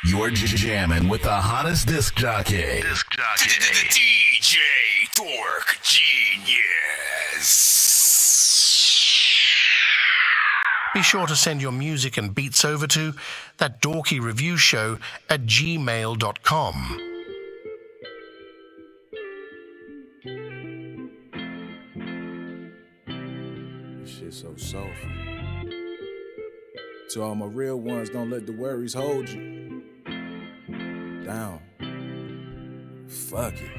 You're jamming with the hottest disc jockey. DJ Dork Genius. Be sure to send your music and beats over to ThatDorkyReviewShow at gmail.com. This shit so soulful. To all my real ones, don't let the worries hold you down. Fuck it.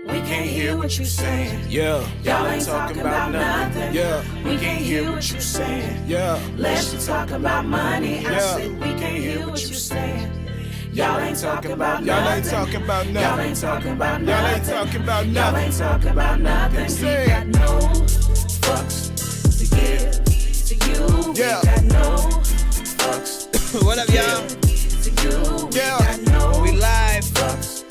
We can't hear what you saying. Yeah. Y'all ain't talking about nothing. Yeah. We can't hear what you saying. Yeah. Let's just talk about money. I Yeah. said we can't hear what you saying. Y'all ain't talking about Y'all nothing. ain't talking about nothing. Y'all ain't talking about nothing. Y'all ain't talking about Y'all nothing. ain't talking about nothing. Say We it. got no fucks to give to you. Yeah. We got no fucks What up, y'all? to you. Yeah. We got no We live. fucks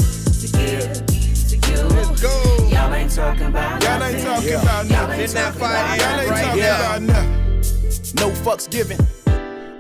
to give to you. Let's go. Y'all ain't talking about Y'all nothing. ain't talking about Y'all nothing. ain't Didn't that talking fire about in Y'all ain't right talking here? about nothing. No fucks given.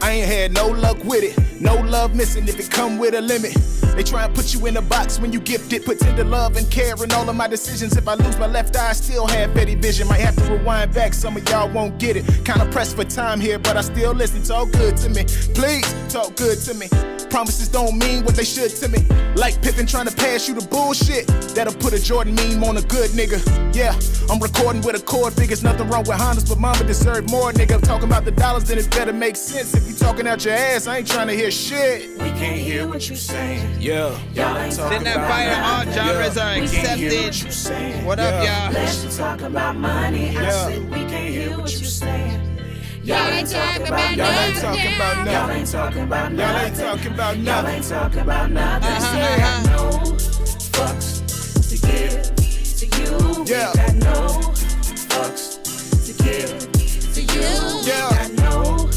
I ain't had no luck with it. No love missing if it come with a limit. They try and put you in a box when you gifted. Put tender love and care in all of my decisions. If I lose my left eye, I still have Betty vision. Might have to rewind back, some of y'all won't get it. Kinda pressed for time here, but I still listen. Talk good to me, please talk good to me. Promises don't mean what they should to me. Like Pippin trying to pass you the bullshit. That'll put a Jordan meme on a good nigga. Yeah, I'm recording with a chord. Figures nothing wrong with Hondas, but mama deserve more, nigga. Talking about the dollars, then it better make sense. If you talking out your ass, I ain't trying to hear shit. We can't hear what you saying. Yeah, Y'all ain't talking Didn't that about fire? All nothing. genres are We can't hear what accepted. you saying. What up, Yeah. y'all? Let's just talk about money. I Yeah. said we can't hear what you saying. Y'all ain't talking about y'all ain't nothing. talking about Y'all nothing. ain't talking about Y'all ain't nothing. talking about Y'all nothing. ain't talking about nothing. Uh-huh, We got no fucks to give to you. Yeah. We got no fucks to give to you. Yeah. We got no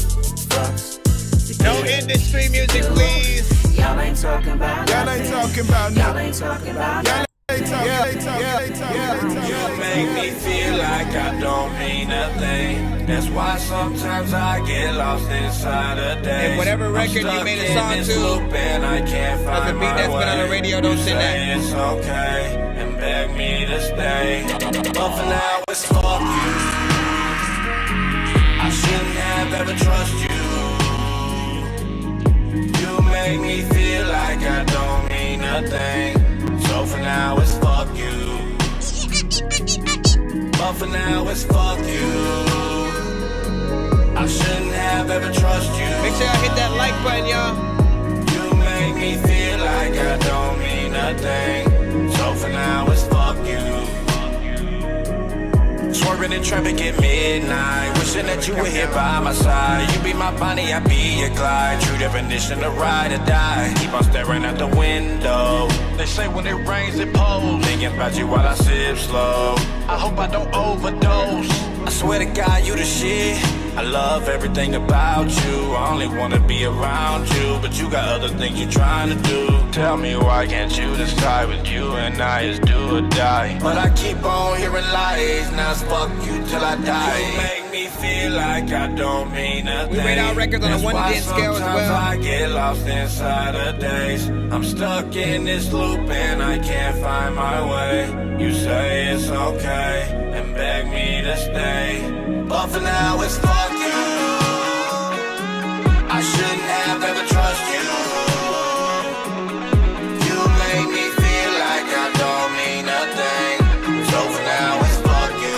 fucks to give No industry music, please. Y'all ain't talking about Y'all nothing. ain't talking about Y'all nothing. ain't talking about Y'all nothing. ain't talking. Y'all ain't talking. Y'all ain't talking. Y'all ain't talking. You make me feel like I don't mean a thing. That's why sometimes I get lost inside a day. And whatever record you made a song to, and I can't that's a find beat my that's been on the way. radio, don't You sing that. say it's okay and beg me to stay, but for now it's fuck you. I shouldn't have ever trusted you. You make me feel like I don't mean a thing. So for now it's fuck you. But for now it's fuck you. I shouldn't have ever trusted you. Make sure y'all hit that like button, y'all. You make me feel like I don't mean a thing. So for now it's fuck you. Swerving in traffic at midnight, wishing that you were here by my side. You be my Bonnie, I be your Clyde. True definition of ride or die. Keep on staring out the window. They say when it rains it pours. Thinking about you while I sip slow. I hope I don't overdose. I swear to God you the shit. I love everything about you. I only wanna be around you, but you got other things you're trying to do. Tell me why can't you decide with you and I is do or die? But I keep on hearing lies. Now it's fuck you till I die. You make me feel like I don't mean a thing. We rate our records on a That's 1 to why 10 scale as sometimes well. I get lost inside of days. I'm stuck in this loop and I can't find my way. You say it's okay and beg me to stay, but for now it's fuck you. I shouldn't have ever trusted you. You make me feel like I don't mean a thing. So for now it's fuck you.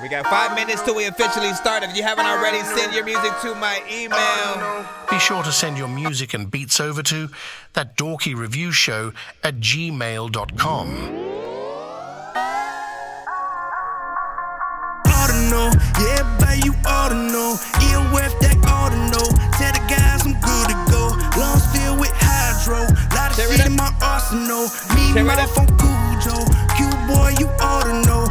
We got 5 minutes till we officially start. If you haven't already, send your music to my email. Be sure to send your music and beats over to ThatDorkyReviewShow at gmail.com. Oughta know, yeah, babe, you oughta know. Yeah, with that oughta know. Tell the guys I'm good to go. Lungs filled with hydro. Lot of Tear it shit up. in my arsenal. Me Tear it mouth up. on Cujo. Q boy, you oughta know.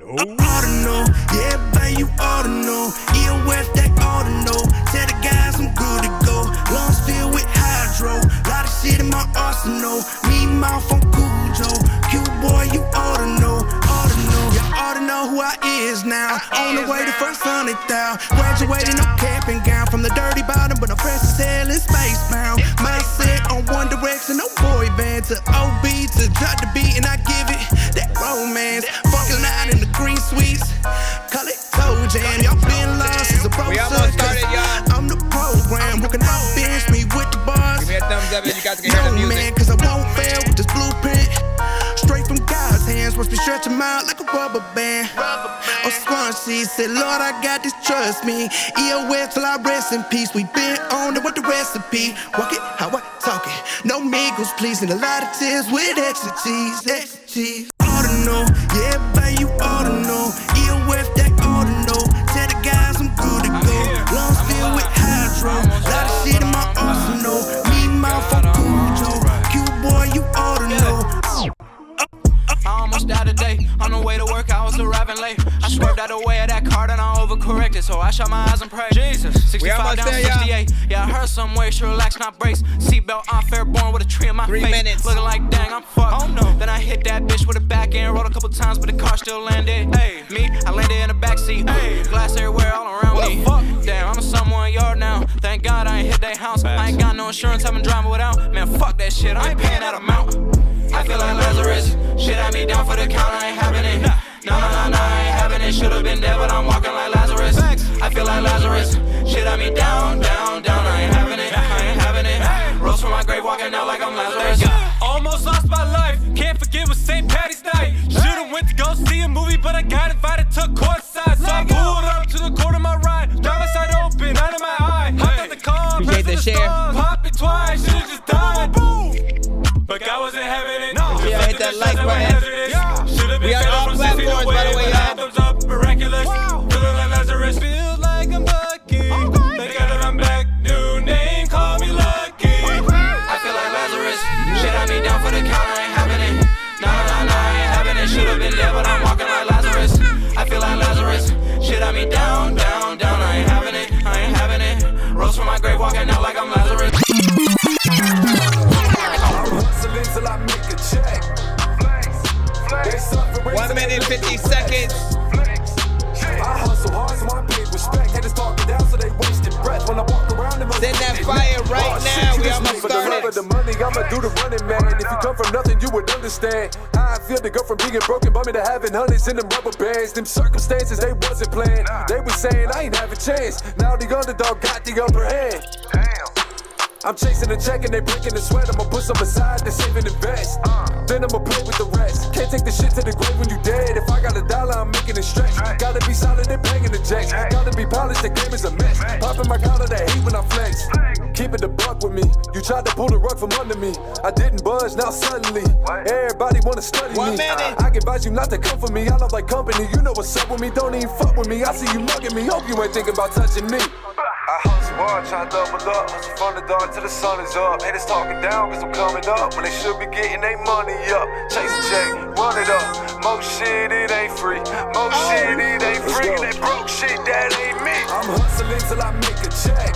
Oughta know, yeah, babe, you oughta know. Yeah, with that oughta know. Tell the guys I'm good to go. Lungs filled with hydro. Lot of shit in my arsenal. Me mouth on Cujo. Q boy, you oughta know. Oughta know, you oughta know who who I is now. On the way to first 100,000. Graduating, no cap and gown. From the dirty bottom, but I'm fresh as hell and spacebound. Mindset on One Direction, no boy band. To OB, to drop the beat, and I give it that romance. Fucking out in the green suites. Call it toe jam. Y'all been lost as a pro. We almost started, y'all. I'm the program. Who can bench me with the bars? Give me a thumbs up if you guys can hear the music. Man, cause I won't fail with this blueprint. Straight from God's hands, watch me stretch them out like a rubber band. Oh, Swansea said, Lord, I got this, trust me. EOS till I rest in peace. We been on it with the recipe. Walk it how I talk it. No mingles, please. And a lot of tears with extra cheese. Extra cheese. Ought to know, yeah, babe, you ought to know. EOS, that ought to know. Tell the guys I'm good to go. Lungs filled with hydro. Lot of shit in my arsenal. Me, mouth for Cujo. Q-boy, you ought to know. I almost died today. On the way to work, I was arriving late. I swerved out the way of that car, then I overcorrected. So I shut my eyes and prayed. Jesus, 65 down, 68. Yeah, I heard some way, should relax, not brace. Seatbelt on, fair born with a tree in my 3 face. minutes. Looking like, dang, I'm fucked. Oh no. Then I hit that bitch with a back end. Rolled a couple times, but the car still landed. Hey, me, I landed in the backseat. Hey, glass everywhere, all around me. Fuck? Damn, I'm in someone yard now. Thank God I ain't hit that house. I ain't got no insurance, I've been driving without. Man, fuck that shit, I ain't paying that amount. I feel like Lazarus. Shit had me down for the count, I ain't having it. No, I ain't having it. Should've been dead, but I'm walking like Lazarus. I feel like Lazarus. Shit had me down. I ain't having it. I ain't having it. Rose from my grave, walking out like I'm Lazarus. Almost lost my life. Can't forget with St. Patty's night. Should've went to go see a movie, but I got invited to courtside. So I pulled up to the corner of my ride. Driver's side open, out of my eye. Hopped out the car, Appreciate the share. Popped it twice, should've just died. Boom. But God wasn't having it. No. Yeah, hit that like button. We are all platforms, by the way, y'all. Thumbs up, miraculous. Feeling like Lazarus. Feel like I'm lucky. Thank God that I'm back. New name, call me lucky. I feel like Lazarus. Shit had me down for the count, I ain't having it. No, I ain't having it. Should've been there, but I'm walking like Lazarus. I feel like Lazarus. Shit had me down. I ain't having it. I ain't having it. Rose from my grave, walking out like I'm Lazarus. Till I make a check. 1 minute, 50 seconds. I hustle hard so I pay respect. Haters talking down so they wasted breath. When I walk around them, Send that fire right now. We almost for the love started. of the money, I'ma do the running, man. If you come from nothing, you would understand how I feel to go from being broken, bumming to having hundreds in them rubber bands. Them circumstances, they wasn't planned. They was saying I ain't have a chance. Now the underdog got the upper hand. I'm chasing a check and they breaking the sweat. I'ma put some aside to save and invest. Then I'ma play with the rest. Can't take the shit to the grave when you dead. If I got $1, I'm making it stretch. Gotta be solid and banging the jacks. Gotta be polished, the game is a mess. Popping my collar, they hate when I flex. Keeping the buck with me. You tried to pull the rug from under me. I didn't budge, now suddenly everybody wanna study 1 me. minute. I can advise you not to come for me. I love like company. You know what's up with me. Don't even fuck with me. I see you mugging me. Hope you ain't thinking about touching me. I hustle hard, try to double up. Hustle from the dark till the sun is up. Haters talking down cause I'm coming up. When they should be getting their money up. Chase a check, run it up. Most shit, it ain't free. Most shit, it ain't free. That broke shit, that ain't me. I'm hustling till I make a check.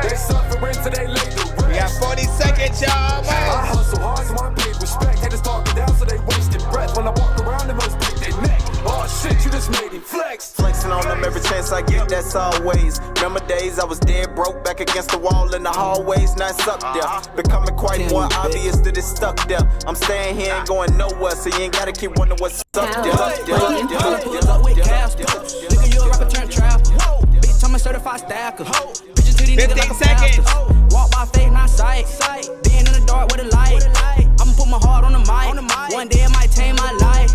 They suffering till they lay the rest. We got 40 seconds, y'all. I hustle hard so I pay respect. Haters talking down so they wasting breath. When I walk around, they must break their neck. Oh shit, you just made it flex. Flexing on them every chance I get, that's always. Remember days I was dead broke, back against the wall in the hallways. Now it's up there, becoming quite more obvious that it's stuck there. I'm staying here, ain't going nowhere, so you ain't gotta keep wondering what's up there. Pull up with Casper. Nigga, you a rapper turned trapper. Bitch, I'm a certified stacker. Bitches to these niggas like a 15 seconds. pastor. Walk by faith, not sight. Being in the dark with a light. I'ma put my heart on the mic. One day it might tame my life.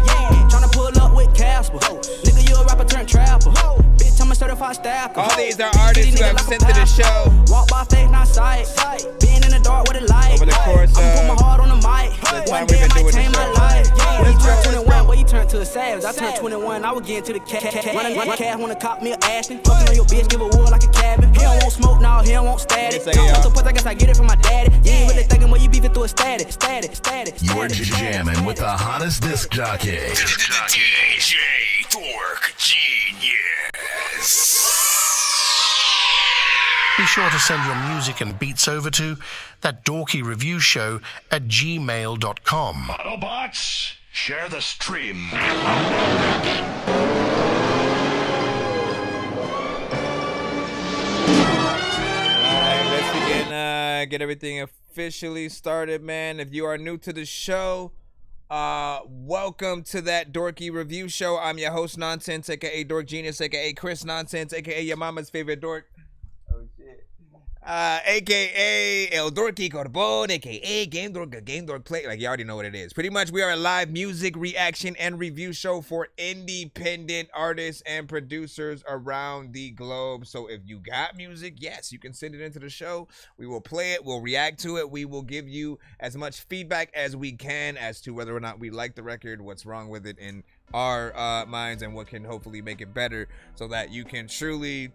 Tryna pull up with Casper. Nigga, you a rapper turned trapper. Bitch, I'm a certified stacker. All these are artists who have sent to the show Walk by faith, not sight. Being in the dark with a light. over the course I'ma put my of heart on the mic. the time One we've day it been might doing tame this my show. life. When you turn 21, boy, you turn to a savage. I turned 21, I was getting to the cat. Run cash, wanna cop me a Ashton. Fucking on your bitch, give a wood like a cabin. He don't want smoke, now he don't want static. Yes, I Don't am. want the puss, I guess I get it from my daddy. You ain't really thinking what you beefing through a static. You're jamming with the hottest disc jockey. DJ Dork Genius. Be sure to send your music and beats over to ThatDorkyReviewShow at gmail.com. Autobots, Share the stream. Get everything officially started, man. If you are new to the show, welcome to That Dorky Review Show. I'm your host, Nonsenze, aka Dork Genius, aka Chris Nonsenze, aka your mama's favorite dork. Oh shit. AKA El Dorky Corbon, aka Game Dork Play. Like, you already know what it is. Pretty much, we are a live music reaction and review show for independent artists and producers around the globe. So if you got music, yes, you can send it into the show. We will play it. We'll react to it. We will give you as much feedback as we can as to whether or not we like the record, what's wrong with it in our minds, and what can hopefully make it better so that you can truly,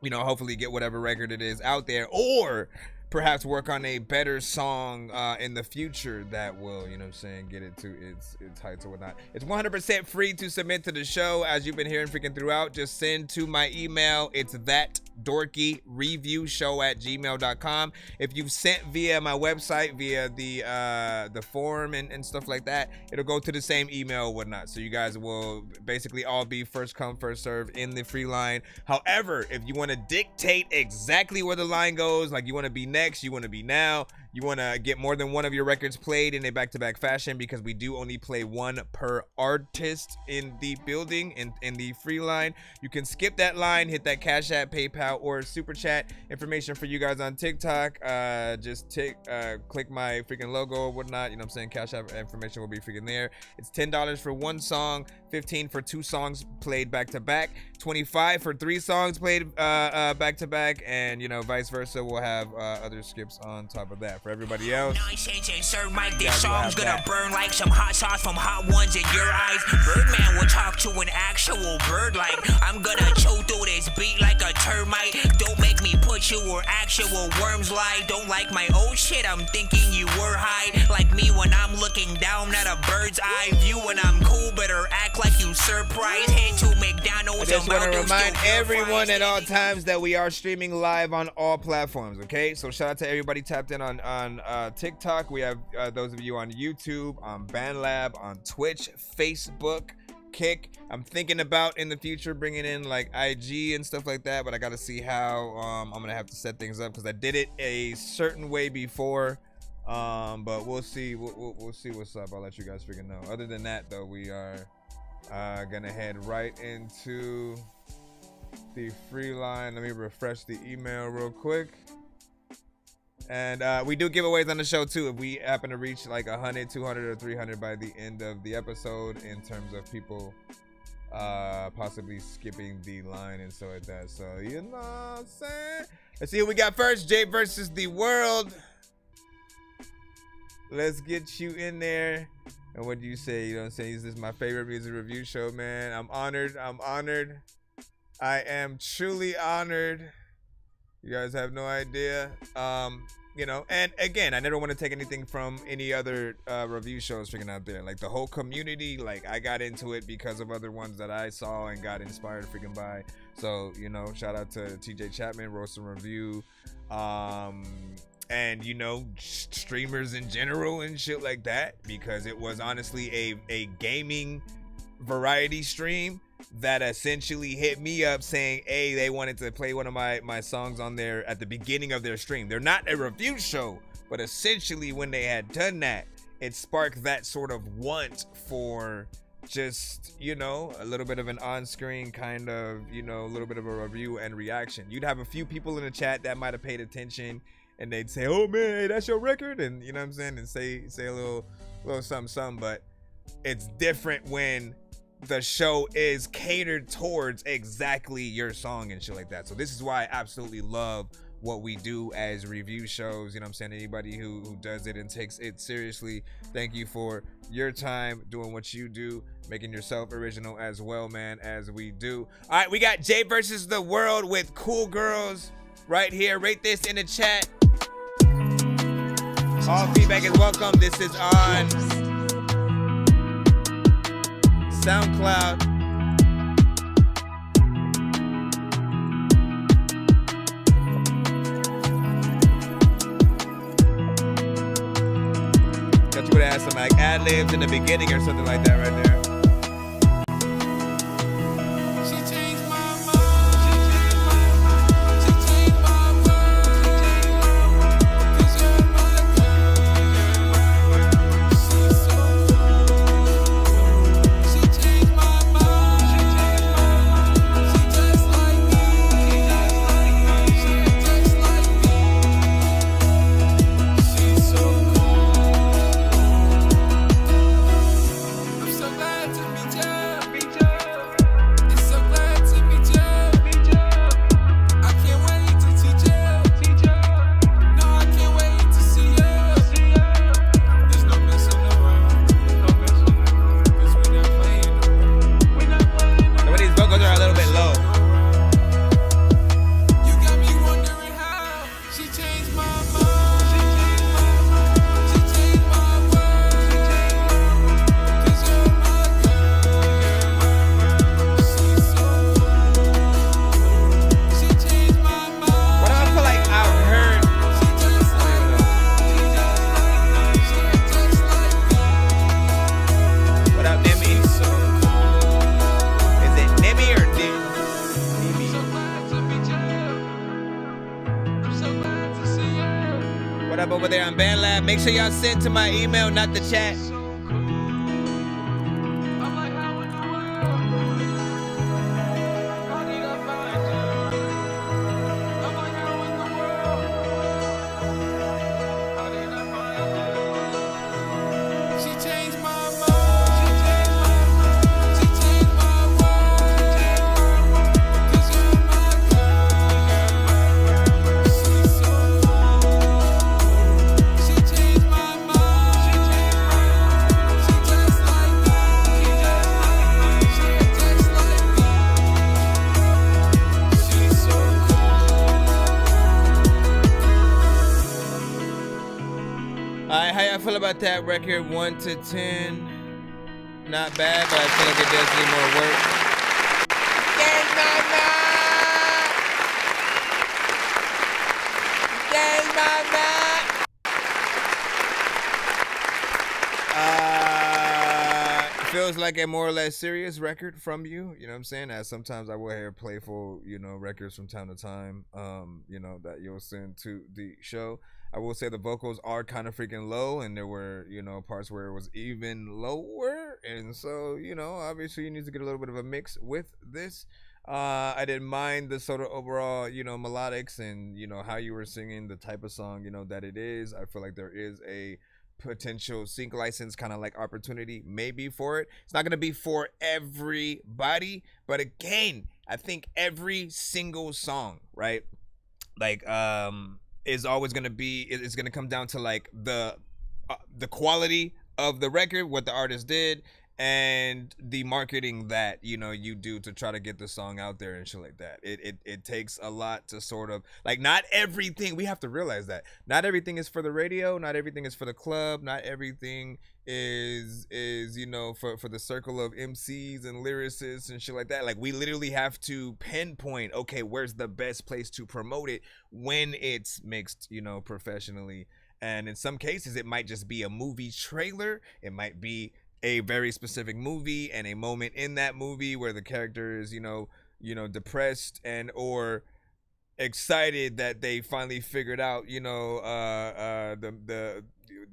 you know, hopefully get whatever record it is out there, or perhaps work on a better song in the future that will, you know what I'm saying, get it to its heights or whatnot. It's 100% free to submit to the show, as you've been hearing freaking throughout. Just send to my email. It's ThatDorkyReviewShow@gmail.com. If you've sent via my website, via the forum and stuff like that, it'll go to the same email or whatnot. So you guys will basically all be first come, first serve in the free line. However, if you want to dictate exactly where the line goes, like you want to be next, you want to be now, you want to get more than one of your records played in a back-to-back fashion, because we do only play one per artist in the building, in the free line, you can skip that line, hit that Cash App, PayPal, or Super Chat. Information for you guys on TikTok, just click my freaking logo or whatnot, you know what I'm saying. Cash App information will be freaking there. It's $10 for one song, $15 for two songs played back-to-back, $25 for three songs played back-to-back, and, you know, vice versa. We'll have other skips on top of that. For everybody else, Nonsense and Sir Mike, this song's gonna burn like some hot sauce from hot ones in your eyes. Birdman will talk to an actual bird like I'm gonna chew through this beat like a termite. Don't make me put you where actual worms lie. Don't like my old shit, I'm thinking you were high. Like me when I'm looking down at a bird's eye view. When I'm cool, better act like you surprised. Head to McDonald's. I just want to remind everyone at all times that we are streaming live on all platforms, okay? So shout out to everybody tapped in on TikTok. We have those of you on YouTube, on BandLab, on Twitch, Facebook, Kick. I'm thinking about in the future bringing in like IG and stuff like that, but I got to see how. I'm gonna have to set things up because I did it a certain way before, but we'll see. We'll see what's up. I'll let you guys freaking know. Other than that, though, we are gonna head right into the free line. Let me refresh the email real quick. And we do giveaways on the show too if we happen to reach like 100, 200, or 300 by the end of the episode, in terms of people possibly skipping the line and stuff like that. So, you know what I'm saying? Let's see who we got first. Jay versus the world. Let's get you in there. And what do you say? You know what I'm saying? This is my favorite music review show, man. I'm honored. I am truly honored. You guys have no idea. You know, and again, I never want to take anything from any other review shows freaking out there. Like the whole community, like I got into it because of other ones that I saw and got inspired freaking by. So, you know, shout out to TJ Chapman, Roast and Review, and, you know, streamers in general and shit like that, because it was honestly a gaming variety stream that essentially hit me up saying, hey, they wanted to play one of my songs on there at the beginning of their stream. They're not a review show, but essentially when they had done that, it sparked that sort of want for just, you know, a little bit of an on-screen kind of, you know, a little bit of a review and reaction. You'd have a few people in the chat that might have paid attention, and they'd say, oh man, hey, that's your record, and you know what I'm saying, and say a little something, but it's different when the show is catered towards exactly your song and shit like that. So this is why I absolutely love what we do as review shows. You know what I'm saying? Anybody who does it and takes it seriously, thank you for your time doing what you do, making yourself original as well, man, as we do. All right, we got Jay versus the world with Cool Girls right here. Rate this in the chat. All feedback is welcome. This is on SoundCloud. Got you with an ass some like ad libs in the beginning or something like that right there. Over there on BandLab. Make sure y'all send to my email, not the chat. About that record, 1 to 10, not bad, but I feel like it does need more work. Feels like a more or less serious record from you, you know what I'm saying? As sometimes I will hear playful, records from time to time, that you'll send to the show. I will say the vocals are kind of freaking low, and there were, parts where it was even lower. And so, obviously you need to get a little bit of a mix with this. I didn't mind the sort of overall, melodics and, how you were singing, the type of song, that it is. I feel like there is a potential sync license kind of like opportunity maybe for it. It's not going to be for everybody, but again, I think every single song, right? Like, is always going to be, it's going to come down to like the quality of the record, what the artist did, and the marketing that you do to try to get the song out there and shit like that. It takes a lot to sort of like, not everything, we have to realize that not everything is for the radio, not everything is for the club, not everything is for the circle of MCs and lyricists and shit like that. Like, we literally have to pinpoint, okay, where's the best place to promote it when it's mixed professionally. And in some cases it might just be a movie trailer, it might be a very specific movie and a moment in that movie where the character is depressed and or excited that they finally figured out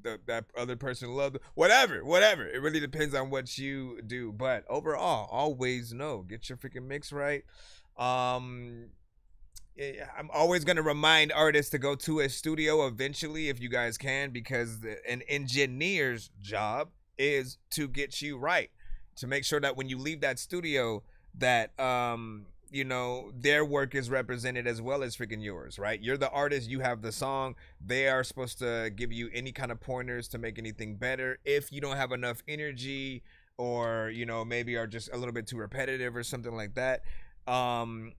that other person loved, whatever. It really depends on what you do, but overall, always get your freaking mix right. I'm always going to remind artists to go to a studio eventually if you guys can, because an engineer's job is to get you right, to make sure that when you leave that studio that their work is represented as well as freaking yours, right? You're the artist, you have the song, they are supposed to give you any kind of pointers to make anything better. If you don't have enough energy, or maybe are just a little bit too repetitive or something like that, and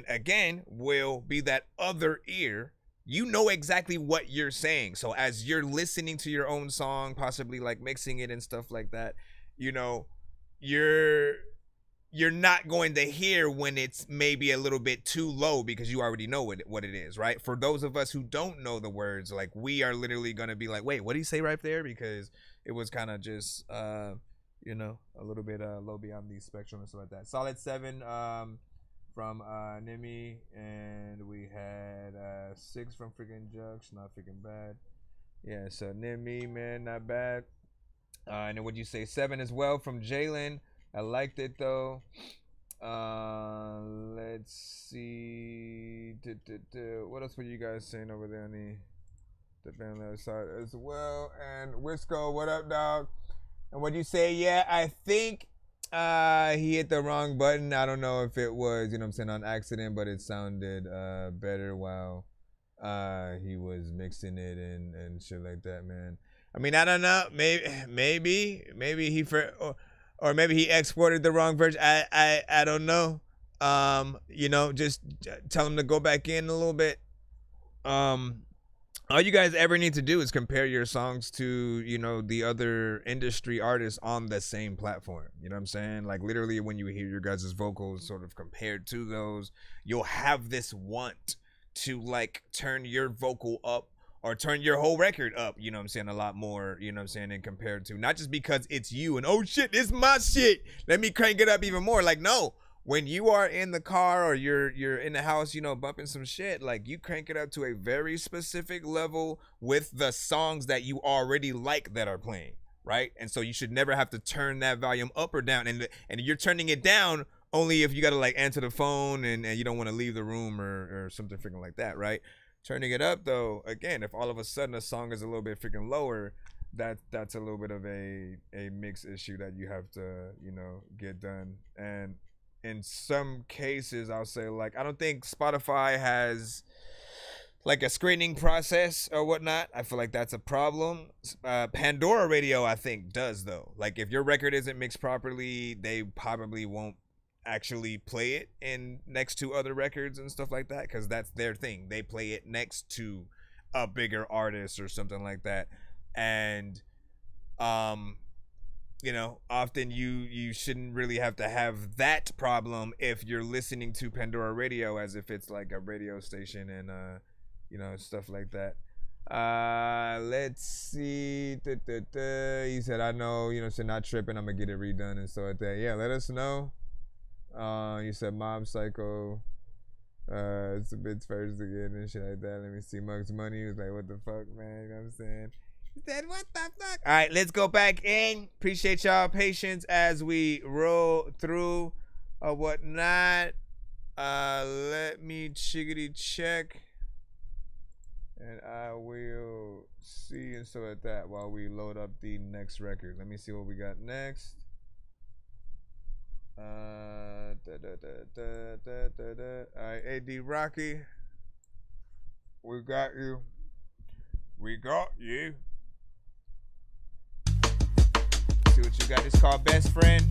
again, will be that other ear. You know exactly what you're saying. So as you're listening to your own song, possibly like mixing it and stuff like that, you're you're not going to hear when it's maybe a little bit too low because you already know what it is, right? For those of us who don't know the words, like we are literally going to be like, wait, what did he say right there? Because it was kind of just, you know, a little bit low beyond the spectrum and stuff like that. Solid 7 from Nimi, and we had 6 from freaking Jux, not freaking bad. Yeah, so Nimi, man, not bad. And then would you say 7 as well from Jalen? I liked it though. Let's see. What else were you guys saying over there on the family side as well? And Wisco, what up, dog? And what'd you say? Yeah, I think he hit the wrong button. I don't know if it was, you know what I'm saying, on accident, but it sounded better while he was mixing it and shit like that, man. I mean, I don't know. Maybe he or maybe he exported the wrong version. I don't know. You know, just tell him to go back in a little bit. All you guys ever need to do is compare your songs to, you know, the other industry artists on the same platform. You know what I'm saying? Like literally when you hear your guys' vocals sort of compared to those, you'll have this want to like turn your vocal up or turn your whole record up, you know what I'm saying, a lot more, you know what I'm saying, and compared to, not just because it's you and, oh shit, it's my shit, let me crank it up even more. Like, no, when you are in the car or you're in the house, you know, bumping some shit, like you crank it up to a very specific level with the songs that you already like that are playing, right? And so you should never have to turn that volume up or down, and you're turning it down only if you gotta like answer the phone and you don't want to leave the room or something freaking like that, right? Turning it up though, again, if all of a sudden a song is a little bit freaking lower, that's a little bit of a mix issue that you have to, you know, get done. And in some cases, I'll say, like, I don't think Spotify has like a screening process or whatnot. I feel like that's a problem. Pandora Radio, I think, does though. Like if your record isn't mixed properly, they probably won't actually play it in next to other records and stuff like that, because that's their thing. They play it next to a bigger artist or something like that. And you know, often you shouldn't really have to have that problem if you're listening to Pandora Radio as if it's like a radio station and you know, stuff like that. Let's see. He said, I know, you know, so not tripping, I'm gonna get it redone and stuff like that. Yeah, let us know. You said Mob Psycho, it's a bit first again and shit like that. Let me see. Mug's Money, he was like, what the fuck, man? You know what I'm saying? He said, what the fuck? All right, let's go back in. Appreciate y'all patience as we roll through or whatnot. Let me chickity check, and I will see and stuff like that while we load up the next record. Let me see what we got next. Alright, AD Rocky, we got you. See what you got. It's called Best Friend.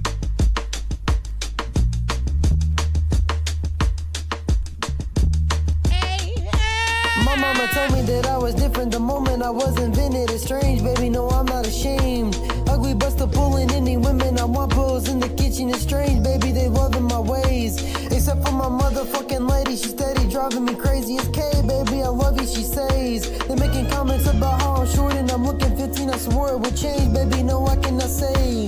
My mama told me that I was different the moment I was invented. It's strange, baby, no, I'm not ashamed. Ugly buster pulling any women I want, pulls in the kitchen. It's strange, baby, they loving my ways. Except for my motherfucking lady, she steady driving me crazy. It's K, baby, I love you, she says. They're making comments about how I'm short and I'm looking 15. I swore it would change, baby, no, I cannot say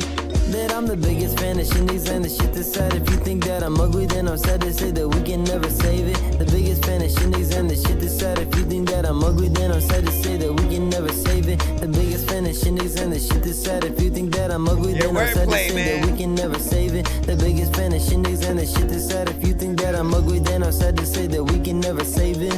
that I'm the biggest fan of shindigs and the shit that's sad. If you think that I'm ugly, then I'm sad to say that we can never save it. The biggest fan of shindigs and the shit that's sad. If you think that I'm ugly, then I'm sad to say that we can never save it. The biggest fan of shindigs and the shit that's sad. If you think that I'm ugly, then I'm sad to say that we can never save it. The biggest fan of shindigs and the shit that's sad. If you think that I'm ugly, then I'm sad to say that we can never save it.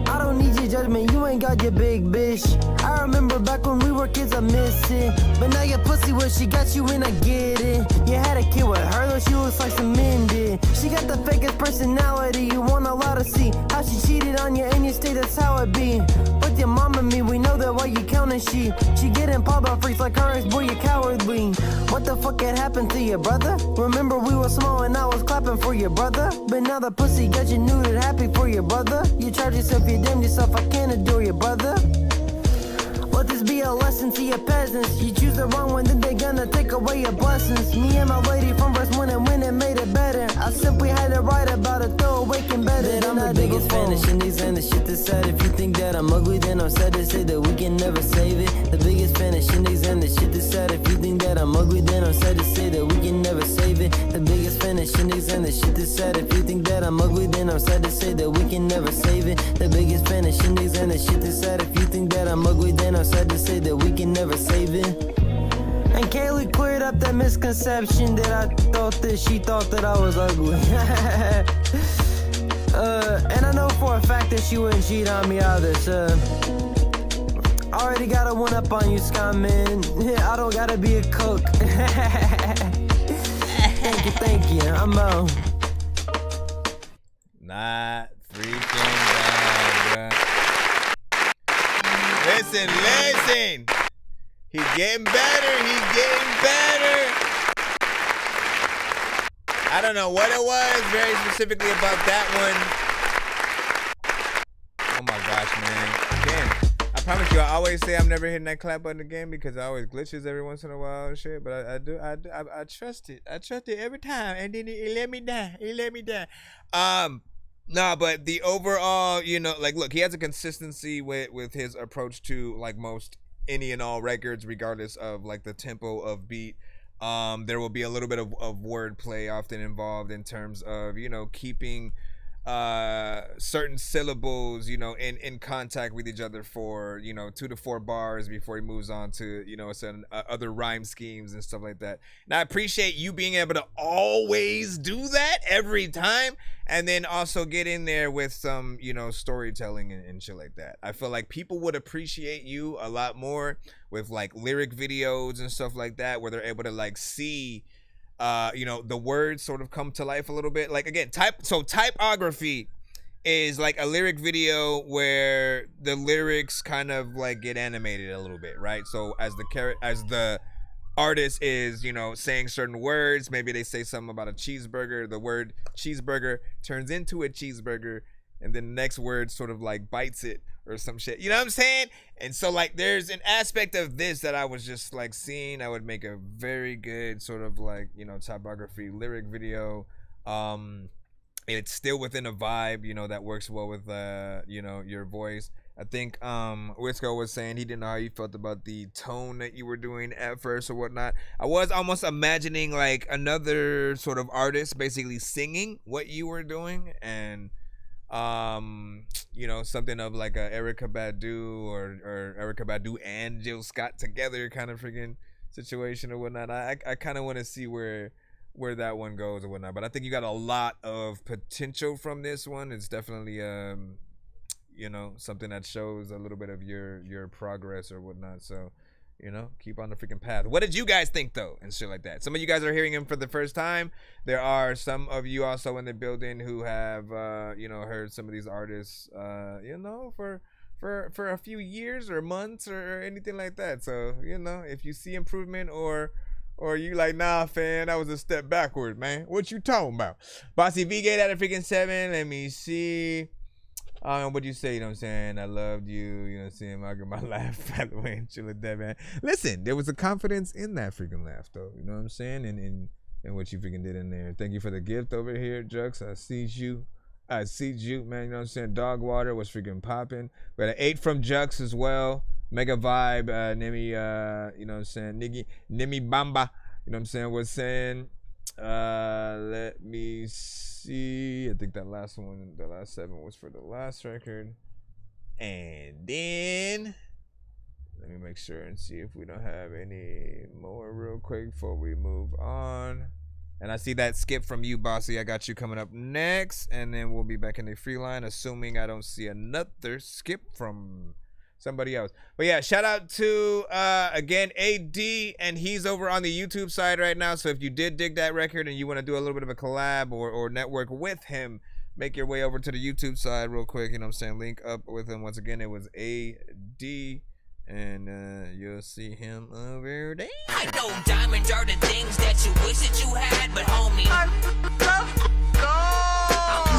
I don't need your judgment, you ain't got your big bitch. I remember back when we were kids, I miss it. But now your pussy where she got you and I get it. You had a kid with her, though she looks like some men did. She got the fakest personality, you want a lot to see. How she cheated on you and you stay, that's how it be. With your mom and me, we know that while you counting she getting pop by freaks like her, boy you cowardly. What the fuck had happened to your brother? Remember we were small and I was clapping for your brother. But now the pussy got you nude and happy for your brother. You charge yourself, you damn yourself, I can't adore your brother. Let this be a lesson to your peasants. You choose the wrong one, then they gonna take away your blessings. Me and my lady from verse 1 and and when it made it better, I simply had to write about it, throw away and better. I'm the biggest fan of shindigs and the shit that's sad. If you think that I'm ugly, then I'm sad to say that we can never save it. The biggest fan of shindigs and the shit that's sad. If you think that I'm ugly, then I'm sad to say that we can never save it. The biggest fan of shindigs and the shit that's sad. If you think that I'm ugly, then I'm sad to say that we can never save it. The biggest fan of shindigs and the shit that's sad. If you think that I'm ugly, then I'm sad to say that we can never save it. And Kaylee cleared up that misconception that I thought that she thought that I was ugly. And I know for a fact that she wouldn't cheat on me either, so I already got a one up on you, Scott, man. I don't gotta be a cook. Thank you, I'm out. Not freaking bad, bruh. Listen. He getting better. I don't know what it was very specifically about that one. Oh my gosh, man. Again, I promise you, I always say I'm never hitting that clap button again because it always glitches every once in a while and shit. But I trust it. I trust it every time. And then it let me down. No, but the overall, like, look, he has a consistency with his approach to, like, most any and all records, regardless of, like, the tempo of beat. There will be a little bit of wordplay often involved in terms of, keeping certain syllables, in contact with each other for, 2 to 4 bars before he moves on to, certain other rhyme schemes and stuff like that. And I appreciate you being able to always do that every time, and then also get in there with some, storytelling and shit like that. I feel like people would appreciate you a lot more with, like, lyric videos and stuff like that, where they're able to, like, see the words sort of come to life a little bit. Like, again, typography is like a lyric video where the lyrics kind of, like, get animated a little bit, right? So as the artist is, saying certain words, maybe they say something about a cheeseburger, the word cheeseburger turns into a cheeseburger, and then the next word sort of, like, bites it or some shit, you know what I'm saying? And so, like, there's an aspect of this that I was just, like, seeing. I would make a very good sort of, like, typography lyric video. It's still within a vibe, that works well with your voice. I think Wisco was saying he didn't know how you felt about the tone that you were doing at first or whatnot. I was almost imagining, like, another sort of artist basically singing what you were doing, and something of like a Erykah Badu or Erykah Badu and Jill Scott together kind of freaking situation or whatnot. I kind of want to see where that one goes or whatnot. But I think you got a lot of potential from this one. It's definitely something that shows a little bit of your progress or whatnot. So, keep on the freaking path. What did you guys think, though, and shit like that? Some of you guys are hearing him for the first time. There are some of you also in the building who have, heard some of these artists, for a few years or months or anything like that. So, if you see improvement or you like, nah, fam, that was a step backward, man. What you talking about? Bossy V gave that a freaking 7. Let me see. What'd you say? You know what I'm saying? I loved you. You know what I'm saying? I got my laugh, by the way, and shit like that, man. Listen, there was a confidence in that freaking laugh, though. You know what I'm saying? And what you freaking did in there. Thank you for the gift over here, Jux. I see you, man. You know what I'm saying? Dog water was freaking popping. We had an 8 from Jux as well. Mega vibe. Nimi, you know what I'm saying? Nimi Bamba. You know what I'm saying? Was saying. Let me see. I think the last 7 was for the last record. And then let me make sure and see if we don't have any more real quick before we move on. And I see that skip from you, Bossy. I got you coming up next, and then we'll be back in the free line, assuming I don't see another skip from somebody else. But yeah, shout out to again AD, and he's over on the YouTube side right now. So if you did dig that record and you want to do a little bit of a collab or network with him, make your way over to the YouTube side real quick. You know what I'm saying? Link up with him. Once again, it was AD, and you'll see him over there. I know diamonds are the things that you wish that you had, but homie, I'm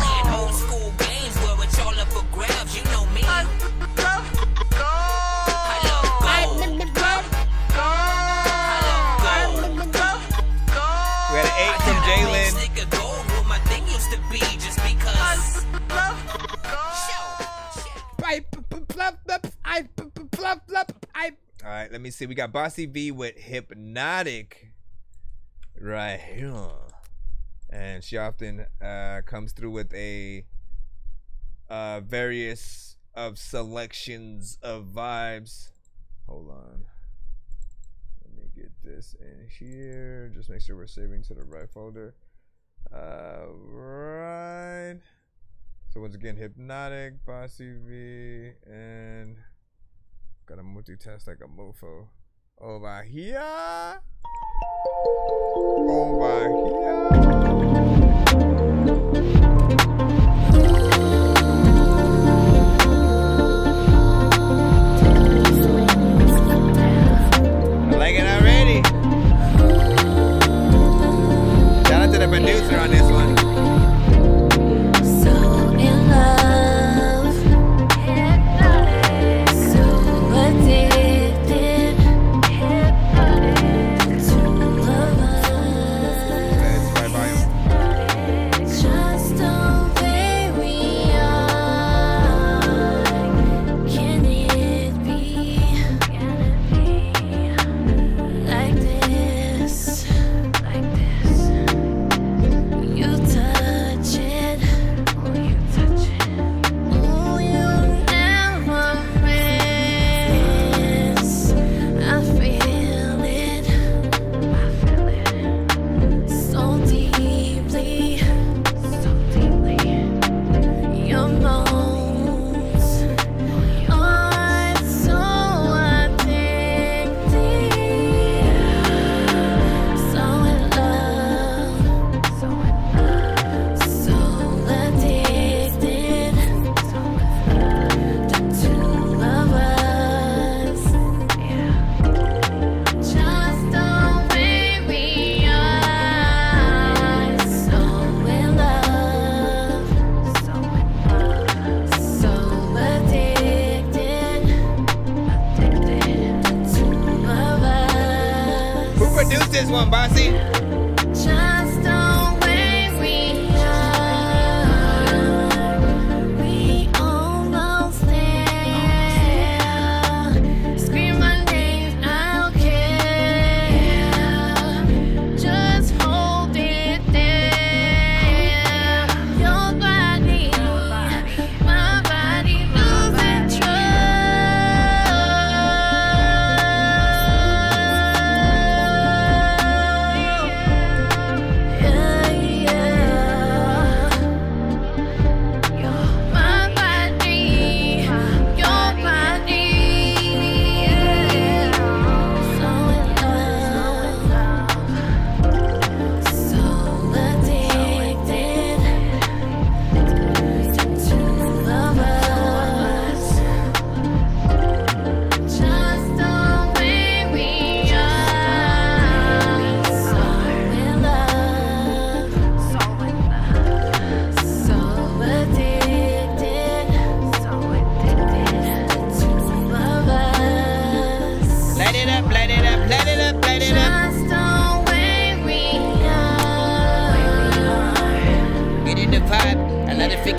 playing old school games where it's all up for grabs. You know me. We had an 8 from Jalen. be just because. All right, let me see. We got Bossy V with Hypnotic right here. And she often comes through with a various of selections of vibes. Hold on. Let me get this in here. Just make sure we're saving to the right folder. Right. So once again, Hypnotic, Bossy V, and gotta multitask like a mofo. Over here. Over I like it already. Shout out to the producer on this one. This one, Bossy. Just the way we are, we almost there. Scream my name, I don't care. Just hold it there. Your body, my body losing trust.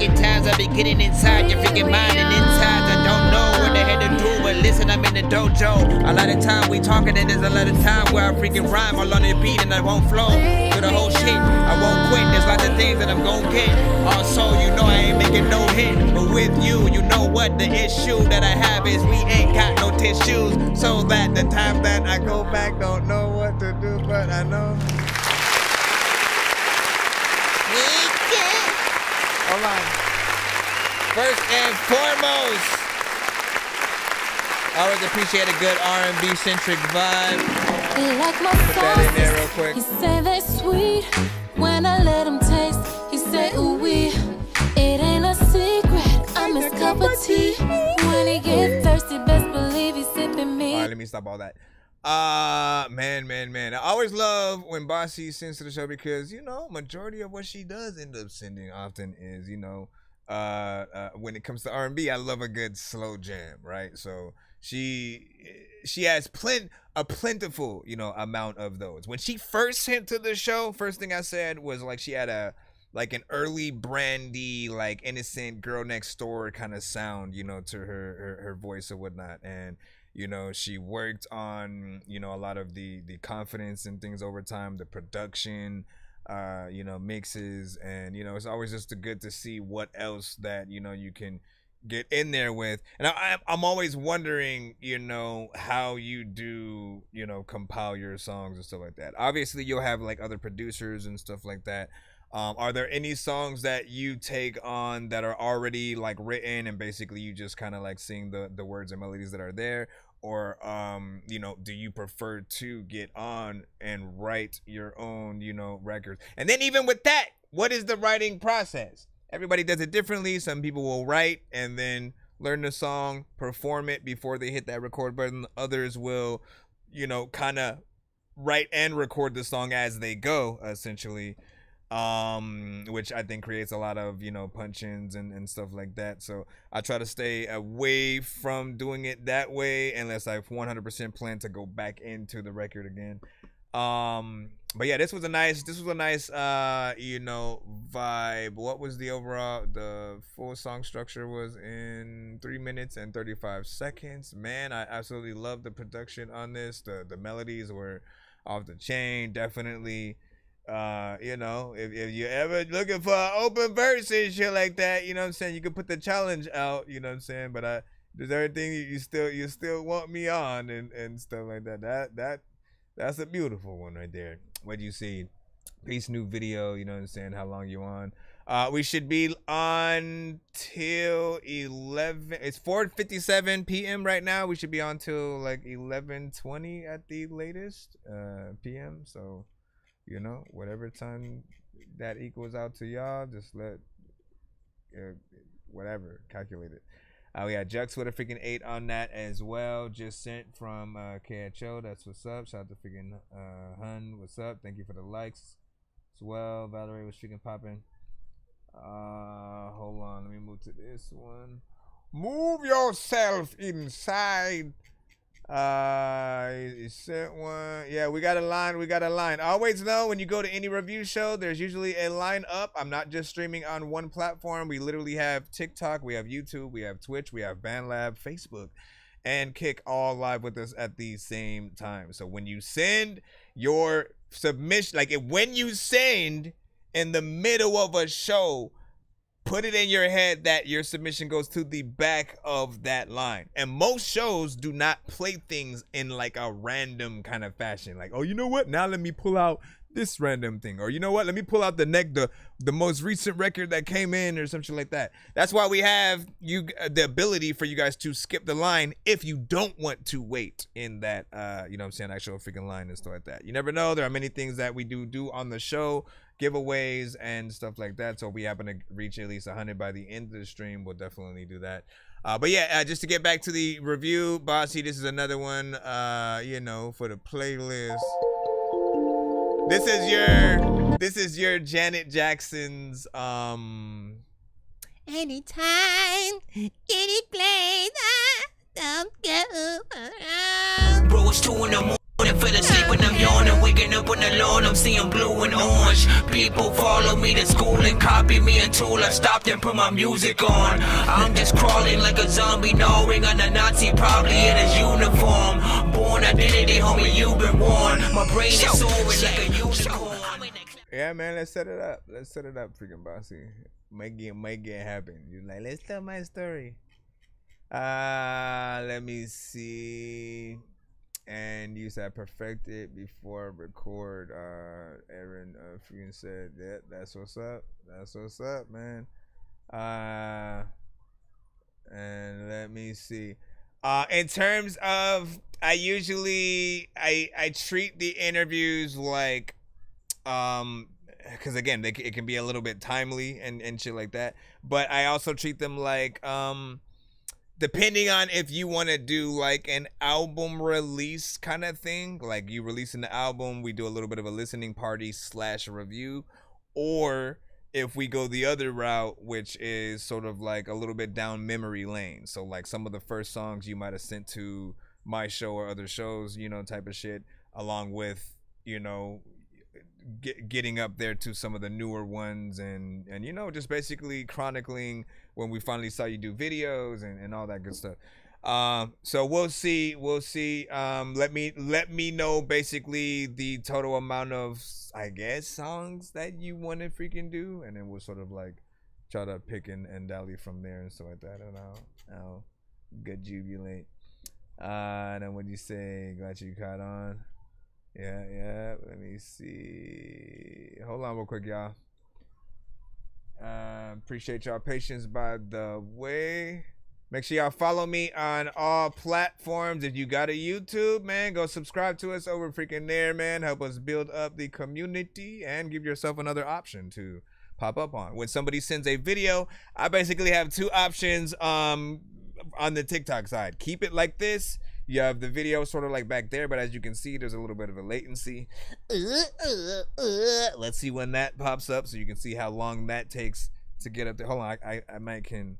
Times I be getting inside your freaking mind and inside I don't know what the hell to do, but listen, I'm in the dojo. A lot of time we talking and there's a lot of time where I freaking rhyme all on the beat and I won't flow through the whole shit. I won't quit, there's lots of things that I'm gonna get. Also, you know I ain't making no hit, but with you, you know what the issue that I have is we ain't got no tissues. So that the time that I go back, don't know what to do, but I know. Hold on. First and foremost, I always appreciate a good R&B centric vibe. Like my put that in there real quick. He say they sweet when I let him taste. He say ooh wee, it ain't a secret. I'm his cup of tea. When he get thirsty, best believe he's sipping me. All right, let me stop all that. Man. I always love when Bossy sends to the show because, you know, majority of what she does end up sending often is, you know, when it comes to R&B, I love a good slow jam, right? So she has a plentiful, you know, amount of those. When she first sent to the show, first thing I said was like she had a like an early Brandy, like innocent girl next door kind of sound, you know, to her voice or whatnot. And you know, she worked on, you know, a lot of the confidence and things over time, the production, you know, mixes, and you know, it's always just good to see what else that, you know, you can get in there with. And I'm always wondering, you know, how you do, you know, compile your songs and stuff like that. Obviously you'll have like other producers and stuff like that. Are there any songs that you take on that are already like written and basically you just kind of like sing the words and melodies that are there? Or, you know, do you prefer to get on and write your own, you know, records? And then even with that, what is the writing process? Everybody does it differently. Some people will write and then learn the song, perform it before they hit that record button. Others will, you know, kind of write and record the song as they go, essentially. Which I think creates a lot of, you know, punch-ins and stuff like that. So I try to stay away from doing it that way unless I 100% plan to go back into the record again. But yeah, this was a nice you know, vibe. What was the full song structure was in 3 minutes and 35 seconds. Man, I absolutely love the production on this. The melodies were off the chain, definitely. You know, if you're ever looking for an open verse and shit like that, you know what I'm saying, you can put the challenge out, you know what I'm saying, but there's everything you still want me on and stuff like that. That's a beautiful one right there. What do you see? Peace, new video, you know what I'm saying, how long you on? We should be on till 11. It's 4:57 p.m. right now. We should be on till like 11:20 at the latest p.m. So, you know, whatever time that equals out to y'all, just let whatever, calculate it. We got Jux with a freaking 8 on that as well. Just sent from KHO. That's what's up. Shout out to freaking Hun. What's up? Thank you for the likes as well. Valerie was freaking popping. Hold on. Let me move to this one. Move yourself inside. He sent one. Yeah, we got a line. Always know when you go to any review show, there's usually a line up. I'm not just streaming on one platform. We literally have TikTok, we have YouTube, we have Twitch, we have BandLab, Facebook, and Kick all live with us at the same time. So when you send your submission, when you send in the middle of a show, put it in your head that your submission goes to the back of that line. And most shows do not play things in like a random kind of fashion. Like, oh, you know what? Now let me pull out this random thing. Or you know what? Let me pull out the most recent record that came in or something like that. That's why we have the ability for you guys to skip the line if you don't want to wait in that, you know what I'm saying, actual freaking line and stuff like that. You never know. There are many things that we do on the show, giveaways and stuff like that. So if we happen to reach at least 100 by the end of the stream, we'll definitely do that. But yeah, just to get back to the review, Bossy, this is another one, you know, for the playlist. This is your Janet Jackson's anytime, any place, don't go around. Bro, it's 2 in the morning. Fell asleep when I'm yawning, waking up on the lawn, I'm seeing blue and orange. People follow me to school and copy me until I stopped and put my music on. I'm just crawling like a zombie, gnawing on a Nazi, probably in his uniform. Born identity, homie, you've been warned. My brain is soaring like a unicorn. Yeah, man, let's set it up. Freaking Bossy. Make it happen. You're like, let's tell my story. Let me see. And you said perfect it before record. Aaron freaking said that. That's what's up. That's what's up, man. And let me see. In terms of, I usually treat the interviews like, because again, it can be a little bit timely and shit like that. But I also treat them like, depending on if you want to do like an album release kind of thing, like you releasing the album, we do a little bit of a listening party / review, or if we go the other route, which is sort of like a little bit down memory lane. So like some of the first songs you might have sent to my show or other shows, you know, type of shit, along with, you know, getting up there to some of the newer ones, and you know, just basically chronicling when we finally saw you do videos and all that good stuff. So we'll see. Let me know basically the total amount of, I guess, songs that you want to freaking do, and then we'll sort of like try to pick and dally from there and stuff like that. And I'll good jubilate. And then what you say? Glad you caught on. Yeah. Let me see. Hold on real quick, y'all. Appreciate y'all patience, by the way. Make sure y'all follow me on all platforms. If you got a YouTube, man, go subscribe to us over freaking there, man. Help us build up the community and give yourself another option to pop up on. When somebody sends a video, I basically have two options on the TikTok side. Keep it like this. You have the video sort of like back there, but as you can see, there's a little bit of a latency. Let's see when that pops up so you can see how long that takes to get up there. Hold on, I might can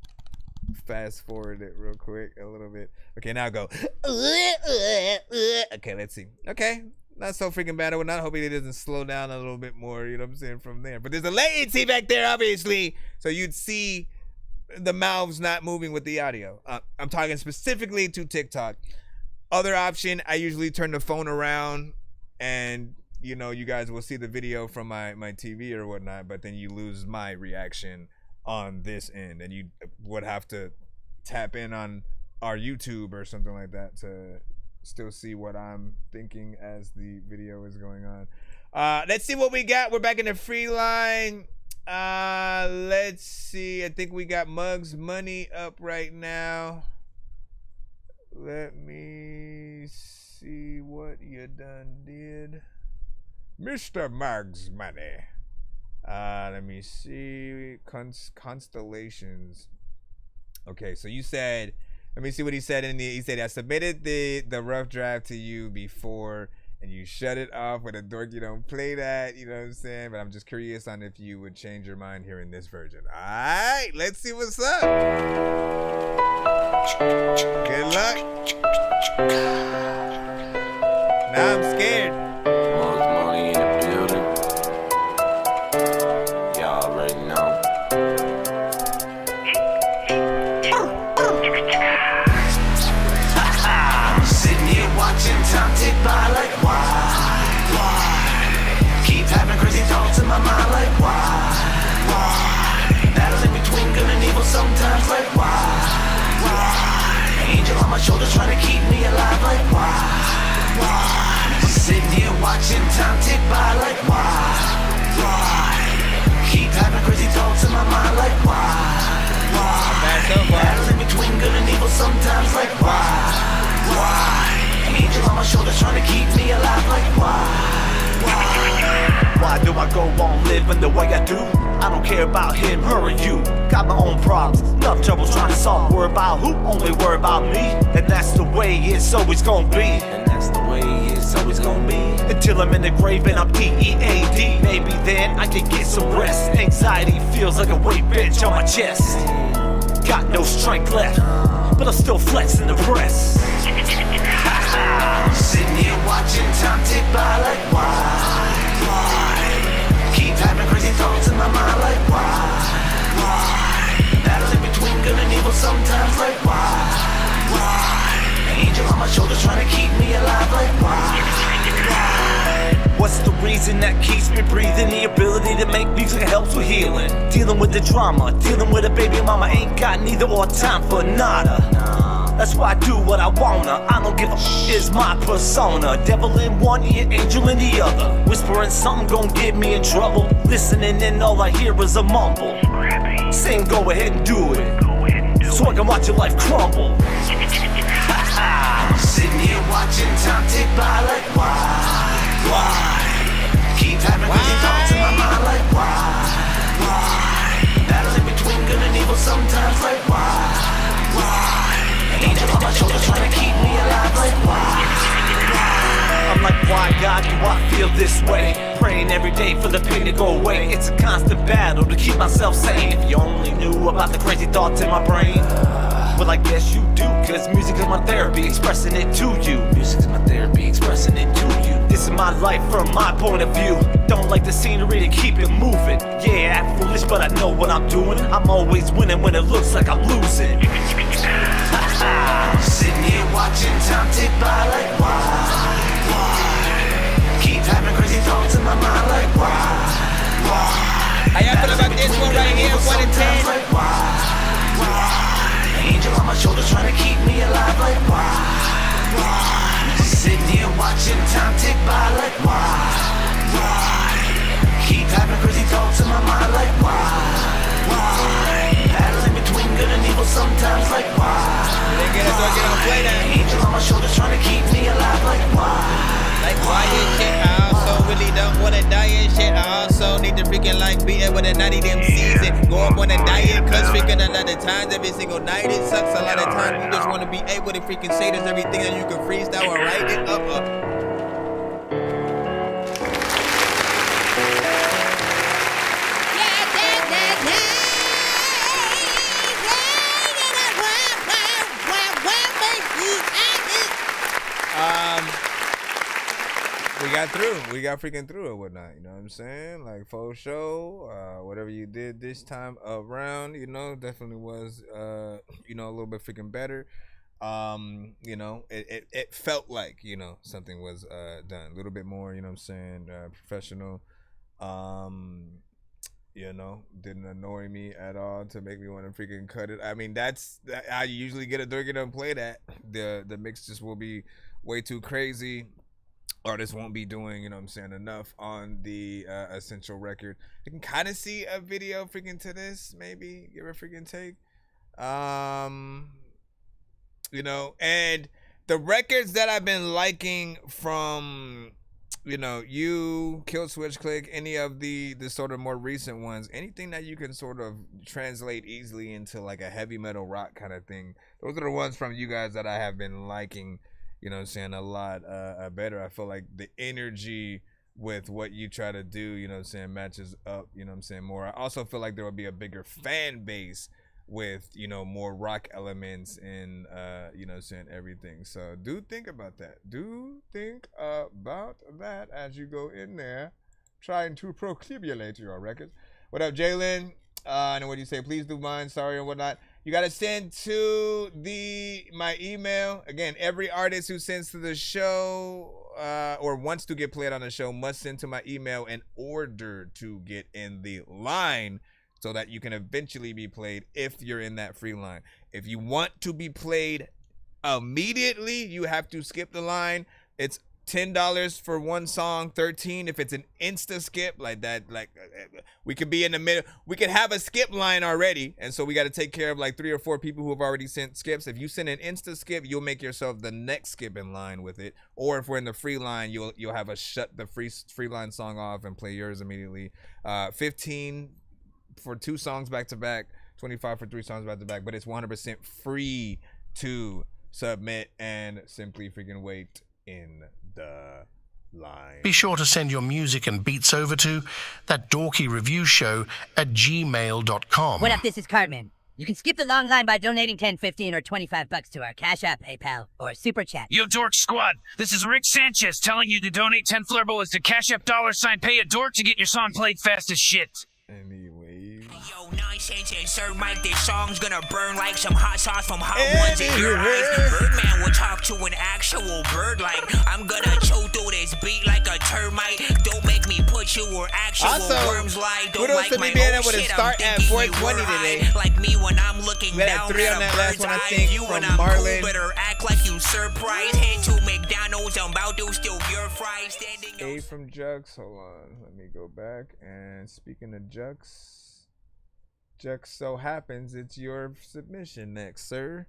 fast forward it real quick a little bit. Okay, now go. Okay, let's see. Okay, not so freaking bad. I would not hoping it doesn't slow down a little bit more, you know what I'm saying, from there. But there's a latency back there, obviously, so you'd see the mouths not moving with the audio. I'm talking specifically to TikTok. Other option, I usually turn the phone around and, you know, you guys will see the video from my TV or whatnot, but then you lose my reaction on this end, and you would have to tap in on our YouTube or something like that to still see what I'm thinking as the video is going on. Let's see what we got. We're back in the free line. Let's see. I think we got Muggs Money up right now. Let me see what you done did. Mr. Muggs Money. Let me see. Constellations. Okay, so you said, let me see what he said he said, I submitted the rough draft to you before and you shut it off with a dork. You don't play that, you know what I'm saying? But I'm just curious on if you would change your mind here in this version. Alright, let's see what's up. Good luck. Now I'm scared. Money in the building. Y'all already know. I'm sitting here watching time tick by like why? Keep having crazy thoughts in my mind like why? Battling between good and evil sometimes like why? Angel on my shoulder trying to keep me alive like why? Sitting here watching time tick by like why? Keep having crazy thoughts in my mind like why? Battling between good and evil sometimes like why? Angel on my shoulder trying to keep me alive like why? Why do I go on living the way I do? I don't care about him, her, or you. Got my own problems, enough troubles trying to solve. Worry about who? Only worry about me. And that's the way it's always gonna be. And that's the way it's always gonna be. Until I'm in the grave and I'm DEAD. Maybe then I can get some rest. Anxiety feels like a weight bench on my chest. Got no strength left, but I'm still flexing the press. Sitting here watching time tick by like why? Keep having crazy thoughts in my mind like why? Battling between good and evil sometimes like why? Angel on my shoulder trying to keep me alive like why? What's the reason that keeps me breathing? The ability to make music helps with healing. Dealing with the drama, dealing with a baby mama. Ain't got neither more time for nada. That's why I do what I wanna. I don't give a is my persona. Devil in one ear, angel in the other. Whispering something gon' get me in trouble. Listening and all I hear is a mumble. Saying go ahead and do it, so I can watch your life crumble. I'm sitting here watching time tick by like why? Keep having crazy thoughts in my mind like why? Battling between good and evil sometimes like why? Angel on my shoulder trying to keep me alive like why? I'm like, why God do I feel this way? Praying every day for the pain to go away. It's a constant battle to keep myself sane. If you only knew about the crazy thoughts in my brain. Well, I guess you do, cause music is my therapy, expressing it to you. Music is my therapy, expressing it to you. This is my life from my point of view. Don't like to keep it moving. Yeah, act foolish, but I know what I'm doing. I'm always winning when it looks like I'm losing. Sitting here watching time tick by like why? Keep having crazy thoughts in my mind like why? How y'all feel about this one right here? 1 to 10. Like why? Angel on my shoulder trying to keep me alive like why? Sitting here watching time tick by like why? Keep having crazy thoughts in my mind like why? Battling between good and evil sometimes like why? Angel on my shoulder trying to keep me alive like why? Like why and shit, I also really don't wanna die and shit. I also need to freaking like beat it with a 90 them season. Go up on a diet, cause freaking a lot of times, every single night it sucks. A lot of times you just wanna be able to freaking say there's everything that you can freestyle and write it up. We got freaking through it, whatnot, you know what I'm saying? Like, full show, whatever you did this time around, you know, definitely was, you know, a little bit freaking better. You know, it felt like, you know, something was done a little bit more, you know what I'm saying, professional. You know, didn't annoy me at all to make me want to freaking cut it. I mean, that's I usually get a dorky to play that. The mix just will be way too crazy. Artists won't be doing, you know what I'm saying, enough on the essential record. You can kind of see a video freaking to this, maybe give a freaking take. You know, and the records that I've been liking from, you know, you, Kill Switch Click, any of the sort of more recent ones, anything that you can sort of translate easily into like a heavy metal rock kind of thing. Those are the ones from you guys that I have been liking, you know what I'm saying, a lot better. I feel like the energy with what you try to do, you know what I'm saying, matches up, you know what I'm saying, more. I also feel like there will be a bigger fan base with, you know, more rock elements and, you know what I'm saying, everything. So do think about that. Do think about that as you go in there trying to procribulate your records. What up, Jalen? And what do you say? Please do mine, sorry, and whatnot. You got to send to my email. Again, every artist who sends to the show or wants to get played on the show must send to my email in order to get in the line so that you can eventually be played if you're in that free line. If you want to be played immediately, you have to skip the line. It's $10 for one song, $13 if it's an insta skip like that. Like we could be in the middle, we could have a skip line already, and so we got to take care of like 3 or 4 people who have already sent skips. If you send an insta skip, you'll make yourself the next skip in line with it. Or if we're in the free line, you'll have a shut the free line song off and play yours immediately. 15 for 2 songs back to back, 25 for 3 songs back to back, but it's 100% free to submit and simply freaking wait in the line. Be sure to send your music and beats over to ThatDorkyReviewShow at gmail.com. What up, this is Cartman. You can skip the long line by donating $10, $15, or $25 to our Cash App, PayPal, or Super Chat. Yo, Dork Squad, this is Rick Sanchez telling you to donate 10 flurbles to Cash App $pay a dork to get your song played fast as shit. Yo, Nonsenze and Sir Mike, this song's gonna burn like some hot sauce from hot ones in your eyes. Birdman will talk to an actual bird like I'm gonna choke through this beat like a termite. Don't make me put you where actual worms lie. Don't like my own shit, I'm thinking you were high. Like me when I'm looking down at a bird's eye view and I'm cool, better act like you surprised. Head to McDonald's, I'm about to steal your fries. A from Jux, hold on, let me go back. And speaking of Jux so happens it's your submission next, sir.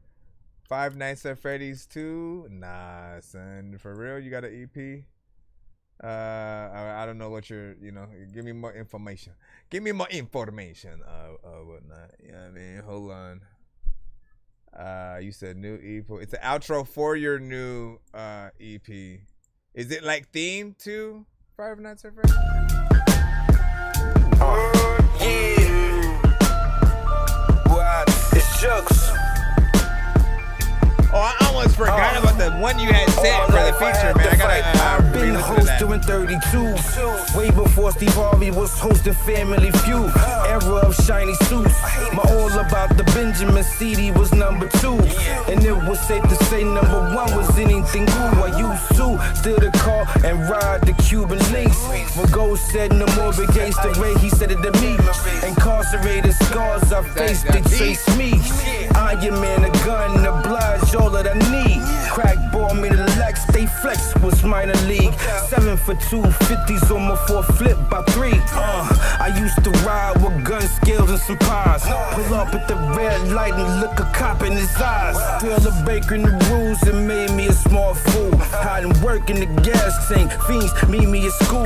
Five Nights at Freddy's 2. Nah, son, for real, you got an EP? I don't know what you're, you know, give me more information. Give me more information whatnot. You know what I mean? Hold on. You said new EP. It's an outro for your new EP. Is it like themed to Five Nights at Freddy's? Yeah. What? It's Jokes. Oh, I almost forgot about the one you had sent for the feature, man. I gotta been hosting 32. Way before Steve Harvey was hosting Family Feud. Era of shiny suits. My All About the Benjamin CD was number 2. And it was safe to say number 1 was anything new. I used to steal the car and ride the Cuban links. When Gold said no more against the way he said it to me. Incarcerated scars I faced, they trace me. Iron Man, a gun, oblige all that I need. Crack ball made a Lex, stay flex was minor league. 7 for 2, 50s on my 4 flip by 3. I used to ride with gun scales and some pies. Pull up at the red light and look a cop in his eyes. Feel the baker in the rules and made me a small fool. Hiding work in the gas tank, fiends meet me at school.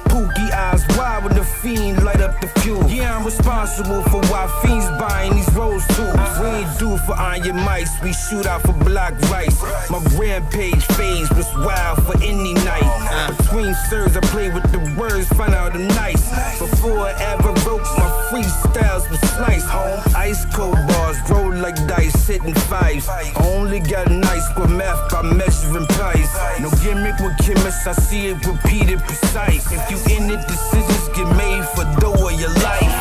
Pookie eyes wide when the fiend light up the fuel. Yeah, I'm responsible for why fiends buying these rose tools. We ain't do for iron mice, we shoot out for black rice. My rampage phase was wild for any night. Between serves, I play with the words, find out them nice. Before I ever wrote, my freestyles was sliced. Ice cold bars, roll like dice, hitting fives. I only got nice with math by measuring price. No gimmick with chemists, I see it repeated precise. If you in it, decisions get made for dough of your life.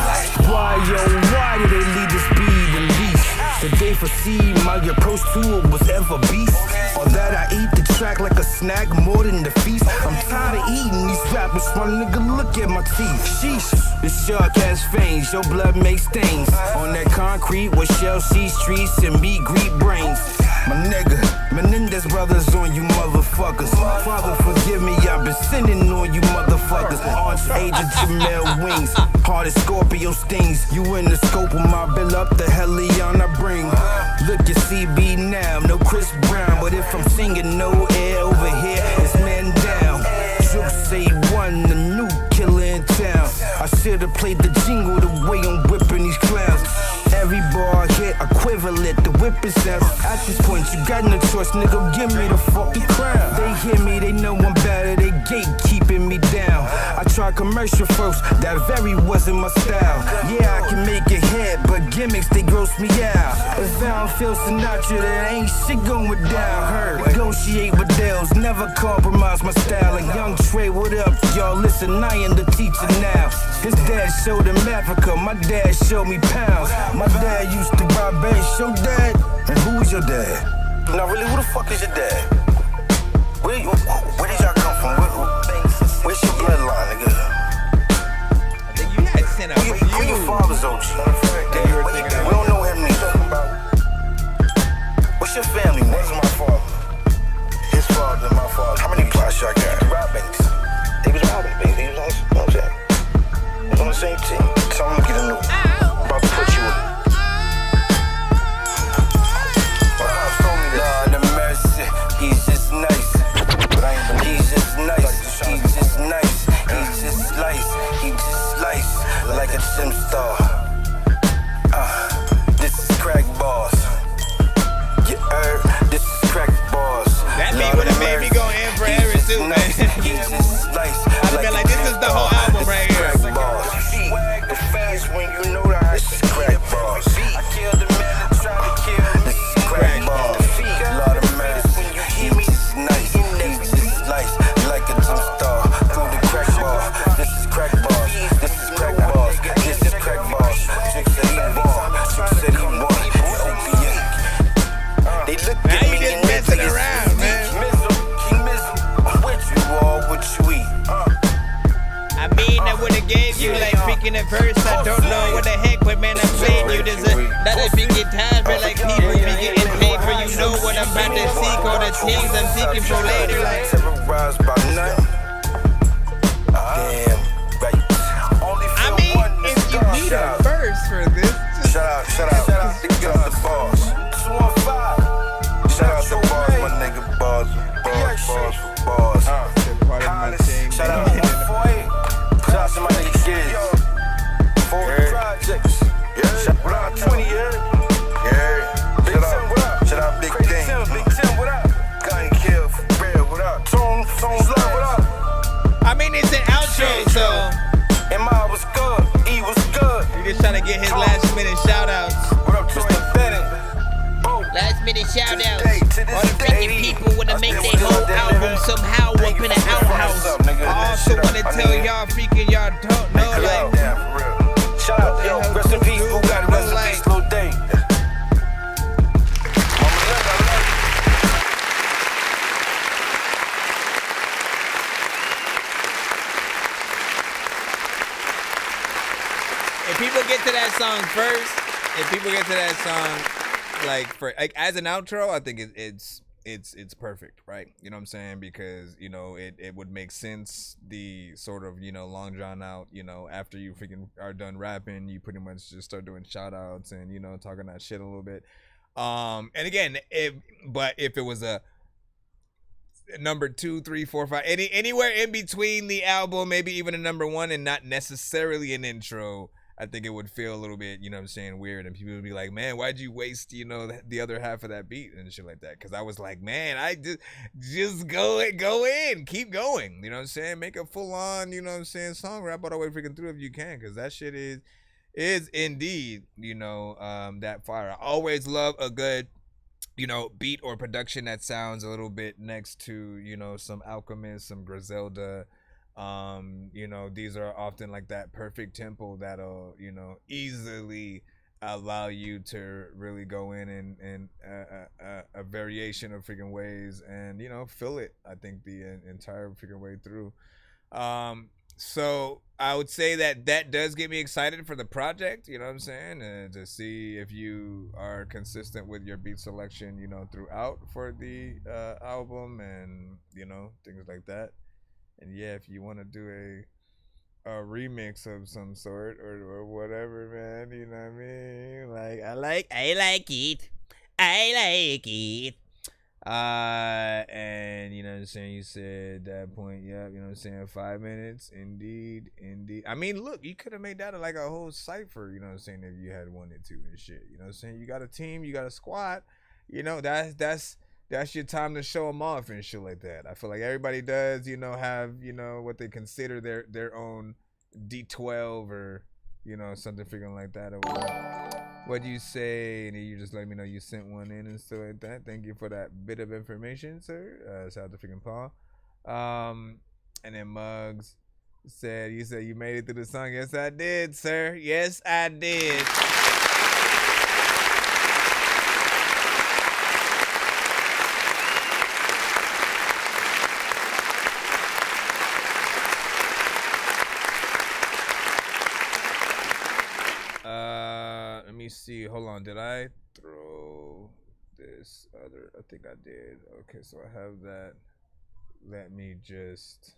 Why, yo, why did they lead this be released? Did they foresee my approach to it was ever beast? Or that I eat the track like a snack more than the feast? I'm tired of eating these rappers, my nigga, look at my teeth. Sheesh, the shark has fangs, your blood makes stains. On that concrete with shell sea streets and meat greet brains. My nigga, Menendez brothers on you motherfuckers. Father, forgive me, I've been sinning on you motherfuckers. Archangel Jamel wings, heart of Scorpio stings. You in the scope of my bill up, the Helion I bring. Look at CB now, no Chris Brown. But if I'm singing no air over here, it's man down. Juke say one, the new killer in town. I should've played the jingle the way I'm whipping these clowns. Every bar hit equivalent, the whip is out. At this point, you got no choice, nigga, give me the fucking crown. They hear me, they know I'm better, they gate keeping me down. I tried commercial first, that very wasn't my style. Yeah, I can make it hit, but gimmicks, they gross me out. If I don't feel Sinatra, there ain't shit going down. Her, negotiate with Dales, never compromise my style. And young Trey, what up, y'all? Listen, I am the teacher now. His dad showed him Africa, my dad showed me pounds. My dad used to buy bass. Your dad? And who is your dad? Now really, who the fuck is your dad? Where did y'all come from? Where's your bloodline, nigga? You had sent out who your father's OG? We don't know him neither. What's your family name? Where's my father? His father and my father. How many plots y'all got? Rob banks. They was robbing banks. They was on, you know what I'm saying? They was on the same team. So I'm gonna get a new. About to put you in. Lord of mercy, he's just nice. He's just nice. He's just nice. He's just slice. He just slice like a gym star. This is crack bars. You heard? This is crack bars. That beat would have made me go in for every suit, man. I'd been like, this is the whole album right here. The fast when you know that this is crack bars. I killed the man that tried to kill me. This is crack bars. Lord of mercy, he just nice. He just slice like a gym star through the crack bar. This is crack bars. This is crack bars. This is crack bars. Chick said he won. Chick said he won. They look at me and messing around, man. He mizzle. I'm with you all, what you eat. I mean, I would've gave you like speaking at first. I don't know what the heck, but man, I'm playing you. There's another big guitar, but like people be getting paid for. You know what I'm about to seek, all the things I'm seeking for later. Like, terrorized by nothing. Damn, right. I mean, if you need a verse for this, just shout out the boss. 215. Shout out the boss, my nigga, bars for bars. Shout out to 48. Shout out to my nigga kids. 40 projects. Shout out 20 years. Shout out Big Dang. Big Tim, what up? Gun kill for real, what up? Tones love, what up? I mean, it's an outro, so. And my was good, E was good. You just trying to get his last minute shout outs. What up, Mr. Bennett? Last minute shout outs. All the freaking people wanna make their whole album somehow or in the outhouse. I also wanna tell y'all freaking y'all don't know like. Shout out, yo, rest in peace, Bugatti, rest in peace, Lil Dane. If people get to that song first, like as an outro, I think it's perfect, right? You know what I'm saying? Because, you know, it would make sense, the sort of, you know, long drawn out, you know, after you freaking are done rapping, you pretty much just start doing shout outs and, you know, talking that shit a little bit. And again, if it was a number 2, 3, 4, 5, anywhere in between the album, maybe even a number 1 and not necessarily an intro, I think it would feel a little bit, you know what I'm saying, weird. And people would be like, man, why'd you waste, you know, the other half of that beat and shit like that? Because I was like, man, I just go in, keep going. You know what I'm saying? Make a full on, you know what I'm saying, song, rap all the way freaking through if you can. Because that shit is indeed, you know, that fire. I always love a good, you know, beat or production that sounds a little bit next to, you know, some Alchemist, some Griselda. You know, these are often like that perfect tempo that'll, you know, easily allow you to really go in a variation of freaking ways and, you know, feel it, I think, the entire freaking way through. So I would say that does get me excited for the project, you know what I'm saying, and to see if you are consistent with your beat selection, you know, throughout for the album and, you know, things like that. And yeah, if you want to do a remix of some sort or whatever, man, you know what I mean? Like I like it. And you know what I'm saying? You said that point, yeah, you know what I'm saying? 5 minutes, indeed. I mean, look, you could have made that like a whole cipher, you know what I'm saying, if you had wanted to and shit. You know what I'm saying? You got a team, you got a squad, you know, that's your time to show them off and shit like that. I feel like everybody does, you know, have, you know, what they consider their own D12 or, you know, something freaking like that or whatever. What do you say? And you just let me know you sent one in and stuff like that. Thank you for that bit of information, sir. Shout out to freaking Paul. And then Muggs said, you said you made it through the song. Yes, I did, sir. Yes, I did. Let me see. Hold on. Did I throw this other? I think I did. Okay, so I have that. Let me just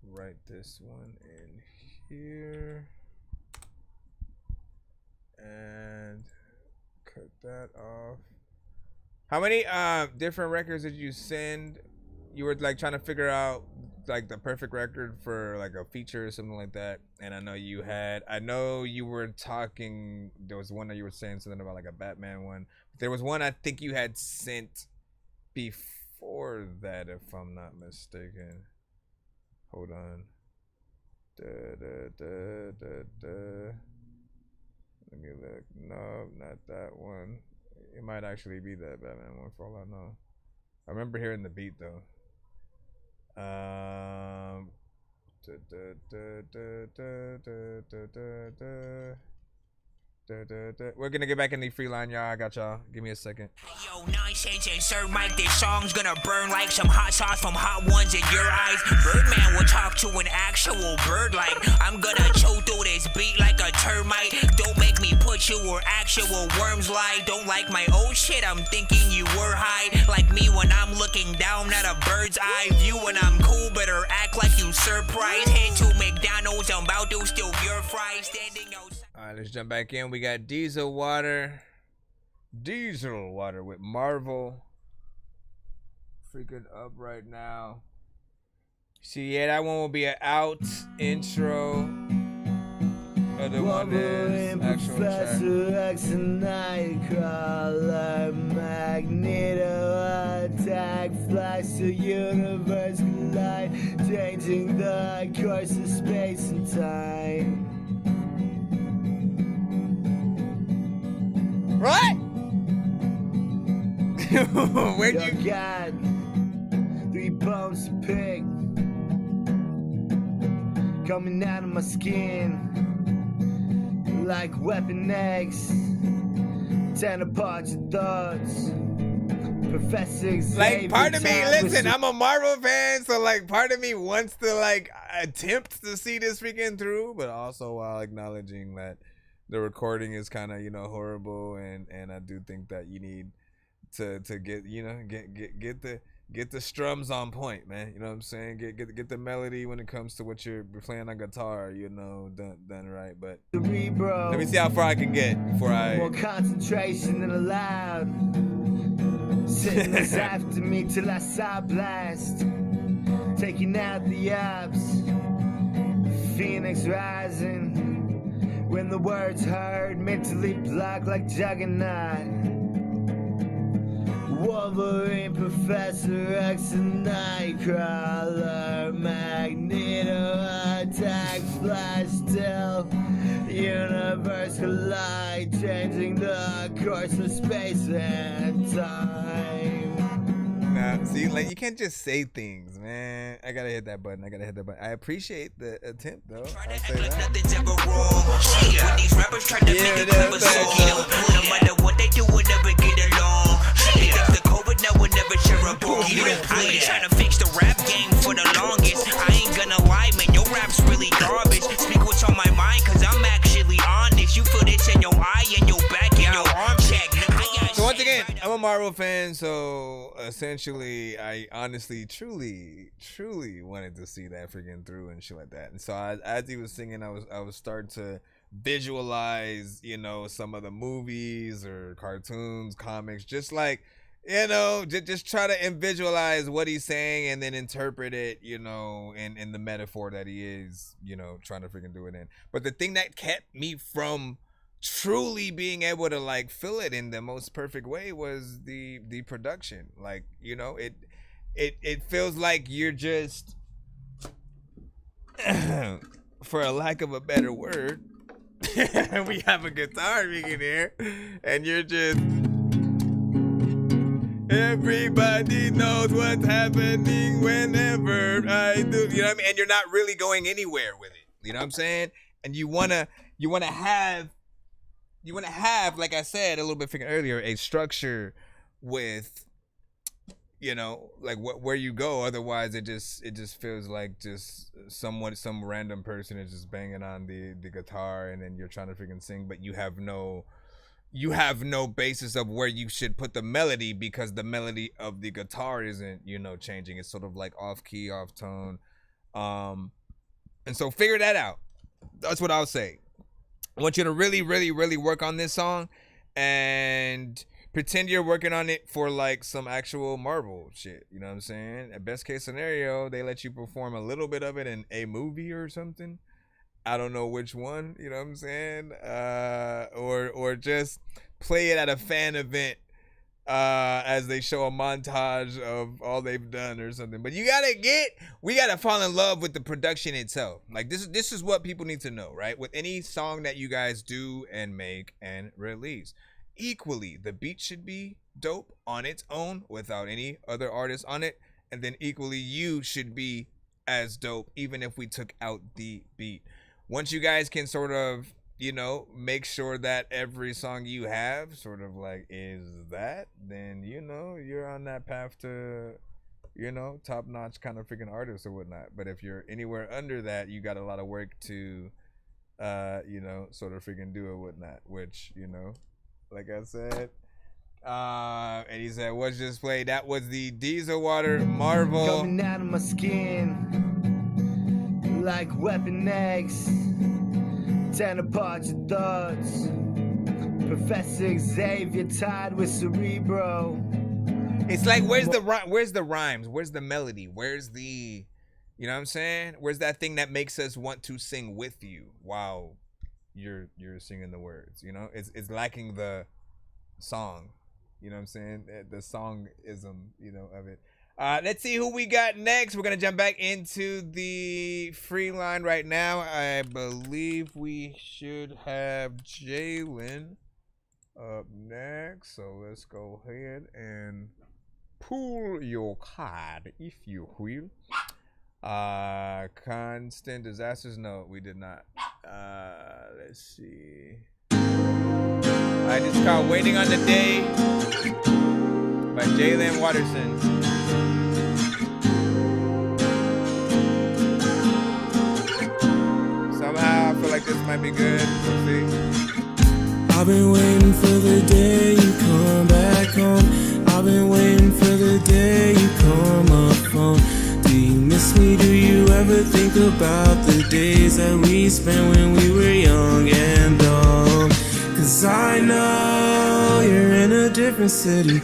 write this one in here and cut that off. How many different records did you send? You were like trying to figure out like the perfect record for like a feature or something like that. And I know you were talking, there was one that you were saying something about like a Batman one. There was one I think you had sent before that, if I'm not mistaken. Hold on. Let me look. No, not that one. It might actually be that Batman one for all I know. I remember hearing the beat though. We're gonna get back in the free line, y'all. I got y'all. Give me a second. Yo, Nonsenze and Sir Mike, this song's gonna burn like some hot sauce from hot ones in your eyes. Birdman will talk to an actual bird like I'm gonna chew through this beat like a termite. Don't make me put you where actual worms lie. Don't like my old shit, I'm thinking you were high. Like me when I'm looking down at a bird's eye view. When I'm cool, better act like you surprised. Head to McDonald's, I'm about to steal your fries. Standing outside. Alright, let's jump back in. We got Diesel Water with Marvel. Freaking up right now. See, yeah, that one will be an out intro. Other one is actual Professor track. X and Nightcrawler, Magneto attack, flash the universe collide, changing the course of space and time. What? Where'd you God? bones to pick, coming out of my skin like weapon X. 10 apart your thoughts. Professor Xavier, like, part of me, listen, I'm a Marvel fan, so like part of me wants to like attempt to see this freaking through, but also while acknowledging that the recording is kind of, you know, horrible, and I do think that you need to get, you know, get the strums on point, man. You know what I'm saying? Get the melody when it comes to what you're playing on guitar, you know, done right. But Cerebro, let me see how far I can get before I. More concentration than allowed. Sitting us after me till I saw blast, taking out the ops. Phoenix rising when the words heard, mentally blocked like Juggernaut. Wolverine, Professor X, and Nightcrawler, Magneto, attack, Flash, still. Universe collide, changing the course of space and time. Nah, see, like, you can't just say things, man. I gotta hit that button. I appreciate the attempt, though. I'll say that. Nothing's ever wrong. When these rappers try to make it clever, so no matter what they do, we'll never get along. They think the COVID now will never share a bone. I ain't trying to fix the rap game for the longest. I ain't gonna lie, man, your rap's really garbage. Speak what's on my mind, cause I'm actually honest. You feel this in your eye and your back and your arm check. So once again, I'm a Marvel fan, so essentially, I honestly, truly wanted to see that freaking through and shit like that. And so as he was singing, I was starting to visualize, you know, some of the movies or cartoons, comics, just like, you know, just try to visualize what he's saying and then interpret it, you know, in the metaphor that he is, you know, trying to freaking do it in. But the thing that kept me from truly being able to like feel it in the most perfect way was the production. Like, you know, it feels like you're just for a lack of a better word, we have a guitar we can hear, and you're just, everybody knows what's happening whenever I do, you know what I mean? And you're not really going anywhere with it, you know what I'm saying? And you wanna have, like I said a little bit earlier, a structure with, you know, like where you go. Otherwise, it just feels like just some random person is just banging on the guitar, and then you're trying to freaking sing, but you have no basis of where you should put the melody, because the melody of the guitar isn't, you know, changing. It's sort of like off key, off tone, and so figure that out. That's what I'll say. I want you to really work on this song and pretend you're working on it for like some actual Marvel shit. You know what I'm saying? At best case scenario, they let you perform a little bit of it in a movie or something. I don't know which one, you know what I'm saying? Or just play it at a fan event as they show a montage of all they've done or something. But we gotta fall in love with the production itself. Like this is what people need to know, right? With any song that you guys do and make and release, equally the beat should be dope on its own without any other artists on it, and then equally you should be as dope even if we took out the beat. Once you guys can sort of, you know, make sure that every song you have sort of like is that, then, you know, you're on that path to, you know, top-notch kind of freaking artist or whatnot. But if you're anywhere under that, you got a lot of work to, you know, sort of freaking do or whatnot, which, you know, like I said, and he said, what's just played? That was the Diesel Water Marvel. Coming out of my skin like weapon X. 10 apart your thoughts. Professor Xavier tied with Cerebro. It's like, where's the rhymes? Where's the melody? Where's the, you know what I'm saying? Where's that thing that makes us want to sing with you while you're singing the words? You know, it's lacking the song. You know what I'm saying? The songism, you know, of it. Let's see who we got next. We're gonna jump back into the free line right now. I believe we should have Jalen up next. So let's go ahead and pull your card, if you will. Constant disasters? No, we did not. Let's see. This is called Waiting on the Day by Jalen Watterson. Somehow I feel like this might be good. We'll see. I've been waiting for the day you come back home. I've been waiting for the day you call my phone. Do you miss me? Do you ever think about the days that we spent when we were young and dumb? Cause I know you're in a different city.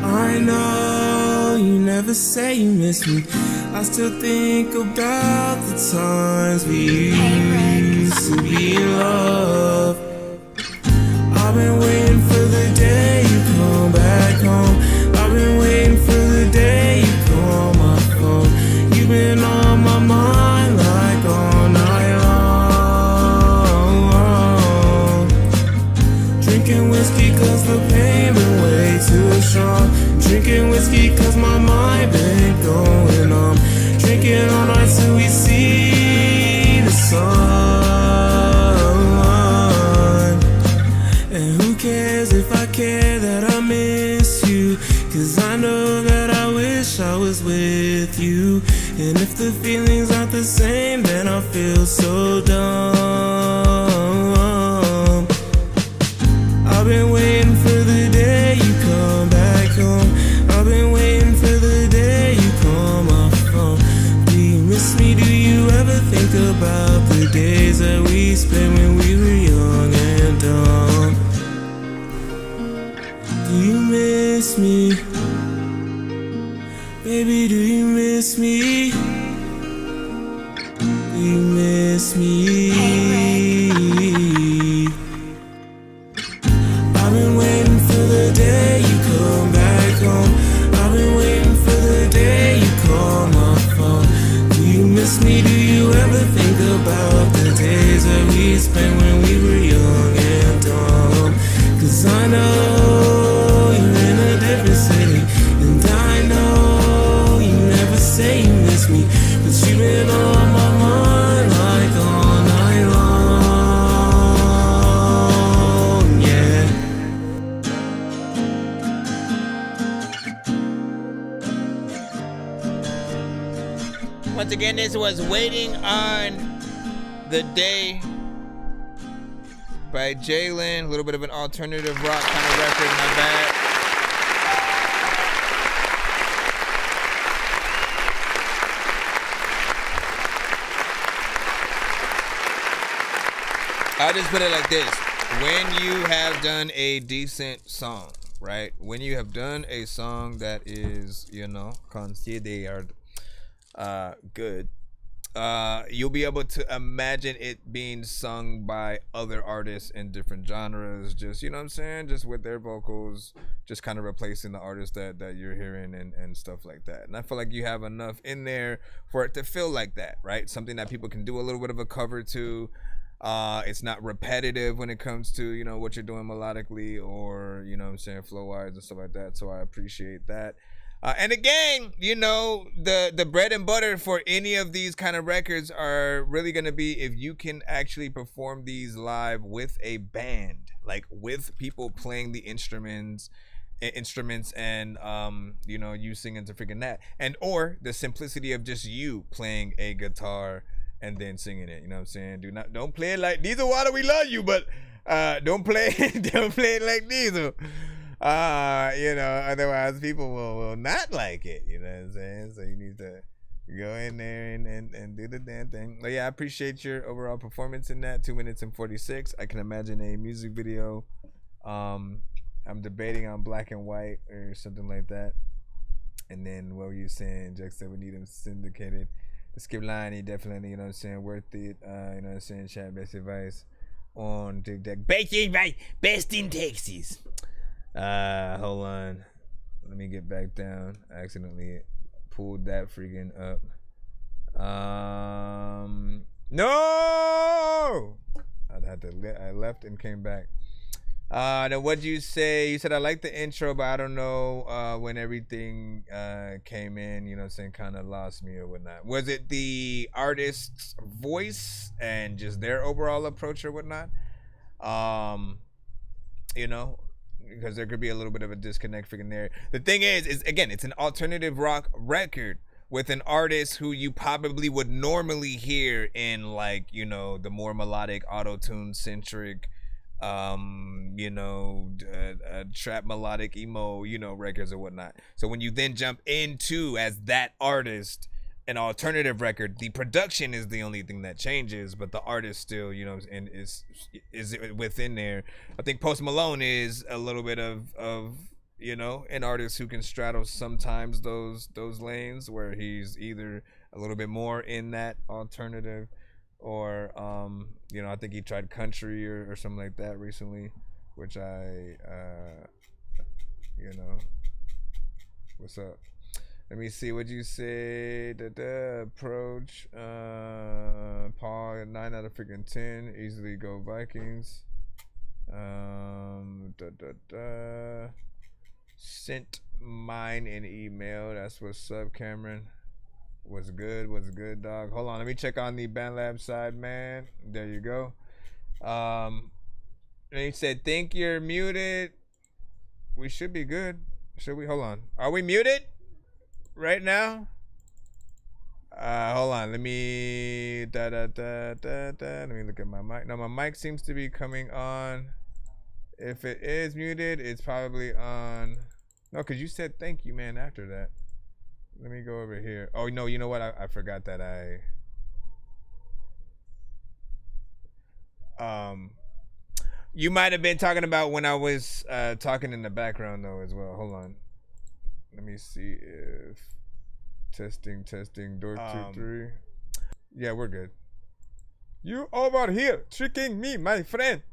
I know you never say you miss me. I still think about the times we used to be in love. I've been waiting for the day you come back home. I've been waiting for the day you call my phone. You've been on my mind like all night long. Drinking whiskey cause the pain been way too strong. Drinking whiskey cause my mind been going on. Drinking all night till we see the sun. And who cares if I care that I miss you? Cause I know that I wish I was with you. And if the feelings aren't the same, then I feel so dumb. I've been waiting for the day you come back home. I've been waiting for the day you call my phone. Do you miss me? Do you ever think about the days that we spent when we were young and dumb? Do you miss me? Baby, do you miss me? Do you miss me? I've been waiting for the day you come back home. I've been waiting for the day you call my phone. Do you miss me? Do you ever think about the days that we spent when we were young and dumb? Cause I know you're in a different city, and I know you never say you miss me, but you've been on my mind like all night long, yeah. Once again, this was Waiting on the Day by Jalen. A little bit of an alternative rock kind of record, my bad. I'll just put it like this. When you have done a decent song, right? When you have done a song that is, considered good, you'll be able to imagine it being sung by other artists in different genres, just, you know what I'm saying, just with their vocals, just kind of replacing the artists that you're hearing and stuff like that. And I feel like you have enough in there for it to feel like that, right? Something that people can do a little bit of a cover to. It's not repetitive when it comes to, what you're doing melodically or, you know what I'm saying, flow-wise and stuff like that. So I appreciate that. And again, the bread and butter for any of these kind of records are really going to be if you can actually perform these live with a band, like with people playing the instruments and you singing to freaking that, and or the simplicity of just you playing a guitar and then singing it. You know what I'm saying? Don't play it like Diesel Water, we love you, but don't play it like Diesel. Otherwise people will not like it, you know what I'm saying? So you need to go in there and do the damn thing. But yeah, I appreciate your overall performance in that. 2 minutes and 46. I can imagine a music video. I'm debating on black and white or something like that. And then what were you saying? Jack said we need them syndicated. The skip line, he definitely, you know what I'm saying, worth it. You know what I'm saying? Chat best advice on TikTok. Best advice, best in Texas. Hold on. Let me get back down. I accidentally pulled that freaking up. No! I left and came back. Then what'd you say? You said, I like the intro, but I don't know when everything came in, you know what I'm saying, kind of lost me or whatnot. Was it the artist's voice and just their overall approach or whatnot? You know, because there could be a little bit of a disconnect freaking there. The thing is again, it's an alternative rock record with an artist who you probably would normally hear in, like, you know, the more melodic, auto-tune centric, you know, trap melodic emo, you know, records or whatnot. So when you then jump into, as that artist, an alternative record, the production is the only thing that changes, but the artist still, you know, and is within there. I think Post Malone is a little bit of you know, an artist who can straddle sometimes those lanes where he's either a little bit more in that alternative or you know, I think he tried country or something like that recently, which I you know, what's up? Let me see what you say. Approach. Paul, 9 out of freaking 10. Easily go Vikings. Sent mine in email. That's what's up, Cameron. What's good, dog? Hold on, let me check on the BandLab side, man. There you go. And he said, think you're muted. We should be good. Should we? Hold on. Are we muted right now? Hold on. Let me let me look at my mic. No, my mic seems to be coming on. If it is muted, it's probably on. No, because you said thank you, man, after that. Let me go over here. Oh, no, you know what? I forgot that you might have been talking about when I was talking in the background, though, as well. Hold on. Let me see if... Testing, Dork 2-3. Yeah, we're good. You over here tricking me, my friend.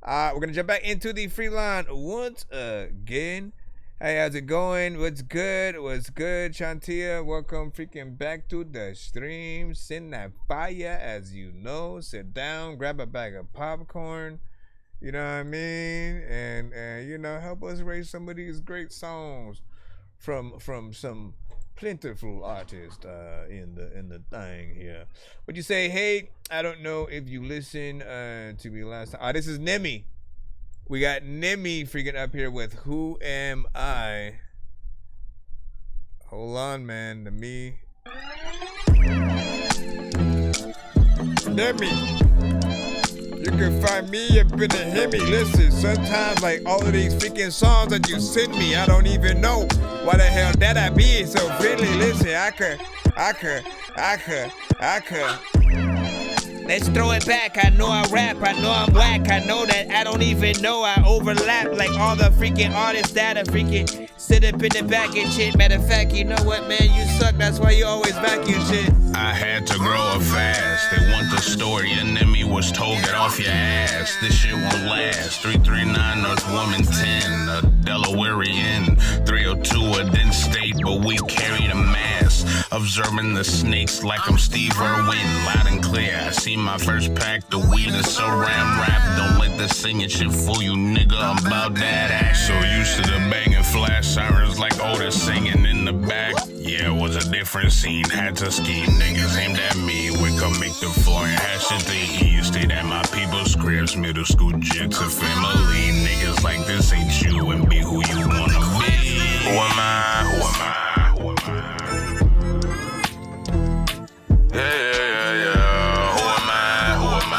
We're going to jump back into the free line once again. Hey, how's it going? What's good, Shantia? Welcome freaking back to the stream. Send that fire, as you know. Sit down, grab a bag of popcorn. You know what I mean? And you know, help us raise some of these great songs from some plentiful artists in the thing here. What you say? Hey, I don't know if you listened to me last time. This is Nemi. We got Nemi freaking up here with Who Am I? Hold on, man. Nemi. Nemi. You can find me up in the Hemi. Listen, sometimes like all of these freaking songs that you send me, I don't even know why the hell that I be so friendly. Listen, I could. Let's throw it back. I know I rap, I know I'm whack. I know that I don't even know I overlap like all the freaking artists that are freaking sit up in the back and shit. Matter of fact, you know what, man? You suck. That's why you always vacuum shit. I had to grow up fast. They want the story, and then me was told get off your ass. This shit won't last. 339 North Woman 10, a Delawarean. 302 a Dent State, but we carry the mass. Observing the snakes like I'm Steve Irwin. Loud and clear, I see my first pack, the weed is so ram rap. Don't let the singing shit fool you, nigga. I'm about that ass. So used to the banging flash sirens like Otis singing in the back. Yeah, it was a different scene. Had to scheme. Niggas aimed at me. Wake up, make the floor and hash it to eat. Stayed at my people's cribs, middle school jits, a family. Niggas like this ain't you, and be who you wanna be. Who am I? Who am I? Who am I? Yeah. Who am I? Who am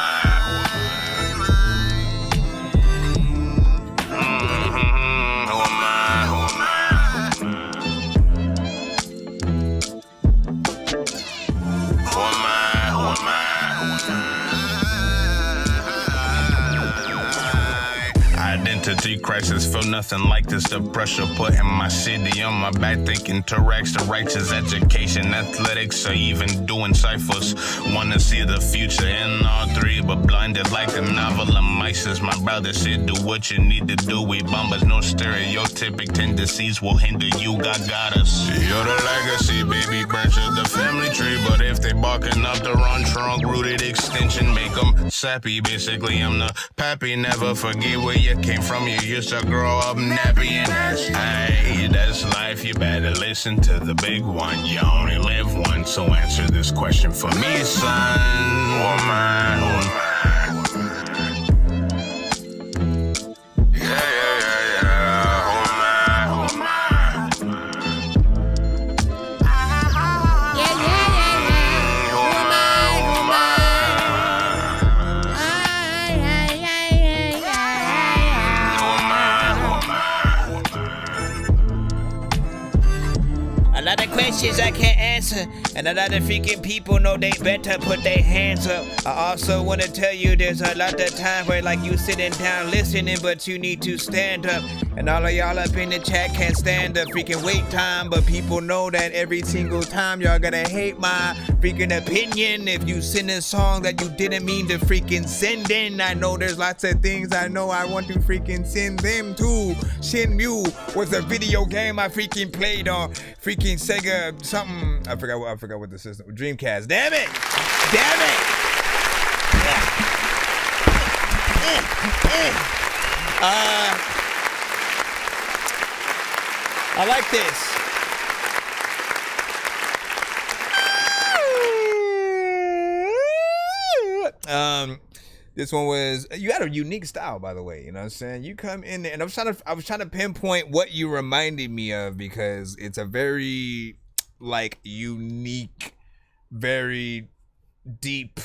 Identity crisis, feel nothing like this. The pressure putting my city on my back, thinking to racks, the righteous education, athletics, or even doing ciphers. Wanna see the future in all three, but blind blended like a novel of mices. My brother said, do what you need to do. We bombers, no stereotypic tendencies will hinder you. God got us. You're the legacy, baby, branch of the family tree. But if they barking up the wrong trunk, rooted extension, make them sappy. Basically, I'm the pappy. Never forget where you came from. You used to grow up nappy and that's life. You better listen to the big one. You only live once, so answer this question for me, son. Woman. A lot of questions I can't answer, and a lot of freaking people know they better put their hands up. I also want to tell you there's a lot of time where like you sitting down listening, but you need to stand up. And all of y'all up in the chat can't stand the freaking wait time, but people know that every single time y'all gonna hate my freaking opinion if you send a song that you didn't mean to freaking send in. I know there's lots of things I know I want to freaking send them to. Shenmue was a video game I freaking played on freaking Sega something. I forgot what the system. Dreamcast. Damn it! Damn it! I like this. This one was, you had a unique style, by the way, you know what I'm saying? You come in there, and I was trying to pinpoint what you reminded me of, because it's a very, like, unique, very deep,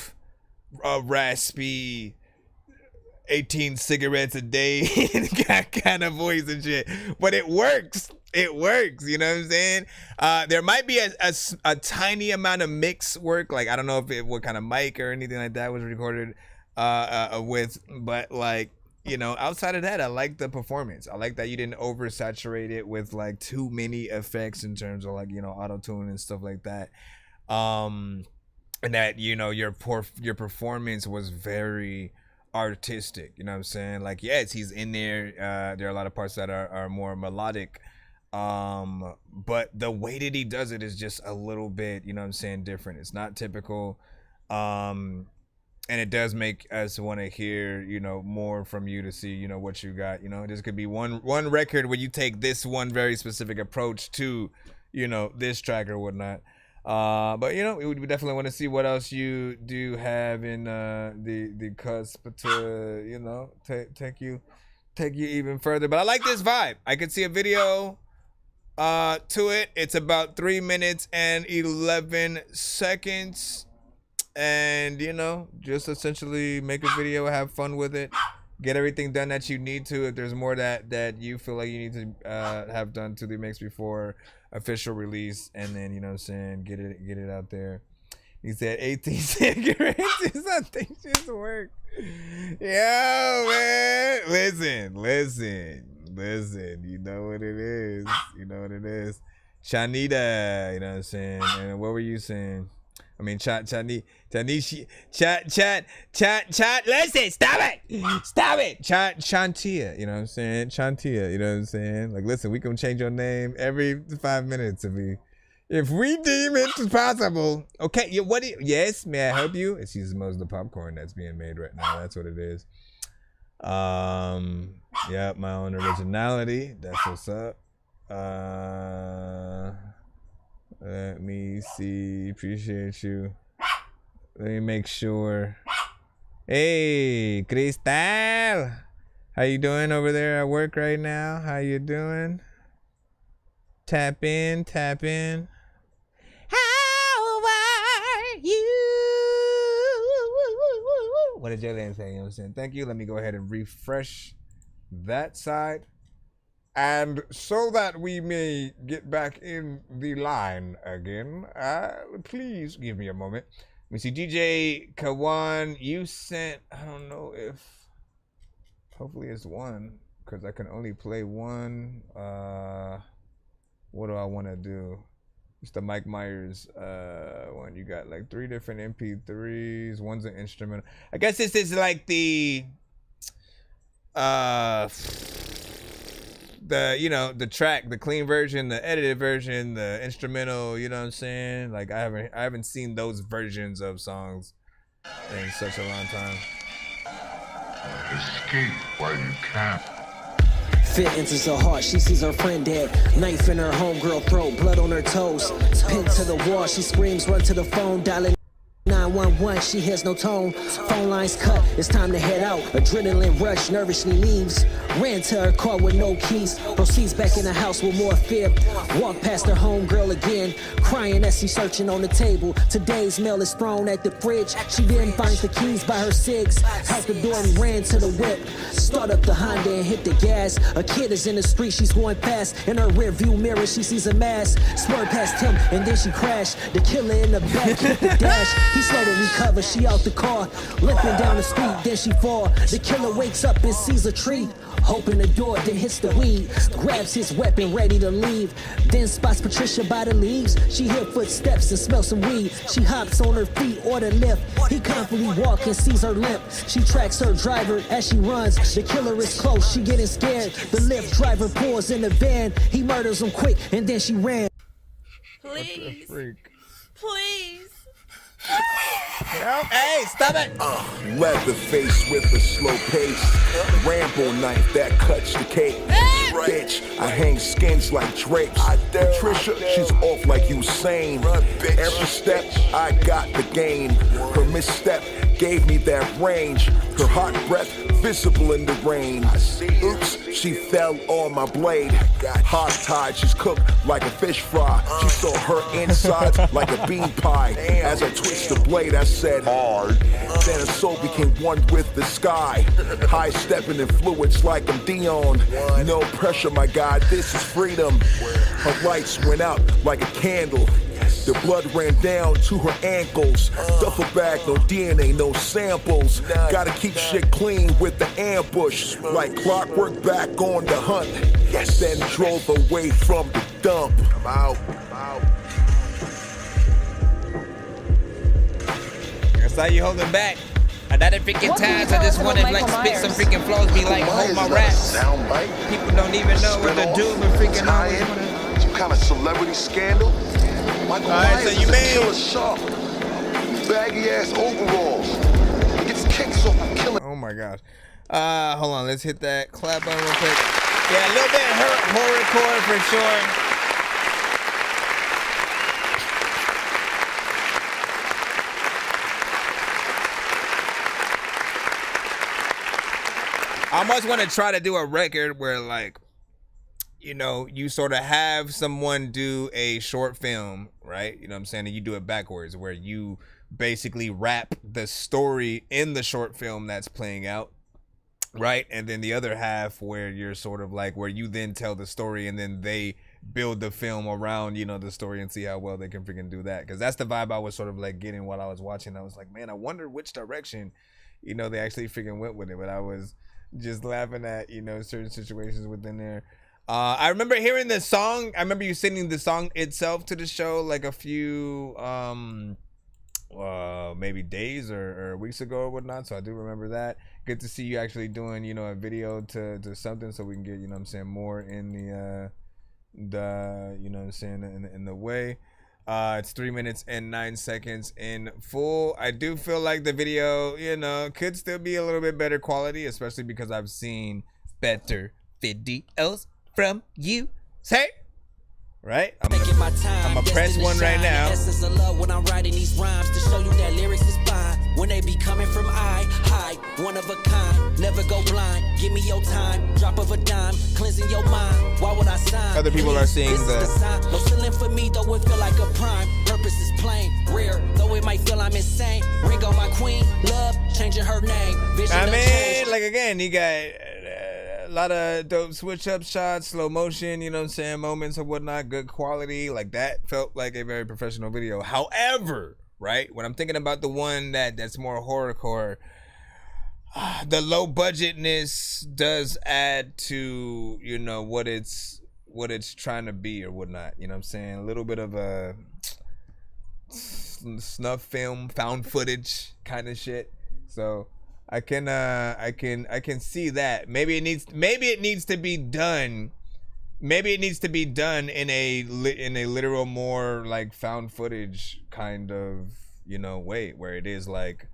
raspy, 18 cigarettes a day kind of voice and shit. But it works. It works, you know what I'm saying? There might be a tiny amount of mix work, like, I don't know what kind of mic or anything like that was recorded with, but like, you know, outside of that, I like the performance. I like that you didn't oversaturate it with like too many effects in terms of like, you know, auto-tune and stuff like that. And that, you know, your performance was very artistic, you know what I'm saying? Like, yes, he's in there. There are a lot of parts that are more melodic. But the way that he does it is just a little bit, you know what I'm saying, different. It's not typical. And it does make us want to hear, you know, more from you to see, you know, what you got. You know, this could be one record where you take this one very specific approach to, you know, this track or whatnot. But, you know, we definitely want to see what else you do have in the cusp to, you know, take you even further. But I like this vibe. I could see a video to it. It's about 3 minutes and 11 seconds. And, you know, just essentially make a video, have fun with it, get everything done that you need to. If there's more that you feel like you need to have done to the mix before official release, and then, you know what I'm saying, get it out there. He said 18 cigarettes is something just work. Yo, man, listen. You know what it is. Shanita, you know what I'm saying? And what were you saying? I mean, chat, listen, stop it. Chantia, you know what I'm saying? Chantia, you know what I'm saying? Like, listen, we can change your name every 5 minutes if we deem it possible. Okay, yes, may I help you? It's using most of the popcorn that's being made right now. That's what it is. Yeah, my own originality. That's what's up. Let me see. Appreciate you. Let me make sure. Hey, Cristal. How you doing over there at work right now? How you doing? Tap in. How are you? What did Jalen say? You know what I'm saying? Thank you. Let me go ahead and refresh that side. And so that we may get back in the line again, please give me a moment. Let me see, DJ Kawan, you sent, I don't know if, hopefully it's one, because I can only play one. What do I want to do? It's the Mike Myers one. You got like 3 different MP3s. One's an instrumental. I guess this is like the the track, the clean version, the edited version, the instrumental, you know what I'm saying? Like I haven't seen those versions of songs in such a long time. Escape while you can. Fit enters her heart, she sees her friend dead. Knife in her homegirl throat, blood on her toes. Pinned to the wall, she screams, run to the phone, dialing 911, she hears no tone. Phone lines cut, it's time to head out. Adrenaline rush, nervously leaves. Ran to her car with no keys. Proceeds back in the house with more fear. Walk past her homegirl again, crying as she's searching on the table. Today's mail is thrown at the fridge. She then finds the keys by her cigs. Out the door and ran to the whip. Start up the Honda and hit the gas. A kid is in the street, she's going past. In her rear view mirror, she sees a mask. Swerve past him and then she crashed. The killer in the back hit the dash. He slow to recover, she out the car, limping down the street, then she fall. The killer wakes up and sees a tree, open the door, then hits the weed, grabs his weapon, ready to leave. Then spots Patricia by the leaves. She hear footsteps and smells some weed. She hops on her feet or the lift. He confidently walks and sees her limp. She tracks her driver as she runs. The killer is close, she getting scared. The Lyft driver pulls in the van. He murders him quick and then she ran. Please. Please. Hey, stop it! Leatherface with a slow pace. Rambo knife that cuts the cake. Bitch, I hang skins like drapes. Patricia, she's off like Usain. Every step, I got the gain. Her misstep gave me that range. Her hot breath visible in the rain. Oops, she fell on my blade. Hot tied, she's cooked like a fish fry. She saw her insides like a bean pie. As I twist the blade, I said hard. Then her soul became one with the sky. High stepping in fluids like I'm Dion. No pressure, my God, this is freedom. Her lights went out like a candle. The blood ran down to her ankles. Duffel bag, no DNA, no samples. Gotta keep shit clean with the ambush. Like clockwork, back on the hunt. Then drove away from the dump. I'm out. That's how you holding back. Another freaking times I just wanna like spit some freaking flows, be like hold my raps. People don't even know what to do, but freaking always wanna. Some kind of celebrity scandal. Michael Myers is a killer shark. Baggy ass overalls. He gets kicks off of killing. Oh my gosh. Hold on, let's hit that clap button real quick. Yeah, a little bit horrorcore for sure. I almost want to try to do a record where, like, you know, you sort of have someone do a short film, right? You know what I'm saying? And you do it backwards, where you basically wrap the story in the short film that's playing out, right? And then the other half where you're sort of like, where you then tell the story and then they build the film around, you know, the story and see how well they can freaking do that. Because that's the vibe I was sort of like getting while I was watching. I was like, man, I wonder which direction, you know, they actually freaking went with it. But I was just laughing at, you know, certain situations within there. I remember hearing the song. I remember you singing the song itself to the show like a few maybe days or weeks ago or whatnot. So I do remember that. Good to see you actually doing, you know, a video to something so we can get, you know what I'm saying, more in the you know what I'm saying, in the way. It's 3 minutes and 9 seconds in full. I do feel like the video, you know, could still be a little bit better quality, especially because I've seen better videos from you. Say, right? I'm gonna press one right now. Essence of love when I'm writing these rhymes to show you that lyrics is fine. When they be coming from high, one of a kind. Never go blind. Give me your time. Drop of a dime, cleansing your mind. Why would I sign? Other people are seeing the. No ceiling for me, though it feel like a prime. Purpose is plain, rare, though it might feel I'm insane. Ring on my queen, love, changing her name. Vision I mean, like again, you got a lot of dope switch up shots, slow motion, you know what I'm saying, moments and whatnot, good quality. Like that felt like a very professional video. However, right, when I'm thinking about the one that's more horrorcore, the low budgetness does add to, you know, what it's what it's trying to be or whatnot. You know what I'm saying? A little bit of a snuff film, found footage kind of shit. So I can see that. Maybe it needs to be done. Maybe it needs to be done in a literal, more like found footage kind of, you know, way, where it is like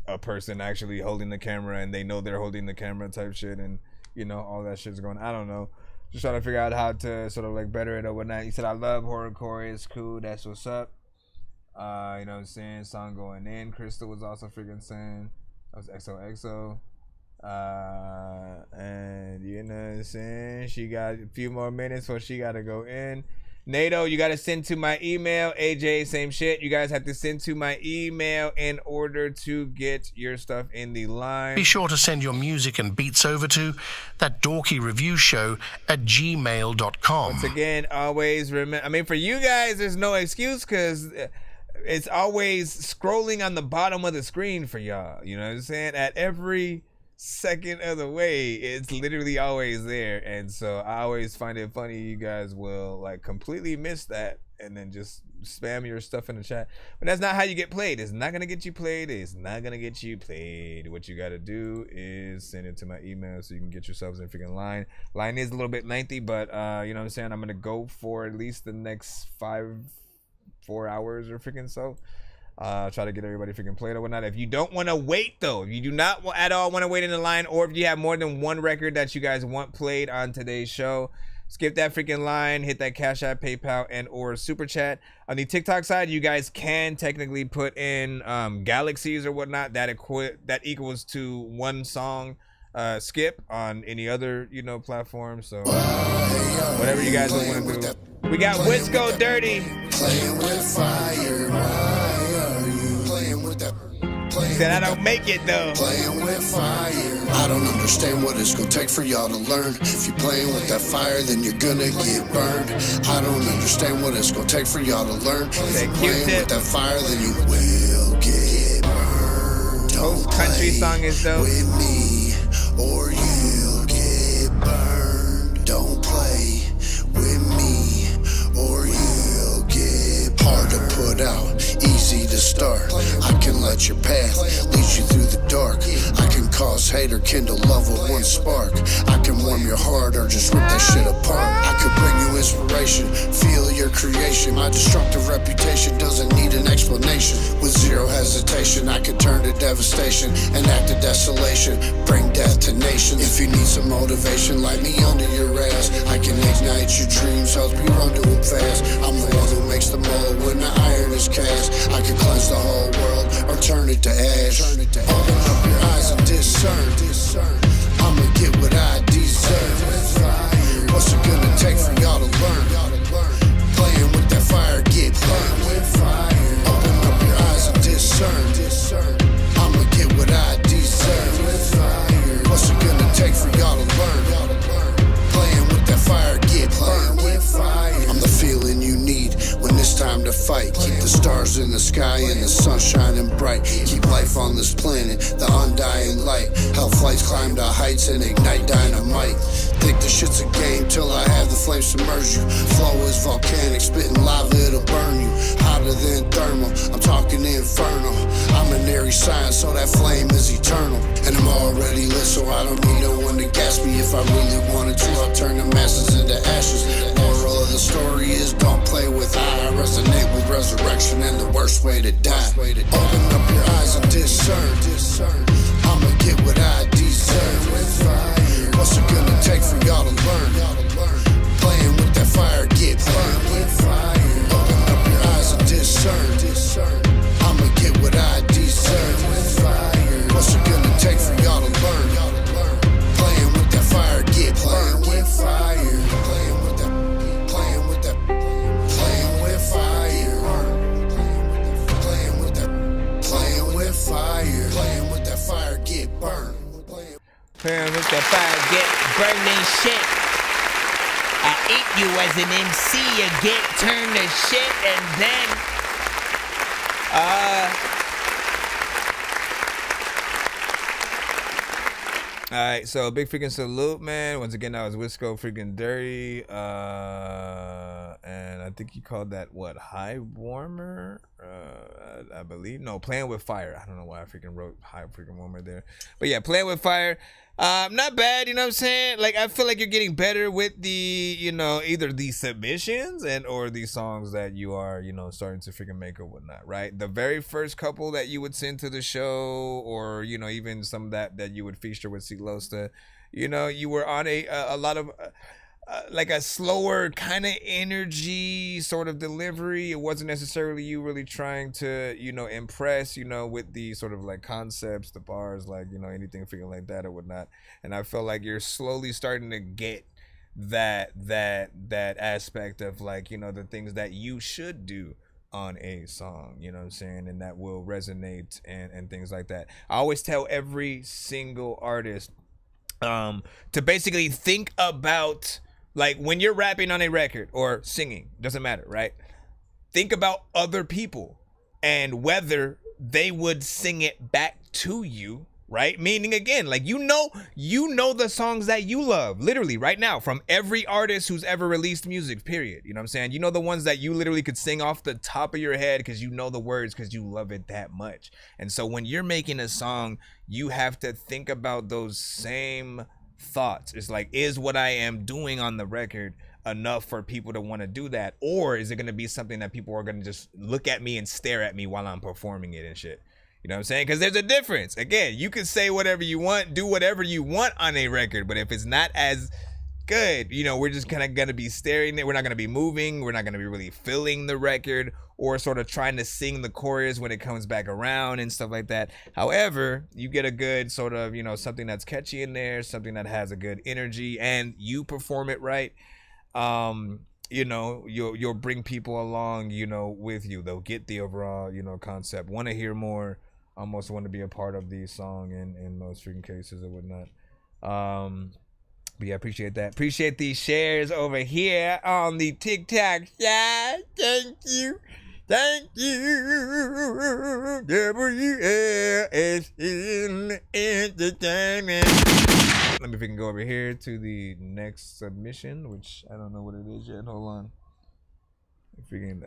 a person actually holding the camera and they know they're holding the camera type shit, and you know, all that shit's going. I don't know. Just trying to figure out how to sort of like better it or whatnot. You said I love horrorcore. It's cool. That's what's up. You know what I'm saying? Song going in. Crystal was also freaking saying. That was XOXO. And you know what I'm saying? She got a few more minutes before she got to go in. NATO, you got to send to my email. AJ, same shit. You guys have to send to my email in order to get your stuff in the line. Be sure to send your music and beats over to ThatDorkyReviewShow at gmail.com. Once again, always remember, I mean, for you guys, there's no excuse because it's always scrolling on the bottom of the screen for y'all. You know what I'm saying? At every second of the way, it's literally always there. And so I always find it funny you guys will like completely miss that and then just spam your stuff in the chat. But that's not how you get played. It's not gonna get you played. It's not gonna get you played. What you gotta do is send it to my email so you can get yourselves in freaking line. Line is a little bit lengthy, but you know what I'm saying? I'm gonna go for at least the next 4 hours or freaking so. Try to get everybody freaking played or whatnot. If you don't want to wait though, if you do not at all want to wait in the line, or if you have more than one record that you guys want played on today's show, skip that freaking line, hit that Cash App, PayPal, and or Super Chat. On the TikTok side, you guys can technically put in galaxies or whatnot. That equals to one song skip on any other, you know, platform. So whatever you guys want to do. We got Wisco Dirty. Playing with fire, Said I don't make it though. Playing with fire. I don't understand what it's gonna take for y'all to learn. If you're playing with that fire, then you're gonna get burned. I don't understand what it's gonna take for y'all to learn. If you're playing with that fire, then you will get burned. Don't country song is though. With me, or you'll get burned. Don't play with me, or you'll get hard to put out, easy to start. I can let your path lead you through the dark. I can cause hate or kindle love with one spark. I can warm your heart or just rip that shit apart. I could bring you inspiration, feel your creation. My destructive reputation doesn't need an explanation. With zero hesitation, I could turn to devastation and act to desolation, bring death to nations. If you need some motivation, light me under your ass. I can ignite your dreams, help you run to them fast. I'm the one who makes the mold when the iron is cast. I can cleanse the whole world or turn it to ash. Open up your eyes and discern. I'ma get what I deserve. What's it gonna take for y'all to learn? Playing with that fire, get burned. Open up your eyes and discern. I'ma get what I deserve. What's it gonna take for y'all to learn? Playing with that fire, get burned. I'm the feeling you need when it's time to fight. Keep the stars in the sky and the sun shining bright. Keep life on this planet, the undying light. Hell flights climb to heights and ignite dynamite. Think the shit's a game till I have the flames submerge you. Flow is volcanic, spitting lava, it'll burn you. Hotter than thermal, I'm talking infernal. I'm an airy science, so that flame is eternal. And I'm already lit, so I don't need no one to gas me. If I really wanted to, I'll turn the masses into ashes. Moral of the story is don't play with I resonate with resurrection and the worst way to die. Open up your eyes and discern. I'ma get what I deserve. What's it gonna take for y'all to learn? Playing with that fire, get burned. Open up your eyes and discern. I'ma get what I deserve. What's it gonna take for y'all to learn? Playing with that fire, get burned. Playing with that fire. Playing with that fire, get burned. Playing with that fire, get burning shit. I eat you as an MC, you get turned to shit, and then All right, so big freaking salute, man. Once again, that was Wisco freaking Dirty. And I think you called that, what, High Warmer? I believe. No, Playing with Fire. I don't know why I freaking wrote High freaking Warmer there. But yeah, Playing with Fire. Not bad, you know what I'm saying? Like, I feel like you're getting better with the, you know, either the submissions and or the songs that you are, you know, starting to freaking make or whatnot, right? The very first couple that you would send to the show, or, you know, even some that you would feature with Losta, you know, you were on a lot of like a slower kind of energy sort of delivery. It wasn't necessarily you really trying to, you know, impress, you know, with the sort of like concepts, the bars, like, you know, anything freaking like that or whatnot. And I feel like you're slowly starting to get that aspect of, like, you know, the things that you should do on a song, you know what I'm saying, and that will resonate and things like that. I always tell every single artist to basically think about, like, when you're rapping on a record or singing, doesn't matter, right? Think about other people and whether they would sing it back to you, right? Meaning, again, like, you know the songs that you love, literally right now, from every artist who's ever released music, period. You know what I'm saying? You know the ones that you literally could sing off the top of your head because you know the words, because you love it that much. And so when you're making a song, you have to think about those same thoughts. It's like, is what I am doing on the record enough for people to want to do that, or is it going to be something that people are going to just look at me and stare at me while I'm performing it and shit? You know what I'm saying? Because there's a difference. Again, you can say whatever you want, do whatever you want on a record, but if it's not as good, you know, we're just kind of going to be staring there. We're not going to be moving. We're not going to be really feeling the record, or sort of trying to sing the chorus when it comes back around and stuff like that. However, you get a good sort of, you know, something that's catchy in there, something that has a good energy, and you perform it right. You know, you'll bring people along, you know, with you. They'll get the overall, you know, concept, want to hear more, almost want to be a part of the song in most freaking cases or whatnot. But yeah, appreciate that. Appreciate these shares over here on the TikTok. Yeah, thank you. Thank you. WLSN Entertainment. Let me freaking go over here to the next submission, which I don't know what it is yet. Hold on. Freaking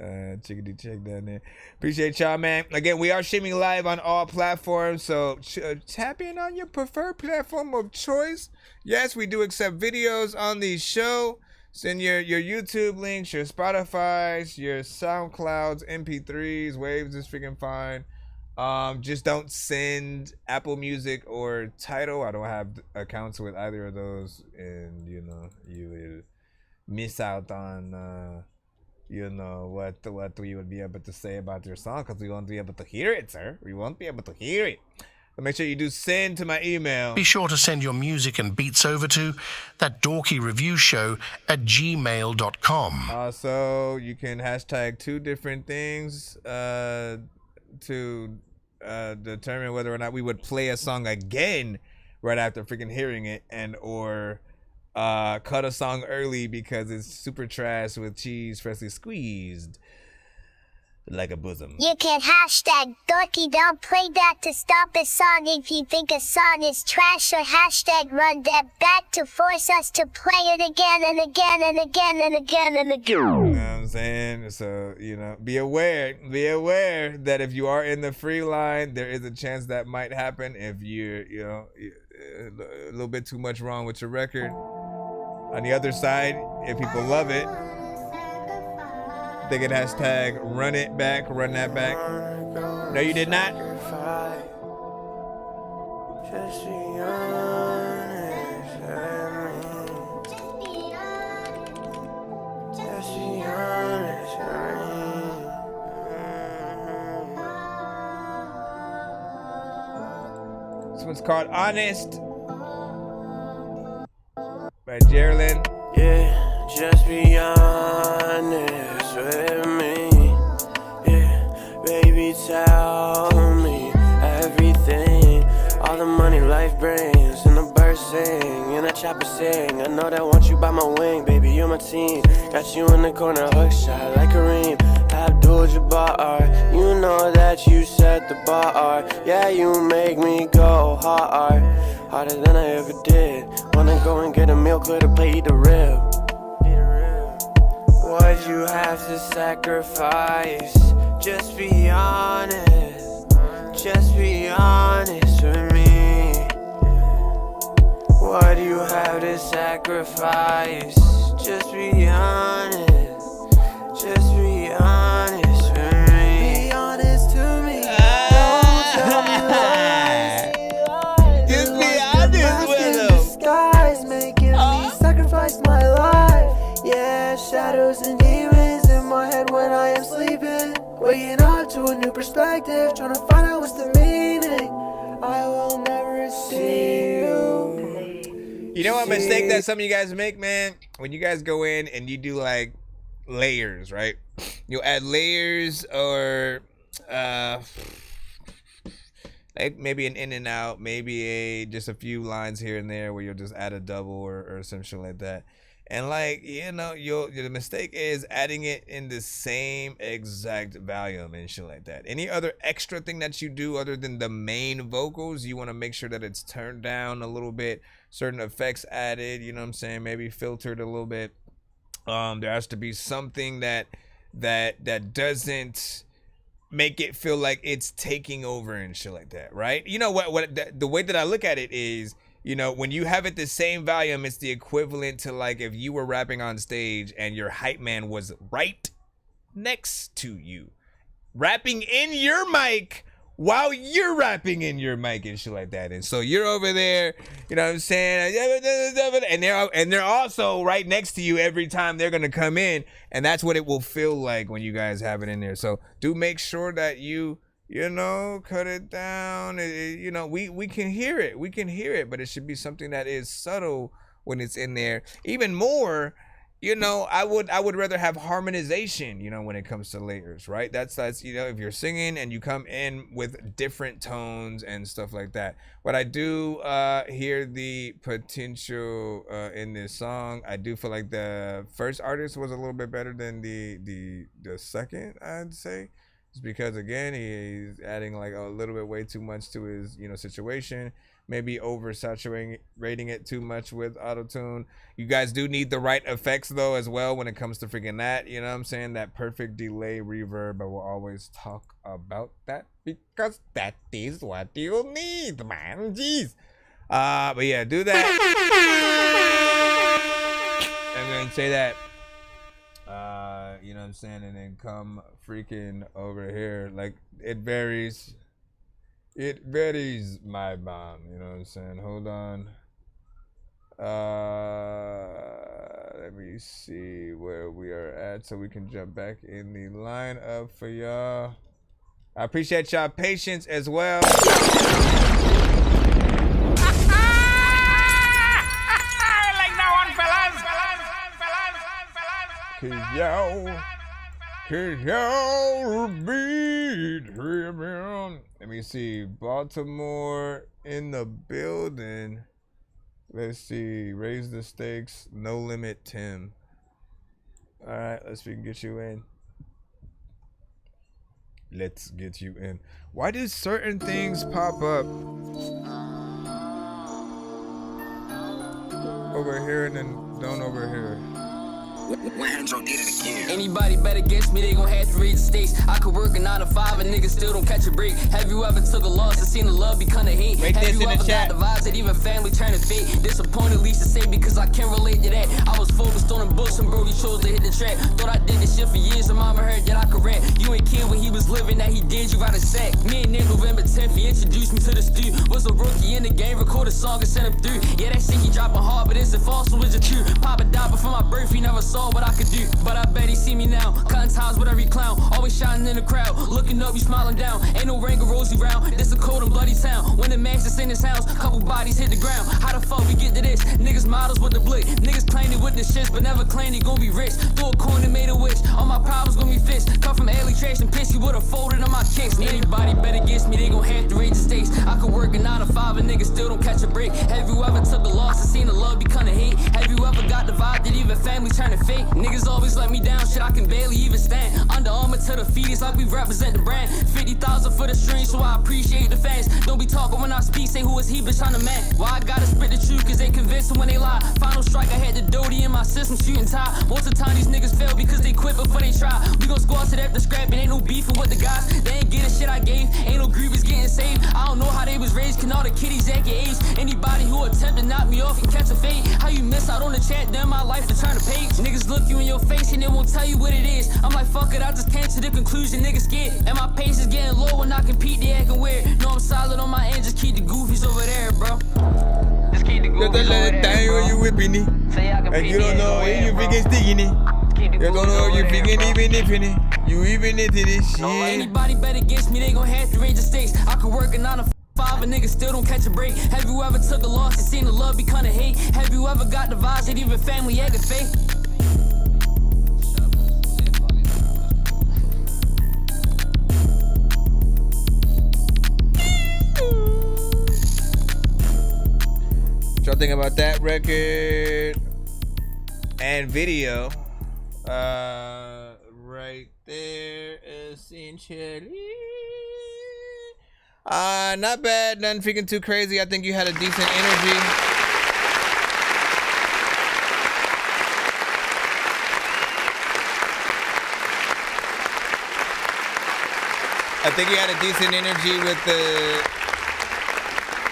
chickadee check down there. Appreciate y'all, man. Again, we are streaming live on all platforms, so tap in on your preferred platform of choice. Yes, we do accept videos on the show. Send your YouTube links, your Spotify's, your SoundClouds, MP3s, Waves is freaking fine. Just don't send Apple Music or Tidal. I don't have accounts with either of those, and you know, you will miss out on you know what we would be able to say about your song, because we won't be able to hear it, sir. We won't be able to hear it. So make sure you do send to my email. Be sure to send your music and beats over to ThatDorkyReviewShow@gmail.com. Also, you can hashtag 2 different things to determine whether or not we would play a song again right after freaking hearing it, and or cut a song early because it's super trash with cheese freshly squeezed like a bosom. You can hashtag dorky, don't play that to stop a song if you think a song is trash, or hashtag run that back to force us to play it again and again and again and again and again. You know what I'm saying? So, you know, be aware that if you are in the free line, there is a chance that might happen if you're, you know, a little bit too much wrong with your record. On the other side, if people love it, they can hashtag run it back, run that back. No, you did not. Just be honest, just be honest. This one's called Honest by Geraldine. Yeah, just be honest with me. Yeah, baby, tell me everything. All the money life brings, and the birds sing, and the chopper sing. I know that want you by my wing, baby, you're my team. Got you in the corner, hook shot like Kareem. Abdul-Jabbar, you know that you set the bar. Yeah, you make me go hard. harder than I ever did. Wanna go and get a meal, clear the plate, eat the rib. Why'd you have to sacrifice? Just be honest. Just be honest with me. Why do you have to sacrifice? Just be honest. Just be honest with me. Be honest to me. Don't tell me lies. Just be honest with him. Disguise making me sacrifice my life. Yeah, shadows and demons in my head when I am sleeping. Waking up to a new perspective, trying to find out what's the meaning. I will never see you. You know what mistake that some of you guys make, man? When you guys go in and you do like layers, right? You'll add layers or like maybe an in and out, maybe just a few lines here and there where you'll just add a double or some shit like that. And like, you know, the mistake is adding it in the same exact volume and shit like that. Any other extra thing that you do other than the main vocals, you want to make sure that it's turned down a little bit, certain effects added, you know what I'm saying, maybe filtered a little bit. There has to be something that doesn't make it feel like it's taking over and shit like that, right? You know what the way that I look at it is, you know, when you have it the same volume, it's the equivalent to like if you were rapping on stage and your hype man was right next to you, rapping in your mic while you're rapping in your mic and shit like that. And so you're over there, you know what I'm saying? And they're also right next to you every time they're gonna come in, and that's what it will feel like when you guys have it in there. So do make sure that you know, cut it down. You know, we can hear it. We can hear it, but it should be something that is subtle when it's in there. Even more, you know, I would rather have harmonization, you know, when it comes to layers, right? That's you know, if you're singing and you come in with different tones and stuff like that. But I do hear the potential in this song. I do feel like the first artist was a little bit better than the second, I'd say. It's because again, he's adding like a little bit way too much to his, you know, situation. Maybe oversaturating it too much with auto-tune. You guys do need the right effects though as well when it comes to freaking that, you know what I'm saying? That perfect delay reverb. I will always talk about that because that is what you need, man. Jeez. But yeah, do that. And then say that. You know what I'm saying? And then come freaking over here. Like, it varies. It varies, my bomb. You know what I'm saying? Hold on. Let me see where we are at so we can jump back in the lineup for y'all. I appreciate y'all patience as well. Cause y'all beat him. Let me see. Baltimore in the building. Let's see. Raise the stakes. No limit Tim. Alright, let's see if we can get you in. Let's get you in. Why do certain things pop up over here and then don't over here? Anybody bet against me, they gon' have to read the stakes. I could work a 9 to 5 and niggas still don't catch a break. Have you ever took a loss and seen the love become a hate? Have you ever got the vibes that even family turn to fate? Disappointed, least to say, because I can't relate to that. I was focused on the books and Brody chose to hit the track. Thought I did this shit for years and mama heard that I could rap. You ain't kid when he was living, that he did you out of sack. Me and Nick November 10th, he introduced me to the stew. Was a rookie in the game, record a song and send him through. Yeah, that shit he dropping hard, but is it false or is it true? Papa died before my birth, he never saw what I could do. But I bet he see me now, cutting ties with every clown. Always shining in the crowd, looking up, you smiling down. Ain't no ring or rosy round, this a cold and bloody town. When the man's just in his house, couple bodies hit the ground. How the fuck we get to this? Niggas models with the blick. Niggas claim they with the shits, but never claim they gon' be rich. Throw a coin and made a wish, all my problems gon' be fixed. Come from alley trash and piss, you would've folded on my kicks. Anybody bet against me, they gon' have to raise the stakes. I could work a 9 to 5 and niggas still don't catch a break. Have you ever took a loss and seen the love become a hate? Have you ever got the vibe that even family turn to fake. Niggas always let me down, shit I can barely even stand. Under Armour to the feet, it's like we represent the brand. 50,000 for the stream, so I appreciate the fans. Don't be talking when I speak, say who is he, bitch, I'm the man. Why I gotta spit the truth, cause they convinced them when they lie. Final strike, I had the Doty in my system, shooting tie. Most of the time these niggas fail because they quit before they try. We gon' squad to that the scrap, and ain't no beefing with the guys. They ain't get the shit I gave, ain't no grievous getting saved. I don't know how they was raised, can all the kiddies act your age. Anybody who attempt to knock me off and catch a fade. How you miss out on the chat, then my life to turn the page. Niggas look you in your face and they won't tell you what it is. I'm like, fuck it, I just came to the conclusion, niggas scared. And my pace is getting low when I compete, they acting weird. No, I'm solid on my end, just keep the goofies over there, bro. Just keep the goofies over there, bro. You whipping it, and you don't know if you freaking sticking it. You don't know if you freaking even nipping it. You even into this shit. Anybody bet against me, they gon' have to raise the stakes. I could work a 9 to 5, a nigga still don't catch a break. Have you ever took a loss and seen the love be kinda hate? Have you ever got the vibes that even family act fake? What y'all think about that record and video? Right there, essentially. Not bad, nothing freaking too crazy. I think you had a decent energy. I think you had a decent energy with the,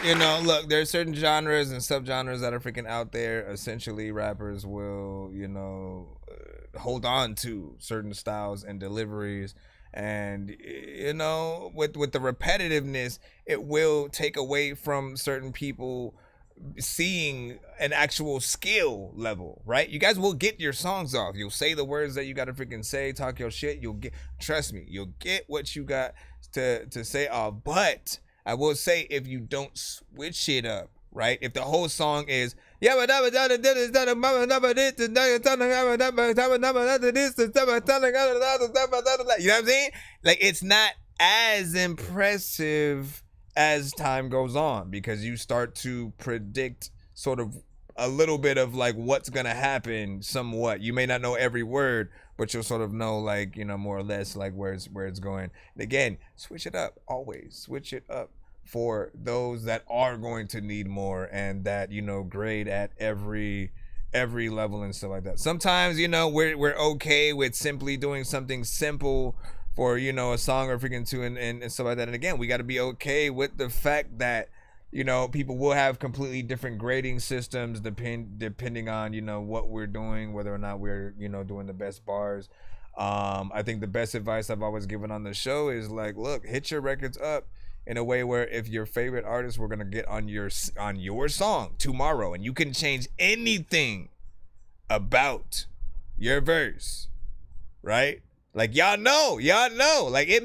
you know, look, there's certain genres and subgenres that are freaking out there. Essentially, rappers will, you know, hold on to certain styles and deliveries. And, you know, with the repetitiveness, it will take away from certain people seeing an actual skill level, right? You guys will get your songs off. You'll say the words that you got to freaking say, talk your shit. You'll get, trust me, you'll get what you got to say off. But I will say, if you don't switch it up, right? If the whole song is, you know what I'm saying? Like, it's not as impressive as time goes on, because you start to predict sort of a little bit of like what's gonna happen somewhat. You may not know every word, but you'll sort of know, like, you know, more or less like where it's going. And again, switch it up. Always switch it up for those that are going to need more, and that, you know, grade at every level and stuff like that. Sometimes, you know, we're okay with simply doing something simple for, you know, a song or freaking two and stuff like that. And again, we got to be okay with the fact that, you know, people will have completely different grading systems depending on, you know, what we're doing, whether or not we're, you know, doing the best bars. I think the best advice I've always given on the show is like, look, hit your records up in a way where if your favorite artist were gonna get on your song tomorrow, and you can change anything about your verse, right? Like, y'all know, like it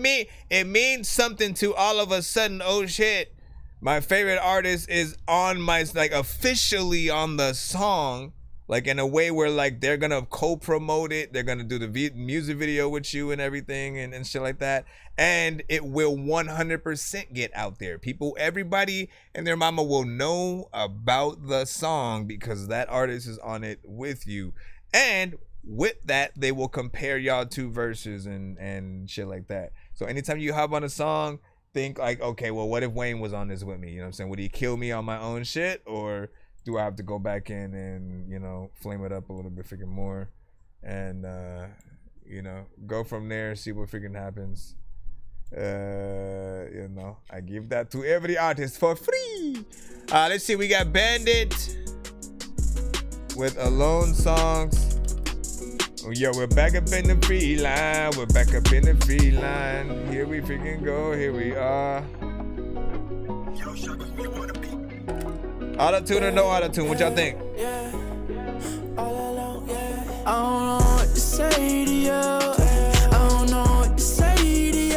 means something to all of a sudden. Oh shit, my favorite artist is on my, like, officially on the song, like in a way where like they're gonna co-promote it, they're gonna do the music video with you and everything and shit like that, and it will 100% get out there. People, everybody and their mama will know about the song because that artist is on it with you, and with that they will compare y'all to verses and shit like that. So anytime you hop on a song, think like, okay, well, what if Wayne was on this with me? You know what I'm saying? Would he kill me on my own shit, or do I have to go back in and, you know, flame it up a little bit freaking more and, you know, go from there, see what freaking happens. You know, I give that to every artist for free. Let's see, we got Bandit with Alone Songs. Oh, yo, we're back up in the free line. We're back up in the free line. Here we freaking go. Here we are. Auto-tune or no auto-tune? What y'all think? Yeah. All alone, yeah. I don't know what to say to you. I don't know what to say to you.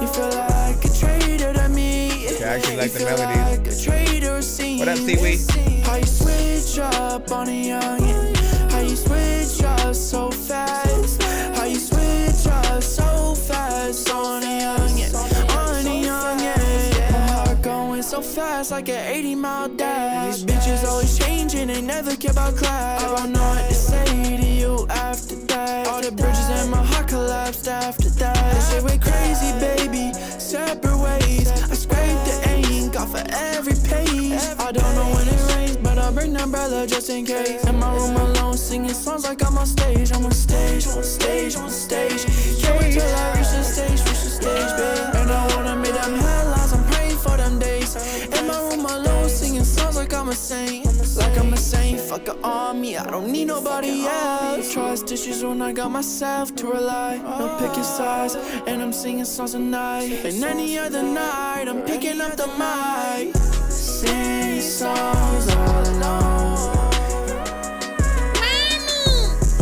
You feel like a traitor to me. Okay, I actually like the melody. Like a traitor scene. What up, Seaweed? How you switch up on a youngin'. How you switch up so fast. How you switch up so fast on a youngin'. On a youngin'. My heart going so fast. fast like an 80-mile dash. These bitches always changing, they never care about class. I don't know what to say to you after that. All the bridges in my heart collapsed after that. They say we're crazy, baby, separate ways. I scrape the ink off of every page. I don't know when it rains, but I'll bring the umbrella just in case. In my room alone, singing songs like I'm on stage. I'm on stage, on stage, on stage. Can't wait till I reach the stage, babe. And I wanna make them headlines, I'm praying for them days. In my room alone, singing songs like I'm a saint. Like I'm a saint, fuck an army, I don't need nobody else. Trust issues when I got myself to rely. No picking sides, and I'm singing songs at night. And any other night, I'm picking up the mic. Sing songs all alone.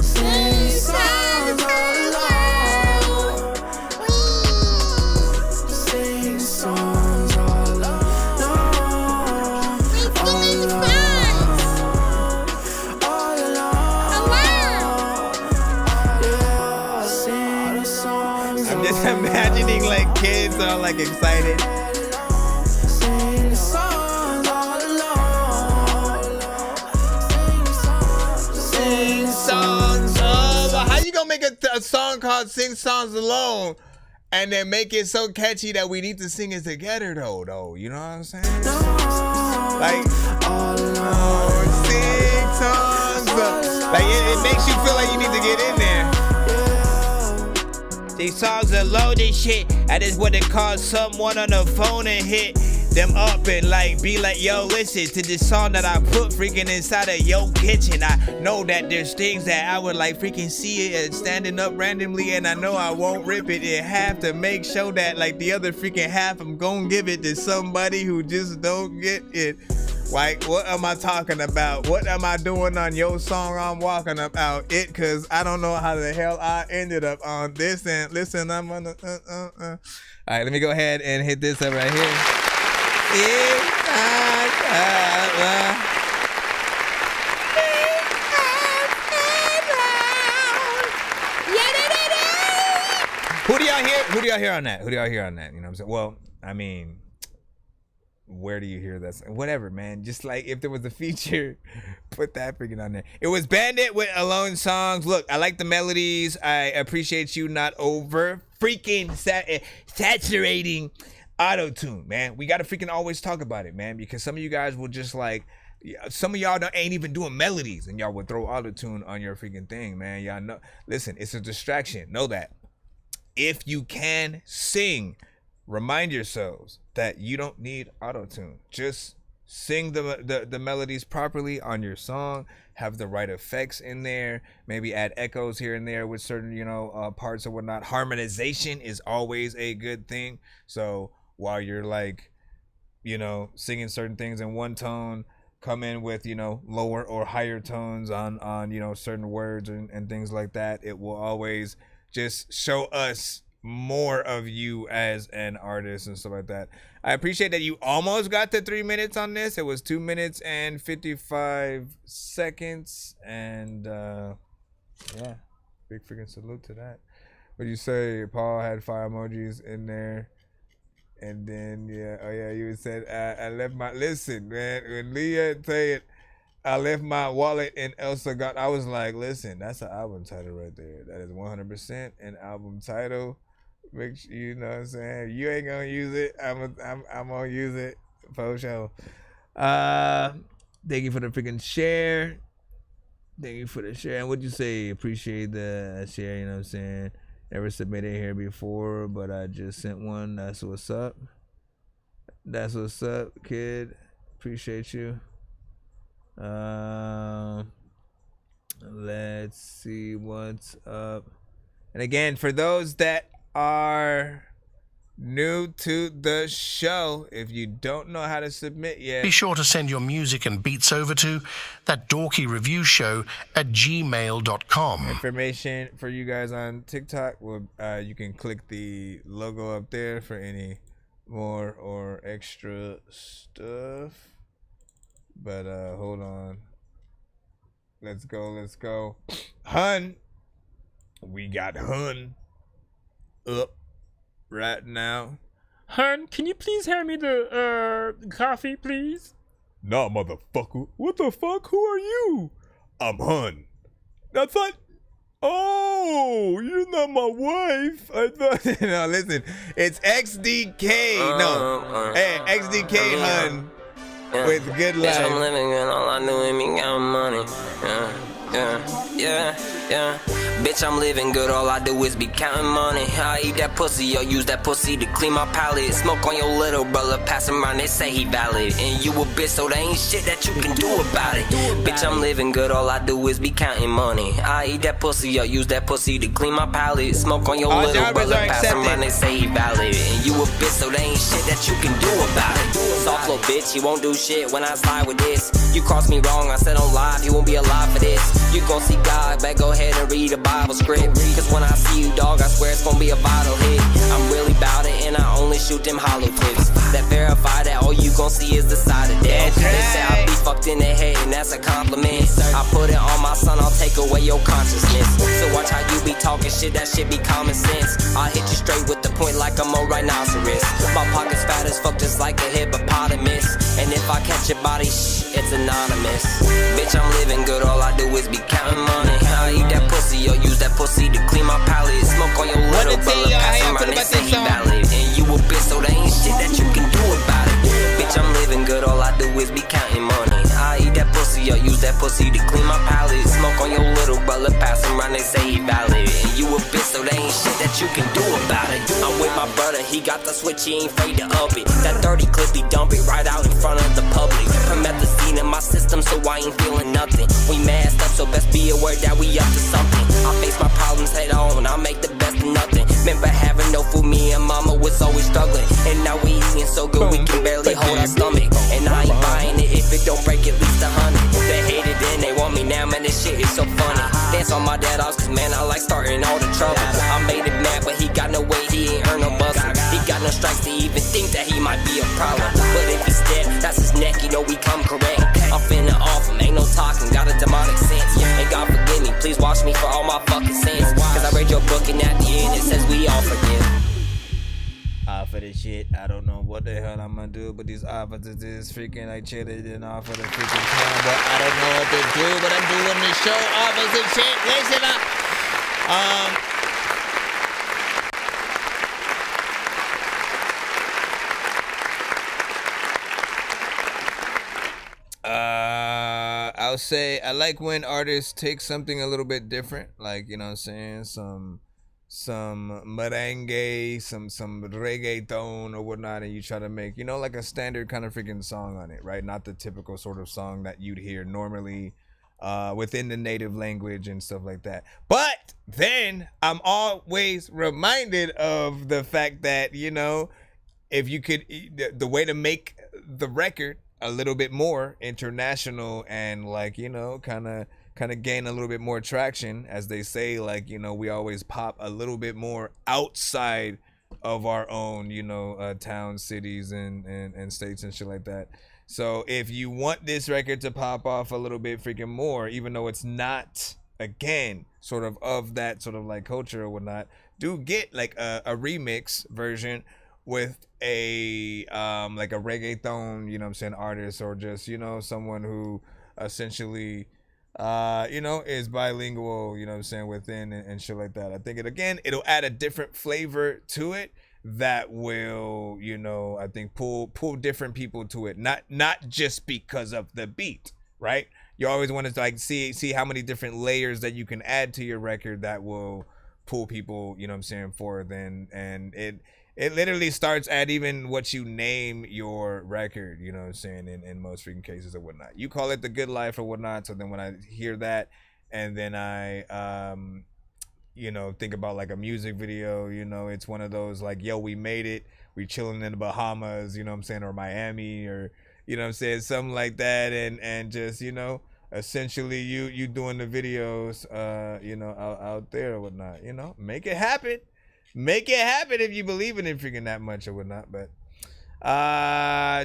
Sing songs all alone. Sing songs all alone. All alone. Yeah, sing songs. I'm just imagining like kids all like excited. Sing songs all alone. Sing Songs of. How you gonna make a song called "Sing Songs Alone" and then make it so catchy that we need to sing it together though? You know what I'm saying? Like, sing songs. Like it makes you feel like you need to get in there. These songs are loaded shit. I just want to call someone on the phone and hit them up and like be like, yo, listen to this song that I put freaking inside of your kitchen. I know that there's things that I would like freaking see it standing up randomly, and I know I won't rip it in half to make sure that like the other freaking half I'm gonna give it to somebody who just don't get it. Like, what am I talking about? What am I doing on your song? I'm walking about it, cause I don't know how the hell I ended up on this. And listen, I'm on the All right, let me go ahead and hit this up right here. Who do y'all hear? Who do y'all hear on that? Who do y'all hear on that? You know what I'm saying? Well, I mean, where do you hear that? Whatever, man. Just like if there was a feature, put that freaking on there. It was Bandit with Alone Songs. Look, I like the melodies. I appreciate you not over freaking saturating auto-tune, man. We got to freaking always talk about it, man, because some of you guys will just like, some of y'all ain't even doing melodies and y'all would throw auto-tune on your freaking thing, man. Y'all know, listen, it's a distraction. Know that. If you can sing, remind yourselves that you don't need auto-tune. Just sing the melodies properly on your song, have the right effects in there, maybe add echoes here and there with certain, parts or whatnot. Harmonization is always a good thing. So while you're like, singing certain things in one tone, come in with, lower or higher tones on certain words and things like that. It will always just show us more of you as an artist and stuff like that. I appreciate that you almost got to 3 minutes on this. It was 2 minutes and 55 seconds. And yeah, big freaking salute to that. What do you say? Paul had 5 emojis in there. And then, you said, I left my, listen, man, when Leah said, I left my wallet in El Sagat, I was like, listen, that's an album title right there. That is 100% an album title. Make sure, you know what I'm saying? You ain't gonna use it. I'm gonna use it for sure. Thank you for the freaking share. Thank you for the share. And what'd you say? Appreciate the share, you know what I'm saying? Never submitted here before, but I just sent one. That's what's up. That's what's up, kid. Appreciate you. Let's see what's up. And again, for those that are new to the show, if you don't know how to submit yet, be sure to send your music and beats over to ThatDorkyReviewShow@gmail.com. Information for you guys on TikTok. You can click the logo up there for any more or extra stuff. But hold on. Let's go. Hun. We got Hun up right now. Hun, can you please hand me the coffee, please? Nah, motherfucker. What the fuck? Who are you? I'm Hun. I thought... Oh, you're not my wife. I thought... No, listen. It's XDK. No. Hey, XDK Hun. With good life. Bitch, I'm living good. All I do is me got money. Yeah. Bitch, I'm living good. All I do is be counting money. I eat that pussy, or use that pussy to clean my palate. Smoke on your little brother, pass him around, they say he valid. And you a bitch, so there ain't shit that you can do about it. Bitch, I'm living good. All I do is be counting money. I eat that pussy, or use that pussy to clean my palate. Smoke on your little brother, pass him around, they say he valid. And you a bitch, so there ain't shit that you can do about it. Soft little bitch, you won't do shit when I slide with this. You crossed me wrong, I said on live, you won't be alive for this. You gon' see God, but go ahead and read a Bible script. Cause when I see you, dog, I swear it's gon' be a vital hit. I'm really bout it, and I only shoot them hollow clips that verify that all you gon' see is the side of death. They say I be fucked in the head, and that's a compliment. I put it on my son, I'll take away your consciousness. So watch how you be talking shit, that shit be common sense. I'll hit you straight with the point like I'm a rhinoceros. My pocket's fat as fuck, just like a hippopotamus. And if I catch your body, it's anonymous. Bitch, I'm living good, all I do is be counting money. I eat that pussy, or use that pussy to clean my palate. Smoke on your little brother, pass him around, they say he valid. And you a bitch, so there ain't shit that you can do about it. Bitch, I'm living good, all I do is be counting money. I eat that pussy, or use that pussy to clean my palate. Smoke on your little brother, pass him around, they say he valid. And you a bitch, so there ain't shit that you can do about it. I'm with my brother, he got the switch, he ain't afraid to up it. That 30 clip, he dump it right out in front of the public. Promethazine in my system, so I ain't feeling nothing. We masked up, so best be aware that we up to something. I face my problems head on, I'll make the best of nothing. Remember having no food, me and mama was always struggling. And now we eating so good we can barely hold our stomach. And I ain't buying it if it don't break at least 100. They hate it then, they want me now, man, this shit is so funny. Dance on my dad off, cause man, I like starting all the trouble. I made it mad, but he got no weight, he ain't earn no muscle. He got no strikes to even think that he might be a problem. But if he's dead, that's his neck, you know we come correct. I'm finna off him, ain't no talking, got a demonic sense. And God forgive me, please watch me for all my fucking sins. Cause I read your book and at the end it says we all forgive. For this shit, I don't know what the hell I'm gonna do, but these officers is freaking like chilling and off for the freaking time, but I don't know what to do, but I'm doing the show officer shit. Listen up. I'll say I like when artists take something a little bit different, like, you know what I'm saying, some merengue, some reggaeton or whatnot, and you try to make, you know, like a standard kind of freaking song on it, right? Not the typical sort of song that you'd hear normally within the native language and stuff like that. But then I'm always reminded of the fact that, you know, if you could, the way to make the record a little bit more international and, like, you know, kind of gain a little bit more traction, as they say, like, you know, we always pop a little bit more outside of our own, you know, towns, cities, and states and shit like that. So if you want this record to pop off a little bit freaking more, even though it's not, again, sort of that sort of like culture or whatnot, do get like a remix version with a like a reggaeton, you know what I'm saying, artist, or just, you know, someone who essentially you know, is bilingual, you know what I'm saying, within and shit like that. I think it'll add a different flavor to it that will, you know, I think pull different people to it, not just because of the beat, right? You always want to like see how many different layers that you can add to your record that will pull people, you know what I'm saying, forward. And it literally starts at even what you name your record, you know what I'm saying, in most freaking cases or whatnot. You call it The Good Life or whatnot, so then when I hear that, and then I you know, think about like a music video, you know, it's one of those like, yo, we made it, we chilling in the Bahamas, you know what I'm saying, or Miami, or, you know what I'm saying, something like that, and just, you know, essentially you doing the videos you know, out there or whatnot, you know, make it happen if you believe in it freaking that much or whatnot. But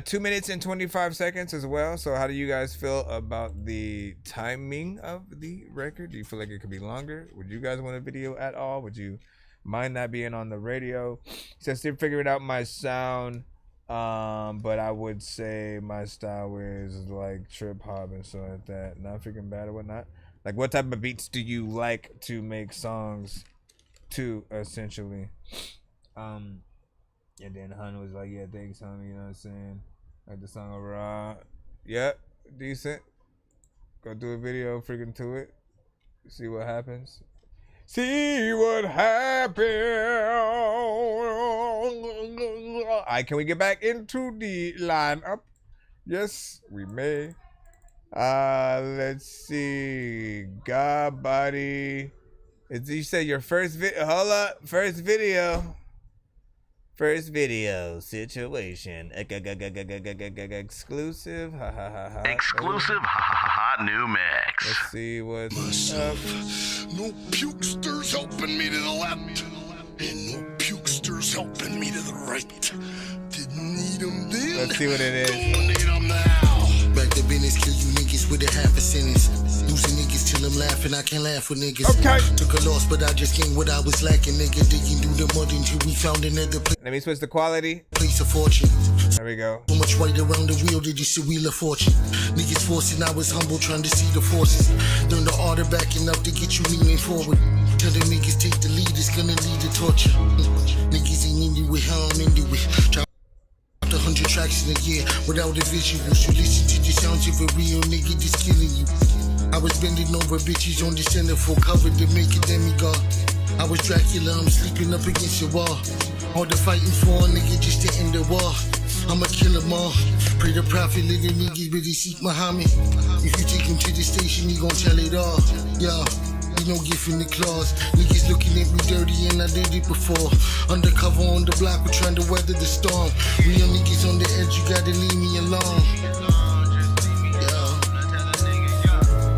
2 minutes and 25 seconds as well. So how do you guys feel about the timing of the record? Do you feel like it could be longer? Would you guys want a video at all? Would you mind not being on the radio. He says still figuring out my sound, but I would say my style is like trip hop and stuff like that. Not freaking bad or whatnot. Like, what type of beats do you like to make songs to, essentially? And then Hun was like, yeah, thanks, homie, you know what I'm saying? Like the song overall. Yeah, decent. Go do a video freaking to it. See what happens. See what happens. Alright, can we get back into the lineup? Yes, we may. Let's see. God body. You said your first video. Hold up. First video. First video situation. Exclusive. Ha ha ha ha. Exclusive. Ha ha ha ha. New mix. Let's see what's up. No pukesters helping me to the left. And no pukesters helping me to the right. Didn't need them then. Let's see what it is. Don't need them now. Back to business, kill you niggas with a half a sentence. Losing niggas till I'm laughing, I can't laugh with niggas. Okay. Took a loss, but I just gained what I was lacking. Nigga digging through the mud until we found another place. Let me switch the quality. Place of fortune. There we go. So much white around the wheel, did you see Wheel of Fortune? Niggas forcing, I was humble, trying to see the forces. Learn the art of backing up to get you leaning forward. Tell the niggas take the lead, it's gonna lead to torture. Niggas ain't into it, how I'm into it. 100 tracks in a year without a visuals. You listen to the sounds of a real nigga just killing you. I was bending over bitches on the centerfold cover to make a demigod. I was Dracula, I'm sleeping up against the wall. All the fighting for a nigga just to end the war. I'ma kill them all. Pray the prophet, little niggas really seek Muhammad. If you take him to the station, he gon' tell it all. Yeah. No gift in the claws. Niggas looking at me dirty and I did it before. Undercover on the block, we're trying to weather the storm. Real niggas on the edge, you gotta leave me alone. Yeah.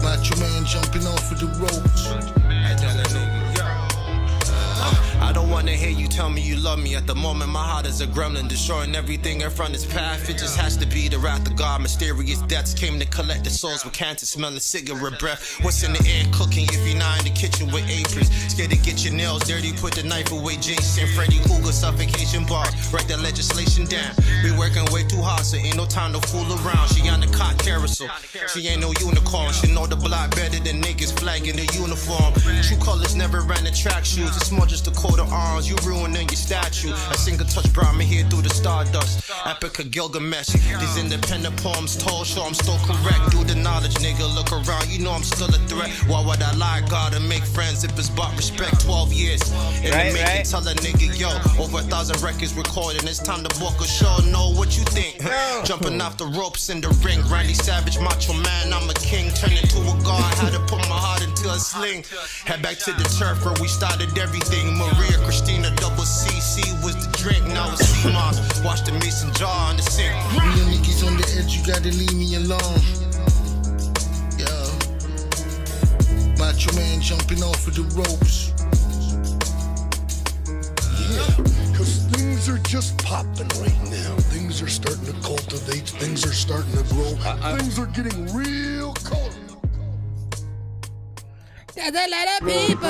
Macho man jumping off of the ropes. I don't wanna hear you tell me you love me. At the moment my heart is a gremlin, destroying everything in front of its path. It just has to be the wrath of God. Mysterious deaths came to collect the souls with cancer, smelling cigarette breath. What's in the air cooking if you're not in the kitchen with aprons? Scared to get your nails dirty, put the knife away. Jason, Freddy Cougar, suffocation bars. Write that legislation down. We working way too hard, so ain't no time to fool around. She on the cot carousel. She ain't no unicorn. She know the block better than niggas flagging the uniform. True colors never ran the track shoes. It's more just a coat of arms. You ruining your statue. A single touch brought me here through the stardust. Epic of Gilgamesh. These independent poems told, sure I'm still correct. Do the knowledge, nigga. Look around, you know I'm still a threat. Why would I lie? Gotta make friends if it's about respect. 12 years in the making. Tell a nigga, yo, over 1,000 records recording. It's time to book a show. Know what you think? Jumping off the ropes in the ring. Randy Savage, macho man, I'm a king. Turn into a god. Had to put my heart into a sling. Head back to the turf where we started everything. Maria Christina double CC was the drink. Now it's C-Moss. Watch the mason jar on the sink. Real niggas on the edge, you gotta leave me alone. Yeah. Macho man jumping off of the ropes. Yeah, cause things are just popping right now. Things are starting to cultivate. Things are starting to grow. Things are getting real cold. There's a lot of people.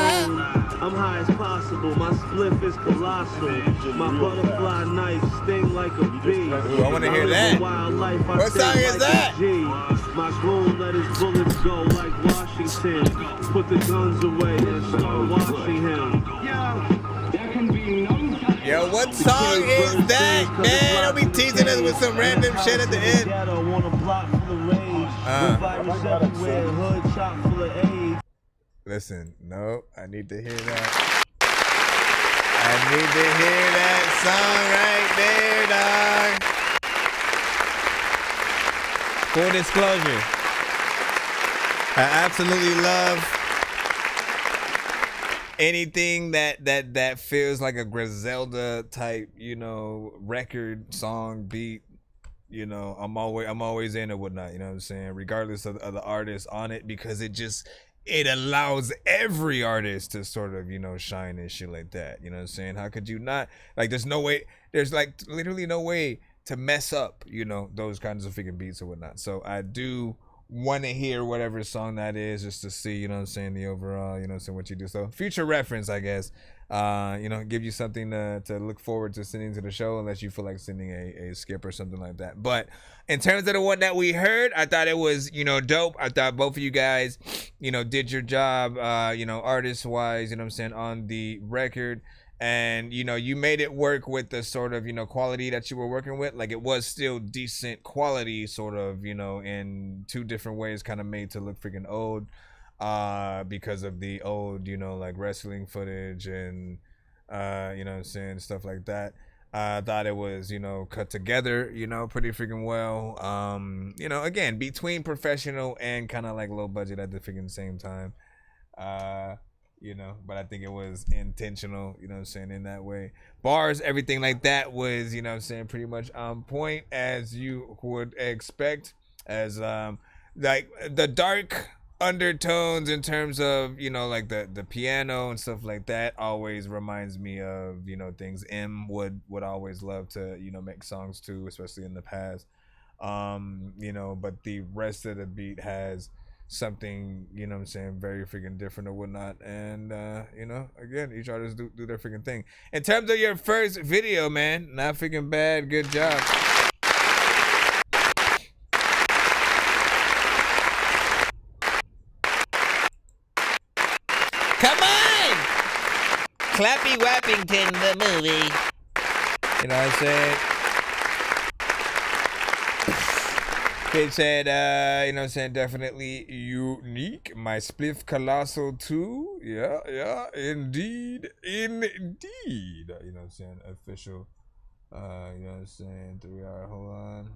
I'm high as possible. My spliff is colossal. My butterfly knife sting like a bee. Ooh, I want to hear that. What song is that? My goon let his bullets go like Washington. Put the guns away and start watching him. Yo, what song is that, man? Don't be teasing us with some random shit at the end. Listen, no, I need to hear that. I need to hear that song right there, dog. Full disclosure, I absolutely love anything that feels like a Griselda type, you know, record, song, beat. You know, I'm always in it, whatnot. You know what I'm saying? Regardless of the artist on it, because it allows every artist to sort of, you know, shine and shit like that. You know what I'm saying? How could you not? Like, there's like literally no way to mess up, you know, those kinds of freaking beats or whatnot. So I do want to hear whatever song that is, just to see, you know what I'm saying, the overall, you know what I'm saying, what you do. So future reference, I guess, you know, give you something to look forward to sending to the show, unless you feel like sending a skip or something like that. But in terms of the one that we heard, I thought it was, you know, dope. I thought both of you guys, you know, did your job, you know, artist wise, you know what I'm saying, on the record. And, you know, you made it work with the sort of, you know, quality that you were working with. Like, it was still decent quality, sort of, you know, in two different ways, kind of made to look freaking old, because of the old, you know, like wrestling footage and, you know what I'm saying, stuff like that. I thought it was, you know, cut together, you know, pretty freaking well. You know, again, between professional and kind of like low budget at the freaking same time. You know, but I think it was intentional, you know what I'm saying, in that way. Bars, everything like that was, you know what I'm saying, pretty much on point, as you would expect, as like the dark undertones in terms of, you know, like the piano and stuff like that always reminds me of, you know, things M would always love to, you know, make songs to, especially in the past. You know, but the rest of the beat has something, you know what I'm saying, very freaking different or whatnot. And you know, again, each artist do their freaking thing. In terms of your first video, man, not freaking bad. Good job. Come on! Clappy Wappington, the movie. You know what I'm saying? Kid said, you know what I'm saying, definitely unique. My spliff colossal too. Yeah, indeed. You know what I'm saying, official. You know what I'm saying, 3R, hold on.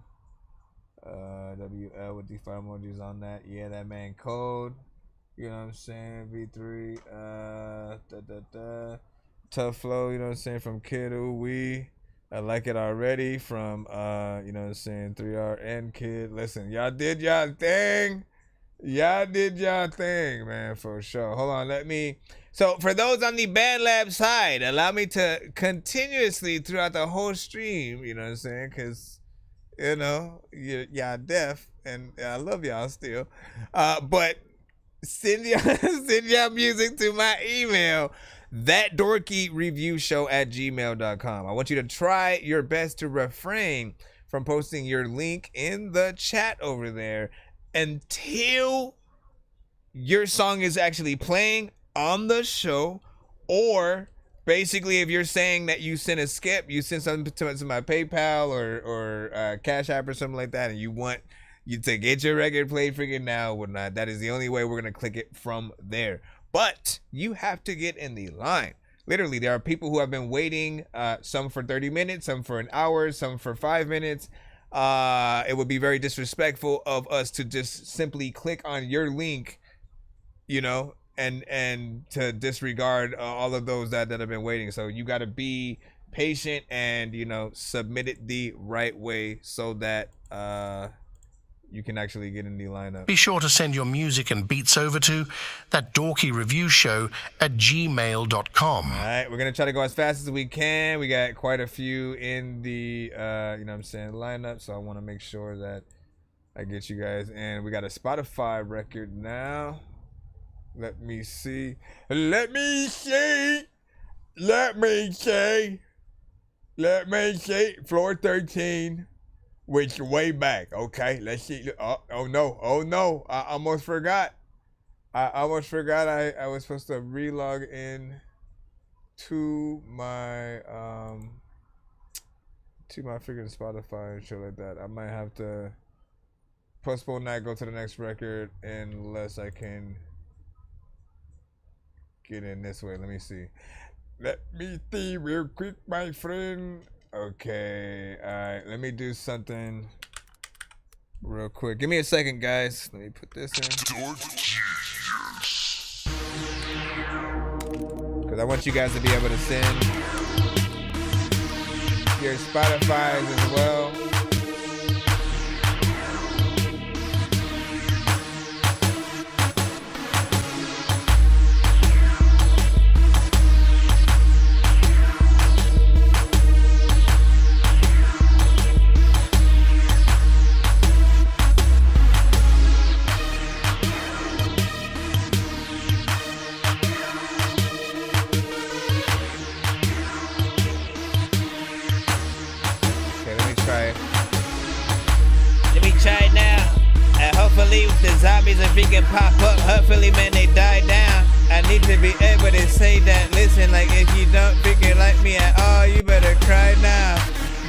WL with the 5 emojis on that. Yeah, that man cold. You know what I'm saying, V3. Tough flow, you know what I'm saying, from Kid Ooh I like it already, from you know what I'm saying, 3R and Kid. Listen, y'all did y'all thing. Y'all did y'all thing, man, for sure. Hold on, let me. So for those on the BandLab side, allow me to continuously throughout the whole stream, you know what I'm saying, because, you know, y'all deaf, and I love y'all still. But send y'all music to my email, ThatDorkyReviewShow@gmail.com. I want you to try your best to refrain from posting your link in the chat over there until your song is actually playing on the show, or basically if you're saying that you sent a skip, you sent something to my PayPal or Cash App or something like that, and you want you to get your record played freaking now or whatnot, that is the only way we're going to click it from there. But you have to get in the line. Literally, there are people who have been waiting, some for 30 minutes, some for an hour, some for 5 minutes. It would be very disrespectful of us to just simply click on your link, you know, and to disregard all of those that have been waiting. So you got to be patient and, you know, submit it the right way so that you can actually get in the lineup. Be sure to send your music and beats over to ThatDorkyReviewShow@gmail.com. All right, we're going to try to go as fast as we can. We got quite a few in the, you know what I'm saying, lineup, so I want to make sure that I get you guys in. We got a Spotify record now. Let me see. Floor 13. Which way back? Okay, let's see. Oh no! I almost forgot. I was supposed to relog in to my freaking Spotify and shit like that. I might have to postpone that, go to the next record, unless I can get in this way. Let me see. Let me see real quick, my friend. Okay, alright, let me do something real quick. Give me a second, guys. Let me put this in. Because I want you guys to be able to send your Spotify's as well. believe the zombies are freaking pop up. Hopefully, man, they die down. I need to be able to say that. Listen, like if you don't freaking like me at all, you better cry now.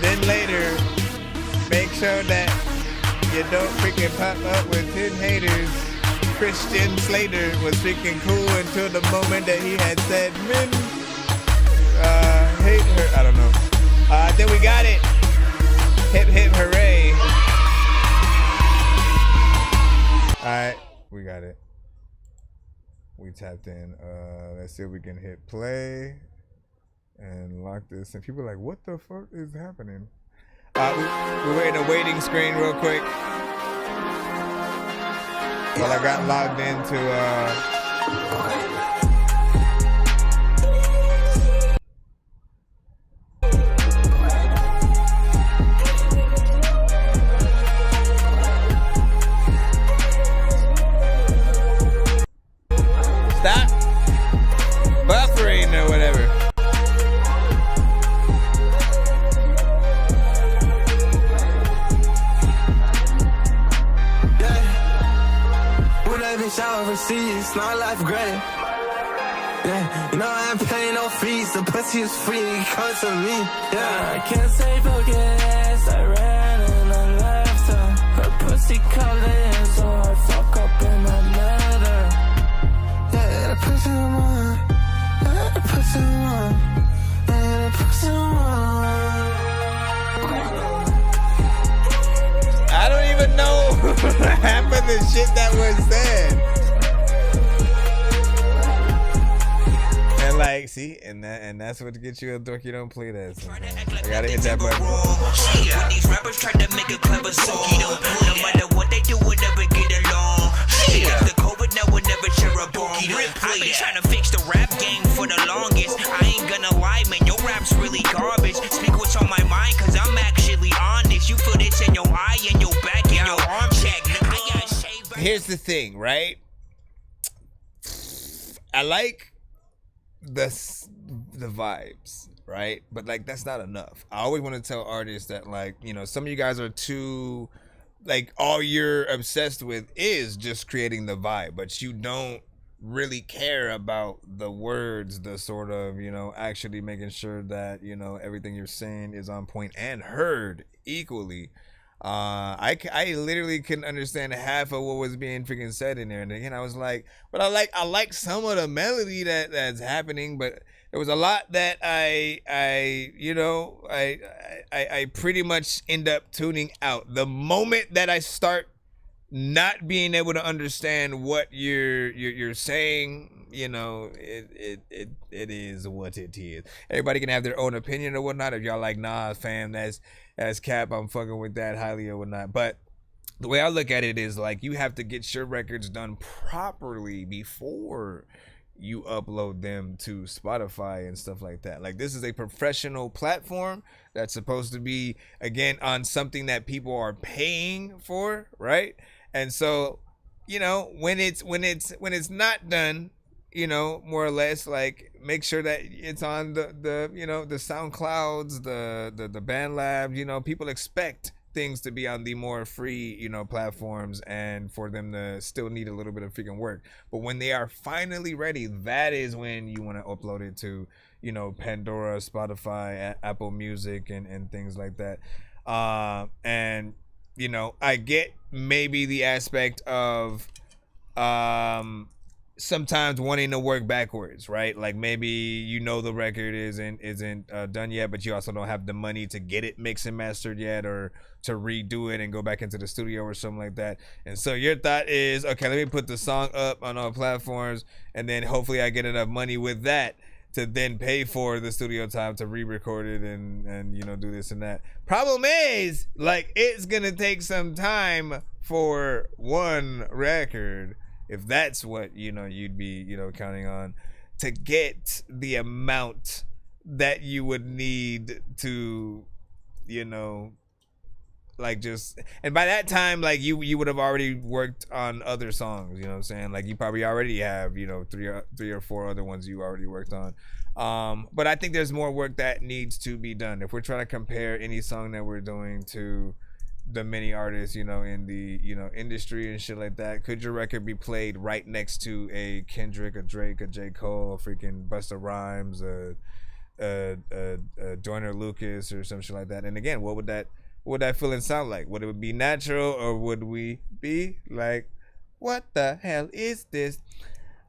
Then later, make sure that you don't freaking pop up with 10 haters. Christian Slater was freaking cool until the moment that he had said men hate her. I don't know. Then we got it. Hip hip hooray. Alright, we got it. We tapped in. Let's see if we can hit play and lock this. And people are like, what the fuck is happening? We were in a waiting screen real quick. While I got logged into stop buffering or whatever. Out overseas, not life great. Yeah, you know I ain't paying no fees. The pussy is free, it comes to me. Yeah, I can't say focus. I ran and I left her. Her pussy called in, so I fuck up and I met her. Yeah, the pussy one. Yeah, the pussy one. Yeah, the pussy one. I don't even know half of the shit that was said. And like, see, and that's what gets you a dorky don't play that. So, I gotta hit that button. When these rappers try to make a clever song, no matter what they do, we'll never get along. After COVID, now we'll never share a bone. I've been trying to fix the rap game for the longest. I ain't gonna lie, man, your rap's really garbage. Speak what's on my mind, cause I'm actually honest. You feel this in your eye and your back and your arm check. Here's the thing, right? I like the vibes, right? But like that's not enough. I always want to tell artists that, like, you know, some of you guys are too, like, all you're obsessed with is just creating the vibe, but you don't really care about the words, the sort of, you know, actually making sure that, you know, everything you're saying is on point and heard equally. I literally couldn't understand half of what was being freaking said in there, and again I was like, but I like some of the melody that's happening, but there was a lot that I pretty much end up tuning out the moment that I start not being able to understand what you're saying. You know, it is what it is. Everybody can have their own opinion or whatnot. If y'all like, nah, fam, that's cap, I'm fucking with that highly or whatnot. But the way I look at it is like, you have to get your records done properly before you upload them to Spotify and stuff like that. Like, this is a professional platform that's supposed to be, again, on something that people are paying for, right? And so, you know, when it's not done, you know, more or less, like, make sure that it's on the you know, the SoundClouds, the BandLab. You know, people expect things to be on the more free, you know, platforms, and for them to still need a little bit of freaking work. But when they are finally ready, that is when you want to upload it to, you know, Pandora, Spotify, Apple Music, and things like that. And, you know, I get maybe the aspect of sometimes wanting to work backwards, right? Like, maybe, you know, the record isn't done yet, but you also don't have the money to get it mixed and mastered yet, or to redo it and go back into the studio or something like that. And so your thought is, okay, let me put the song up on all platforms, and then hopefully I get enough money with that to then pay for the studio time to re-record it and you know, do this and that. Problem is, like, it's gonna take some time for one record, if that's what, you know, you'd be, you know, counting on, to get the amount that you would need to, you know, like, just, and by that time, like, you would have already worked on other songs, you know what I'm saying? Like, you probably already have, you know, three or four other ones you already worked on. But I think there's more work that needs to be done. If we're trying to compare any song that we're doing to the many artists, you know, in the, you know, industry and shit like that, could your record be played right next to a Kendrick, a Drake, a J. Cole, a freaking Busta Rhymes, a Joyner Lucas or some shit like that? And again, what would that feeling sound like? Would it be natural, or would we be like, what the hell is this?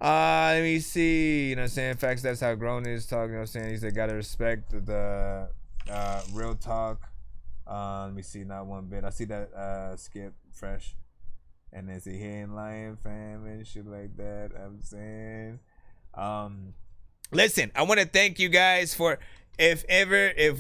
Let me see. You know what I'm saying? Facts, that's how Grown is talking. You know what I'm saying? He said, gotta respect the real talk. Let me see, not one bit. I see that Skip Fresh. And then see, he ain't lying, fam, and shit like that. I'm saying. Listen, I want to thank you guys for, if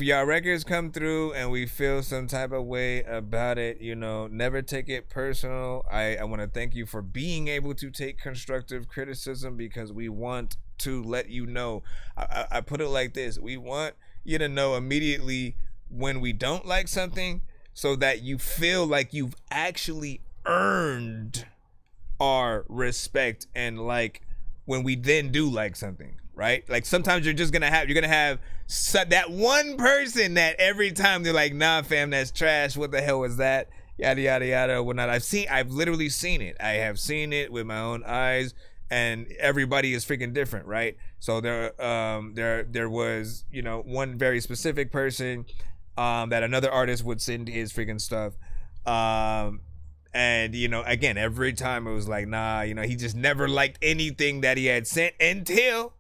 y'all records come through and we feel some type of way about it, you know, never take it personal. I want to thank you for being able to take constructive criticism, because we want to let you know. I put it like this: we want you to know immediately when we don't like something, so that you feel like you've actually earned our respect and like when we then do like something. Right? Like sometimes you're gonna have that one person that every time they're like, nah, fam, that's trash. What the hell was that? Yada yada yada, whatnot. I've literally seen it. I have seen it with my own eyes, and everybody is freaking different, right? So there was, you know, one very specific person that another artist would send his freaking stuff. And, you know, again, every time it was like, nah, you know, he just never liked anything that he had sent until,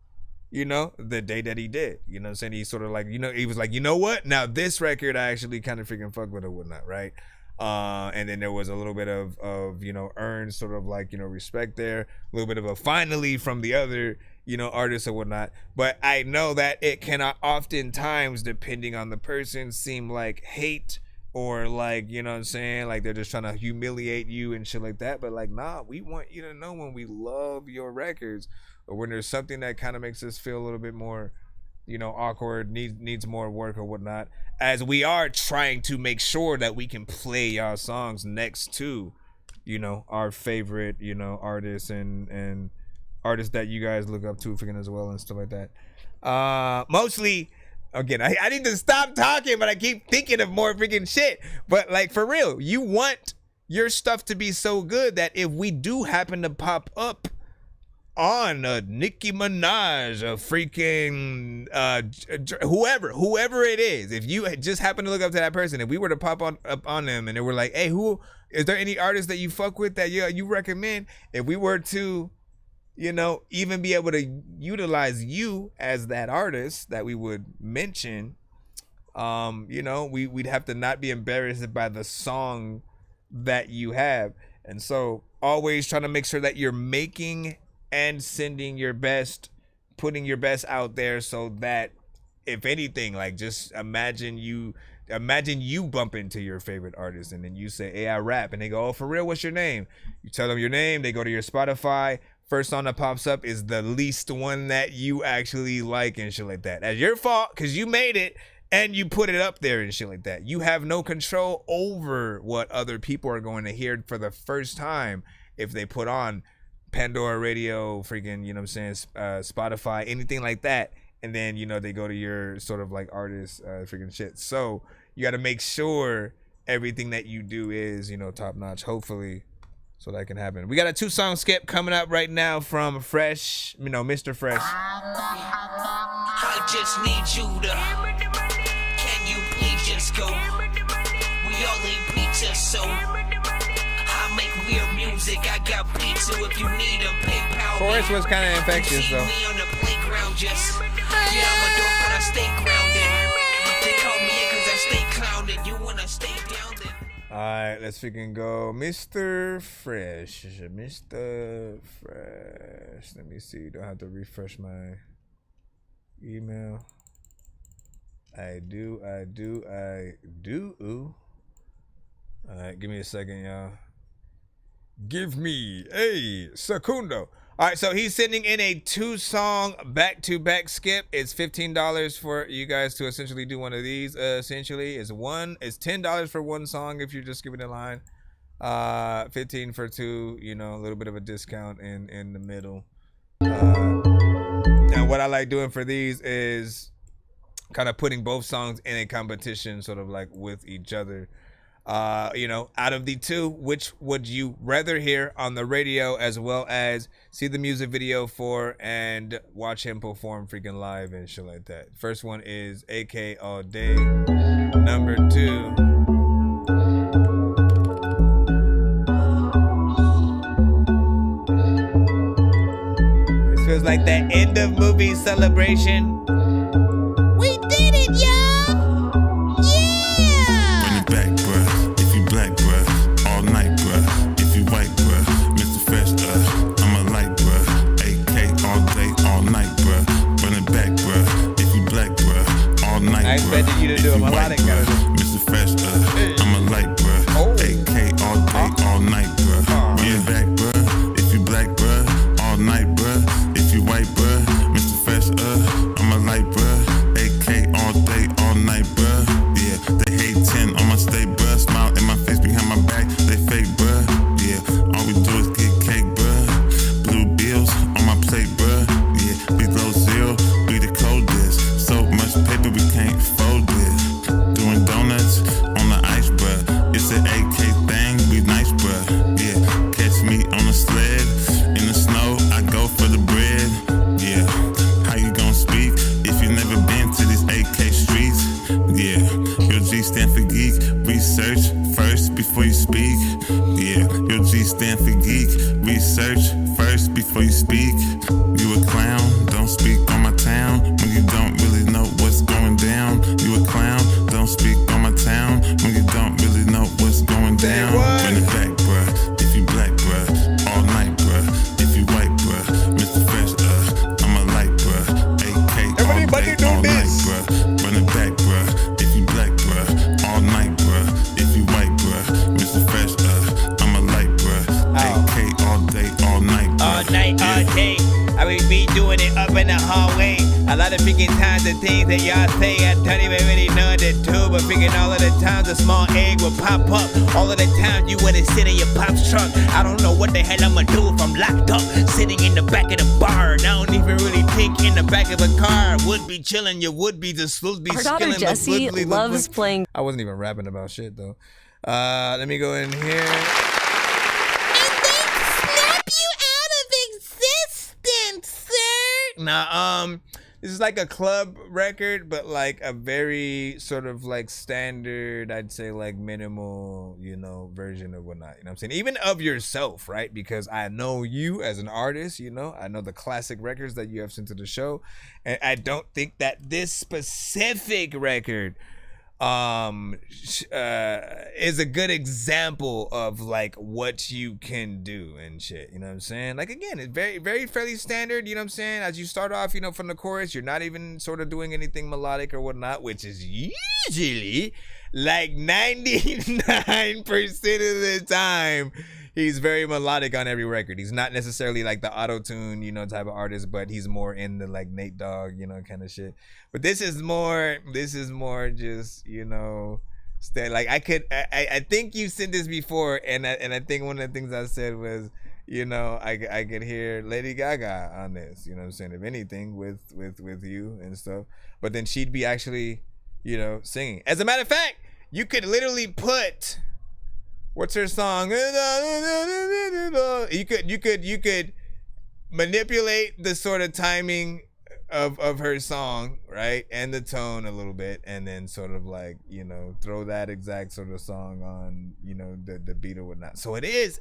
you know, the day that he did. You know what I'm saying? He sort of like, you know, he was like, you know what? Now this record I actually kind of freaking fuck with or whatnot, right? And then there was a little bit of, you know, earned sort of like, you know, respect there. A little bit of a finally from the other, you know, artists or whatnot. But I know that it cannot oftentimes, depending on the person, seem like hate or like, you know what I'm saying? Like they're just trying to humiliate you and shit like that. But like, nah, we want you to know when we love your records, or when there's something that kind of makes us feel a little bit more, you know, awkward, needs more work or whatnot, as we are trying to make sure that we can play y'all songs next to, you know, our favorite, you know, artists and artists that you guys look up to freaking as well and stuff like that. Mostly, again, I need to stop talking, but I keep thinking of more freaking shit. But like, for real, you want your stuff to be so good that if we do happen to pop up on a Nicki Minaj, a freaking whoever it is, if you just happen to look up to that person, if we were to pop up on them and they were like, hey, who is there, any artist that you fuck with that you recommend? If we were to, you know, even be able to utilize you as that artist that we would mention, you know, we'd have to not be embarrassed by the song that you have. And so always trying to make sure that you're making and sending your best, putting your best out there, so that if anything, like, just imagine you bump into your favorite artist and then you say, hey, I rap, and they go, oh, for real, what's your name? You tell them your name, they go to your Spotify, first song that pops up is the least one that you actually like and shit like that. That's your fault, because you made it and you put it up there and shit like that. You have no control over what other people are going to hear for the first time if they put on Pandora Radio, freaking, you know what I'm saying, Spotify, anything like that, and then, you know, they go to your sort of like artist freaking shit. So you got to make sure everything that you do is, you know, top notch, hopefully, so that can happen. We got a 2-song skip coming up right now from Fresh, you know, Mr. Fresh. I just need you to, can you please just go? We all need pizza, so I make weird music. I got pizza if you need a PayPal. Chorus was kind of infectious though. Me on the playground, just yeah, I'm a dork, but I stay grounded. They call me in 'cause I stay clowned. You wanna stay down then? All right, let's freaking go, Mr. Fresh. Mr. Fresh. Let me see. Do I have to refresh my email? I do. All right, give me a second, y'all. Give me a secundo. All right, so he's sending in a 2-song back-to-back skip. It's $15 for you guys to essentially do one of these. Essentially, it's $10 for one song if you're just skipping a line. 15 for 2. You know, a little bit of a discount in the middle. And what I like doing for these is kind of putting both songs in a competition, sort of like with each other. Out of the two, which would you rather hear on the radio as well as see the music video for and watch him perform freaking live and shit like that? First one is AK All Day. Number 2. This feels like that end of movie celebration. We did it, y'all! Yeah! Bring it back, bruh. If you black, bruh. All night, bruh. If you white, bruh. Mr. Fresh, I'm a light, bruh. AK all day, all night, bruh. Bring it back, bruh. If you black, bruh. All night, bruh. I expected you to do a melodic kind of thing. Mr. Fresh, I'm a light, bruh. AK all day, all night, bruh. Bring it back, bruh. If you black, bruh. All night, bruh. If you white, bruh. Mr. Fresh, I'm a light, bruh. AK all day, all night, bruh. Yeah, they hate 10 on my stay, bruh. Smile in my face behind my back, they fake, bruh. Yeah, all we do is get cake, bruh. Blue bills on my plate, bruh. Yeah, below zero, we the coldest. So much paper we can't fold it. Doing donuts on the ice, bruh. It's an AK thing, we nice, bruh. Yeah, catch me on a sled in the snow, I go for the bread. Yeah, how you gon' speak if you never been to these AK streets? Yeah, your G stand for geek. Research first before you speak. Yeah, your G stand for geek. Research first before you speak. You a clown, don't speak on my town when you don't really know what's going down. You a clown, don't speak on my town when you don't really know what's going down. Bring it back, bruh. If you black, bruh. All night, bruh. If you white, bruh. Mr. Fresh, I'm a light, bruh. AK all day, all night, bruh. Run it back, bruh. If you black, bruh. All night, bruh. If you white, bruh. Mr. Fresh, I'm a light, bruh. AK all day, all night, bruh. All night, all day. I will be doing it up in the hallway. A lot of freaking times the things that y'all say, I don't even really know the two. But freaking all of the times a small egg will pop up. All of the times you wouldn't sit in your pop's truck. I don't know what the hell I'ma do if I'm locked up, sitting in the back of the bar. And I don't even really think in the back of a car. Would be chilling, you would be just supposed to be Our daughter Jessie loves playing. I wasn't even rapping about shit though. Let me go in here. Snap you out of existence, sir. Nah, this is like a club record, but like a very sort of like standard, I'd say like minimal, version of whatnot. You know what I'm saying? Even of yourself, right? Because I know you as an artist, I know the classic records that you have sent to the show. And I don't think that this specific record is a good example of like what you can do and shit, you know what I'm saying? Like again, it's very, very fairly standard, you know what I'm saying? As you start off, from the chorus, you're not even sort of doing anything melodic or whatnot, which is usually like 99% of the time. He's very melodic on every record. He's not necessarily like the auto-tune, type of artist, but he's more in the like Nate Dogg, kind of shit. But this is more just, like I think you said this before, and I think one of the things I said was, I could hear Lady Gaga on this, you know what I'm saying? If anything, with you and stuff. But then she'd be actually, singing. As a matter of fact, you could literally put, what's her song? You could manipulate the sort of timing of her song, right, and the tone a little bit, and then sort of like throw that exact sort of song on the beat or whatnot. So it is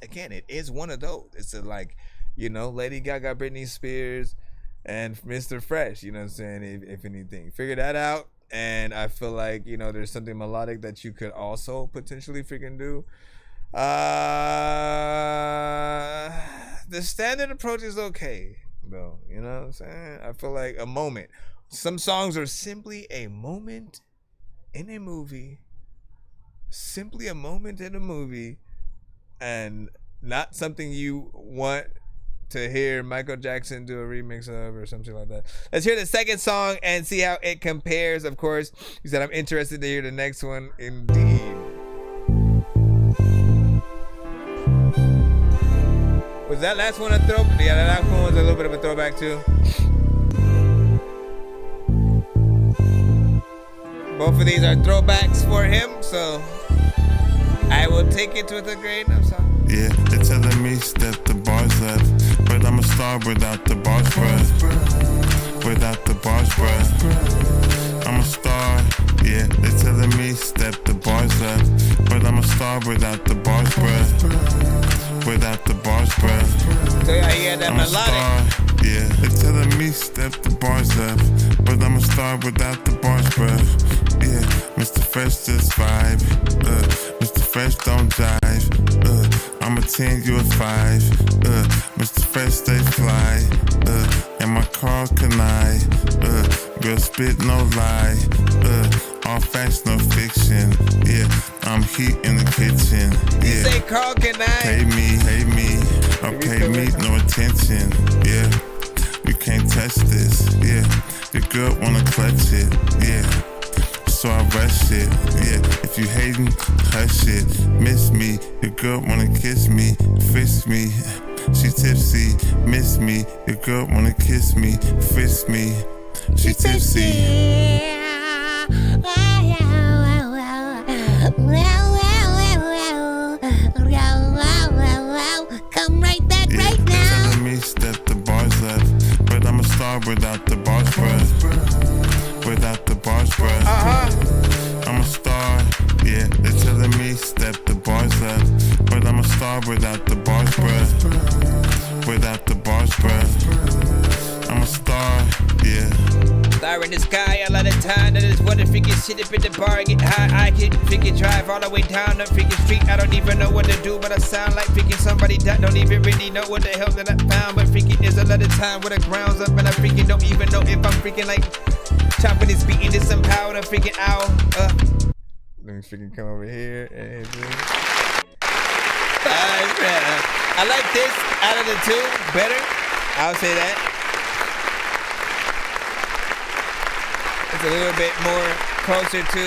one of those. It's like Lady Gaga, Britney Spears, and Mr. Fresh. You know what I'm saying? If anything, figure that out. And I feel like there's something melodic that you could also potentially freaking do. The standard approach is okay though, you know what I'm saying? I feel like a moment. Some songs are simply a moment in a movie. Simply a moment in a movie, and not something you want to hear Michael Jackson do a remix of or something like that. Let's hear the second song and see how it compares. Of course, you said I'm interested to hear the next one. Indeed. Was that last one a throwback? Yeah, that last one was a little bit of a throwback too. Both of these are throwbacks for him, so I will take it with a grain of salt. Yeah, they're telling me step the bars up, but I'm a star without the bars, bruh. Without the bars, bruh. I'm a star. Yeah, they're telling me step the bars up, but I'm a star without the bars, bruh. Without the bars, bruh. So yeah, yeah, that melodic. Yeah, they're telling me step the bars up, but I'm a star without the bars, bruh. Yeah, Mr. Fresh just vibe. Mr. Fresh don't jive. I'm a 10, you a 5. Mr. Fresh stay fly. And my car can I. Girl spit no lie. All facts, no fiction. Yeah, I'm heat in the kitchen. Yeah. You say Carl can I? Pay me. Or pay me no attention. Yeah, you can't touch this. Yeah, your girl wanna clutch it. Yeah. So I rush it, yeah. If you hatin', hush it. Miss me, your girl wanna kiss me, fist me. She tipsy, miss me. Your girl wanna kiss me, fist me. She tipsy. Come right back right now. Telling me step the bars up, but I'm a star without the bars, bruh. Without the bars, bruh. I'm a star, yeah. They're telling me step the bars up, but I'm a star without the bars, bruh. Without the bars, bruh. I'm a star, yeah. Star in the sky, a lot of time. That is what if you can sit up in the bar, get high. I can freaking drive all the way down the freaking street. I don't even know what to do, but I sound like freaking somebody that don't even really know what the hell that I found. But freaking there's a lot of time where the ground's up, and I freaking don't even know if I'm freaking like chopping this beat into some powder, freaking ow. Let me freaking come over here and I like this out of the two better. I'll say that. It's a little bit more closer to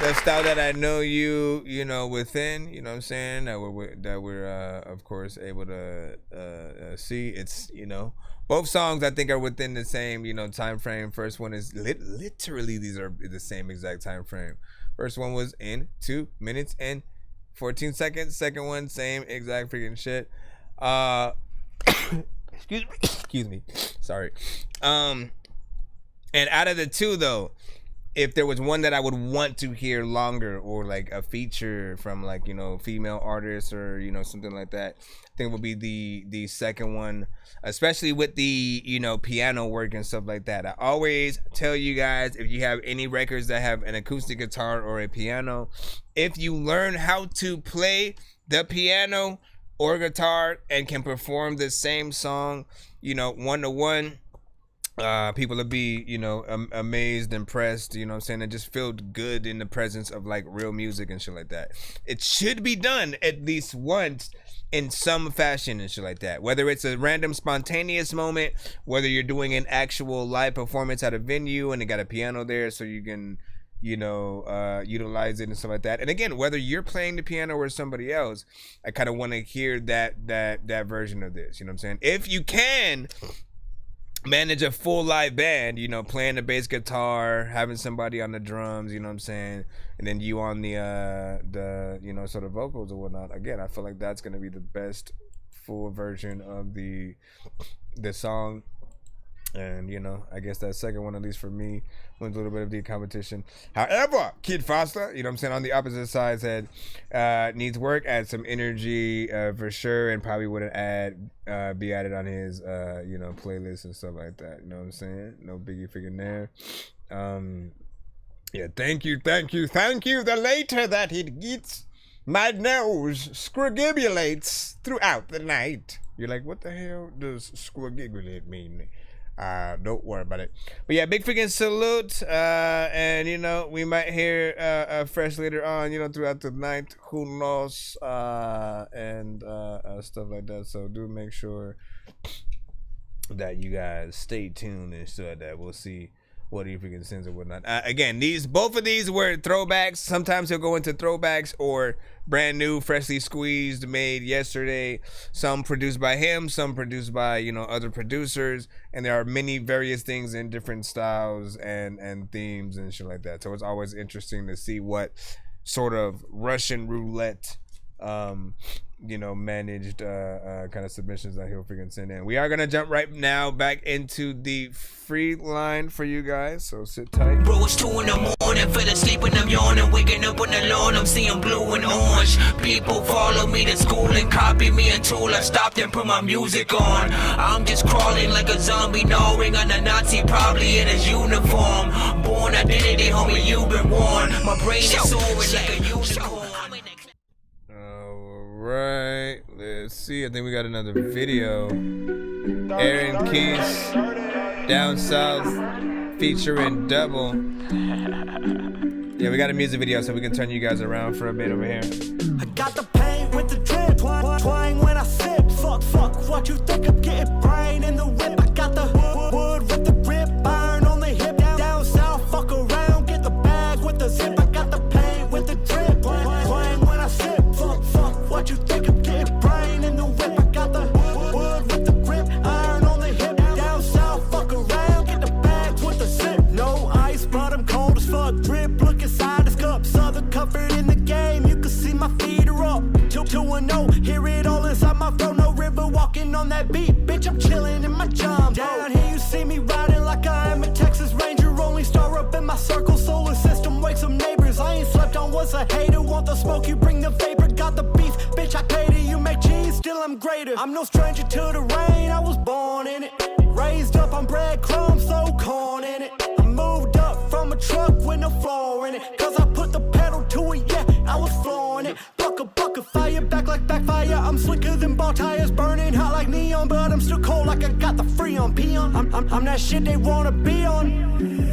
the style that I know you know, within, you know what I'm saying, that we're of course able to see. It's, you know, both songs I think are within the same, you know, time frame. First one is literally these are the same exact time frame. First one was in 2 minutes and 14 seconds. Second one, same exact freaking shit. Excuse me. Sorry. And out of the two, though, if there was one that I would want to hear longer, or like a feature from, like, you know, female artists, or, you know, something like that, I think it would be the second one, especially with the, you know, piano work and stuff like that. I always tell you guys, if you have any records that have an acoustic guitar or a piano, if you learn how to play the piano or guitar and can perform the same song, you know, 1-to-1, people will be, you know, amazed, impressed, you know what I'm saying, and just feel good in the presence of like real music and shit like that. It should be done at least once in some fashion and shit like that, whether it's a random spontaneous moment, whether you're doing an actual live performance at a venue and they got a piano there so you can, you know, utilize it and stuff like that. And again, whether you're playing the piano or somebody else, I kind of want to hear that version of this, you know what I'm saying. If you can manage a full live band, you know, playing the bass guitar, having somebody on the drums, you know what I'm saying, and then you on the you know, sort of vocals or whatnot, again, I feel like that's gonna be the best full version of the song. And, you know, I guess that second one, at least for me, wins a little bit of the competition. However, Kid Foster, you know what I'm saying, on the opposite side, said needs work, add some energy for sure, and probably wouldn't be added on his, you know, playlist and stuff like that. You know what I'm saying? No biggie figure there. Yeah, thank you. The later that it gets, my nose squigibulates throughout the night. You're like, what the hell does squigibulate mean? Don't worry about it. But yeah, big freaking salute. And you know, we might hear Fresh later on, you know, throughout the night. Who knows? And stuff like that. So do make sure that you guys stay tuned and so that we'll see what he freaking sends or whatnot. Again, both of these were throwbacks. Sometimes he'll go into throwbacks or brand new, freshly squeezed, made yesterday. Some produced by him, some produced by, you know, other producers. And there are many various things in different styles and themes and shit like that. So it's always interesting to see what sort of Russian roulette, you know, managed kind of submissions that he'll freaking send in. We are gonna jump right now back into the free line for you guys, so sit tight. Bro, it's 2 in the morning, fell asleep and I'm yawning, waking up on the lawn, I'm seeing blue and orange. People follow me to school and copy me until I stopped and put my music on. I'm just crawling like a zombie, gnawing on a Nazi, probably in his uniform. Born identity, homie, you've been warned. My brain is soaring like a unicorn. Right, let's see. I think we got another video. Aaron Keys, Down South, featuring Double. Yeah, we got a music video, so we can turn you guys around for a bit over here. I got the pain with the drip, twang when I sip. Fuck, what you think I'm getting brain in the whip. I got the wood with the grip, iron on the hip. Down south, fuck around, get the bag with the zip. I got the pain with the drip, twang when I sip. Fuck, what you think I'm getting brain in the whip. I got the wood with the grip, iron on the hip. Down south, fuck around, get the bags with the zip. No ice, but I'm cold as fuck. Drip, look inside this cup. Southern comfort in the game, you can see my feet are up. 2-0, hear it all inside my throat. No river walking on that beat, bitch, I'm chilling in my jumbo. Down here you see me riding like I am a Texas Ranger. Only star up in my circle, solar system, wake some neighbors. I ain't slept on once, a hater, want the smoke, you bring the vapor. Got the beef, bitch, I cater, you make cheese, still I'm greater. I'm no stranger to the rain, I was born in it. Raised up on breadcrumbs, so corn in it. I moved up from a truck with no floor in it. Cause I put the pedal to it, yeah, I was flooring it. Buck a fire, back like backfire. I'm slicker than ball tires, burning hot like neon. But I'm still cold like I got the Freon peon. I'm that shit they wanna be on.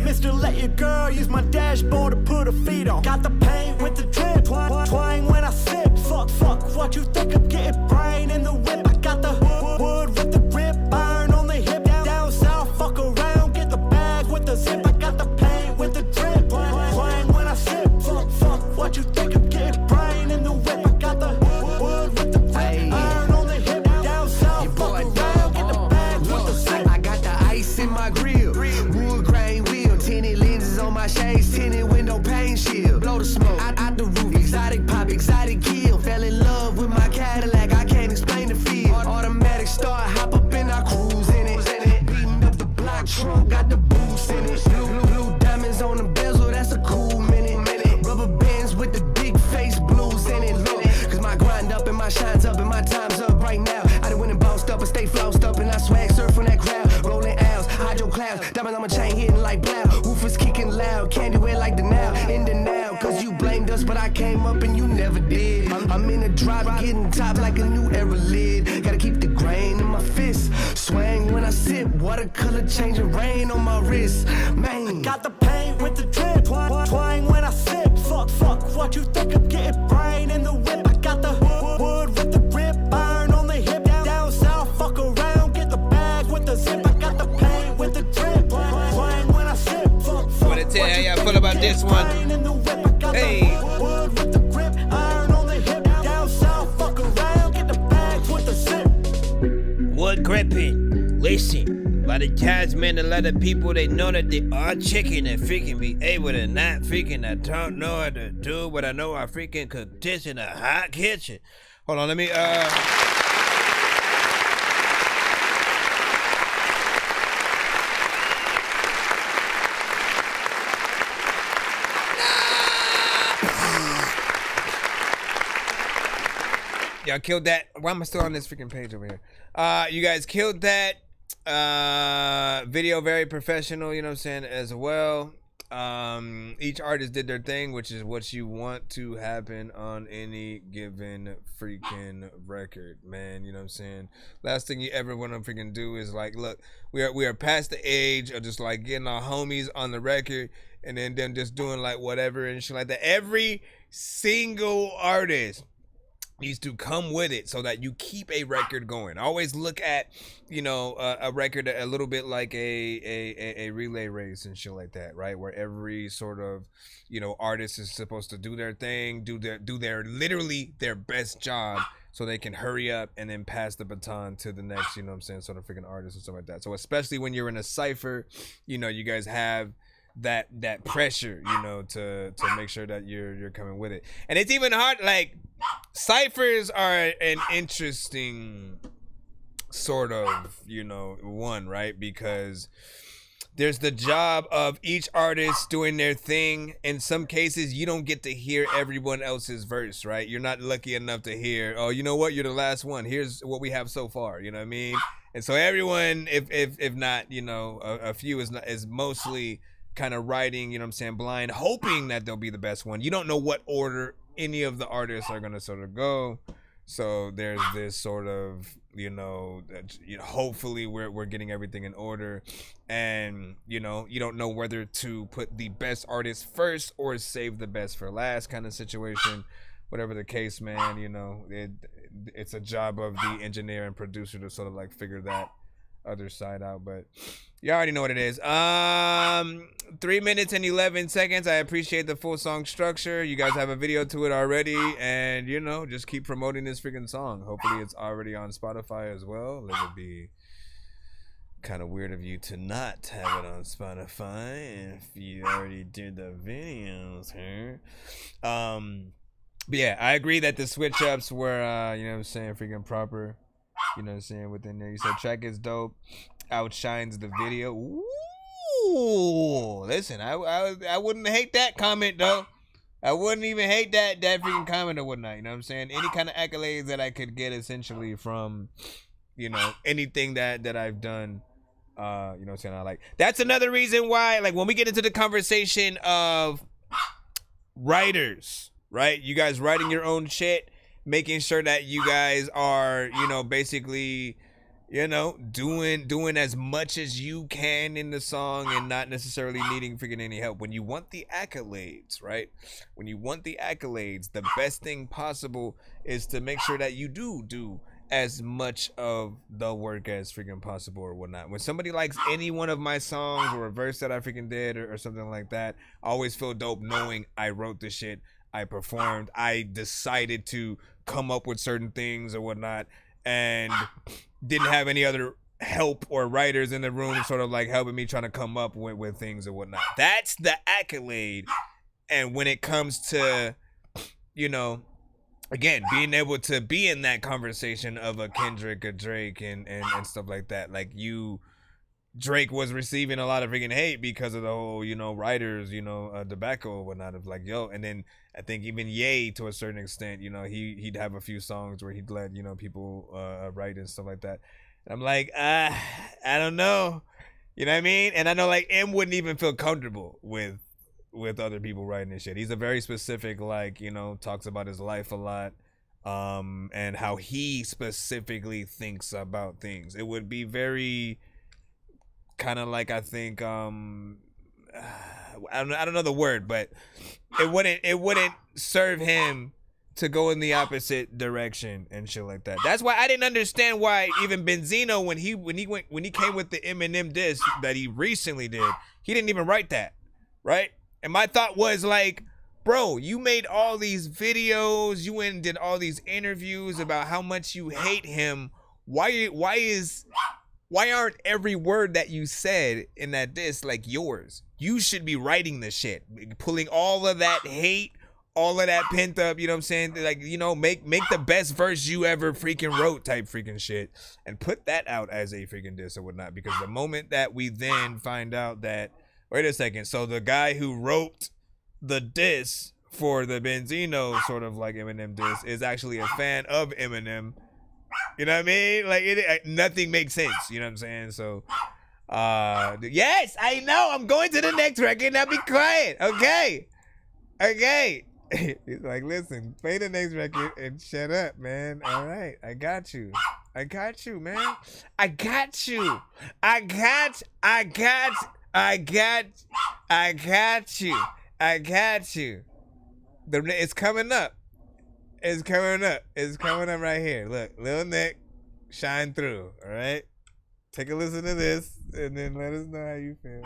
Mr. Let Your Girl use my dashboard to put her feet on. Got the pain with the drip, twang when I sip. Fuck, what you think I'm getting brain in the whip. I got the wood with the grip, iron on the hip. Down south, fuck around, get the bag with the zip. I got the pain with the drip, twang when I sip. Fuck, what you think I'm getting brain in the whip. I got the wood with the grip, iron on the hip. Down south, fuck around, get the bag with the zip. I got the ice in my grill, wood grain wheel, tinted lenses on my shades, tinted window pane shield. Blow the smoke out the roof, exotic pop, exotic kill. Fell in love with my Cadillac, I can't explain the feel. Automatic start, hop up and I cruise in it. Beating up the block trunk, got the boost in it. Blue diamonds on the bezel, that's a cool minute. Rubber bands with the big face blues in it. Look, cause my grind up and my shine's up and my time's up right now. I done went and bossed up and stay flossed up and I swag surf on that crowd. Rolling owls, hydro clouds, diamonds on my chain hitting like blow. Woofers kicking loud, candy wear like the now. In the now, cause you blamed us but I came up and you never did. I'm in a drop, getting top like a new era lid. Gotta keep the grain in my fist. Swang when I sip, watercolor changing rain on my wrist. Man, got the pain with the drip, twang when I sip. Fuck, what you think I'm getting brain in the whip. I got the wood with the grip, iron on the hip. Down south, fuck around, get the bag with the zip. I got the pain with the drip, twang when I sip. Wanna tell how y'all feel about this one? Hey. Wood with the grip, iron on the hip. Down south, fuck around, get the bag with the zip. Wood gripping. Listen. By the times, man, a lot of people, they know that they are chicken and freaking be able to not freaking, I don't know how to do, but I know I freaking cook this in a hot kitchen. Hold on, let me, Y'all killed that. Why am I still on this freaking page over here? You guys killed that. Video very professional, you know what I'm saying, as well. Each artist did their thing, which is what you want to happen on any given freaking record, man. You know what I'm saying? Last thing you ever want to freaking do is like, look, we are past the age of just like getting our homies on the record and then them just doing like whatever and shit like that. Every single artist needs to come with it so that you keep a record going. Always look at, you know, a record a little bit like a relay race and shit like that, right? Where every sort of, you know, artist is supposed to do their thing, do their literally their best job so they can hurry up and then pass the baton to the next, you know what I'm saying, sort of freaking artist and stuff like that. So especially when you're in a cypher, you know, you guys have that pressure, you know, to make sure that you're coming with it. And it's even hard, like, ciphers are an interesting sort of, you know, one, right? Because there's the job of each artist doing their thing. In some cases, you don't get to hear everyone else's verse, right? You're not lucky enough to hear, oh, you know what? You're the last one. Here's what we have so far. You know what I mean? And so everyone, if not, you know, a few is mostly kind of writing, you know what I'm saying, blind, hoping that they'll be the best one. You don't know what order any of the artists are going to sort of go. So there's this sort of, you know, hopefully we're getting everything in order, and, you know, you don't know whether to put the best artist first or save the best for last kind of situation. Whatever the case, man, you know, it's a job of the engineer and producer to sort of like figure that other side out. But you already know what it is. 3 minutes and 11 seconds. I appreciate the full song structure. You guys have a video to it already, and, you know, just keep promoting this freaking song. Hopefully it's already on Spotify as well. It would be kind of weird of you to not have it on Spotify if you already did the videos here. But yeah, I agree that the switch ups were you know what I'm saying, freaking proper. You know what I'm saying, within there. You said track is dope, outshines the video. Ooh, listen, I wouldn't hate that comment though. I wouldn't even hate that freaking comment or whatnot. You know what I'm saying? Any kind of accolades that I could get essentially from, you know, anything that I've done. You know what I'm saying? I like. That's another reason why, like, when we get into the conversation of writers, right? You guys writing your own shit, making sure that you guys are, you know, basically, you know, doing as much as you can in the song and not necessarily needing freaking any help. When you want the accolades, right? When you want the accolades, the best thing possible is to make sure that you do as much of the work as freaking possible or whatnot. When somebody likes any one of my songs or a verse that I freaking did or something like that, I always feel dope knowing I wrote the shit, I performed, I decided to come up with certain things or whatnot, and didn't have any other help or writers in the room sort of like helping me trying to come up with things or whatnot. That's the accolade. And when it comes to, you know, again, being able to be in that conversation of a Kendrick, a Drake, and stuff like that, like Drake was receiving a lot of freaking hate because of the whole, you know, writers, you know, debacle or whatnot of like, yo, and then I think even Ye, to a certain extent, you know, he'd have a few songs where he'd let, you know, people write and stuff like that. And I'm like, I don't know, you know what I mean? And I know like M wouldn't even feel comfortable with other people writing this shit. He's a very specific, like, you know, talks about his life a lot, and how he specifically thinks about things. It would be very kind of like, I think, I don't know the word, but it wouldn't serve him to go in the opposite direction and shit like that. That's why I didn't understand why even Benzino, when he came with the Eminem diss that he recently did, he didn't even write that, right? And my thought was like, bro, you made all these videos, you went and did all these interviews about how much you hate him. Why aren't every word that you said in that diss like yours? You should be writing the shit, pulling all of that hate, all of that pent up, you know what I'm saying? Like, you know, make the best verse you ever freaking wrote type freaking shit, and put that out as a freaking diss or whatnot. Because the moment that we then find out that, wait a second, so the guy who wrote the diss for the Benzino sort of like Eminem diss is actually a fan of Eminem. You know what I mean? Like, nothing makes sense. You know what I'm saying? So, yes, I know. I'm going to the next record. Now be quiet. Okay. He's like, listen, play the next record and shut up, man. All right. I got you, man. I got you. It's coming up. It's coming up right here. Look, Lil Nick, shine through. All right, take a listen to this, and then let us know how you feel.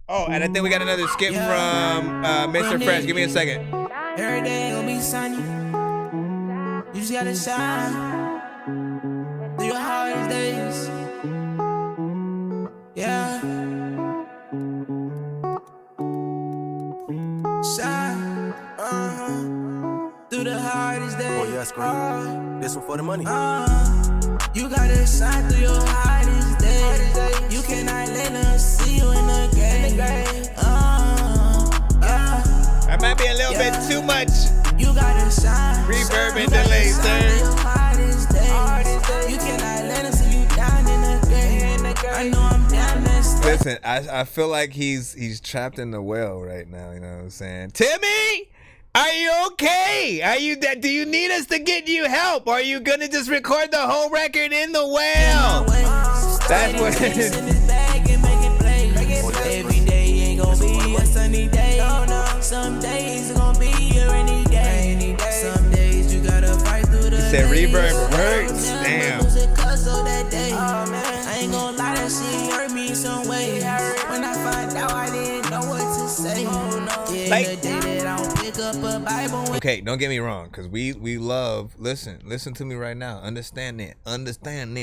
Oh, and I think we got another skip from Mr. Fresh. Give me a second. Every day will be sunny. You just gotta shine through your hardest days. Yeah. this one for the money. You gotta shine through your hardest days. You cannot let us see you in the game. That might be a little bit too much. You gotta shine. Reverb and delay, sir. You cannot let us see you down in the game. I know I'm down this. Listen, I feel like he's trapped in the well right now. You know what I'm saying? Timmy, are you okay? Do you need us to get you help? Or are you gonna just record the whole record in the well? That's what it is. Every day ain't gonna be a sunny day. Some days it's gonna be a rainy day. Some days you gotta fight through the. He said reverb hurts. Damn. I ain't gonna lie, that shit hurt me some way. When I find out, I didn't know what to say. Like, the day that I don't pick up a Bible. Okay, don't get me wrong, because we love, listen to me right now. Understand that,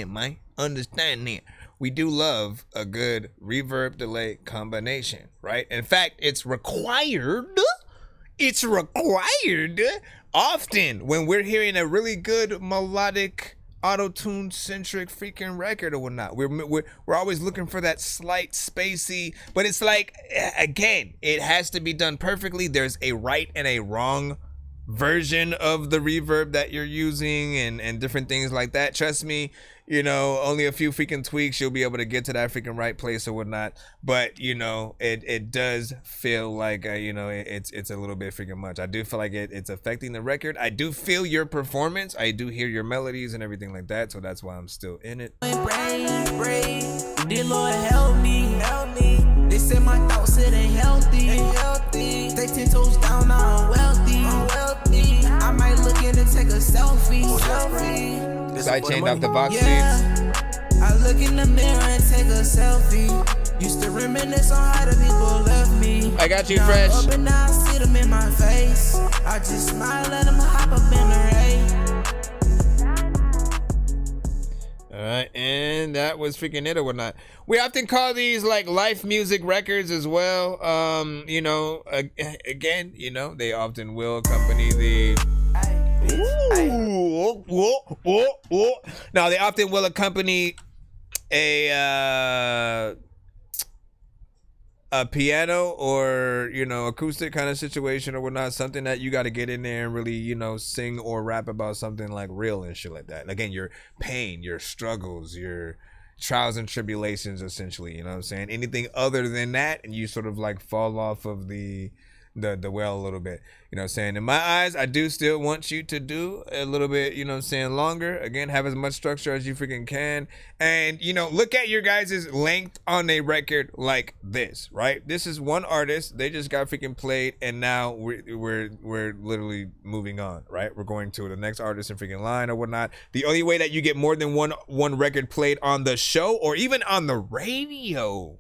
man. Understand that. We do love a good reverb delay combination, right? In fact, it's required often when we're hearing a really good melodic auto-tune centric freaking record or whatnot. We're always looking for that slight spacey, but it's like, again, it has to be done perfectly. There's a right and a wrong version of the reverb that you're using and different things like that. Trust me, you know, only a few freaking tweaks, you'll be able to get to that freaking right place or whatnot. But, you know, it does feel like, you know, it's a little bit freaking much. I do feel like it's affecting the record. I do feel your performance. I do hear your melodies and everything like that. So that's why I'm still in it. Pray, dear Lord, help me. They say my thoughts, it ain't healthy. Stay 10 toes down, I'm wealthy. I might look in and take a selfie. Side chained off the box seats. I look in the mirror and take a selfie. Used to reminisce on how the people left me. I got you, Fresh. Up and now I see them in my face. I just smile, let them hop up in the rain. All right, and that was freaking it or whatnot. We often call these like life music records as well. You know, again, you know, they often will accompany the. Now they often will accompany a piano or, you know, acoustic kind of situation or whatnot, something that you got to get in there and really, you know, sing or rap about something like real and shit like that. Again, your pain, your struggles, your trials and tribulations, essentially, you know what I'm saying? Anything other than that, and you sort of like fall off of the well a little bit, you know what I'm saying? In my eyes, I do still want you to do a little bit, you know what I'm saying, longer. Again, have as much structure as you freaking can. And, you know, look at your guys' length on a record like this, right? This is one artist. They just got freaking played, and now we're literally moving on, right? We're going to the next artist in freaking line or whatnot. The only way that you get more than one record played on the show or even on the radio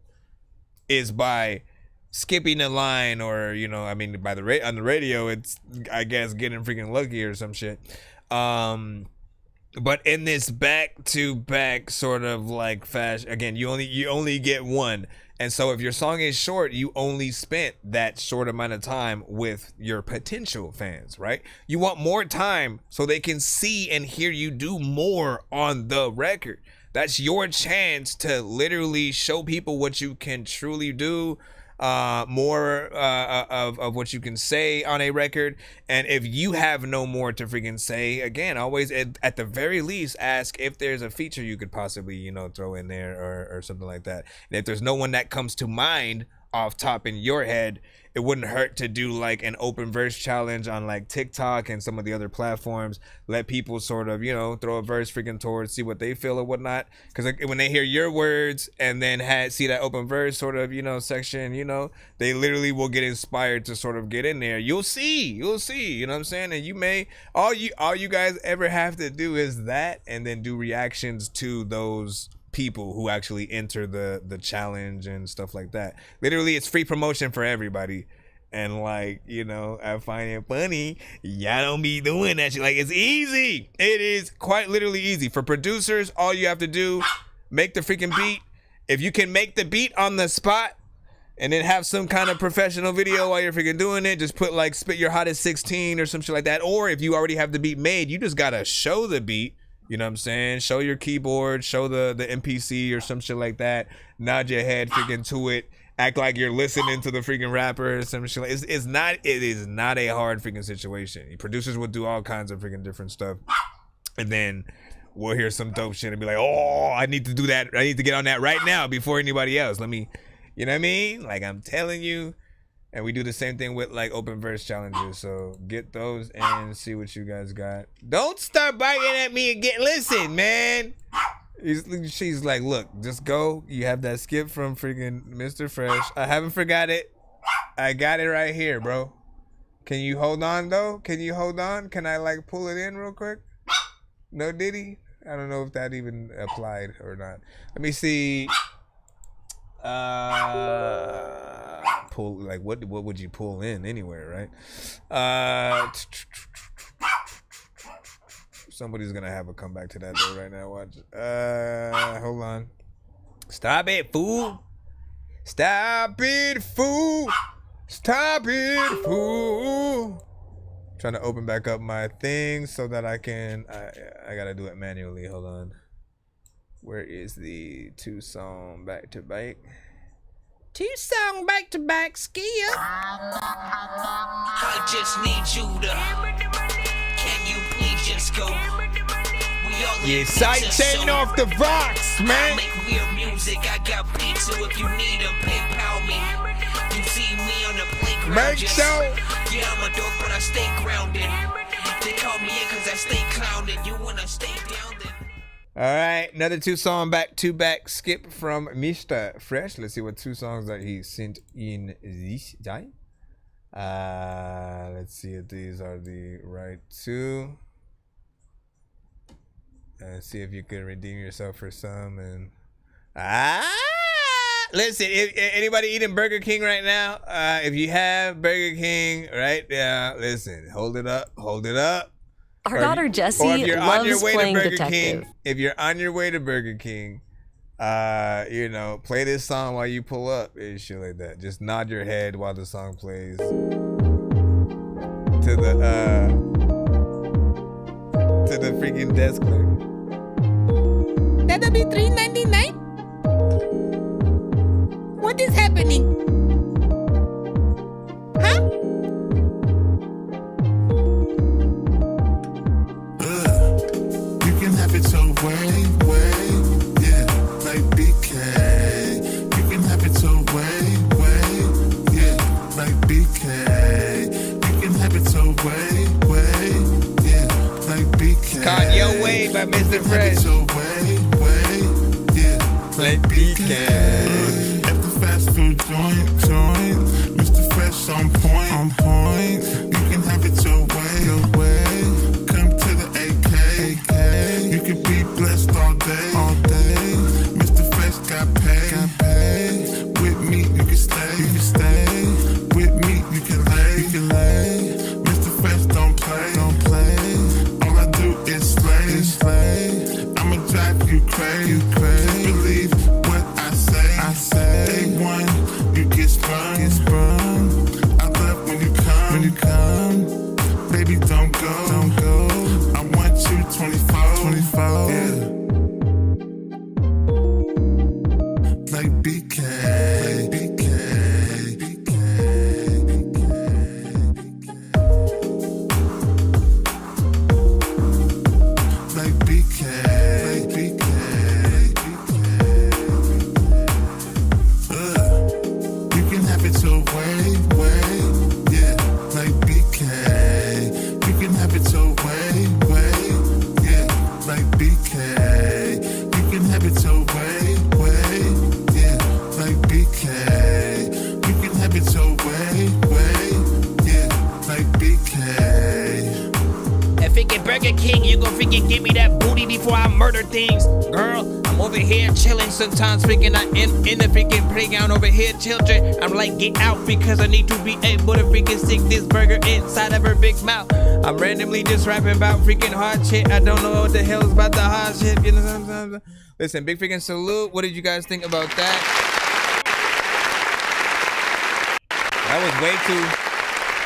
is by skipping a line, or, you know, I mean, on the radio, it's, I guess, getting freaking lucky or some shit. But in this back-to-back sort of like fashion, again, you only get one. And so if your song is short, you only spent that short amount of time with your potential fans, right? You want more time so they can see and hear you do more on the record. That's your chance to literally show people what you can truly do, more of what you can say on a record. And if you have no more to freaking say, again, always at the very least ask if there's a feature you could possibly, you know, throw in there or something like that. And if there's no one that comes to mind off top in your head, it wouldn't hurt to do like an open verse challenge on like TikTok and some of the other platforms. Let people sort of, you know, throw a verse freaking towards, see what they feel or whatnot. Because like, when they hear your words and then see that open verse sort of, you know, section, you know, they literally will get inspired to sort of get in there. You'll see, you know what I'm saying? And you may, all you guys ever have to do is that, and then do reactions to those people who actually enter the challenge and stuff like that. Literally, it's free promotion for everybody. And like, you know, I find it funny, y'all don't be doing that shit. Like, it's easy. It is quite literally easy. For producers, all you have to do, make the freaking beat. If you can make the beat on the spot, and then have some kind of professional video while you're freaking doing it. Just put like spit your hottest 16 or some shit like that. Or if you already have the beat made, you just gotta show the beat. You know what I'm saying? Show your keyboard, show the MPC or some shit like that. Nod your head freaking to it. Act like you're listening to the freaking rapper or some shit. It is not a hard freaking situation. Producers will do all kinds of freaking different stuff. And then we'll hear some dope shit and be like, oh, I need to do that. I need to get on that right now before anybody else. Let me, you know what I mean? Like I'm telling you. And we do the same thing with like open verse challenges. So get those and see what you guys got. Don't start biting at me and listen, man. She's like, look, just go. You have that skip from freaking Mr. Fresh. I haven't forgot it. I got it right here, bro. Can you hold on though? Can you hold on? Can I like pull it in real quick? No Diddy? I don't know if that even applied or not. Let me see. Pull like what would you pull in anywhere, right? Somebody's gonna have a comeback to that though right now. Watch. Hold on. Stop it, fool. Stop it, fool. Stop it, fool. Trying to open back up my thing so that I can. I gotta do it manually. Hold on. Where is the 2-song back-to-back? 2-song back-to-back skill. I just need you to. Can you please just go? Yeah, sighting off the rocks, man. I make weird music. I got beats, so if you need them, PayPal me. You see me on the playground. Make sure. Yeah, I'm a dork, but I stay grounded. They call me in because I stay clowned. You wanna stay down there. All right, another 2-song back-to-back skip from Mr. Fresh. Let's see what 2 songs that he sent in this time. Let's see if these are the right 2. And see if you can redeem yourself for some. And listen, if anybody eating Burger King right now, if you have Burger King right now, listen, hold it up. Our daughter Jessie loves playing detective. If you're on your way to Burger King, you know, play this song while you pull up and shit like that. Just nod your head while the song plays to the freaking desk clerk. That'll be $3.99. What is happening? Huh? You can have it your way, yeah, like BK. You can have it your way, yeah, like BK. You can have it your way, yeah, like BK. It's called Your Way by Mr. Fresh. Your way, yeah, like BK. At the fast food joint, Mr. Fresh on point. You can have it your way. Come to the AK. You can be blessed all day. Mr. Fresh got paid. With me, you can stay. With me, you can lay. Mr. Fresh don't play. All I do is slay. I'ma drive you crazy. Just believe what I say. Day one, you get sprung. I love when you come. Baby, don't go. I want you 24. Yeah. Like BK. Like BK. You can have it your way, yeah, like BK. You can have it your way, yeah, like BK. You can have it your way, yeah, like BK. You can have it your way, yeah, like BK. If it get Burger King, you gon' freaking give me that booty before I murder things. Girl, I'm over here chilling sometimes, freaking I'm in the freaking playground over here, children. I'm like, get out because I need to be able to freaking stick this burger inside of her big mouth. I'm randomly just rapping about freaking hard shit. I don't know what the hell is about the hard shit. You know sometimes. Listen, big freaking salute. What did you guys think about that? That was way too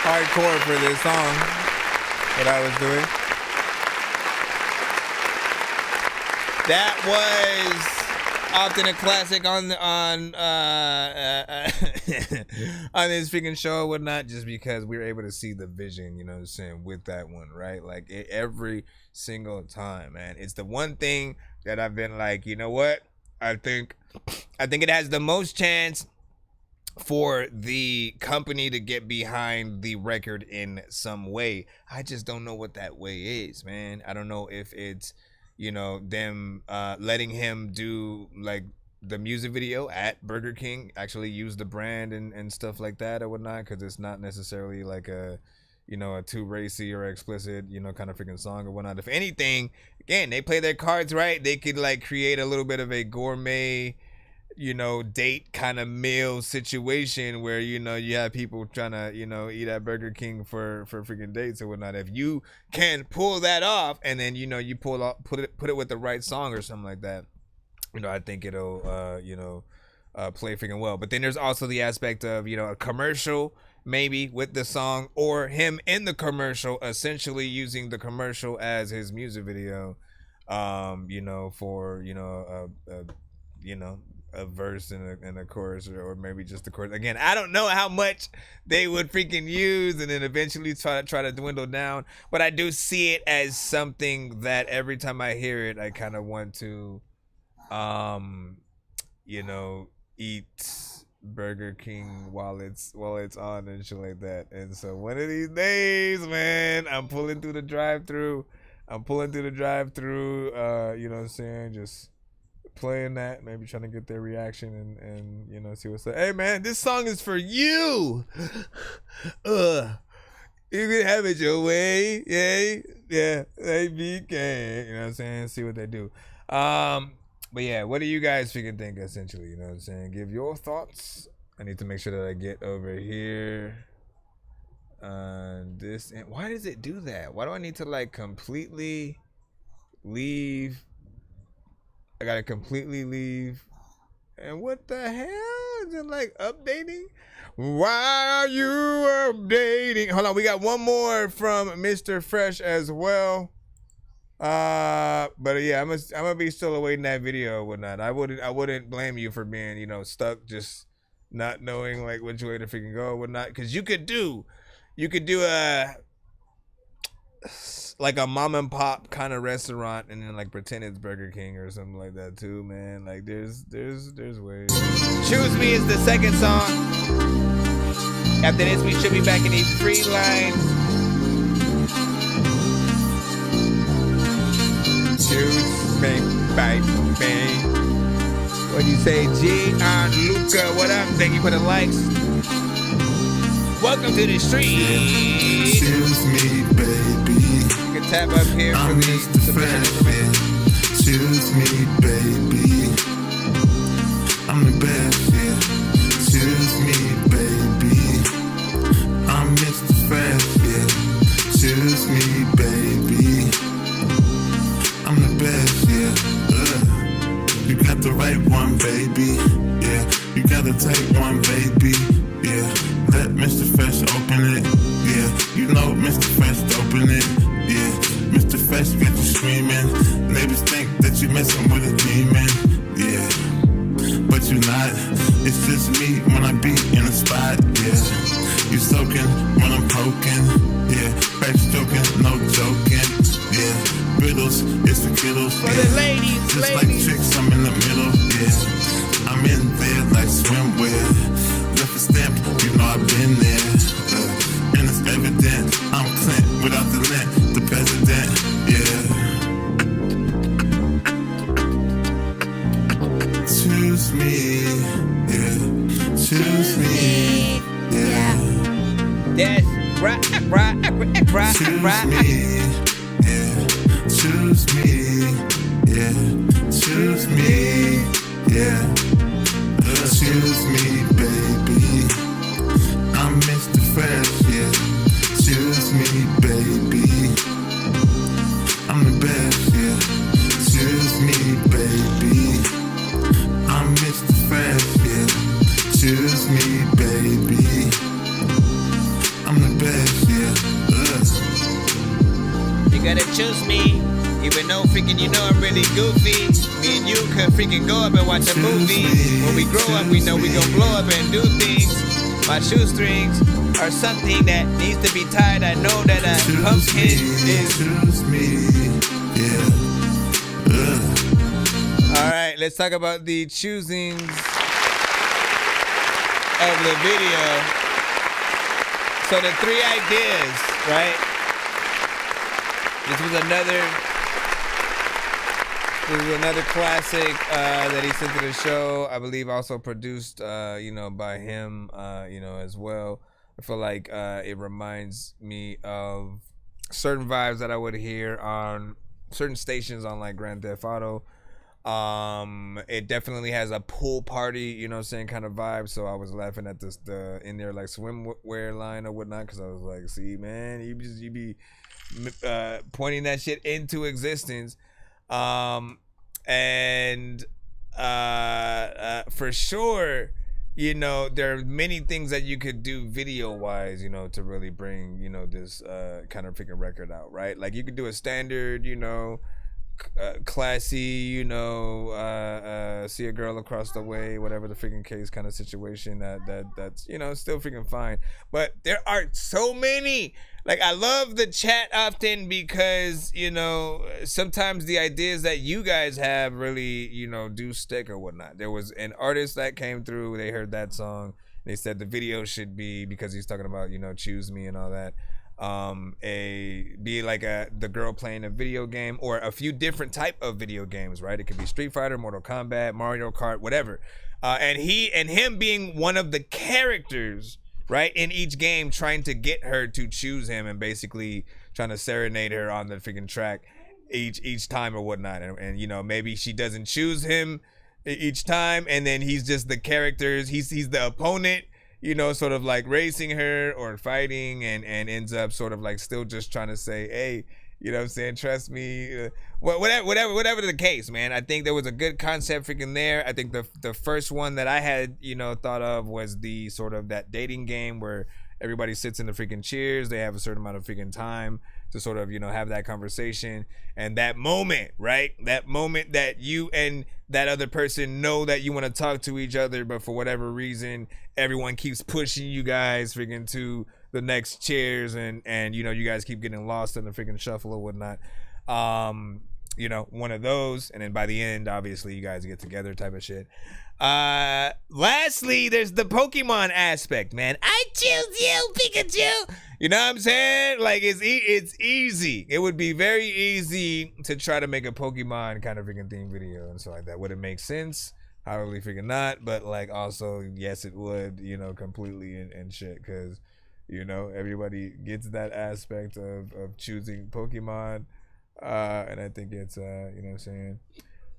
hardcore for this song that I was doing. That was often a classic on on this freaking show and whatnot, just because we were able to see the vision, you know what I'm saying, with that one, right? Like every single time, man. It's the one thing that I've been like, you know what? I think it has the most chance for the company to get behind the record in some way. I just don't know what that way is, man. I don't know if it's, you know, them letting him do like the music video at Burger King, actually use the brand and stuff like that or whatnot, because it's not necessarily like a, you know, a too racy or explicit, you know, kind of freaking song or whatnot. If anything, again, they play their cards right. They could like create a little bit of a gourmet, you know, date kind of meal situation where, you know, you have people trying to, you know, eat at Burger King for freaking dates or whatnot. If you can pull that off, and then, you know, you put it with the right song or something like that, you know, I think it'll you know, play freaking well. But then there's also the aspect of, you know, a commercial maybe with the song, or him in the commercial, essentially using the commercial as his music video, you know, for, you know, you know, a verse and a chorus, or maybe just the chorus. Again, I don't know how much they would freaking use and then eventually try to dwindle down, but I do see it as something that every time I hear it, I kind of want to, you know, eat Burger King while it's on and shit like that. And so one of these days, man, I'm pulling through the drive-through. You know what I'm saying? Just playing that, maybe trying to get their reaction and you know, see what's up. Hey man, this song is for you. You can have it your way. Yeah, ABK. You know what I'm saying? See what they do. But yeah, what do you guys freaking think, essentially? You know what I'm saying? Give your thoughts. I need to make sure that I get over here on this. And why does it do that? Why do I need to like completely leave? I gotta completely leave. And what the hell? Is it like updating? Why are you updating? Hold on, we got one more from Mr. Fresh as well. But yeah, I'm gonna be still awaiting that video or whatnot. I wouldn't blame you for being, you know, stuck, just not knowing like which way to freaking go or whatnot. Because you could do a like a mom and pop kind of restaurant and then like pretend it's Burger King or something like that too, man. Like there's ways. Choose Me is the second song. After this, we should be back in a free line. Choose me, baby. What do you say, G on Luca? What up? Thank you for the likes. Welcome to the street. Choose me, baby. You can tap up here for the submission. Choose me, baby. I'm the best, yeah. Choose me, baby. I'm Mr. Fresh, yeah. Choose me, baby. I'm the best, yeah. You got the right one, baby. Yeah, you gotta take one, baby. Yeah, let Mr. Fresh open it. Yeah, you know Mr. Fresh open it. Yeah, Mr. Fresh got you screaming. Neighbors think that you're messing with a demon. Yeah, but you're not. It's just me when I be in a spot. Yeah, you soaking when I'm poking. Yeah, back stroking, no joking. Yeah, riddles, it's the kiddles. For the ladies, just like tricks, I'm in the middle. Yeah, I'm in there like swimwear. Left a stamp, you know I've been there. And it's evident, I'm Clint without the lint, the president. Yeah. Choose me, yeah. Choose me, yeah. That's right. Choose me, yeah. Choose me, yeah. Choose me, yeah. Choose me, baby. I'm Mr. Fresh, yeah. Choose me, baby. I'm the best, yeah. Choose me, baby. I'm Mr. Fresh, yeah. Choose me, baby. freaking, you know I'm really goofy. Me and you could freaking go up and watch a movie. When we grow up, we know we gon' blow up and do things. My shoestrings are something that needs to be tied. I know that a pumpkin is. All right, let's talk about the choosings of the video. So the 3 ideas, right? This was another classic that he sent to the show. I believe also produced, by him, as well. I feel like it reminds me of certain vibes that I would hear on certain stations on like Grand Theft Auto. It definitely has a pool party, kind of vibe. So I was laughing at the in there like swimwear line or whatnot, because I was like, see, man, you be pointing that shit into existence. And for sure, there are many things that you could do video wise, to really bring, this kind of freaking record out, right? Like you could do a standard, classy, see a girl across the way, whatever the freaking case kind of situation that's still freaking fine. But there are so many. Like, I love the chat often because, sometimes the ideas that you guys have really, do stick or whatnot. There was an artist that came through, they heard that song, they said the video should be, because he's talking about, choose me and all that, the girl playing a video game, or a few different type of video games, right? It could be Street Fighter, Mortal Kombat, Mario Kart, whatever. And him being one of the characters, right, in each game, trying to get her to choose him and basically trying to serenade her on the freaking track each time or whatnot. And maybe she doesn't choose him each time, and then he's just the characters. He's the opponent, sort of like racing her or fighting, and ends up sort of like still just trying to say, hey, what I'm saying, trust me, whatever the case, man. I think there was a good concept freaking there. I think the first one that I had, thought of was the sort of that dating game where everybody sits in the freaking chairs. They have a certain amount of freaking time to sort of, have that conversation. And that moment, right? That moment that you and that other person know that you want to talk to each other, but for whatever reason, everyone keeps pushing you guys freaking to the next chairs, and you guys keep getting lost in the freaking shuffle or whatnot. One of those, and then by the end, obviously, you guys get together type of shit. Lastly, there's the Pokemon aspect, man. I choose you, Pikachu. You know what I'm saying? Like, it's easy. It would be very easy to try to make a Pokemon kind of freaking theme video and stuff like that. Would it make sense? Probably freaking not. But like, also, yes, it would. Completely and shit, because everybody gets that aspect of choosing Pokemon. And I think it's, what I'm saying,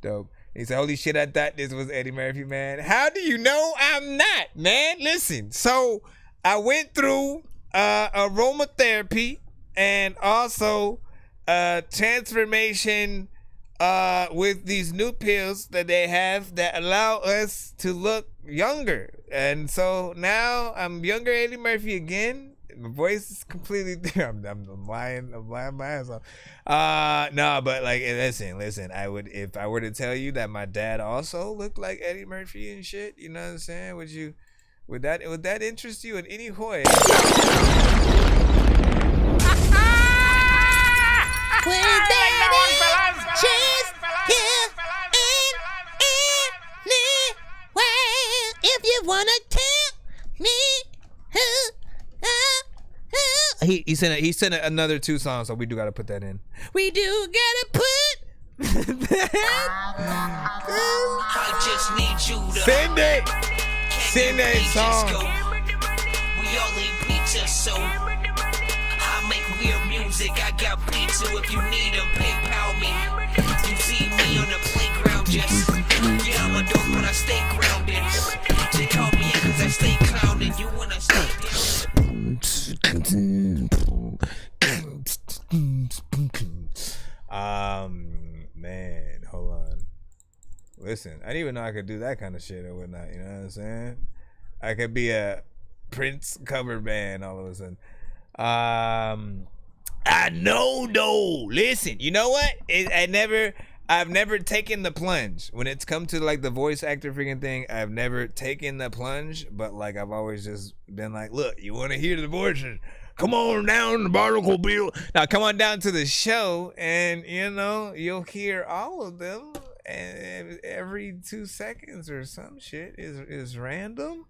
dope. He said, holy shit, I thought this was Eddie Murphy, man. How do you know I'm not, man? Listen, so I went through aromatherapy and also transformation with these new pills that they have that allow us to look younger. And so now I'm younger Eddie Murphy again. My voice is completely different. I'm lying my ass off. No, but like, listen. I would, if I were to tell you that my dad also looked like Eddie Murphy and shit. You know what I'm saying? Would that interest you in any way? If you wanna tell me who. He sent another 2 songs, so we do gotta put that in. We do gotta put. I just need you to send that song. We all eat pizza, so I make weird music. I got pizza if you need them. PayPal me. You see me on the playground, just yeah, I'm a dog, but I stay grounded. They call me because I stay clowning. You wanna stay man, hold on. Listen, I didn't even know I could do that kind of shit or whatnot. You know what I'm saying? I could be a Prince cover band all of a sudden. I know, though. Listen, you know what? I've never taken the plunge. When it's come to like the voice actor freaking thing, I've never taken the plunge. But like I've always just been like, look, you want to hear the voices? Come on down the Barnacle Bill. Now come on down to the show, and you know you'll hear all of them. And every 2 seconds or some shit is random.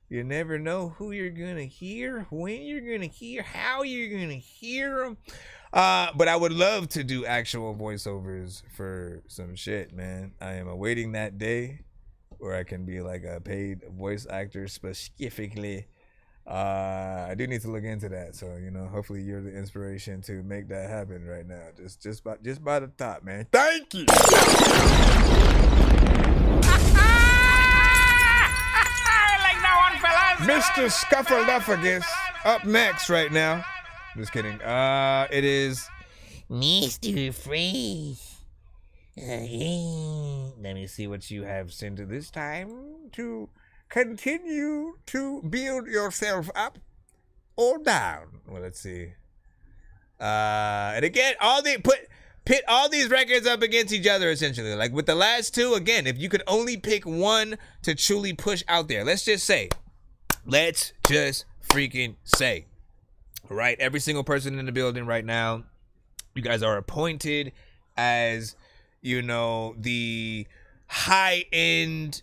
You never know who you're gonna hear, when you're gonna hear, how you're gonna hear them. But I would love to do actual voiceovers for some shit, man. I am awaiting that day where I can be like a paid voice actor specifically. I do need to look into that, so you know, hopefully you're the inspiration to make that happen right now. Just by the top, man. Thank you. Mr. Scuffleupagus up next right now. Just kidding. It is Mr. Freeze. Let me see what you have sent to this time to continue to build yourself up or down. Well, let's see. And again, pit all these records up against each other, essentially. Like with the last two, again, if you could only pick one to truly push out there, let's just freaking say, right? Every single person in the building right now, you guys are appointed as, you know, the high-end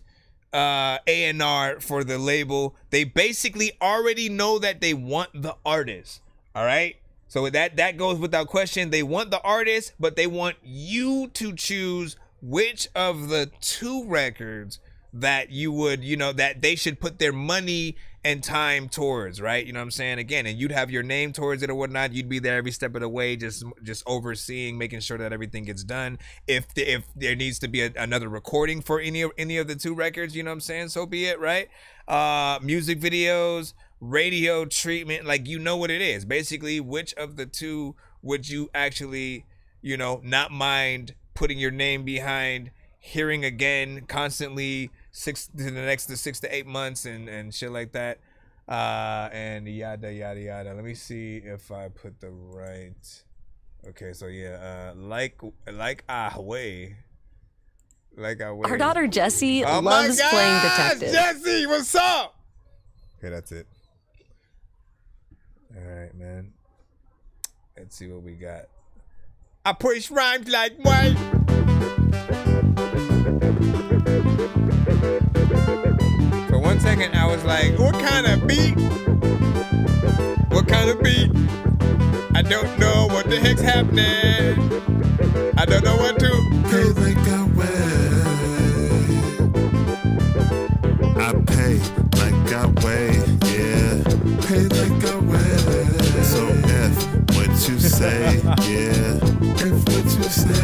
A&R for the label. They basically already know that they want the artist, all right? So that goes without question. They want the artist, but they want you to choose which of the 2 records that you would, you know, that they should put their money and time towards, right? You know what I'm saying? Again, and you'd have your name towards it or whatnot. You'd be there every step of the way, just overseeing, making sure that everything gets done. If there needs to be another recording for any of the 2 records, you know what I'm saying? So be it, right? Music videos, radio treatment, like, you know what it is. Basically, which of the 2 would you actually, you know, not mind putting your name behind, hearing again constantly 6 to 8 months and shit like that, and yada yada yada. Let me see if I put the right. Okay, so yeah, like Ahway. Our daughter Jessie loves playing detective. Jessie, what's up? Okay, that's it. All right, man. Let's see what we got. I push rhymes like white. For 1 second, I was like, what kind of beat? What kind of beat? I don't know what the heck's happening. I don't know what to. Pay like I weigh. I pay like I weigh, yeah. Pay like I weigh. So F what you say, yeah. F what you say.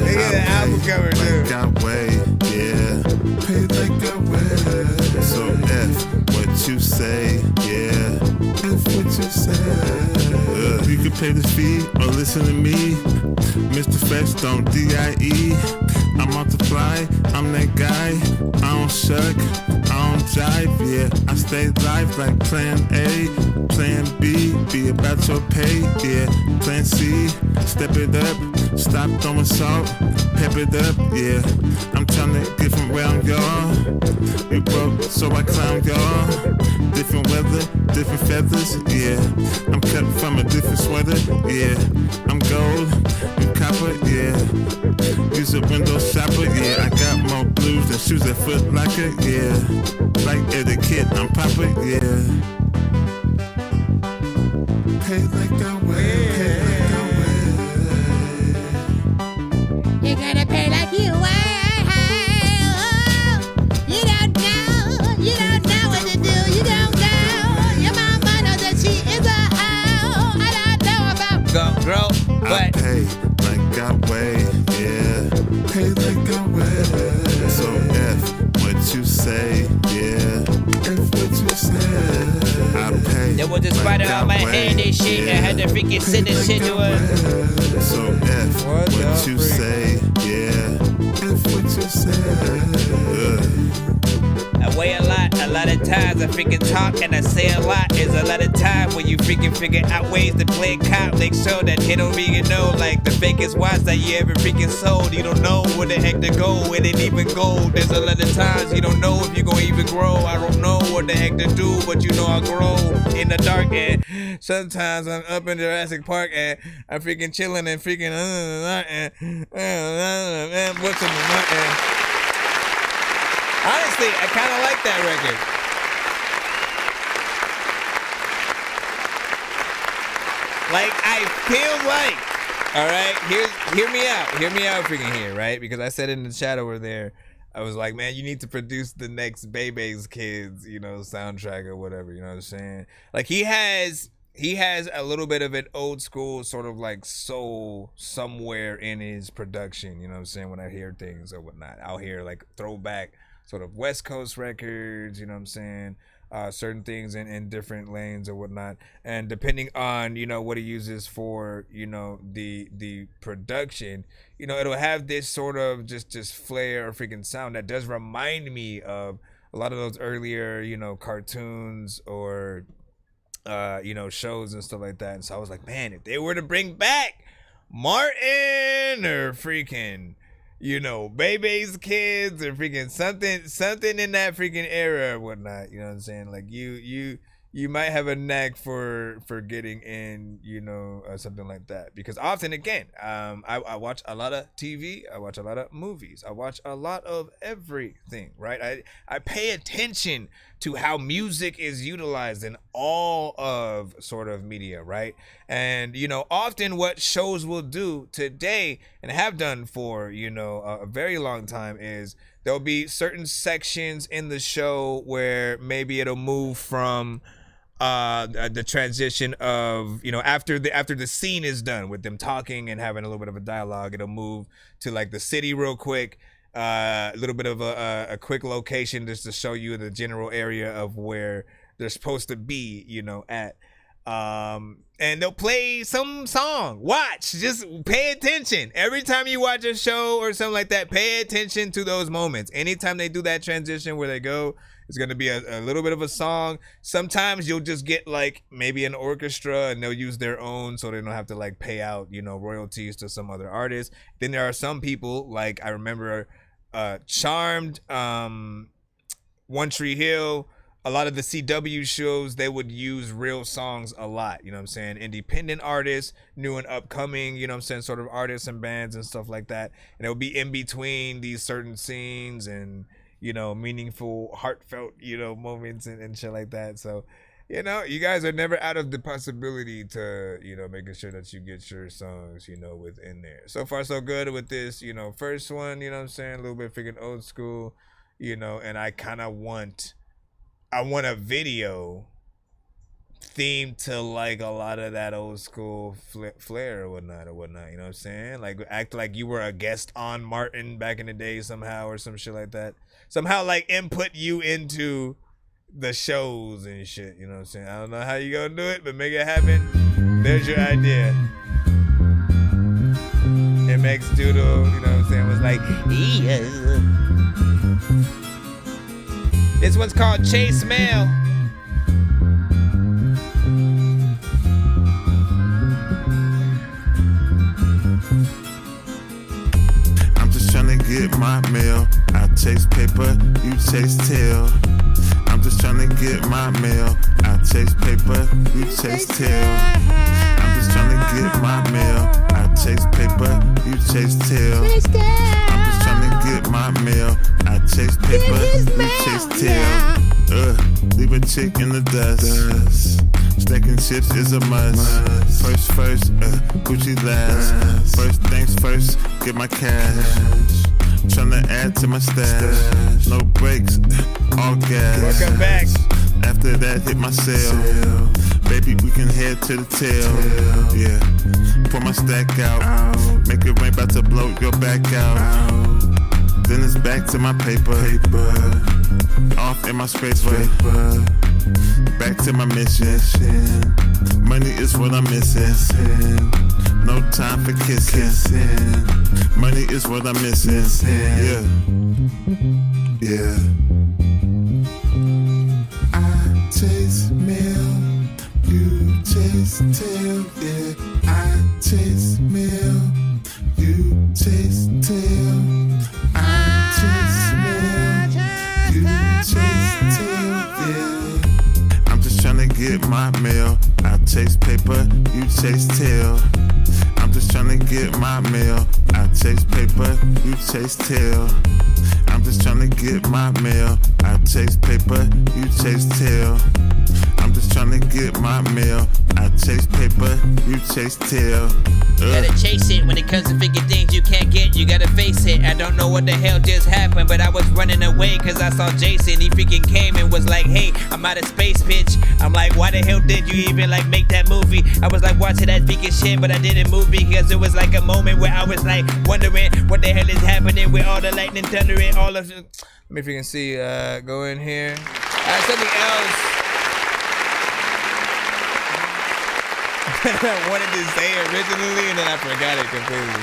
They get an album cover too. Like I weigh, yeah. Pay like I weigh. So F what you say, yeah. F what you say. You can pay the fee or listen to me. Mr. Fetchstone, D.I.E. I multiply, I'm that guy. I don't shuck, I don't jive, yeah. I stay live like plan A, plan B, be about your pay, yeah. Plan C, step it up, stop throwing salt, pep it up, yeah. I'm trying to get from around y'all. You broke, so I clown y'all. Different weather, different feathers, yeah. I'm cut from a different sweater, yeah. I'm gold, you copper, yeah. Use a window shopper, yeah. I got more blues than shoes at Foot Locker, yeah. Like etiquette, I'm proper, yeah. Pay like I weigh, pay like I weigh. You gotta pay like you weigh. You don't know what to do. You don't know. Your mama knows that she is a hoe. I don't know about. Go, girl, but I pay like I weigh, yeah. Pay like I weigh. So F what you say, yeah. F what you say. I pay. There was a spider on my hand and shit. I had to freaking send this shit to her. So F what you say, yeah. F what you say. I weigh a lot of times I freaking talk and I say a lot. There's a lot of time when you freaking figure out ways to play cop. Make sure that they don't even know, like the fakest watch that you ever freaking sold. You don't know where the heck to go, it ain't even gold. There's a lot of times you don't know if you're gonna even grow. I don't know what the heck to do, but you know I grow in the dark. And sometimes I'm up in Jurassic Park and I'm freaking chilling and freaking and what's in the and honestly, I kind of like that record. Like, I feel like, all right, hear me out freaking here, right? Because I said in the chat over there, I was like, man, you need to produce the next Bebe's Kids, you know, soundtrack or whatever, you know what I'm saying? Like, he has a little bit of an old school sort of like soul somewhere in his production, you know what I'm saying? When I hear things or whatnot, I'll hear like throwback sort of West Coast records, you know what I'm saying? Certain things in different lanes or whatnot. And depending on, you know, what he uses for, you know, the production, you know, it'll have this sort of just flair or freaking sound that does remind me of a lot of those earlier, you know, cartoons or, you know, shows and stuff like that. And so I was like, man, if they were to bring back Martin or freaking, you know, Bebe's Kids or freaking something in that freaking era or whatnot, you know what I'm saying? Like you might have a knack for getting in, you know, something like that. Because often, again, I watch a lot of TV, I watch a lot of movies, I watch a lot of everything, right? I pay attention to how music is utilized in all of sort of media, right? And, you know, often what shows will do today and have done for, you know, a very long time is there'll be certain sections in the show where maybe it'll move from the transition of, you know, after the scene is done with them talking and having a little bit of a dialogue, it'll move to like the city real quick, a little bit of a quick location just to show you the general area of where they're supposed to be, you know, at. And they'll play some song. Watch, just pay attention. Every time you watch a show or something like that, pay attention to those moments. Anytime they do that transition where they go, it's going to be a little bit of a song. Sometimes you'll just get like maybe an orchestra and they'll use their own so they don't have to like pay out, you know, royalties to some other artist. Then there are some people, like I remember Charmed, One Tree Hill, a lot of the CW shows, they would use real songs a lot, you know what I'm saying? Independent artists, new and upcoming, you know what I'm saying, sort of artists and bands and stuff like that. And it would be in between these certain scenes and, you know, meaningful, heartfelt, you know, moments and shit like that. So, you know, you guys are never out of the possibility to, you know, making sure that you get your songs, you know, within there. So far, so good with this, you know, first one, you know what I'm saying? A little bit freaking old school, you know, and I kind of want a video themed to like a lot of that old school flair or whatnot, you know what I'm saying? Like act like you were a guest on Martin back in the day somehow or some shit like that. Somehow like input you into the shows and shit, you know what I'm saying? I don't know how you gonna do it, but make it happen. There's your idea. MX Doodle, you know what I'm saying, was like, yeah. This one's called Chase Mail. I'm just trying to get my mail. I chase paper, you chase tail. I'm just trying to get my mail. I chase paper, you chase tail. I'm just trying to get my mail. I chase paper, you chase tail. I'm just trying to get my mail. I chase paper, you chase tail. Leave a chick in the dust. Stacking chips is a must. First, Gucci last. First things first, get my cash. Tryna add to my stash. No brakes, all gas. Welcome back. After that, hit my cell. Baby, we can head to the tail. Yeah, pour my stack out. Make it rain, about to blow your back out. Then it's back to my paper. Off in my scraper. Back to my mission. Money is what I'm missing. No time for kissing. Money is what I'm missing. Yeah. get my mail. I chase paper, you chase tail. I'm just trying to get my mail. I chase paper, you chase tail. I'm just trying to get my mail. I chase paper, you chase tail. I'm just trying to get my mail. I chase paper, you chase tail. You gotta chase it when it comes to figure things you can't get. You gotta face it. I don't know what the hell just happened, but I was running away cause I saw Jason. He freaking came and was like, hey, I'm out of space, bitch. I'm like, why the hell did you even like make that movie? I was like watching that freaking shit, but I didn't move because it was like a moment where I was like wondering what the hell is happening with all the lightning, thunder, and all of it. Let me freaking see. Go in here. Something else. I wanted to say originally and then I forgot it completely.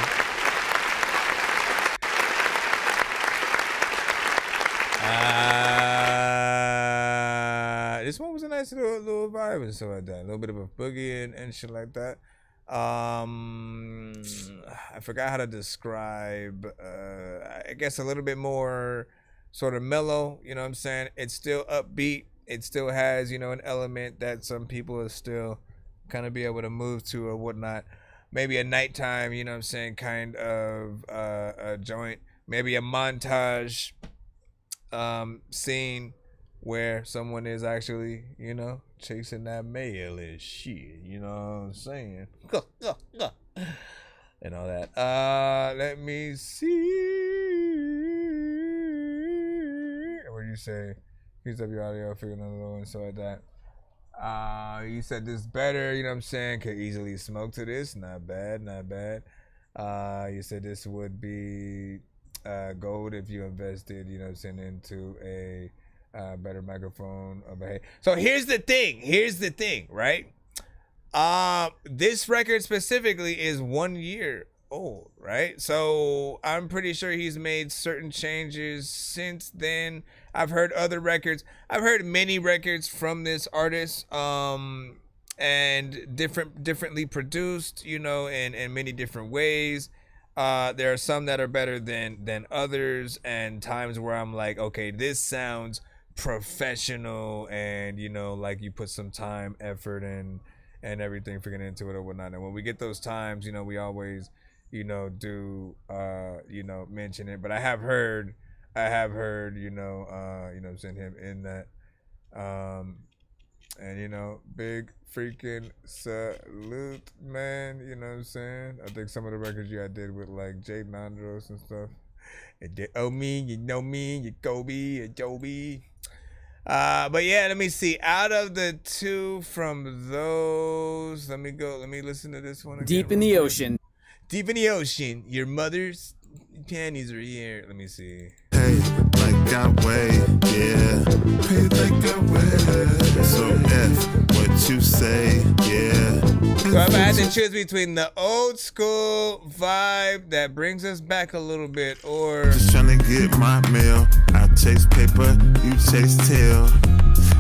This one was a nice little vibe and stuff like that. A little bit of a boogie and shit like that. I forgot how to describe, I guess a little bit more sort of mellow, you know what I'm saying? It's still upbeat. It still has, you know, an element that some people are still kind of be able to move to or whatnot. Maybe a nighttime, you know what I'm saying, kind of a joint. Maybe a montage scene where someone is actually, you know, chasing that mail and shit, you know what I'm saying? And all that. Let me see. What do you say? Here's up your audio, figure another one, so like that. You said this better, you know what I'm saying? Could easily smoke to this. Not bad, not bad. You said this would be gold if you invested, you know what I'm saying, into a better microphone. So here's the thing, right? This record specifically is 1 year old, right? So I'm pretty sure he's made certain changes since then. I've heard other records. I've heard many records from this artist, and differently produced, you know, in many different ways. There are some that are better than others, and times where I'm like, okay, this sounds professional, and you know, like you put some time, effort, and everything for getting into it or whatnot. And when we get those times, you know, we always, you know, do you know, mention it. But I have heard, you know what I'm saying, him in that. And you know, big freaking salute, man. You know what I'm saying? I think some of the records you did with like Jade Nandros and stuff. And did me, you know me, you Kobe, and Joby. But yeah, let me see. Out of the two from those, let me listen to this one again. Deep in the ocean. Deep in the ocean. Your mother's panties are here. Let me see. Hey, like I weigh, yeah. Hey, like I weigh. So F what you say, yeah. So if I had to choose between the old school vibe that brings us back a little bit, or just trying to get my mail. I chase paper, you chase tail.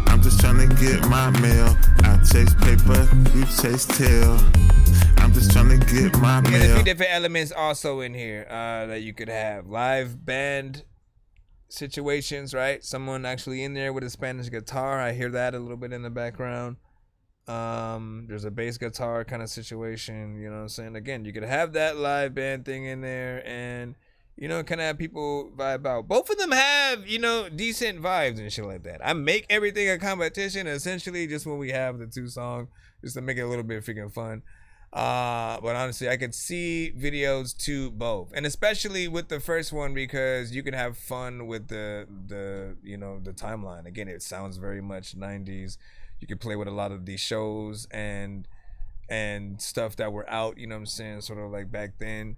I'm just trying to get my mail. I chase paper, you chase tail. I'm just trying to get my mail. There's a few different elements also in here that you could have. Live band situations, right? Someone actually in there with a Spanish guitar. I hear that a little bit in the background. There's a bass guitar kind of situation, you know what I'm saying? Again, you could have that live band thing in there and, you know, kind of have people vibe out. Both of them have, you know, decent vibes and shit like that. I make everything a competition essentially just when we have the two songs, just to make it a little bit freaking fun. But honestly, I could see videos to both, and especially with the first one, because you can have fun with the you know, the timeline. Again, it sounds very much 90s. You can play with a lot of these shows and stuff that were out, you know what I'm saying, sort of like back then,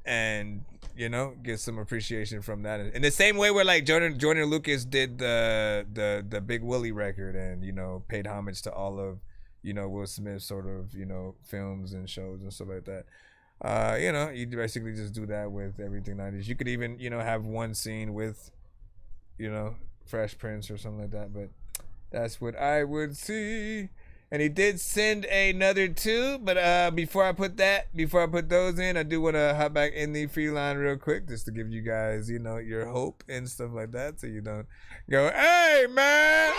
and you know, get some appreciation from that in the same way where like Jordan Lucas did the Big Willie record, and you know, paid homage to all of, you know, Will Smith sort of, you know, films and shows and stuff like that. You know, you basically just do that with everything 90s. You could even, you know, have one scene with, you know, Fresh Prince or something like that, but that's what I would see. And he did send another two, but before I put those in, I do want to hop back in the free line real quick just to give you guys, you know, your hope and stuff like that, so you don't go, hey man,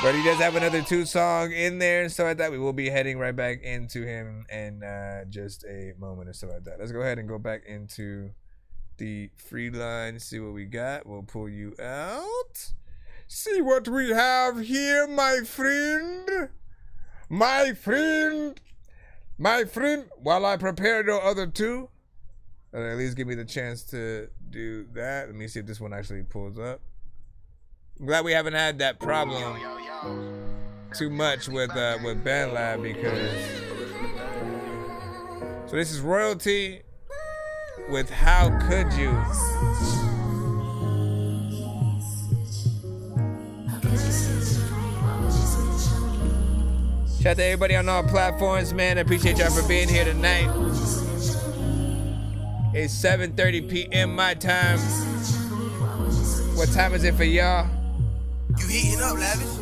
But he does have another 2 song in there and stuff like that. We will be heading right back into him in just a moment and stuff like that. Let's go ahead and go back into the free line, see what we got. We'll pull you out. See what we have here, my friend. My friend. My friend. While I prepare the other 2. At least give me the chance to do that. Let me see if this one actually pulls up. I'm glad we haven't had that problem too much with BandLab because. So this is Royalty with How Could You. Shout out to everybody on all platforms, man. I appreciate y'all for being here tonight. It's 7:30 p.m. my time. What time is it for y'all? You heating up, Lavish?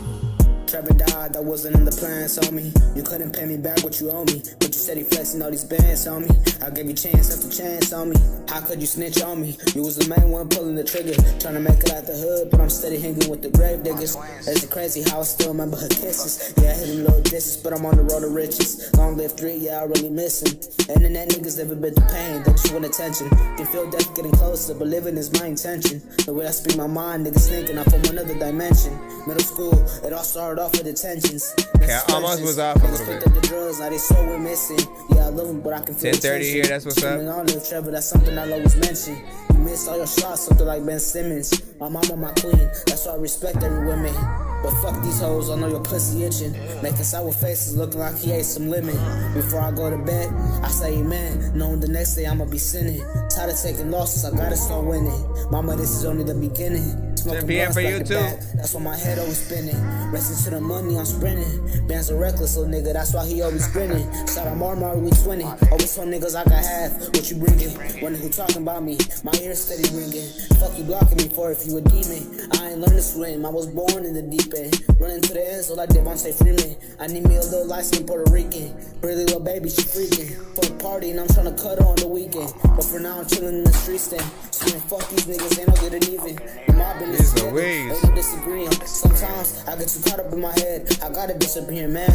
Trevor died, that wasn't in the plans on me. You couldn't pay me back what you owe me, but you steady flexing all these bands on me. I gave you chance after chance on me. How could you snitch on me? You was the main one pulling the trigger, trying to make it out the hood, but I'm steady hanging with the grave diggers. It's crazy how I still remember her kisses. Yeah, I hit them little disses, but I'm on the road to riches. Long live 3, yeah, I really miss him. Internet niggas never been to pain, they just want attention. Can feel death getting closer, but living is my intention. The way I speak my mind, niggas thinking I'm from another dimension. Middle school, it all started off with attentions. Okay, I almost was off a little bit. The drugs, now they so we're missing. Yeah, I love them, but I can feel 10:30 here, that's what's up. On live, Trevor, that's something I'll always mention. You missed all your shots, something like Ben Simmons. My mama, my queen, that's why I respect every woman. But fuck these hoes, I know your pussy itching. Making sour faces looking like he ate some lemon. Before I go to bed, I say amen, knowing the next day I'ma be sinning. Tired of taking losses, I gotta start winning. Mama, this is only the beginning. 10 p.m. for you too. That's why my head always spinning. Racing to the money, I'm sprinting. Bands are reckless, little nigga, that's why he always grinning. Shout out Marmar, we twinning. Always told niggas I got half, what you bringing? Wonder who talking about me, my ears steady ringing. Fuck you blocking me for if you a demon. I ain't learned to swim, I was born in the deep end. Running to the end, so like Devontae Freeman. I need me a little light-skinned Puerto Rican. Pretty little baby, she freaking. For a party, and I'm trying to cut her on the weekend. But for now, I'm chilling in the streets then. Screaming, fuck these niggas, ain't no good at even. The mob in this together, ain't no disagreeing. Sometimes, I get too caught up in my head. I gotta disappear, man.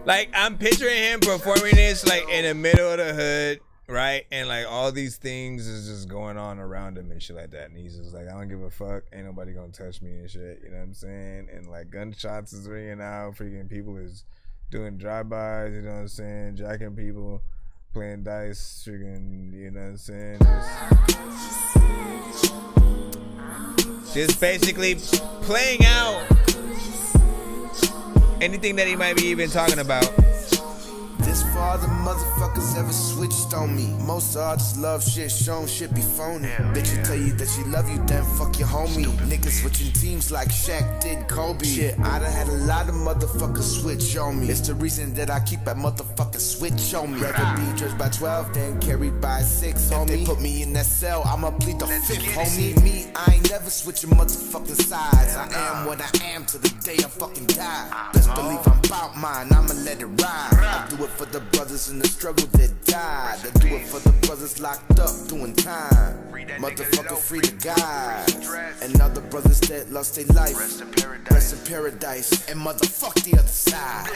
Like, I'm picturing him performing this, like, in the middle of the hood, right? And, like, all these things is just going on around him and shit like that. And he's just like, I don't give a fuck. Ain't nobody gonna touch me and shit. You know what I'm saying? And, like, gunshots is ringing out. Freaking people is doing drive-bys, you know what I'm saying? Jacking people, playing dice, freaking, you know what I'm saying? Just basically playing out anything that he might be even talking about. This far the motherfuckers ever switched on me. Most artists love shit, shown shit be phony. Bitch will tell you that she love you, then fuck your homie. Niggas switching teams like Shaq did Kobe. Shit, I done had a lot of motherfuckers switch on me. It's the reason that I keep that motherfucking switch on me. Rather be judged by 12 than carried by 6, homie. If they put me in that cell, I'ma plead the 5th, homie. Me, I ain't never switching motherfucking sides. I am what I am till the day I fucking die. Best believe I'm about mine, I'ma let it ride. I do it for the brothers in the struggle that died. I do it for the brothers locked up doing time. Motherfucker free the guy. And other brothers that lost their life. Rest in paradise. And motherfuck the other side.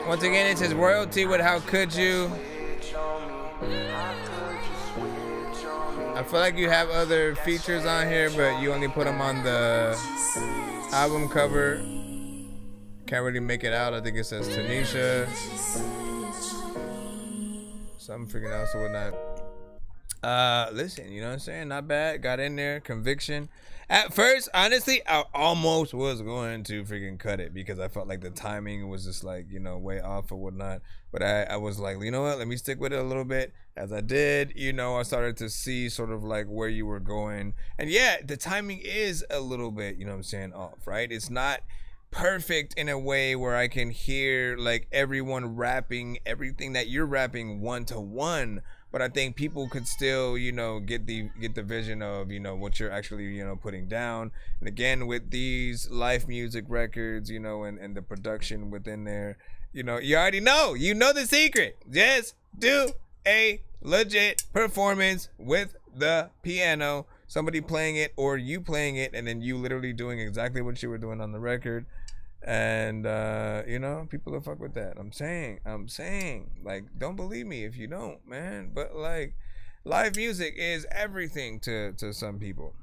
Once again, it says Royalty with How Could You. I feel like you have other features on here, but you only put them on the album cover. Can't really make it out. I think it says Tanisha. Something freaking else or whatnot. Listen, you know what I'm saying? Not bad. Got in there. Conviction. At first, honestly, I almost was going to freaking cut it because I felt like the timing was just like, you know, way off or whatnot. But I was like, you know what? Let me stick with it a little bit. As I did, you know, I started to see sort of like where you were going. And yeah, the timing is a little bit, you know what I'm saying, off, right? It's not perfect in a way where I can hear like everyone rapping everything that you're rapping one to one, but I think people could still, you know, get the vision of, you know, what you're actually, you know, putting down. And again, with these live music records, you know, and the production within there, you know, you already know, you know the secret. Just do a legit performance with the piano. somebody playing it or you playing it and then you literally doing exactly what you were doing on the record. And you know, people will fuck with that. I'm saying, like, don't believe me if you don't, man. But like, live music is everything to some people.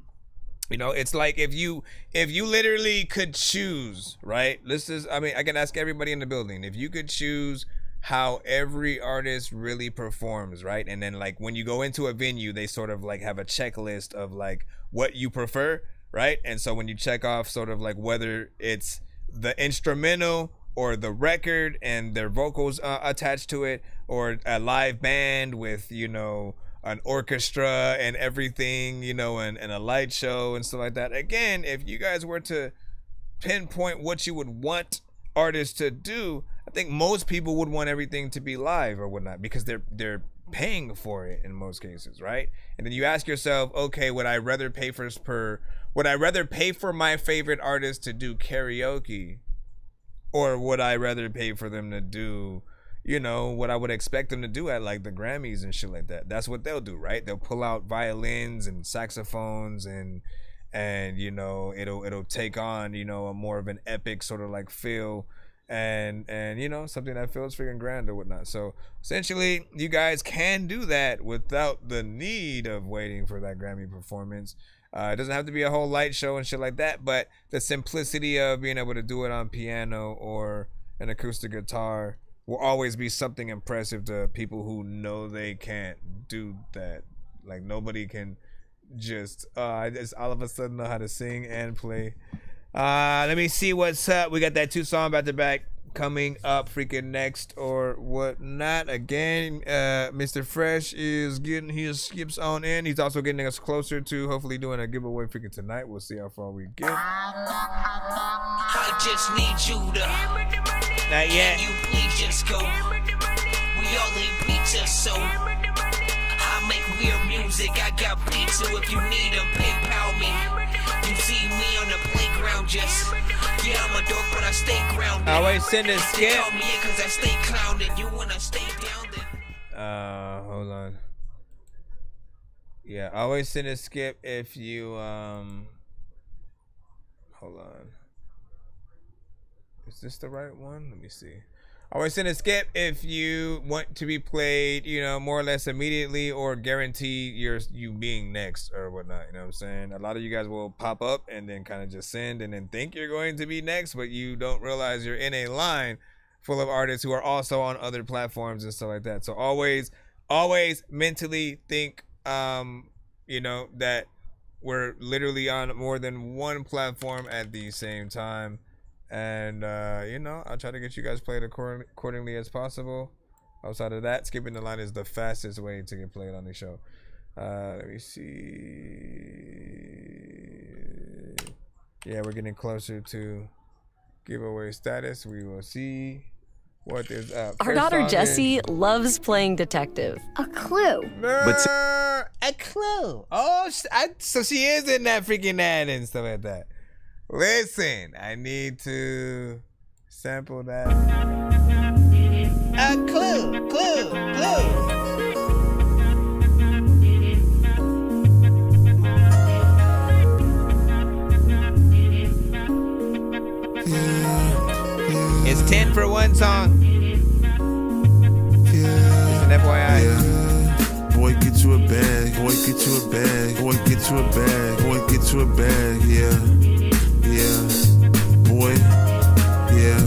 You know, it's like if you literally could choose, right? I can ask everybody in the building, if you could choose how every artist really performs, right? And then like when you go into a venue, they sort of like have a checklist of like what you prefer, right? And so when you check off sort of like whether it's the instrumental or the record and their vocals attached to it, or a live band with, you know, an orchestra and everything, you know, and a light show and stuff like that. Again, if you guys were to pinpoint what you would want artists to do, I think most people would want everything to be live or whatnot, because they're paying for it in most cases, right? And then you ask yourself, okay, would I rather pay for my favorite artist to do karaoke, or would I rather pay for them to do, you know, what I would expect them to do at like the Grammys and shit like that? That's what they'll do, right? They'll pull out violins and saxophones and you know, it'll take on, you know, a more of an epic sort of like feel, and you know, something that feels freaking grand or whatnot. So essentially, you guys can do that without the need of waiting for that Grammy performance. It doesn't have to be a whole light show and shit like that, but the simplicity of being able to do it on piano or an acoustic guitar will always be something impressive to people who know they can't do that. Like, nobody can just all of a sudden know how to sing and play. Let me see what's up. We got that 2 song back to back coming up freaking next or whatnot. Again, Mr. Fresh is getting his skips on in. He's also getting us closer to hopefully doing a giveaway freaking tonight. We'll see how far we get. I just need you to. Not yet. Can you please just go? We all eat pizza, so I make weird music. I got beats, so if you need them, PayPal me. You see me on the playground, just yeah, I'm a dork, but I stay grounded. Always send a skip. Call me in 'cause I stay clowned. You wanna stay down then? Hold on. Yeah, always send a skip if you hold on. Is this the right one? Let me see. Always send a skip if you want to be played, you know, more or less immediately, or guarantee you being next or whatnot. You know what I'm saying? A lot of you guys will pop up and then kind of just send and then think you're going to be next, but you don't realize you're in a line full of artists who are also on other platforms and stuff like that. So always mentally think, you know, that we're literally on more than one platform at the same time. And you know, I'll try to get you guys played accordingly as possible. Outside of that, skipping the line is the fastest way to get played on the show. Let me see. Yeah, we're getting closer to giveaway status. We will see what is up. Our daughter Jessie loves playing detective. A clue. A clue. Oh, so she is in that freaking ad and stuff like that. Listen, I need to sample that. A clue. It's 10 for one song. It's an FYI. Boy, get you a bag. Boy, get you a bag. Boy, get you a bag. Boy, get you a bag. Yeah. Boy, yeah.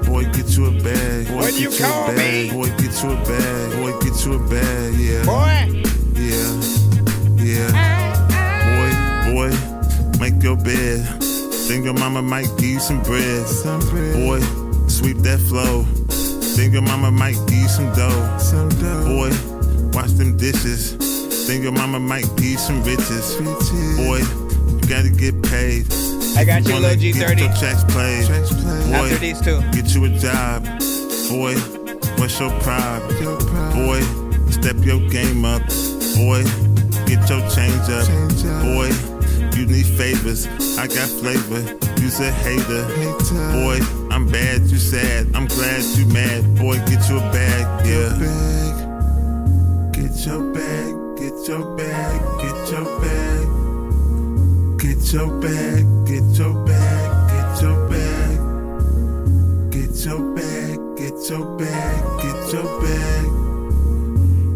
Boy, get you a bag. Boy, what you call me? Boy, get you a bag. Boy, get you a bag. Yeah. Boy. Yeah. Boy, make your bed. Think your mama might give you some bread. Boy, sweep that flow. Think your mama might give you some dough. Boy, wash them dishes. Think your mama might give you some riches. Boy, you gotta get paid. I got you, Lil G30. Get your checks played. Boy, after these two. Get you a job. Boy, what's your problem? Boy, step your game up. Boy, get your change up. Boy, you need favors. I got flavor. You's a hater. Boy, I'm bad, you sad. I'm glad you mad. Boy, get you a bag. Yeah. Get your bag. Get your bag. Get your bag. Get your bag, get your bag, get your bag. Get your bag, get your bag, get your bag.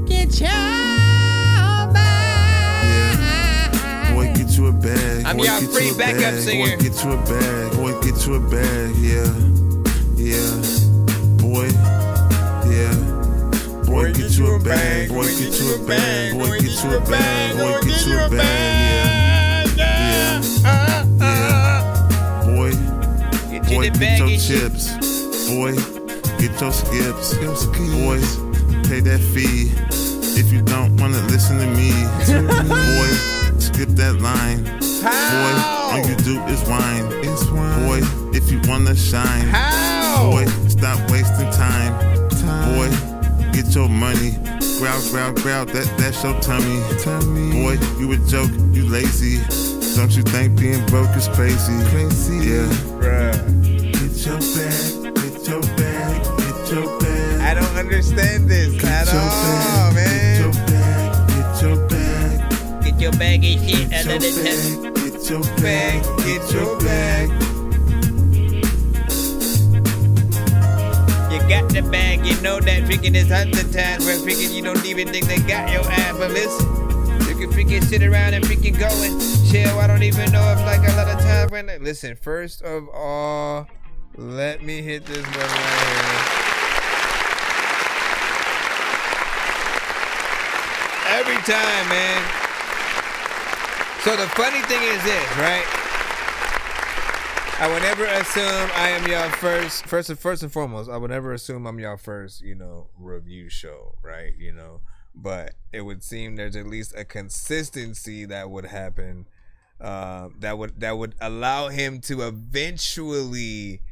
Get your bag. Boy, get you a bag. I'm Boy, your get free you a backup bag. singer. Boy, get you a bag. Boy, get you a bag. Yeah. Boy, yeah. Boy, get you a bag. Boy, get you a bag. Boy, get you a bag. Boy, get you a bag. Yeah. Boy, boy, get your chips. Boy, get your skips. Boy, pay that fee. If you don't wanna listen to me, boy, skip that line. Boy, all you do is whine. Boy, if you wanna shine. Boy, stop wasting time. Boy, get your money. Growl, that's your tummy. Boy, you a joke, you lazy. Don't you think being broke is crazy? Yeah. Get your bag, get your bag, get your bag. I don't understand this at all, man. Get your bag, get your bag. Get your bag and shit out of the test. Get your bag, get your bag. You got the bag, you know that freaking is 100 times where freaking you don't even think they got your ass. But listen, you can freaking sit around and freaking go and chill. I don't even know if like a lot of times when listen, first of all, let me hit this one right here. Every time, man. So the funny thing is this, right? I would never assume I am y'all first and foremost, I would never assume I'm y'all first, review show, right? But it would seem there's at least a consistency that would happen, that would allow him to eventually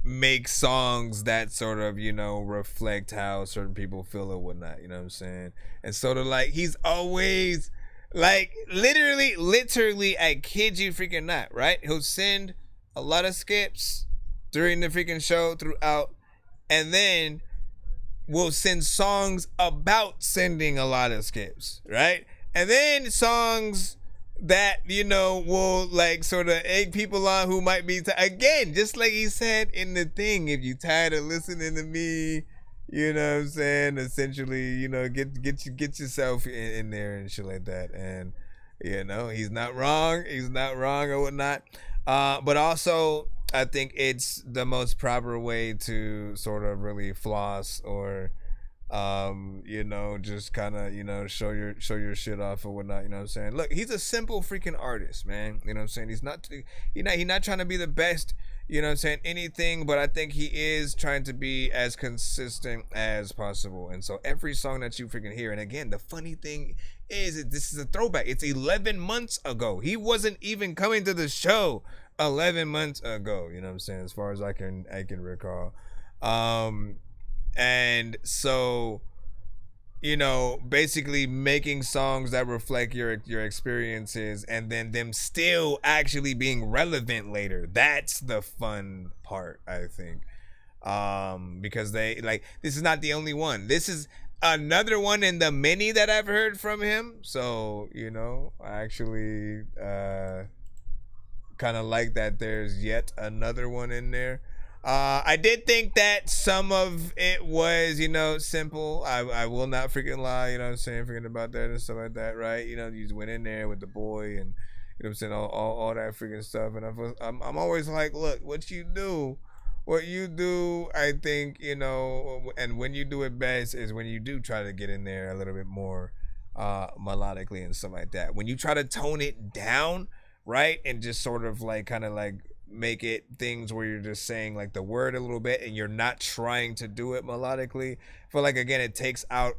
make songs that sort of, reflect how certain people feel or whatnot, you know what I'm saying? And sort of like, he's always like, literally, I kid you freaking not, right? He'll send a lot of skips during the freaking show throughout, and then we'll send songs about sending a lot of skips, right? And then songs that, will like sort of egg people on who might be, again, just like he said in the thing, if you tired of listening to me, you know what I'm saying, essentially, get yourself in there and shit like that. And, he's not wrong or whatnot. But also, I think it's the most proper way to sort of really floss or, just kind of, show your shit off or whatnot. You know what I'm saying? Look, he's a simple freaking artist, man. You know what I'm saying? He's not trying to be the best, you know what I'm saying, anything, but I think he is trying to be as consistent as possible. And so every song that you freaking hear, and again, the funny thing is this is a throwback. It's 11 months ago. He wasn't even coming to the show 11 months ago, you know what I'm saying, as far as I can recall. And so, basically making songs that reflect your experiences and then them still actually being relevant later. That's the fun part, I think. Because this is not the only one. This is another one in the many that I've heard from him. So, I actually kind of like that there's yet another one in there. I did think that some of it was, simple. I will not freaking lie, you know what I'm saying, freaking about that and stuff like that, right? You just went in there with the boy and, you know what I'm saying, all that freaking stuff. And I'm always like, look, what you do, I think, and when you do it best is when you do try to get in there a little bit more melodically and stuff like that. When you try to tone it down, right, and just sort of like kind of like make it things where you're just saying like the word a little bit and you're not trying to do it melodically. I feel like, again, it takes out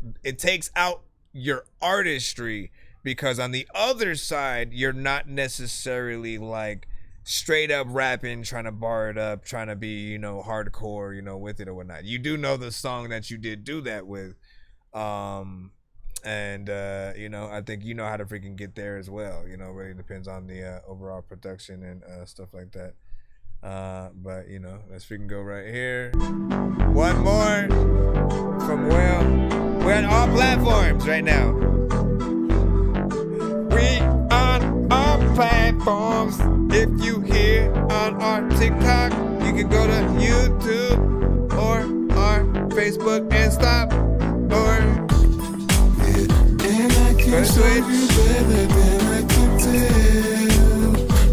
your artistry, because on the other side you're not necessarily like straight up rapping, trying to bar it up, trying to be, hardcore, with it or whatnot. You do know the song that you did do that with, and I think how to freaking get there as well. It really depends on the overall production and stuff like that. But let's freaking go right here. One more from Will. We're on all platforms right now. We on all platforms. platforms. If you hear on our TikTok, you can go to YouTube or our Facebook and stop. Or go to Twitch.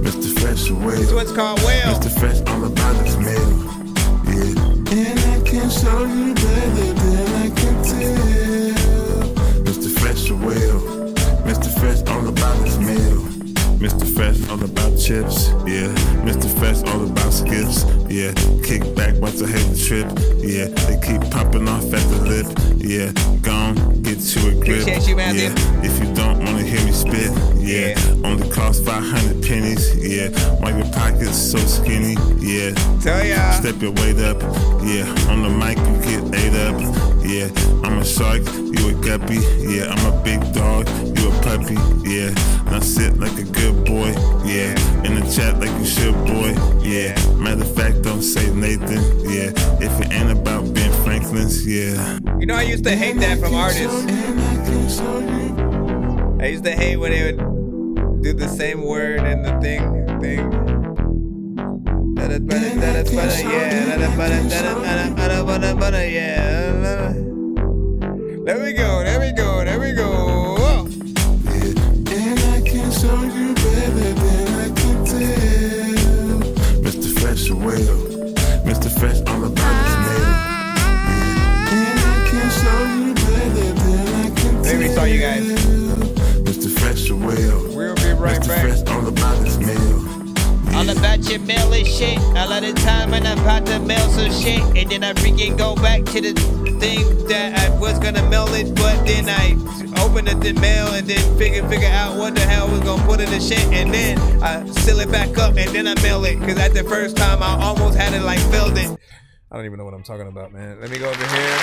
Mr. Fresh away. This one's called Whale. Mr. Fresh all about his mail. Yeah. And I can show you better than I can tell. Mr. Fresh away. Mr. Fresh all about his mail. Mr. Fresh all about chips, yeah. Mr. Fresh all about skips, yeah. Kick back once I hate the trip, yeah. They keep popping off at the lip, yeah. Gone, get you a grip, yeah. If you don't wanna hear me spit, yeah. Only cost 500 pennies, yeah. Why your pockets so skinny, yeah. Tell ya. Step your weight up, yeah. On the mic you get ate up, yeah. I'm a shark, you a guppy, yeah. I'm a big dog, you a puppy, yeah. Now sit like a good boy, yeah. In the chat like you should, boy, yeah. Matter of fact, don't say Nathan, yeah. If it ain't about Ben Franklin's, yeah. You know, I used to hate that from artists. I used to hate when they would do the same word in the thing. Yeah. There we go. Whoa. And I can show you better than I can tell. Mr. Fresh away. Mr. Fresh all about his mail. And I can show you better than I can tell. Maybe saw you guys. Mr. Fresh away. We'll be right back. Mr. Fresh all about his mail. All about your mail and shit. A lot of time and I'm about to mail some shit. And then I freaking go back to the thing that I was gonna mail it, but then I opened the mail and then figure out what the hell was gonna put in the shit. And then I seal it back up and then I mail it. Cause at the first time I almost had it like filled it. I don't even know what I'm talking about, man. Let me go over here.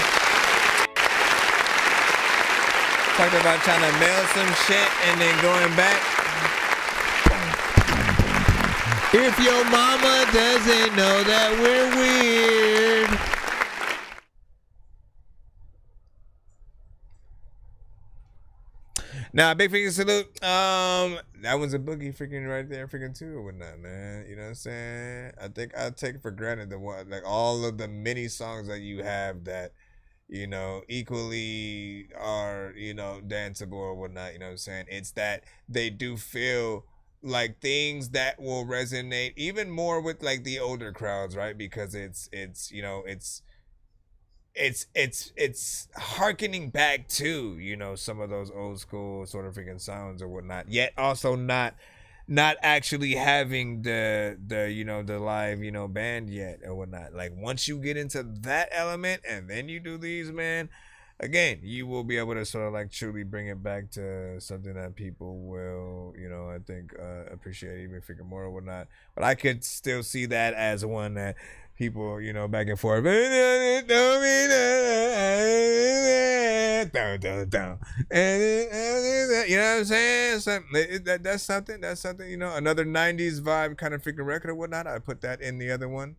Talking about trying to mail some shit and then going back. If your mama doesn't know that we're weird. Nah, big freaking salute. That was a boogie freaking right there, freaking too or whatnot, man. You know what I'm saying? I think I take for granted the one, like all of the many songs that you have that, you know, equally are, you know, danceable or whatnot. You know what I'm saying? It's that they do feel like things that will resonate even more with like the older crowds, right? Because it's you know, it's harkening back to, you know, some of those old school sort of freaking sounds or whatnot, yet also not actually having the you know, the live, you know, band yet or whatnot. Like once you get into that element and then you do these, man, again, you will be able to sort of like truly bring it back to something that people will, you know, I think appreciate even freaking more or whatnot. But I could still see that as one that people, you know, back and forth. You know what I'm saying? So, that's something, you know, another 90s vibe kind of freaking record or whatnot. I put that in the other one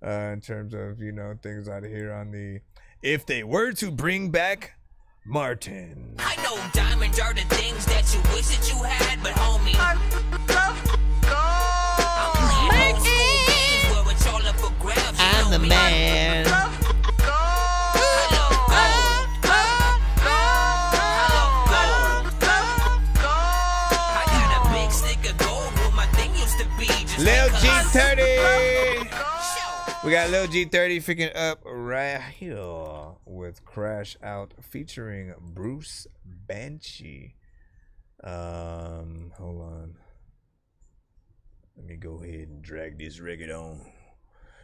in terms of, you know, things out here on the, if they were to bring back Martin. I know diamonds are the things that you wish that you had, but homie, I'm the man. Lil G30. We got Lil G30 freaking up right here with Crash Out featuring Bruce Banshee. Hold on. Let me go ahead and drag this record on.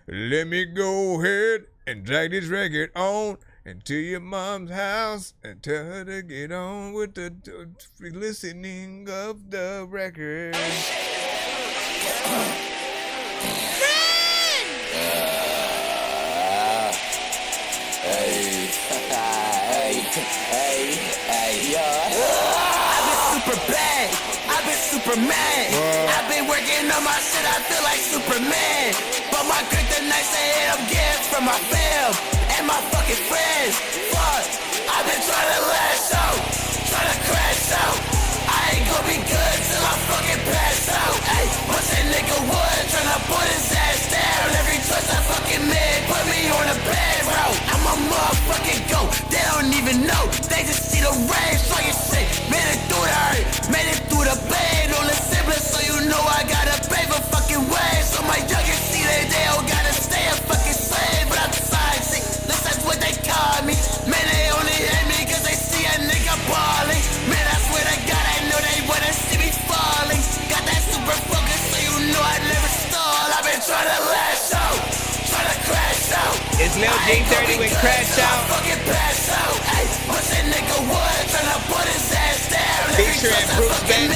Let me go ahead and drag this record on into your mom's house and tell her to get on with the listening of the record. I've been super bad. I've been super mad. I've been working on my shit. I feel like Superman. But my kryptonite say I'm getting from my fam and my fucking friends. Fuck. I've been trying to lash out, trying to crash out. I ain't gonna be good till I fucking pass out.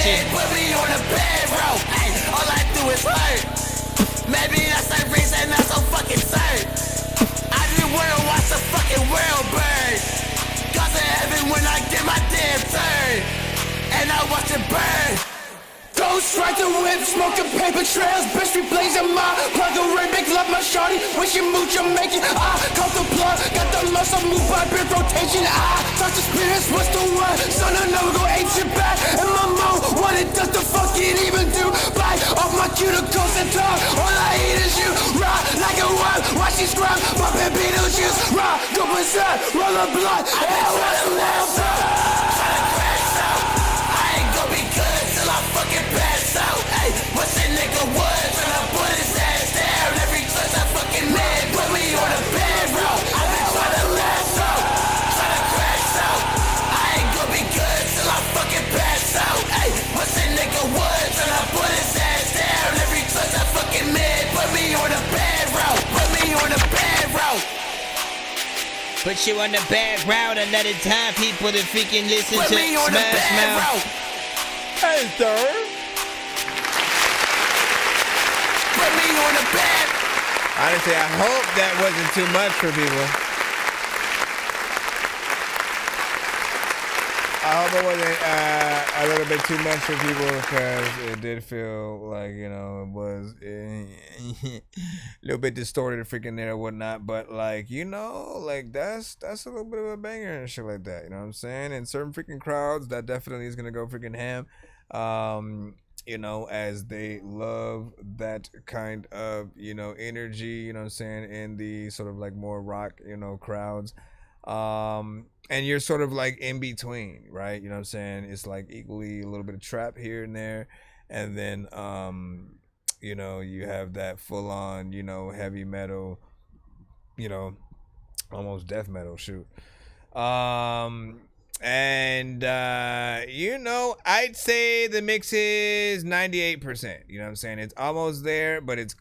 shit. Put me on the bedroll. Ay, all I do is hurt. Maybe that's the reason I'm so fucking certain. I just wanna watch the fucking world burn. Cause of heaven when I get my damn turn. And I watch it burn. Ghost right the whip, smoking paper trails, bitch we blazing my plug a ring, big love my shawty, wish you mood you make it, caught the plug, got the muscle move by big rotation, talk to spirits, what's the word, son I never go ape shit back, in my mode, what it does the fuck it even do, bite off my cuticles and tongue, all I eat is you, raw like a worm, watch you scrub, bumpin' Beetlejuice, raw, go berserk, roll a blunt, and what's the last I fucking pass out. Ay, what's that nigga was? And I put his ass down. Every touch I fucking made put me on a bed roll. I've been trying to last out, trying to crash out. I ain't gonna be good till I fucking pass out. Ay, what's that nigga was? And I put his ass down. Every touch I fucking made put me on a bed roll. Put me on a bed roll. Put you on the bad route another time, people to freaking listen Put to me on the Smash bed Mouth. roll. Hey, sir. Put me on the bed. Honestly, I hope that wasn't too much for people. I hope it wasn't a little bit too much for people because it did feel like, you know, it was a little bit distorted freaking there and whatnot. But like, you know, like that's a little bit of a banger and shit like that. You know what I'm saying? In certain freaking crowds, that definitely is going to go freaking ham. You know, as they love that kind of, you know, energy, you know what I'm saying, in the sort of like more rock, you know, crowds. And you're sort of like in between, right? You know what I'm saying? It's like equally a little bit of trap here and there. And then, you know, you have that full on, you know, heavy metal, you know, almost death metal shoot. You know, I'd say the mix is 98%. You know what I'm saying? It's almost there, but it's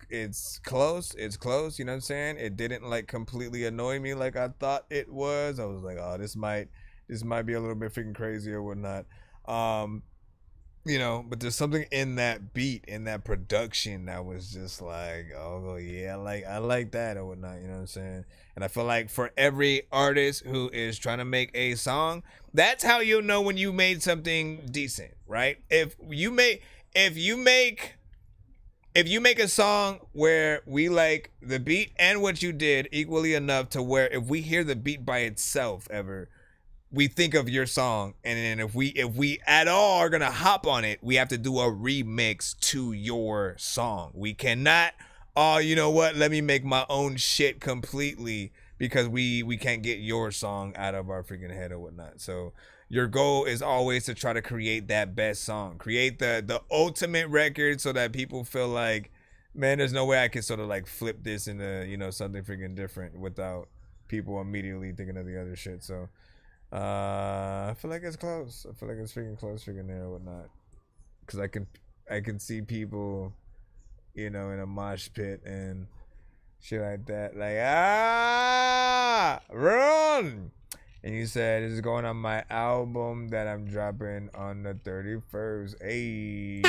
close. It's close. You know what I'm saying? It didn't like completely annoy me like I thought it was. I was like, oh, this might be a little bit freaking crazy or whatnot. You know, but there's something in that beat, in that production that was just like, oh yeah, like I like that or whatnot, you know what I'm saying? And I feel like for every artist who is trying to make a song, that's how you'll know when you made something decent, right? If you make a song where we like the beat and what you did equally enough to where if we hear the beat by itself ever, we think of your song, and then if we at all are gonna hop on it, we have to do a remix to your song. We cannot, oh, you know what, let me make my own shit completely because we can't get your song out of our freaking head or whatnot. So your goal is always to try to create that best song, create the ultimate record so that people feel like, man, there's no way I can sort of like flip this into, you know, something freaking different without people immediately thinking of the other shit. So I feel like it's close. I feel like it's freaking close, freaking there or whatnot. Because I can see people, you know, in a mosh pit and shit like that. Like, run! And you said, this is going on my album that I'm dropping on the 31st. Hey.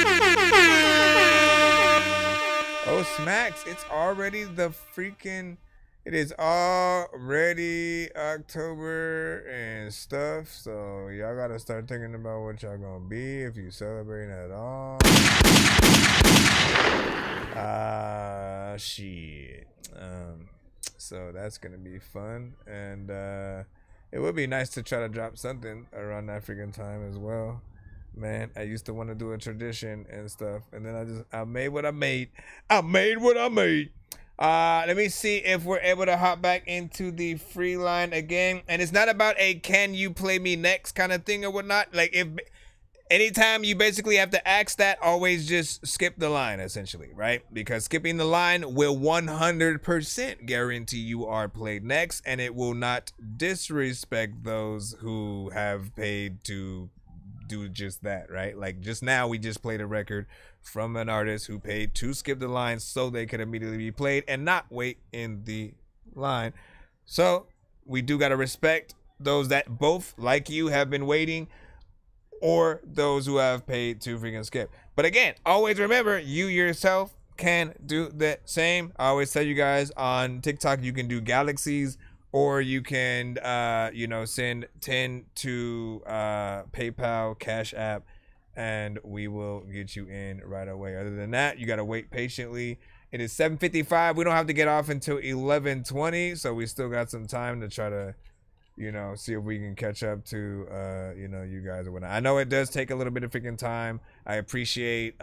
Oh, Smacks, it's already the freaking... It is already October and stuff, so y'all gotta start thinking about what y'all gonna be if you celebrating at all. Shit. So that's gonna be fun, and it would be nice to try to drop something around that freaking time as well. Man, I used to want to do a tradition and stuff, and then I made what I made. Let me see if we're able to hop back into the free line again. And it's not about a can you play me next kind of thing or whatnot. Like, if anytime you basically have to ask that, always just skip the line, essentially, right? Because skipping the line will 100% guarantee you are played next, and it will not disrespect those who have paid to do just that, right? Like just now we just played a record from an artist who paid to skip the line so they could immediately be played and not wait in the line. So we do got to respect those that both, like you, have been waiting. or those who have paid to freaking skip. But again, always remember, you yourself can do the same. I always tell you guys on TikTok, you can do galaxies, or you can, send 10 to PayPal, Cash App, and we will get you in right away. Other than that, you got to wait patiently. It is 7:55. We don't have to get off until 11:20, so we still got some time to try to, see if we can catch up to, you guys or whatnot. I know it does take a little bit of freaking time. I appreciate,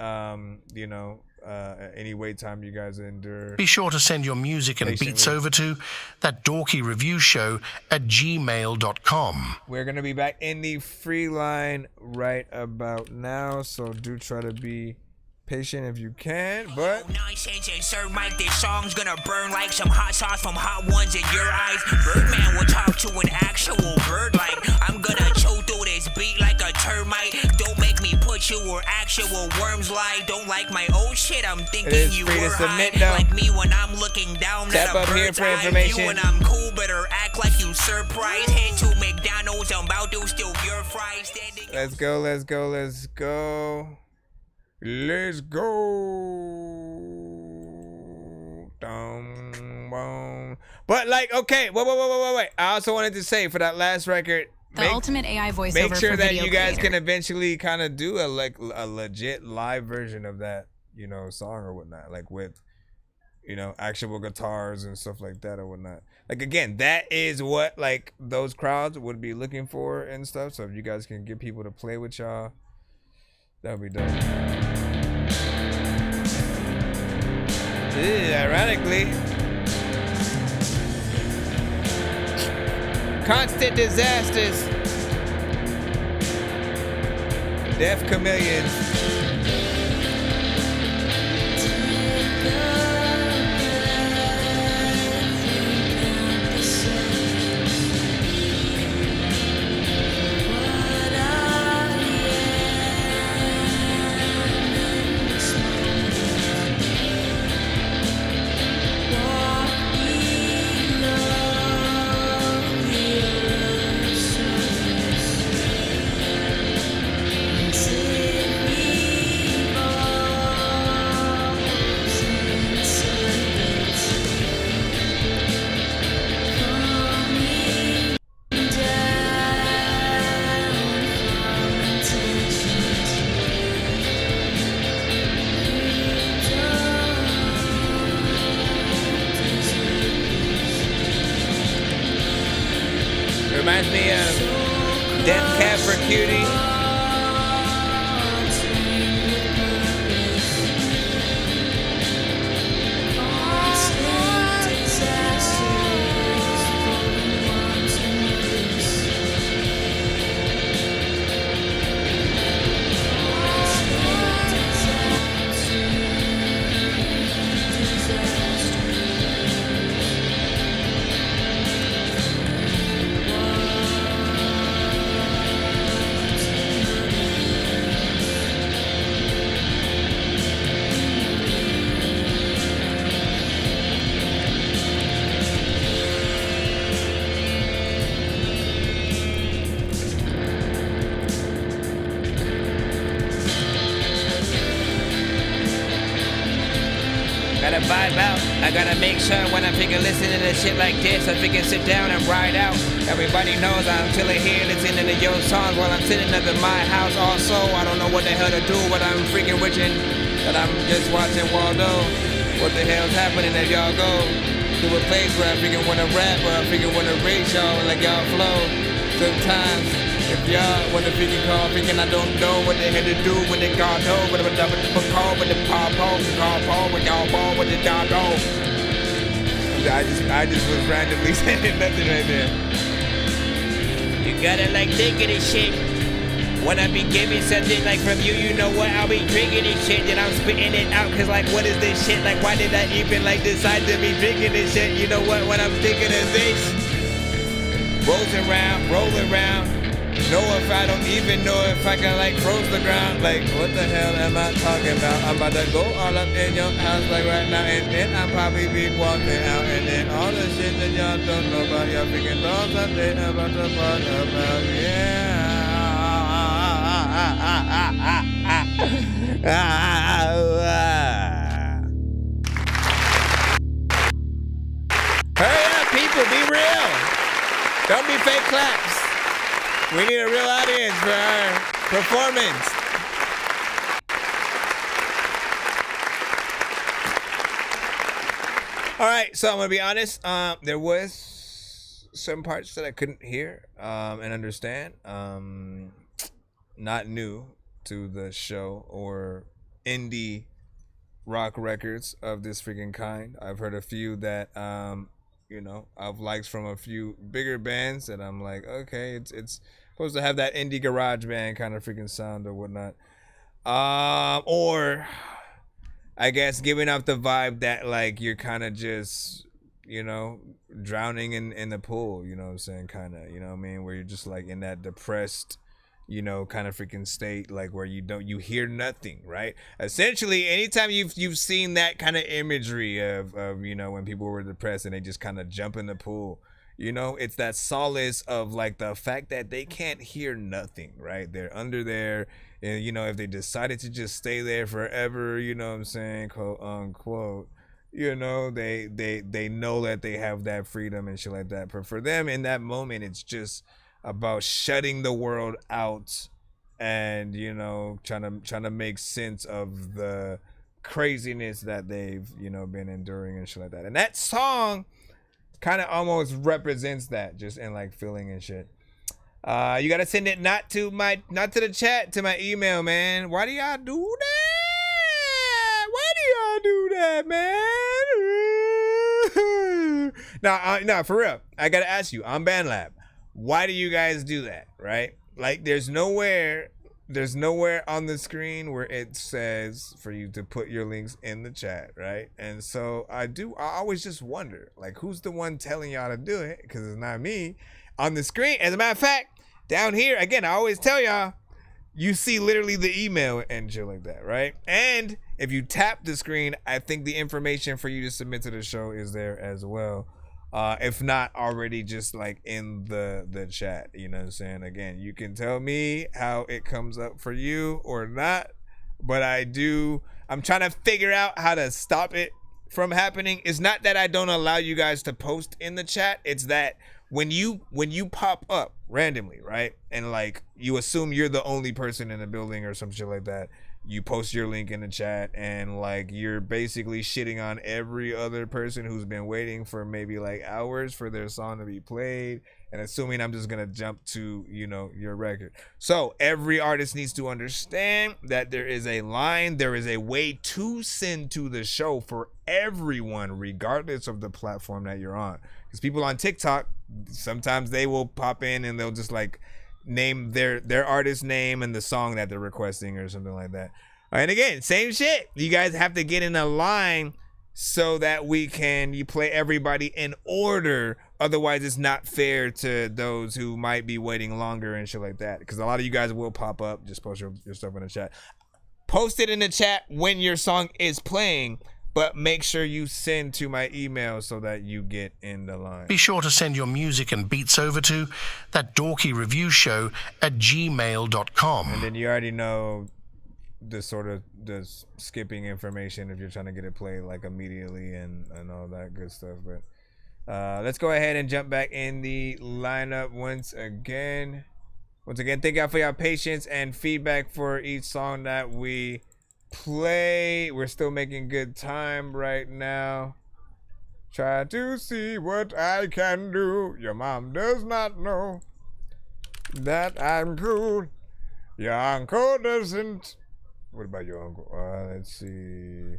any wait time you guys endure. Be sure to send your music and beats over to ThatDorkyReviewShow@gmail.com. We're going to be back in the free line right about now, so do try to be patient if you can, but Nonsense and Sir Mike, this song's gonna burn like some hot sauce from Hot Ones in your eyes. Birdman will talk to an actual bird like I'm gonna chew through this beat like a termite. Don't make me put you where actual worms lie. Don't like my old shit, I'm thinking you were high. Like me when I'm looking down tap at a up here bird's for eye. information. You when I'm cool, better act like you surprised. Head to McDonald's, I'm about to steal your fries. Let's go. Let's go. But okay, wait. I also wanted to say for that last record, ultimate AI voiceover. Make sure for that video you guys creator. can eventually kind of do a legit live version of that, song or whatnot, like with, actual guitars and stuff like that or whatnot. Like again, that is what those crowds would be looking for and stuff. So if you guys can get people to play with y'all, that would be dope. Ironically, constant disasters, deaf chameleons. Reminds me of Death Cab for Cutie. Gotta vibe out. I gotta make sure when I'm freaking listening to shit like this, I freaking sit down and ride out. Everybody knows I'm chilling here listening to your songs while I'm sitting up in my house. Also, I don't know what the hell to do, but I'm freaking witching that I'm just watching Waldo. What the hell's happening as y'all go to a place where I freaking wanna rap, where I freaking wanna rate y'all and like y'all flow. Sometimes if y'all wanna freaking call, freaking I don't know what the hell to do when they got no, but I'm call with the pop with y'all ball with the dog go. I just was randomly saying nothing right there. You gotta think of this shit. When I be giving something from you, you know what? I'll be drinking this shit, then I'm spitting it out. Cause what is this shit? Why did I even decide to be drinking this shit? You know what? When I'm thinking of this, roll around. Know if I don't even know if I can froze the ground. What the hell am I talking about? I'm about to go all up in your house right now, and then I'll probably be walking out, and then all the shit that y'all don't know about, y'all freaking thoughts up there about to fuck about, yeah. Hurry up, people, be real. Don't be fake claps. We need a real audience for our performance. All right, so I'm gonna be honest. There was some parts that I couldn't hear and understand. Not new to the show or indie rock records of this freaking kind. I've heard a few that I've liked from a few bigger bands that I'm like, okay, it's supposed to have that indie garage band kind of freaking sound or whatnot. Or I guess giving off the vibe that like you're kind of just, drowning in the pool, you know what I'm saying? Kind of, you know what I mean? Where you're just like in that depressed, kind of freaking state, like where you hear nothing, right? Essentially, anytime you've seen that kind of imagery of when people were depressed and they just kind of jump in the pool, it's that solace of like the fact that they can't hear nothing, right? They're under there, and if they decided to just stay there forever, you know what I'm saying, quote unquote, they know that they have that freedom and shit like that. But for them in that moment, it's just about shutting the world out and trying to make sense of the craziness that they've been enduring and shit like that. And that song kind of almost represents that, just in like feeling and shit. You gotta send it not to the chat, to my email, man. Why do y'all do that, man? No, for real, I gotta ask you on BandLab, why do you guys do that, right? Like, there's nowhere on the screen where it says for you to put your links in the chat, right? And so I always just wonder, like, who's the one telling y'all to do it? Because it's not me. On the screen, as a matter of fact, down here, again, I always tell y'all, you see literally the email and shit like that, right? And if you tap the screen, I think the information for you to submit to the show is there as well. If not already just like in the chat, you know what I'm saying? Again, you can tell me how it comes up for you or not, but I'm trying to figure out how to stop it from happening. It's not that I don't allow you guys to post in the chat. It's that when you pop up randomly, right? And like you assume you're the only person in the building or some shit like that. You post your link in the chat and like you're basically shitting on every other person who's been waiting for maybe like hours for their song to be played and assuming I'm just gonna jump to your record. So every artist needs to understand that there is a line, there is a way to send to the show for everyone regardless of the platform that you're on. Because people on TikTok, sometimes they will pop in and they'll just like name their artist name and the song that they're requesting or something like that. And again, same shit. You guys have to get in a line so that you play everybody in order. Otherwise, it's not fair to those who might be waiting longer and shit like that. Because a lot of you guys will pop up. Just post your stuff in the chat. Post it in the chat when your song is playing. But make sure you send to my email so that you get in the line. Be sure to send your music and beats over to ThatDorkyReviewShow@gmail.com. And then you already know the skipping information if you're trying to get it played like immediately and all that good stuff. But let's go ahead and jump back in the lineup once again. Thank y'all for your patience and feedback for each song that we play. We're still making good time right now. Try to see what I can do. Your mom does not know that I'm cool. Your uncle doesn't. What about your uncle? Let's see.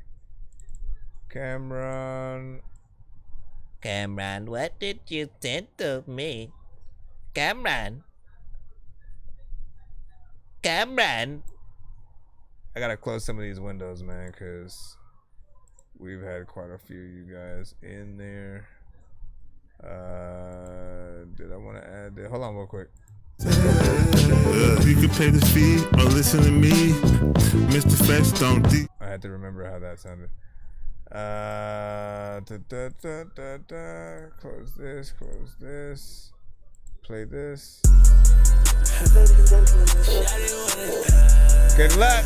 Cameron, what did you send to me? Cameron. I gotta close some of these windows, man, because we've had quite a few of you guys in there. Did I want to add that? Hold on real quick. You can pay the fee or listen to me. Mr. Fetch don't I had to remember how that sounded. Close this. Play this. Ladies and gentlemen, Good luck.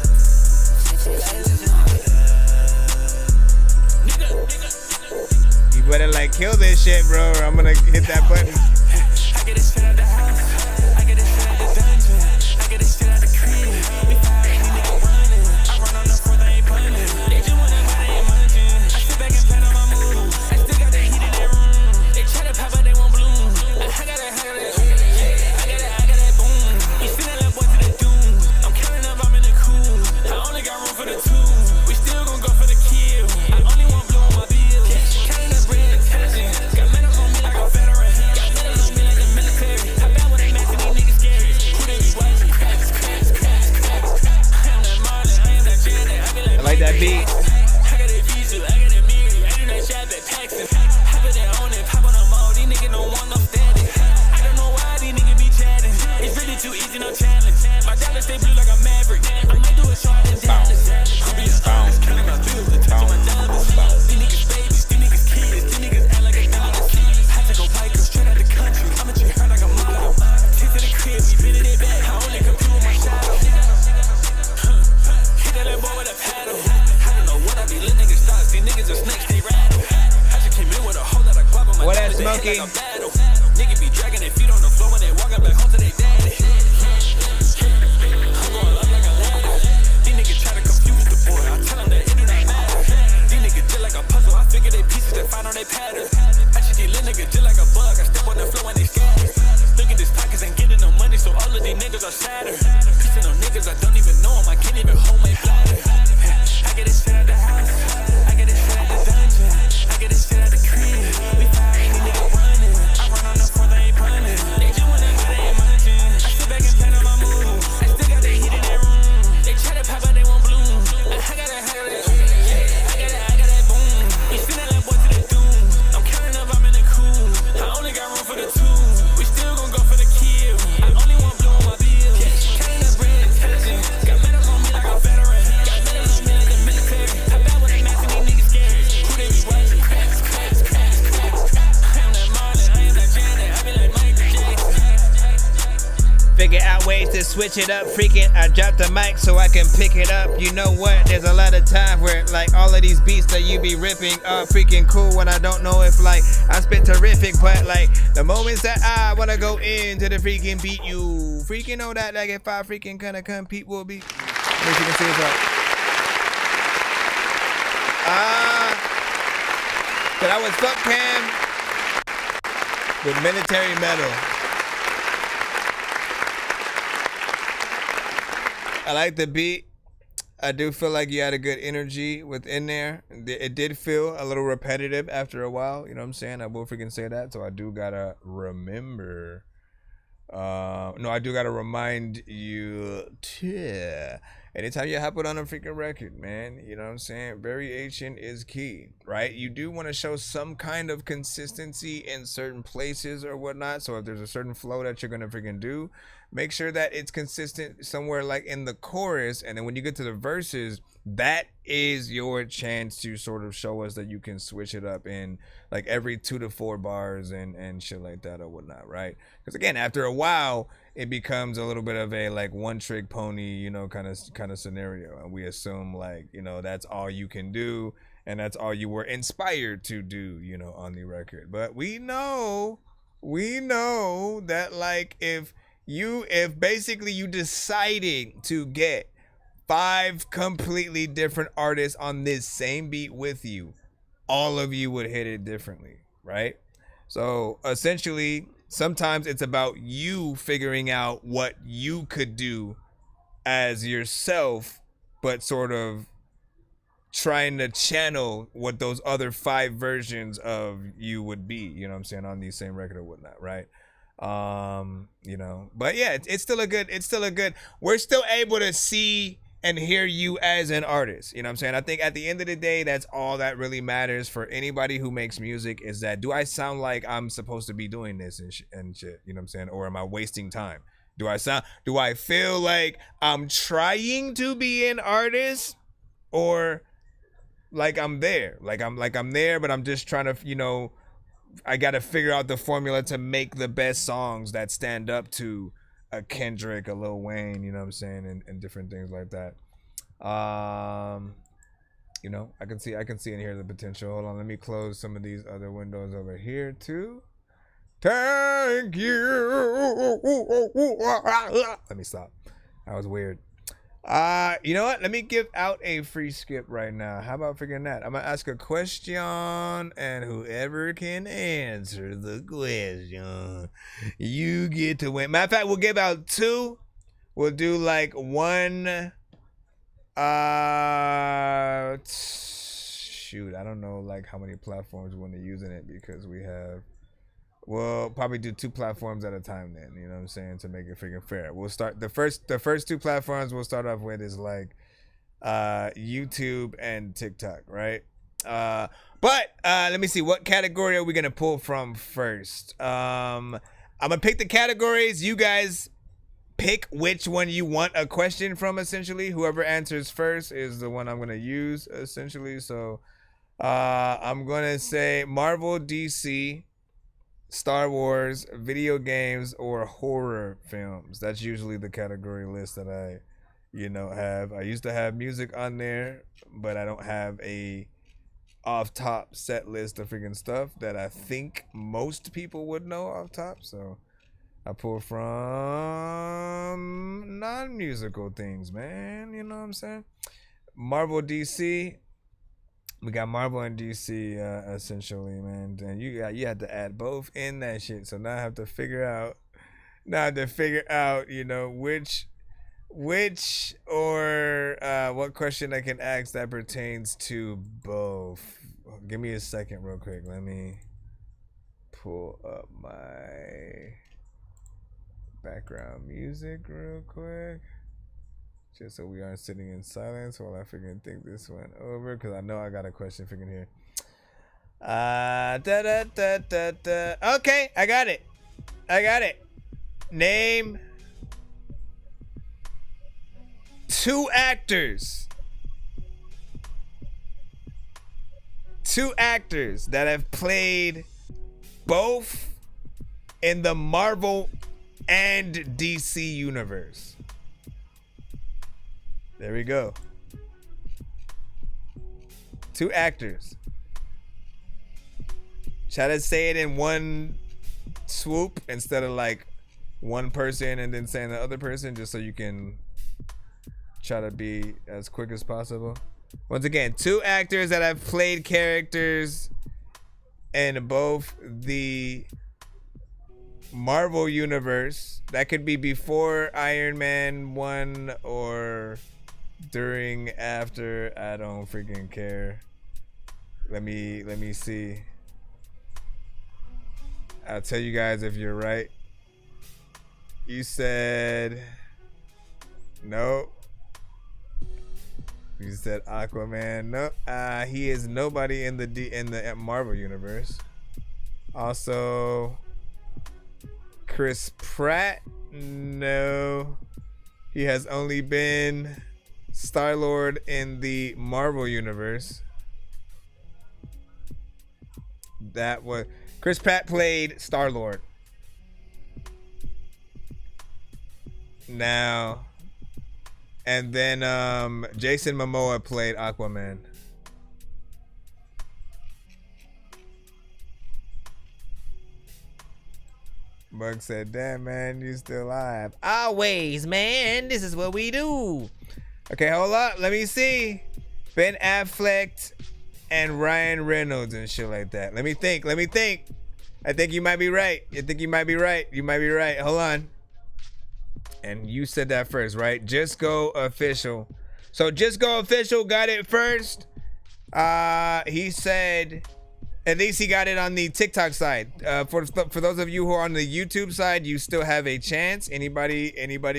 You better like kill this shit, bro, or I'm gonna hit that button. I get this shit out the house. I get this shit out the dungeon. I get this shit out the crib. We fire any nigga running. I run on the fourth, I ain't punting. They just wanna buy, they ain't munching. I sit back and plan on my moves. I still got the heat in that room. They try to pop, but they won't bloom. I got that boom. You see that little boy to the doom. I'm counting up, I'm in the cool. I only got room for the two. We still gon' go for the kill. I only want blue on my bill. Counting up bread intelligent. Got medals on me like a veteran. Got medals on me like the military. I bet when they matching these niggas scary. Who they be watching? Cracks. I am that Marlon, I am that Janet. I be like, I like that beat. I got that Visa, I got that Miri. I do that shit at Paxton. I put that on it, pop on them all. These niggas don't want no static. I don't know why these niggas be chatting. It's really too easy, no challenge. My diamonds stay blue like a maverick. I might do a shot in Dallas. I'll be honest, counting my bills, the touch of my dollars. These niggas babies, these niggas kids, these niggas act like a dollar. I take a bike, go straight out the country. I'ma treat her like a model. Take to the crib, we been in it back. I only compete with my shadow. Hit that little boy with a paddle. I don't know what I be letting niggas thoughts. These niggas are snakes, they rattle. I just came in with a whole lot of guap on my What that diamonds, they smoky? hit like a battle. Nigga be dragging their feet on the floor when they walking back home to their daddy. I'm going up like a ladder. These niggas try to confuse the boy. I tell them that it do not matter. These niggas just like a puzzle. I figure they pieces that find on their pattern. I treat these little niggas just like a bug. I step on the floor when they scatter. Look at this pockets ain't getting no money, so all of these niggas are sadder. Piecing on niggas I don't even know them. I can't even hold my bladder. I get this shit out the house. I get this shit out the dungeon. I get this shit out the crib. We fire any nigga running. I run on the fourth, I ain't punting. They just wanna buy, they ain't munching. I sit back and plan on my moves. I still got the heat in that room. They try to pop, but they won't bloom. I got that boom. You see that little boy to the doom. I'm counting up, I'm in the cool. I only got room for the two. We still gon' go for the kill. I only want blue on my bill. Counting up bread intelligent. Got medals on me like a veteran. Got medals on me like the military. I bet when they matching these niggas scary. Who they be watching? Cracks. I am that Marlon, I am that Janet. I be like Michael Jackson. Figure out ways to switch it up. Freaking, I dropped the mic so I can pick it up. You know what? There's a lot of time where like all of these beats that you be ripping are freaking cool when I don't know if like I spit terrific, but like the moments that I wanna go into the freaking beat, you freaking know that like if I freaking kinda compete will be. Let me see if you can see this up. But I was fuck Cam with military metal. I like the beat. I do feel like you had a good energy within there. It did feel a little repetitive after a while. You know what I'm saying? I will freaking say that. So I do gotta remember. I do gotta remind you to. Anytime you hop it on a freaking record, man, you know what I'm saying? Variation is key, right? You do want to show some kind of consistency in certain places or whatnot. So if there's a certain flow that you're gonna freaking do, make sure that it's consistent somewhere like in the chorus, and then when you get to the verses, that is your chance to sort of show us that you can switch it up in like every 2 to 4 bars and shit like that or whatnot, right? Because again, after a while, it becomes a little bit of a like one trick pony, you know, kind of scenario, and we assume like, you know, that's all you can do and that's all you were inspired to do, you know, on the record. But we know that like if basically you decided to get 5 completely different artists on this same beat with you, all of you would hit it differently, right? So essentially, sometimes it's about you figuring out what you could do as yourself, but sort of trying to channel what those other 5 versions of you would be, you know what I'm saying, on the same record or whatnot, right? You know, but yeah, it's still a good, we're still able to see and hear you as an artist, you know what I'm saying? I think at the end of the day, that's all that really matters for anybody who makes music, is that, do I sound like I'm supposed to be doing this and shit, you know what I'm saying? Or am I wasting time? Do I feel like I'm trying to be an artist, or like I'm there, like I'm there, but I'm just trying to, you know, I got to figure out the formula to make the best songs that stand up to a Kendrick, a Lil Wayne, you know what I'm saying, and different things like that. You know, I can see in here the potential. Hold on, let me close some of these other windows over here too. Thank you. Let me stop. That was weird. You know what? Let me give out a free skip right now. How about figuring that? I'm gonna ask a question, and whoever can answer the question, you get to win. Matter of fact, we'll give out 2. We'll do like 1. Shoot, I don't know like how many platforms we want to use in it, because we have. We'll probably do 2 platforms at a time then, you know what I'm saying, to make it freaking fair. We'll start the first 2 platforms we'll start off with is like YouTube and TikTok, right? But let me see, what category are we gonna pull from first? I'm gonna pick the categories. You guys pick which one you want a question from, essentially. Whoever answers first is the one I'm gonna use, essentially. So I'm gonna say Marvel, DC, Star Wars, video games, or horror films. That's usually the category list that I, have. I used to have music on there, but I don't have a off top set list of freaking stuff that I think most people would know off top. So I pull from non-musical things, man. You know what I'm saying? Marvel, DC. We got Marvel and DC, essentially, man. And you had to add both in that shit. So now I have to figure out, which or what question I can ask that pertains to both. Give me a second, real quick. Let me pull up my background music real quick. Just so we aren't sitting in silence while I freaking think this one over, because I know I got a question freaking here. Okay, I got it. Name 2 actors. 2 actors that have played both in the Marvel and DC universe. There we go. 2 actors. Try to say it in one swoop instead of like one person and then saying the other person, just so you can try to be as quick as possible. Once again, 2 actors that have played characters in both the Marvel universe. That could be before Iron Man 1 or during, after. I don't freaking care. Let me see. I'll tell you guys if you're right. You said no. You said Aquaman. No, he is nobody in the Marvel universe. Also, Chris Pratt. No, he has only been Star-Lord in the Marvel universe. That was Chris Pratt played Star-Lord. Now, and then Jason Momoa played Aquaman. Bug said, damn, man, you still alive. Always, man. This is what we do. Okay, hold up. Let me see. Ben Affleck and Ryan Reynolds and shit like that. Let me think. I think you might be right. You might be right. Hold on. And you said that first, right? Just Go Official. So Just Go Official got it first. He said, at least he got it on the TikTok side. For those of you who are on the YouTube side, you still have a chance. Anybody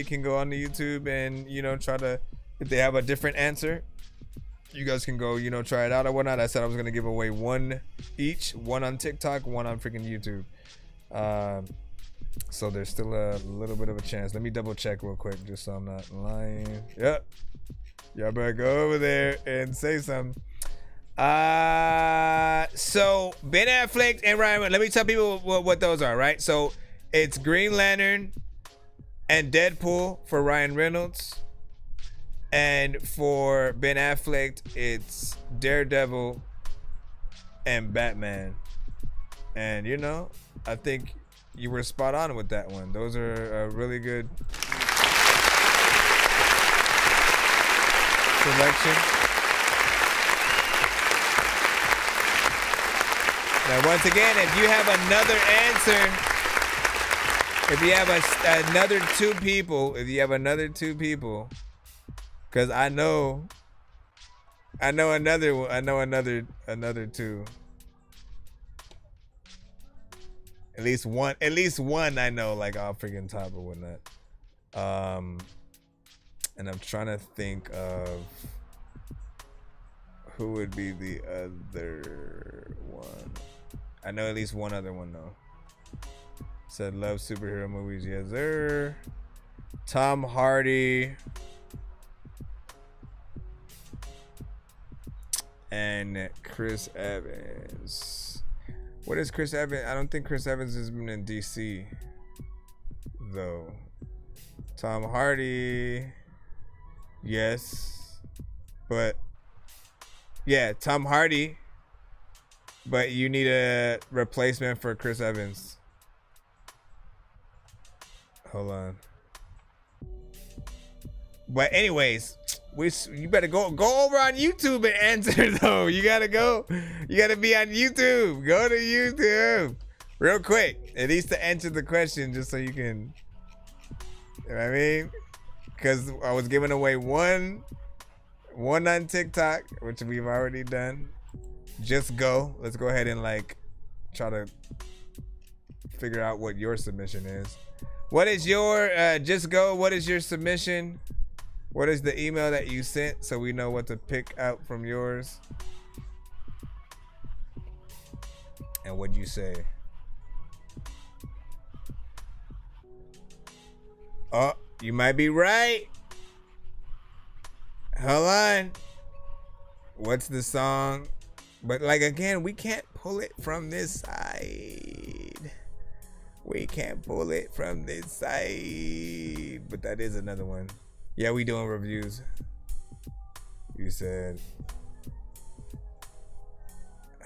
can go on the YouTube and, try to, if they have a different answer, you guys can go, try it out or whatnot. I said I was going to give away 1 each, 1 on TikTok, 1 on freaking YouTube. So there's still a little bit of a chance. Let me double check real quick just so I'm not lying. Yep. Y'all better go over there and say something. So Ben Affleck and Ryan, let me tell people what those are, right? So it's Green Lantern, And Deadpool for Ryan Reynolds. And for Ben Affleck, it's Daredevil and Batman. And you know, I think you were spot on with that one. Those are a really good selection. Now, once again, if you have another answer, if you have another two people, because I know another one, another two. At least one I know, like off freaking top or whatnot. And I'm trying to think of who would be the other one. I know at least one other one though. Said love superhero movies, yes sir. Tom Hardy and Chris Evans. What is Chris Evans? I don't think Chris Evans has been in DC though. Tom Hardy, yes, but yeah, Tom Hardy. But you need a replacement for Chris Evans. Hold on. But anyways, you better go over on YouTube and answer though. You gotta be on YouTube. Go to YouTube real quick, at least to answer the question, just so you can, you know what I mean? Because I was giving away one on TikTok, which we've already done. Just go. Let's go ahead and like try to figure out what your submission is. What is your just go? What is your submission? What is the email that you sent so we know what to pick out from yours? And what'd you say? Oh, you might be right. Hold on. What's the song? But like again, we can't pull it from this side. We can't pull it from this side. But that is another one. Yeah, we doing reviews. You said.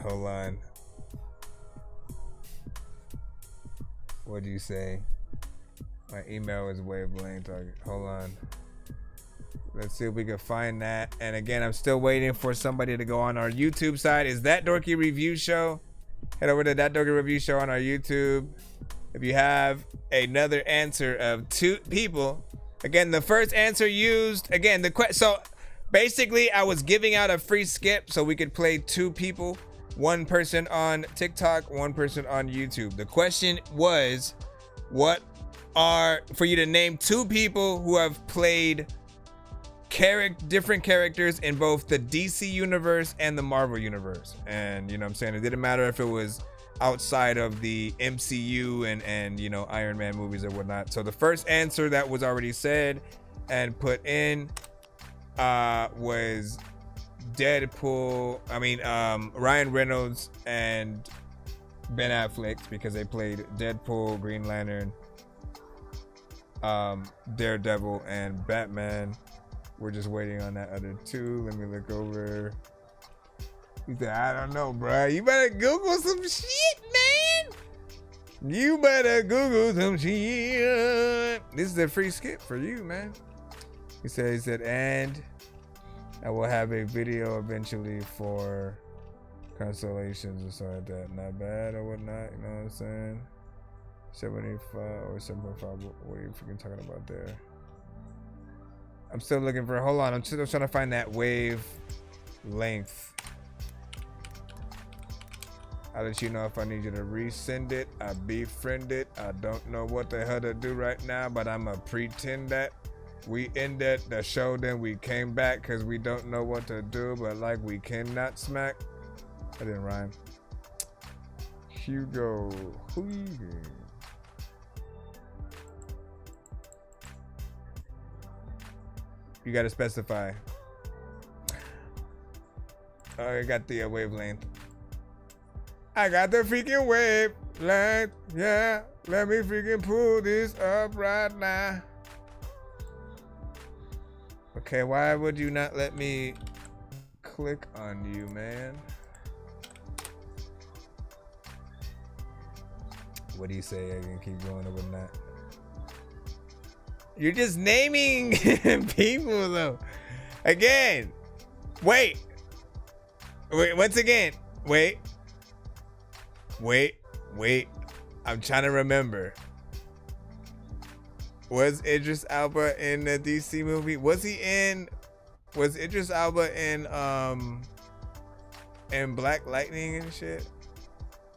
Hold on. What'd you say? My email is wavelength. Hold on. Let's see if we can find that. And again, I'm still waiting for somebody to go on our YouTube side. Is That Dorky Review Show? Head over to That Dorky Review Show on our YouTube. If you have another answer of two people, again, the first answer used, again, so basically I was giving out a free skip so we could play two people, one person on TikTok, one person on YouTube. The question was, for you to name two people who have played different characters in both the DC universe and the Marvel universe. And you know what I'm saying, it didn't matter if it was outside of the MCU and you know, Iron Man movies or whatnot. So the first answer that was already said and put in was Ryan Reynolds and Ben Affleck, because they played Deadpool, Green Lantern, Daredevil, and Batman. We're just waiting on that other two. Let me look over. He said, I don't know, bro. You better Google some shit, man. You better Google some shit. This is a free skip for you, man. He said, and I will have a video eventually for constellations or something like that. Not bad or whatnot, you know what I'm saying? 75 or 7.5. What are you freaking talking about there? I'm still looking for, hold on, I'm still trying to find that wave length. I'll let you know if I need you to resend it. I befriend it. I don't know what the hell to do right now, but I'ma pretend that we ended the show, then we came back because we don't know what to do, but like we cannot smack. That didn't rhyme. Hugo. You gotta specify. Oh, I got the wavelength. I got the freaking wavelength. Yeah, let me freaking pull this up right now. Okay, why would you not let me click on you, man? What do you say? I can keep going or whatnot. You're just naming people though. Again. Wait. Once again. Wait. I'm trying to remember. Was Idris Elba in the DC movie? Was Idris Elba in Black Lightning and shit?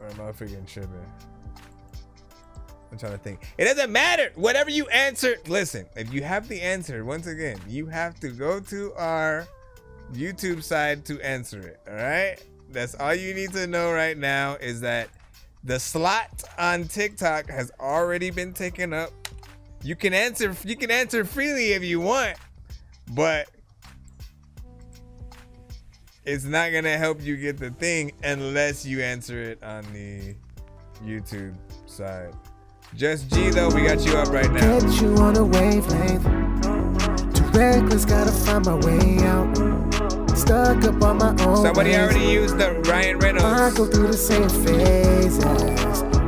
Or am I freaking tripping? I'm trying to think. It doesn't matter. Whatever you answer, listen, if you have the answer, once again, you have to go to our YouTube side to answer it. All right? That's all you need to know right now is that the slot on TikTok has already been taken up. You can answer freely if you want, but it's not gonna help you get the thing unless you answer it on the YouTube side. Just G though, we got you up right now. Get you on a wavelength. Too reckless, gotta find my way out. Stuck up on my own. Somebody already used the Ryan Reynolds. I go through the same phases.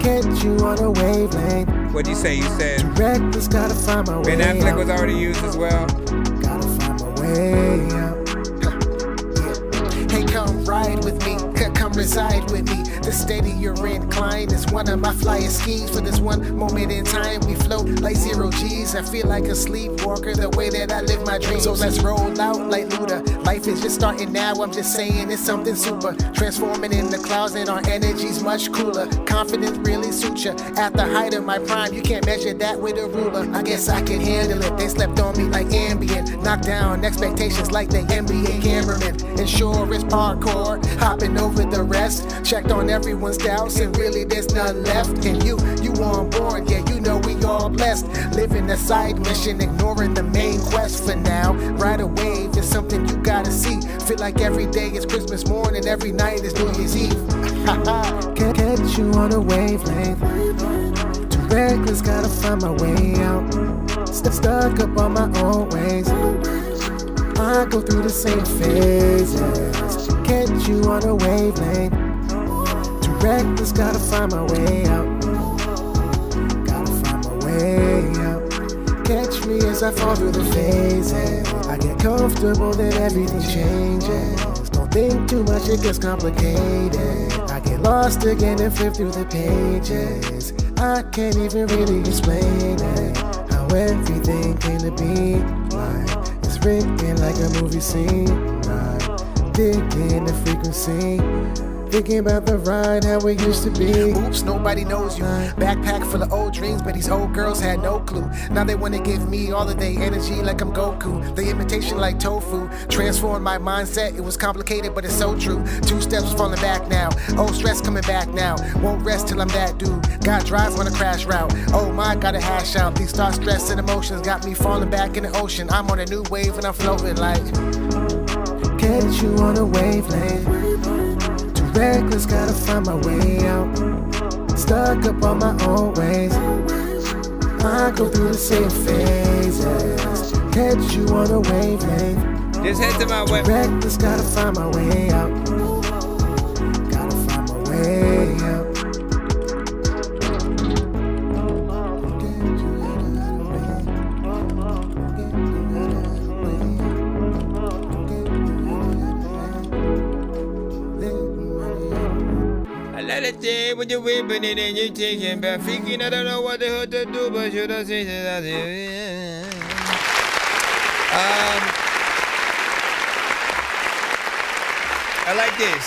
Get you on a wavelength. What'd you say? You said Too reckless, gotta find my way out. Ben Affleck was already used as well. Gotta find my way out. Hey, come ride with me. Come reside with me. The steady you're inclined is one of my flyest schemes. For this one moment in time, we float like 0 G's. I feel like a sleepwalker the way that I live my dreams. So let's roll out like Luda. Life is just starting now. I'm just saying it's something super. Transforming in the clouds and our energy's much cooler. Confidence really suits ya. At the height of my prime, you can't measure that with a ruler. I guess I can handle it. They slept on me like Ambien. Knocked down expectations like the NBA cameraman. And sure it's parkour. Hopping over the rest. Checked on everyone's doubts and really there's none left. And you on board, yeah, you know we all blessed. Living a side mission, ignoring the main quest for now. Ride a wave is something you gotta see. Feel like every day is Christmas morning, every night is New Year's Eve. Get you on a wavelength. Too reckless, gotta find my way out. Stuck up on my own ways. I go through the same phases. Get you on a wavelength. Too reckless, gotta find my way out. Gotta find my way out. Catch me as I fall through the phases. I get comfortable, then everything changes. Don't think too much, it gets complicated. I get lost again and flip through the pages. I can't even really explain it. How everything came to be. Like, it's written like a movie scene. Digging the frequency. Thinking about the ride, how it used to be. Oops, nobody knows you. Backpack full of old dreams, but these old girls had no clue. Now they wanna give me all of their energy like I'm Goku. The imitation like tofu. Transformed my mindset, it was complicated, but it's so true. 2 steps falling back now. Oh, stress coming back now. Won't rest till I'm that dude. Got drive on a crash route. Oh my, gotta hash out. These thoughts, stress, and emotions got me falling back in the ocean. I'm on a new wave and I'm floating like. Get you on a wavelength. Reckless, gotta find my way out. Stuck up on my own ways. I go through the same phases. Catch you on a wavelength. Just head to my web. Reckless, gotta find my way out. Gotta find my way out. When you're whipping it and you're taking back, thinking I don't know what the hell to do, but should I say that? I like this.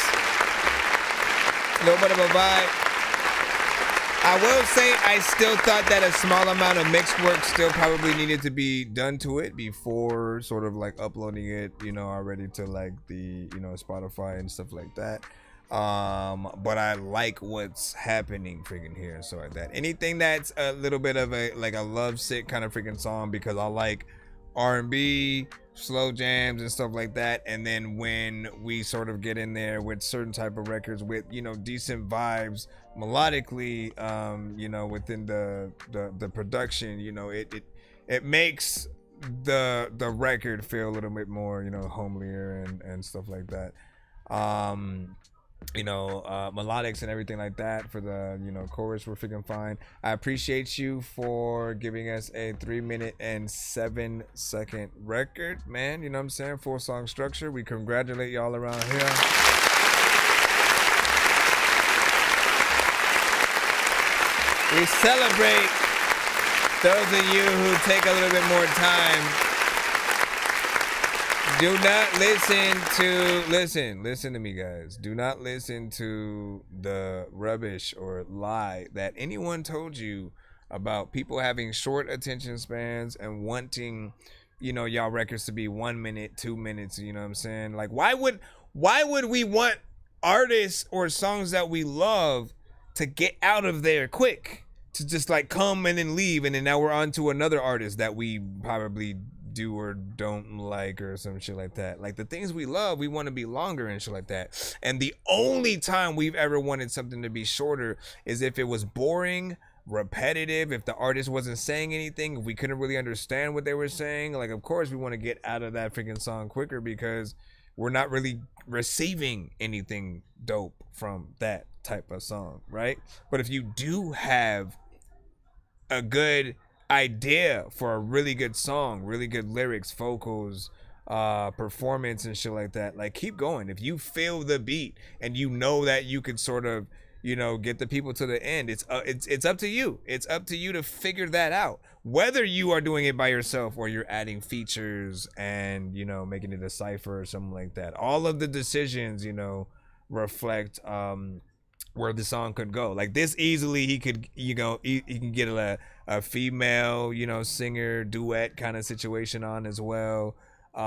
A little bit of a vibe. I will say I still thought that a small amount of mixed work still probably needed to be done to it before sort of like uploading it, you know, already to like the, you know, Spotify and stuff like that. But I like what's happening freaking here. So like that, anything that's a little bit of a like a lovesick kind of freaking song, because I like R&B, slow jams and stuff like that. And then when we sort of get in there with certain type of records with, you know, decent vibes melodically, you know, within the production, you know, it makes the record feel a little bit more, homelier and stuff like that. Melodics and everything like that for the chorus were freaking fine. I appreciate you for giving us a 3-minute and 7-second record, man. You know what I'm saying? Full song structure. We congratulate y'all around here. We celebrate those of you who take a little bit more time. Do not listen to me, guys. Do not listen to the rubbish or lie that anyone told you about people having short attention spans and wanting, y'all records to be 1 minute, 2 minutes, you know what I'm saying? Like, why would we want artists or songs that we love to get out of there quick, to just like come and then leave, and then now we're on to another artist that we probably do or don't like or some shit like that? Like, the things we love, we want to be longer and shit like that. And the only time we've ever wanted something to be shorter is if it was boring, repetitive, if the artist wasn't saying anything, if we couldn't really understand what they were saying. Like, of course we want to get out of that freaking song quicker because we're not really receiving anything dope from that type of song, right? But if you do have a good idea for a really good song, really good lyrics, vocals, performance and shit like that, like, keep going. If you feel the beat and you know that you could sort of, get the people to the end, it's up to you. It's up to you to figure that out, whether you are doing it by yourself or you're adding features and making it a cipher or something like that. All of the decisions reflect where the song could go. Like this, easily he could he can get a female singer duet kind of situation on as well. Take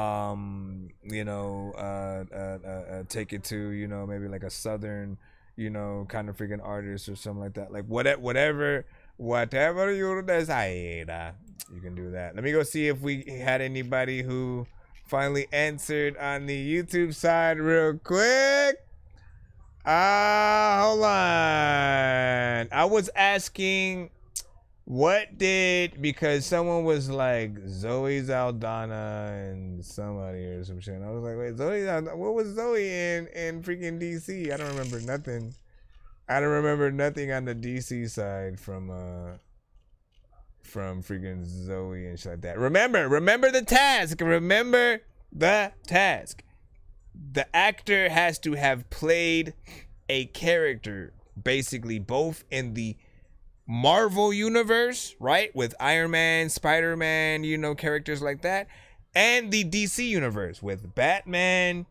it to maybe like a southern kind of freaking artist or something like that. Like whatever you decide, you can do that. Let me go see if we had anybody who finally answered on the YouTube side real quick. Hold on. I was asking because someone was like Zoe Zaldana and somebody or some shit. And I was like, wait, what was Zoe in freaking DC? I don't remember nothing. I don't remember nothing on the DC side from freaking Zoe and shit like that. Remember the task. Remember the task. The actor has to have played a character, basically both in the Marvel universe, right, with Iron Man, Spider-Man, characters like that, and the DC universe with Batman,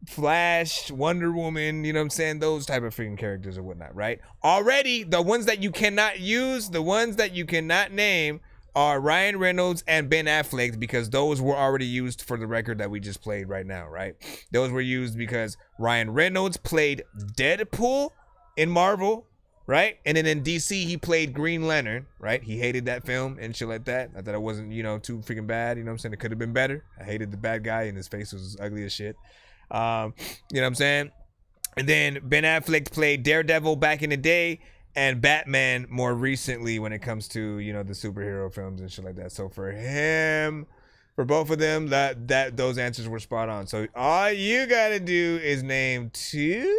Flash, Wonder Woman, what I'm saying, those type of freaking characters or whatnot, right? Already, the ones that you cannot use, the ones that you cannot name are Ryan Reynolds and Ben Affleck, because those were already used for the record that we just played right now, right? Those were used because Ryan Reynolds played Deadpool in Marvel, right? And then in DC, he played Green Lantern, right? He hated that film and shit like that. I thought it wasn't, too freaking bad, what I'm saying? It could have been better. I hated the bad guy and his face was ugly as shit. You know what I'm saying? And then Ben Affleck played Daredevil back in the day, and Batman more recently when it comes to the superhero films and shit like that. So for both of them, that those answers were spot on. So all you gotta do is name 2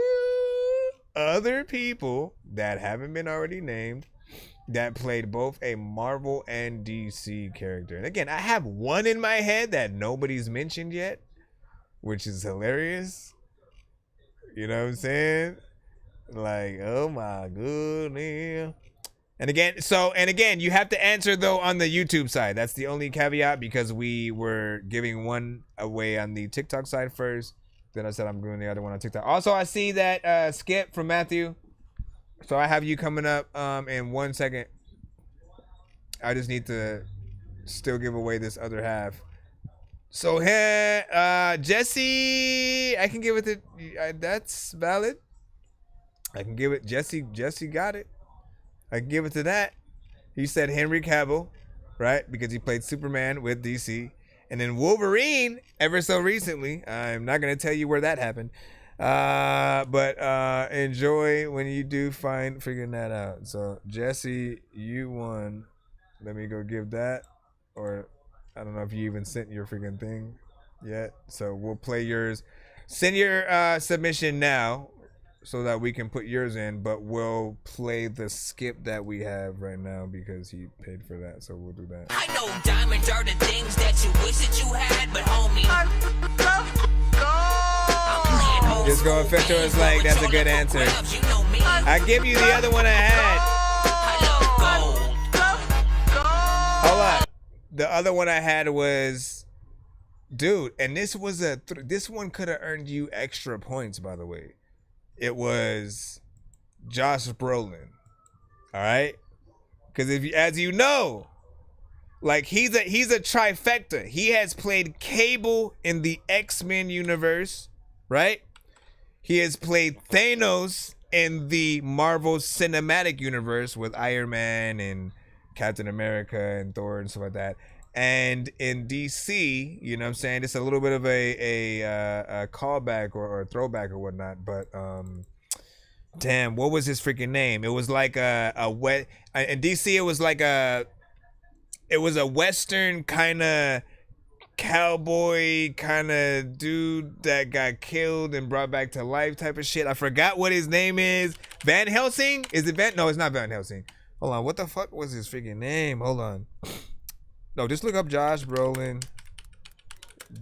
other people that haven't been already named that played both a Marvel and DC character. And again, I have one in my head that nobody's mentioned yet, which is hilarious. You know what I'm saying? Like, oh my goodness. And again, you have to answer though on the YouTube side. That's the only caveat, because we were giving one away on the TikTok side first. Then I said I'm doing the other one on TikTok. Also, I see that skip from Matthew. So I have you coming up in 1 second. I just need to still give away this other half. So here, Jesse, I can give it to, that's valid. I can give it, Jesse got it. I can give it to that. He said Henry Cavill, right? Because he played Superman with DC. And then Wolverine, ever so recently. I'm not going to tell you where that happened. But enjoy when you do find figuring that out. So Jesse, you won. Let me go give that. Or I don't know if you even sent your freaking thing yet. So we'll play yours. Send your submission now so that we can put yours in, but we'll play the skip that we have right now because he paid for that, so we'll do that. I know diamonds are the things that you wish that you had, but homie, Just going Fetcho is like, that's a good answer. I give you the other one I had. Hold on. The other one I had was, dude, and this was this one could have earned you extra points, by the way. It was Josh Brolin. All right? Because if you, as you know, like he's a trifecta. He has played Cable in the X-Men universe, right? He has played Thanos in the Marvel Cinematic Universe with Iron Man and Captain America and Thor and stuff like that. And in DC, you know what I'm saying? It's a little bit of a callback or a throwback or whatnot. But damn, what was his freaking name? It was like in DC, it was like a Western kind of cowboy kind of dude that got killed and brought back to life type of shit. I forgot what his name is. Van Helsing? Is it Van? No, it's not Van Helsing. Hold on. What the fuck was his freaking name? Hold on. No, just look up Josh Brolin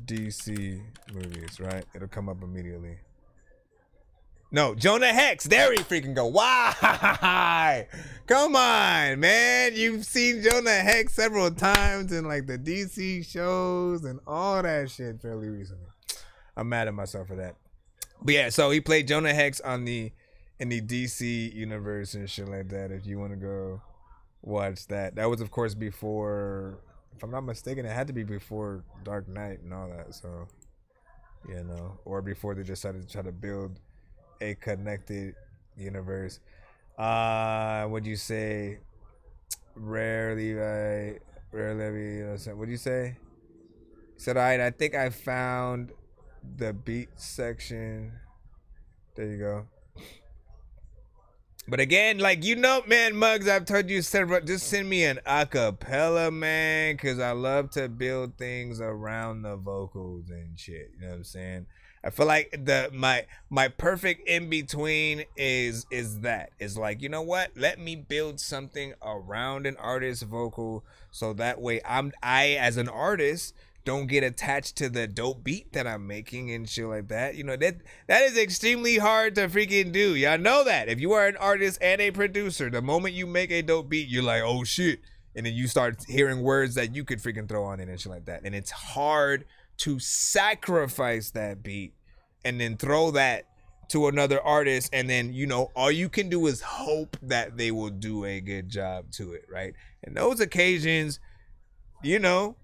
DC movies, right? It'll come up immediately. No, Jonah Hex. There he freaking go. Why? Come on, man. You've seen Jonah Hex several times in like the DC shows and all that shit fairly recently. I'm mad at myself for that. But yeah, so he played Jonah Hex in the DC universe and shit like that. If you want to go watch that. That was, of course, before, if I'm not mistaken, it had to be before Dark Knight and all that. So, you know, or before they decided to try to build a connected universe. Would you say rarely, what'd you say? He said, all right, I think I found the beat section. There you go. But again, like, you know, man, Muggs, I've told you several, just send me an acapella, man, because I love to build things around the vocals and shit. You know what I'm saying? I feel like my perfect in between is that. It's like, you know what? Let me build something around an artist's vocal so that way I as an artist don't get attached to the dope beat that I'm making and shit like that. You know, that is extremely hard to freaking do. Y'all know that. If you are an artist and a producer, the moment you make a dope beat, you're like, oh shit. And then you start hearing words that you could freaking throw on it and shit like that. And it's hard to sacrifice that beat and then throw that to another artist, and then, you know, all you can do is hope that they will do a good job to it, right? And those occasions, you know,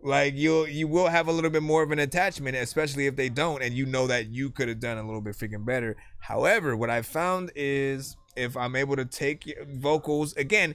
like you will have a little bit more of an attachment, especially if they don't, and you know that you could have done a little bit freaking better. However, what I found is if I'm able to take vocals again,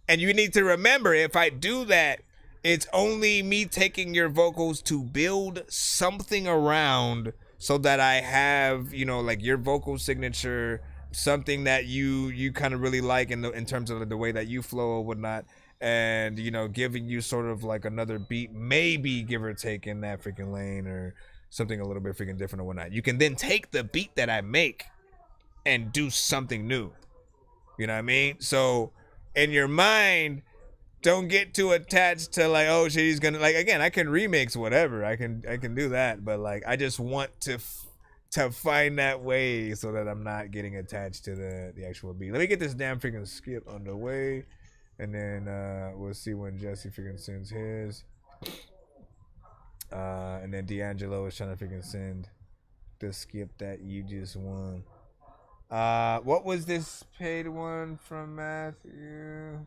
and you need to remember, if I do that, it's only me taking your vocals to build something around so that I have, you know, like your vocal signature, something that you kind of really like in terms of the way that you flow or whatnot, and, you know, giving you sort of like another beat, maybe give or take in that freaking lane or something a little bit freaking different or whatnot. You can then take the beat that I make and do something new. You know what I mean? So in your mind, don't get too attached to like, oh shit, he's gonna, like, again, I can remix whatever, I can do that, but like I just want to find that way so that I'm not getting attached to the actual beat. Let me get this damn freaking skip underway, and then we'll see when Jesse freaking sends his, and then D'Angelo is trying to freaking send the skip that you just won. What was this paid one from Matthew?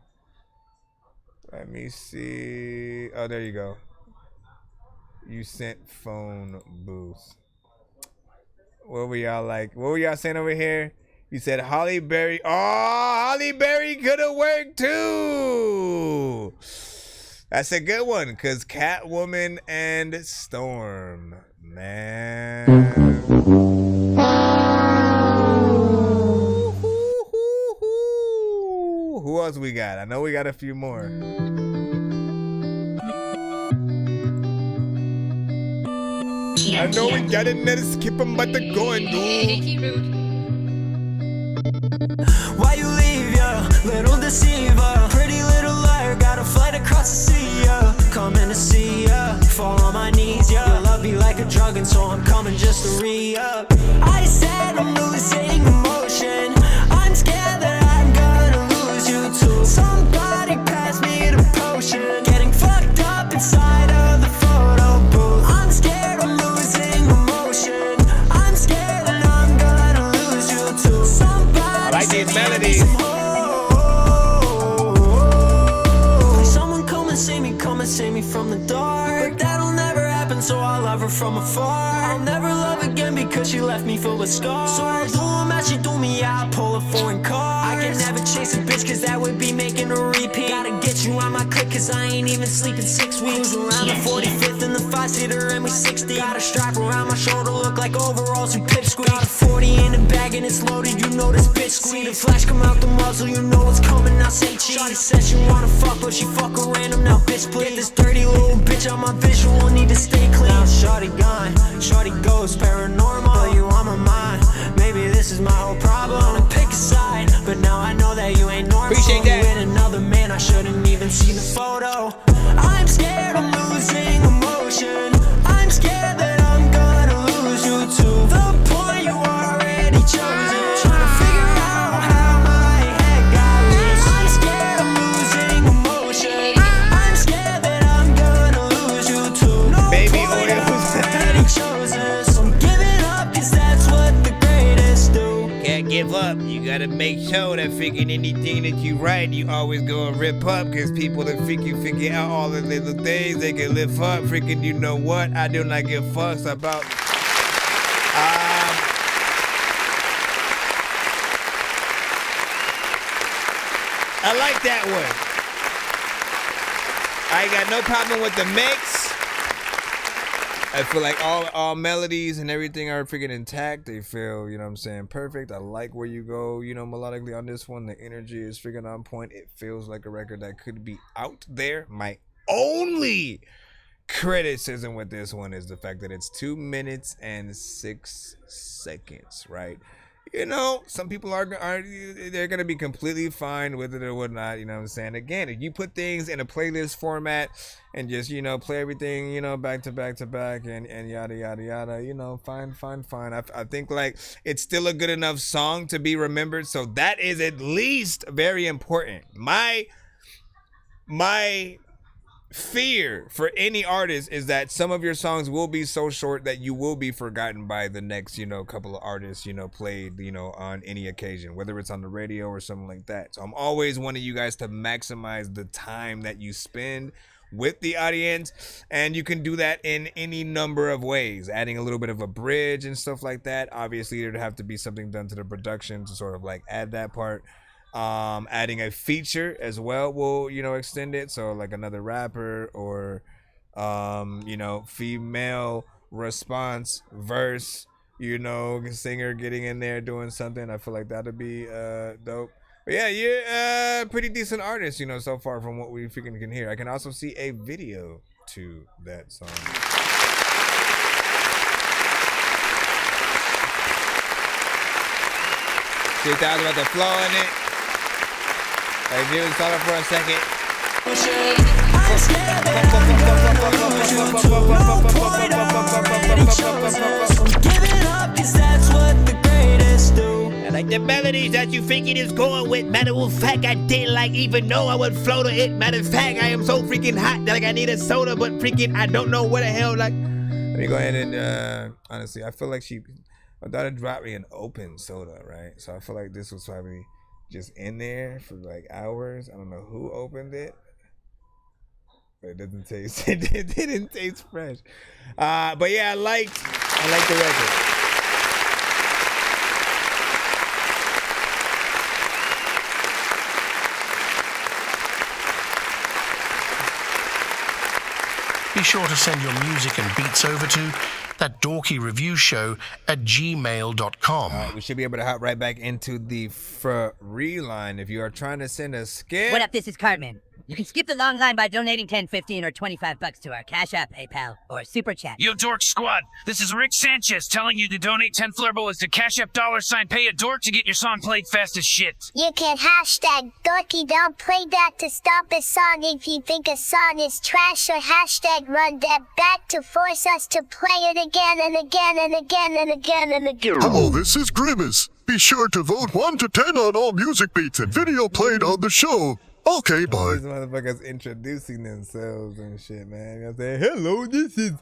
Let me see. Oh, there you go. You sent phone booth. What were y'all like? What were y'all saying over here? You said Holly Berry. Oh, Holly Berry could have worked too. That's a good one, because Catwoman and Storm. Man. Who else we got? I know we got a few more. I know we got another skip, I'm about to go and do. Why you leave, ya? Little deceiver. Pretty little liar, got a flight across the sea, yeah. Coming to see ya. Fall on my knees, yeah. Your love be like a drug, and so I'm coming just to re-up. I said I'm losing emotion. I'm scared that I'm gonna lose you too. Somebody pass me the potion. Getting fucked up inside of the photo booth. I'm scared I'm losing emotion. I'm scared that I'm gonna lose you too. Somebody I like these melodies. Please someone come and save me from the dark. But that'll never happen, so I'll love her from afar. I'll never love again because she left me filled with scars. So I'll do them as she do me, yeah, I'll pull a foreign car. I can never chase a bitch cause that would be making a repeat. Gotta get you on my click cause I ain't even sleeping 6 weeks. Around the 45th in the 5-seater and we 60. Got a strap around my shoulder, look like overalls and pipsqueak. Got a 40 in the bag and it's loaded, you know this bitch squeak. The flash come out the muzzle, you know what's coming, now say cheese. Shawty said she wanna fuck but she fuck a random, now bitch please. Get this dirty little bitch on my visual, need to stay clean. Now shawty gone, shawty goes paranormal. But you on my mind, maybe this is my whole problem. Wanna pick a side, but now I know that you ain't normal. Appreciate that. You with another man, I shouldn't even seen the photo. I'm scared I'm losing emotion. I'm scared that I'm gonna lose you to the point you already chosen. Trying to figure out how my head got loose. I'm scared I'm losing emotion. I'm scared that I'm gonna lose you to no Baby point oils. already chosen. So I'm giving up cause that's what the greatest do. Can't give up. You gotta make sure that freaking anything that you write, you always go and rip up, because people that freaking figure out all the little things they can lift up. Freaking, you know what? I do not give fucks about. I like that one. I ain't got no problem with the mix. I feel like all melodies and everything are freaking intact. They feel, you know what I'm saying, perfect. I like where you go, you know, melodically on this one. The energy is freaking on point. It feels like a record that could be out there. My only criticism with this one is the fact that it's 2 minutes and 6 seconds, right? You know, some people they're gonna be completely fine with it or whatnot, you know what I'm saying? Again, if you put things in a playlist format and just, you know, play everything, you know, back to back to back and yada yada yada, you know, fine. I think like it's still a good enough song to be remembered, so that is at least very important. My fear for any artist is that some of your songs will be so short that you will be forgotten by the next, you know, couple of artists, you know, played, you know, on any occasion, whether it's on the radio or something like that. So I'm always wanting you guys to maximize the time that you spend with the audience, and you can do that in any number of ways, adding a little bit of a bridge and stuff like that. Obviously there'd have to be something done to the production to sort of like add that part. Adding a feature as well will, you know, extend it. So like another rapper or, you know, female response verse, you know, singer getting in there doing something. I feel like that'd be dope. But yeah, you're a pretty decent artist, you know, so far from what we freaking can hear. I can also see a video to that song. See what I was about to flow in it. Like, give it solid for a second. I like the melodies that you thinking is going with. Matter of fact, I didn't like even know I would flow to it. Matter of fact, I am so freaking hot that like I need a soda, but freaking I don't know what the hell. Like, let me go ahead and honestly, I feel like my daughter dropped me an open soda, right? So I feel like this was probably just in there for like hours. I don't know who opened it, but it doesn't taste. It didn't taste fresh. But yeah, I liked the record. Be sure to send your music and beats over to That Dorky Review Show at gmail.com. All right, we should be able to hop right back into the free line. If you are trying to send a skit. What up, this is Cartman. You can skip the long line by donating 10, 15, or 25 bucks to our Cash App, PayPal, or Super Chat. Yo, Dork Squad, this is Rick Sanchez telling you to donate 10 flurboas to Cash App $pay a dork to get your song played fast as shit. You can hashtag Dorky Don't Play That to stop a song if you think a song is trash, or hashtag Run That Back to force us to play it again and again and again and again and again. Hello, this is Grimace. Be sure to vote 1 to 10 on all music beats and video played on the show. Okay, bye. These motherfuckers introducing themselves and shit, man. You know what I'm saying? Hello, this is...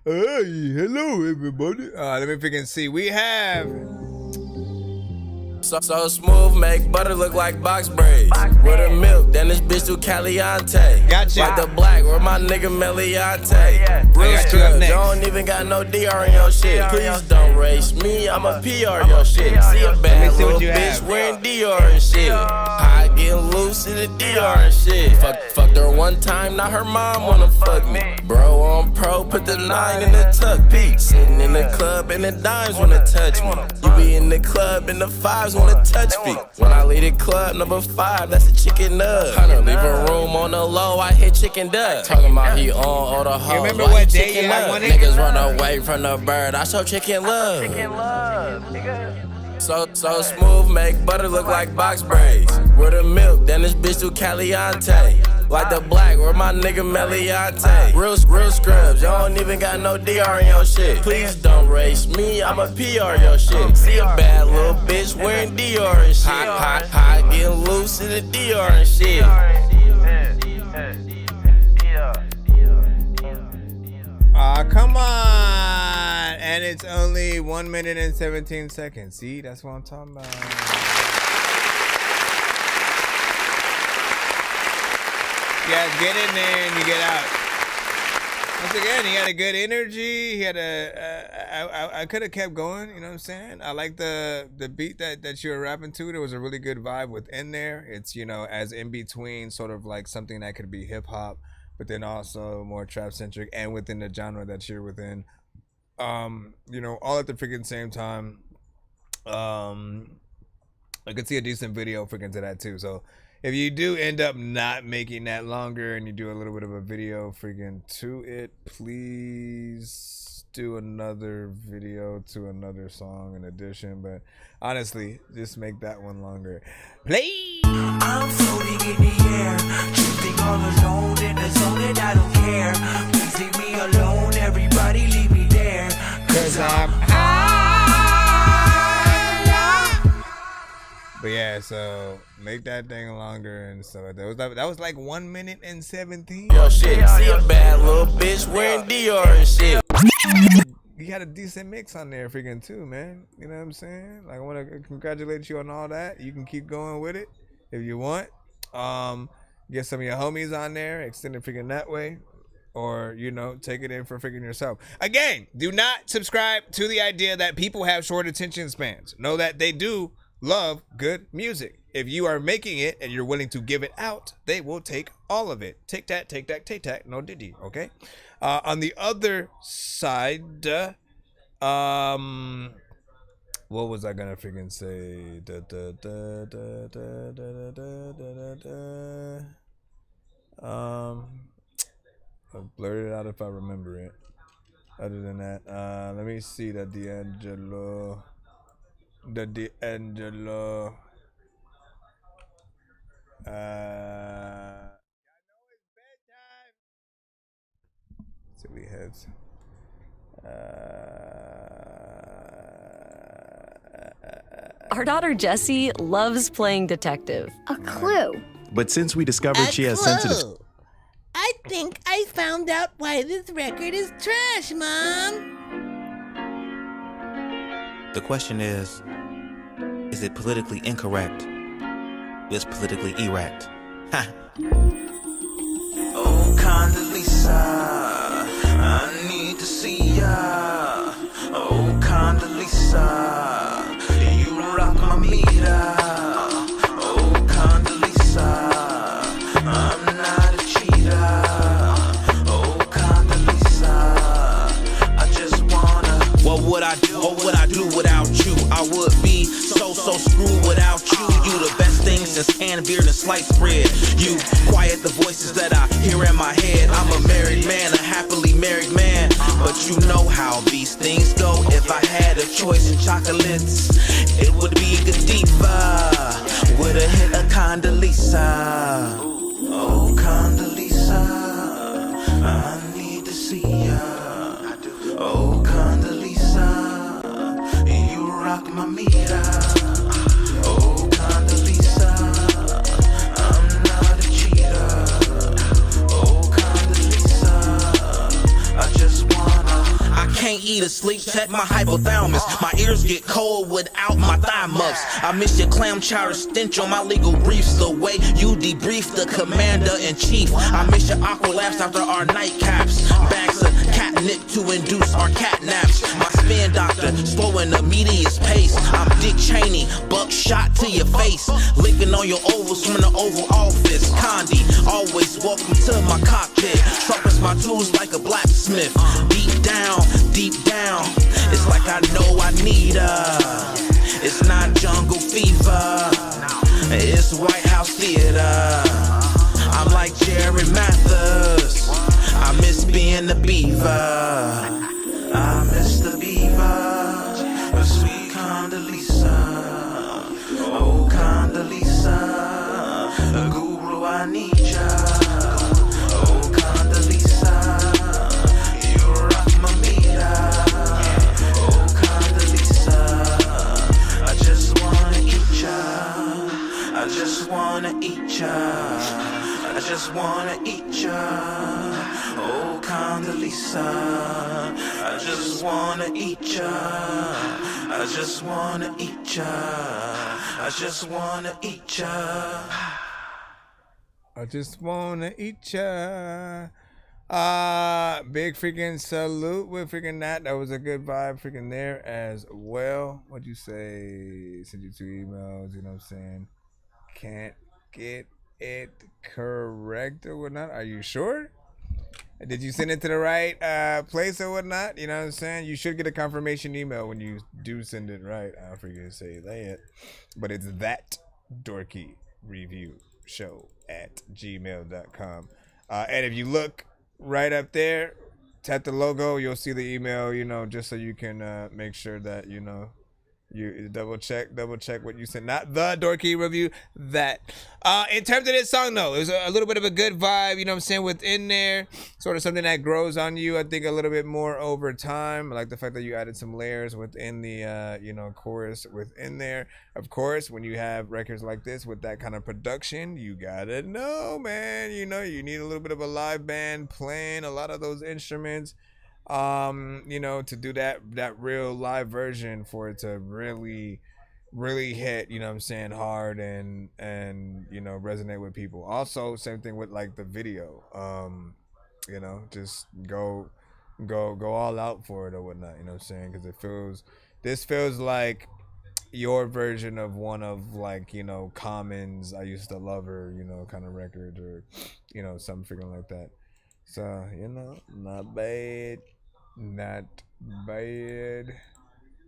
hello, everybody. Let me freaking see. We have... So smooth, make butter look like box braids. With a milk, then this bitch do Caliente. Gotcha. Like the black, where my nigga Meliante. Real scrubs, you don't even got no DR in your shit. Please don't race me, I'm a PR your shit. See a bad little bitch wearing DR and shit. I get loose in the DR and shit. Fucked her one time, now her mom wanna fuck me. Bro on pro, put the 9 in the tuck peak. Sitting in the club and the dimes wanna touch me. You be in the club and the 5s wanna touch me. When I leave the club, number 5, that's a chicken nug. Hunter, leave a room on the low, I hit chicken duck. Talking about he on all the hoes, remember what day I wanted? Niggas run away from the bird, I show chicken love. So smooth, make butter look like box braids. With a milk, then this bitch do Caliente. Like the black, where my nigga Meliante. Real scrubs, you don't even got no DR in your shit. Please don't race me, I'm a PR your shit. See a bad little bitch wearing DR and shit. Hot, getting loose in the DR and shit. Come on! And it's only 1 minute and 17 seconds. See, that's what I'm talking about. You guys get in there and you get out. Once again, he had a good energy. He had I could have kept going, you know what I'm saying? I like the beat that you were rapping to. There was a really good vibe within there. It's, you know, as in between sort of like something that could be hip hop, but then also more trap centric and within the genre that you're within. You know, all at the freaking same time. I could see a decent video freaking to that too. So if you do end up not making that longer and you do a little bit of a video freaking to it, please do another video to another song in addition. But honestly, just make that one longer. Play! I'm floating in the air, drifting all alone in the zone and I don't care. Please leave me alone, everybody leave me there. Cause I'm high. But yeah, so make that thing longer and stuff like that. That was like 1 minute and 17. Yo shit, see a bad little bitch wearing DR and shit. You had a decent mix on there freaking too, man. You know what I'm saying? Like, I want to congratulate you on all that. You can keep going with it if you want. Get some of your homies on there, extend it freaking that way. Or, you know, take it in for freaking yourself. Again, do not subscribe to the idea that people have short attention spans. Know that they do love good music. If you are making it and you're willing to give it out, they will take all of it. Take that, take that, take that. No diddy, okay? On the other side, what was I gonna freaking say? I'll blurt it out if I remember it. Other than that, let me see the D'Angelo. Silly heads. Our daughter Jessie loves playing detective. A clue. But since we discovered she has sensitive... I think I found out why this record is trash, Mom. The question is it politically incorrect? It's politically erect. Ha! Oh, Condoleezza, I need to see ya. Oh, Condoleezza, you rock my meter. Oh, Condoleezza, I'm not a cheater. Oh, Condoleezza, I just wanna. What would I do without you? I would be so screwed without you. You the best thing since canned beer and sliced bread. You quiet the voices that I hear in my head. I'm a married man, a happily married man. But you know how these things go. If I had a choice in chocolates, it would be Godiva with a hit of Condoleezza. Oh, Condoleezza, I need to see ya. Oh, Condoleezza, you rock my meter. Oh, Condoleezza, I'm not a cheater. Oh, Condoleezza, I just I can't eat or sleep, check my hypothalamus. My ears get cold without my thigh muffs. I miss your clam chowder stench on my legal briefs. The way you debrief the commander-in-chief. I miss your awkward laughs after our nightcaps. Bags of catnip to induce our catnaps. My spin doctor, slowing the media's pace. I'm Dick Cheney, buckshot to your face. Licking on your ovals from the Oval Office. Condi, always welcome to my cockpit. Sharpens my tools like a blacksmith. Deep down, it's like I know I need her. It's not jungle fever, it's White House theater. I'm like Jerry Mathers, I miss being the beaver. I miss the beaver, the sweet Condoleezza. Oh, Condoleezza, the guru, I need ya. Oh, Condoleezza, you rock my meter. Oh, Condoleezza, I just wanna eat ya. I just wanna eat ya. I just wanna eat ya. Oh, Condoleezza, I just wanna eat ya. I just wanna eat ya. I just wanna eat ya. I just wanna eat ya. Big freaking salute with freaking that. That was a good vibe freaking there as well. What'd you say? Send you 2 emails, you know what I'm saying? Can't get it correct or whatnot. Are you sure? Did you send it to the right place or whatnot? You know what I'm saying? You should get a confirmation email when you do send it right. I forget to say that. But it's That Dorky Review Show at gmail.com. And if you look right up there, tap the logo, you'll see the email, you know, just so you can make sure that, you know, you double check what you said. Not the Dorky Review, that. In terms of this song, though, it was a little bit of a good vibe, you know what I'm saying, within there. Sort of something that grows on you, I think, a little bit more over time. I like the fact that you added some layers within the, you know, chorus within there. Of course, when you have records like this with that kind of production, you gotta know, man, you know, you need a little bit of a live band playing a lot of those instruments. You know, to do that real live version for it to really hit, you know what I'm saying, hard and you know, resonate with people. Also, same thing with like the video, you know, just go all out for it or whatnot, you know what I'm saying, because this feels like your version of one of, like, you know, Common's I Used to Love Her, you know, kind of record, or, you know, something freaking like that. So, you know, not bad.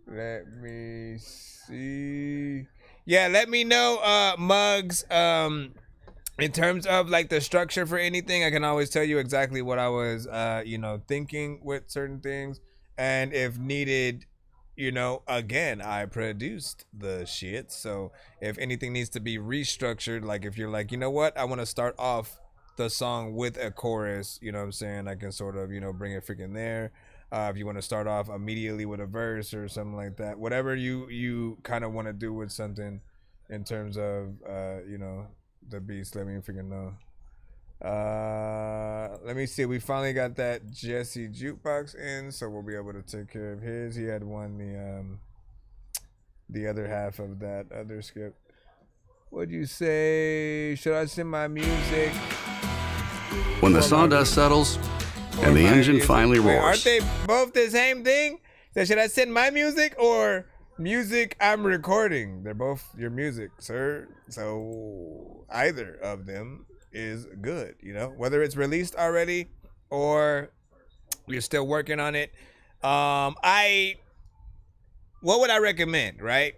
Let me see. Yeah, let me know, Mugs. In terms of like the structure for anything, I can always tell you exactly what I was, you know, thinking with certain things. And if needed, you know, again, I produced the shit. So if anything needs to be restructured, like if you're like, you know what, I want to start off the song with a chorus, you know what I'm saying, I can sort of, you know, bring it freaking there. If you want to start off immediately with a verse or something like that, whatever you kind of want to do with something in terms of, you know, the beats, let me freaking know. Let me see. We finally got that Jesse Jukebox in, so we'll be able to take care of his. He had won the other half of that other skip. What'd you say? Should I send my music? When the sawdust settles and the engine finally roars. Aren't they both the same thing? So should I send my music or music I'm recording? They're both your music, sir. So either of them is good, you know, whether it's released already or you're still working on it. I what would I recommend, right?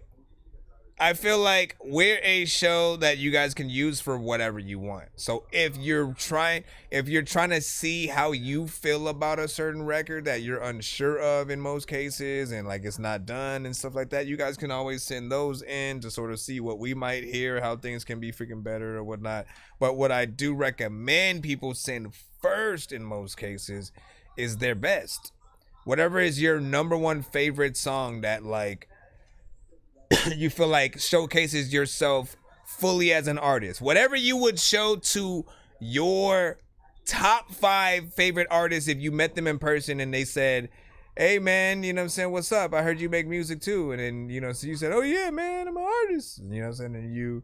I feel like we're a show that you guys can use for whatever you want. So if you're trying to see how you feel about a certain record that you're unsure of in most cases, and like it's not done and stuff like that, you guys can always send those in to sort of see what we might hear, how things can be freaking better or whatnot. But what I do recommend people send first in most cases is their best. Whatever is your number one favorite song that like you feel like showcases yourself fully as an artist. Whatever you would show to your top 5 favorite artists if you met them in person and they said, hey man, you know what I'm saying, what's up? I heard you make music too. And then, you know, so you said, oh yeah, man, I'm an artist. You know what I'm saying? And you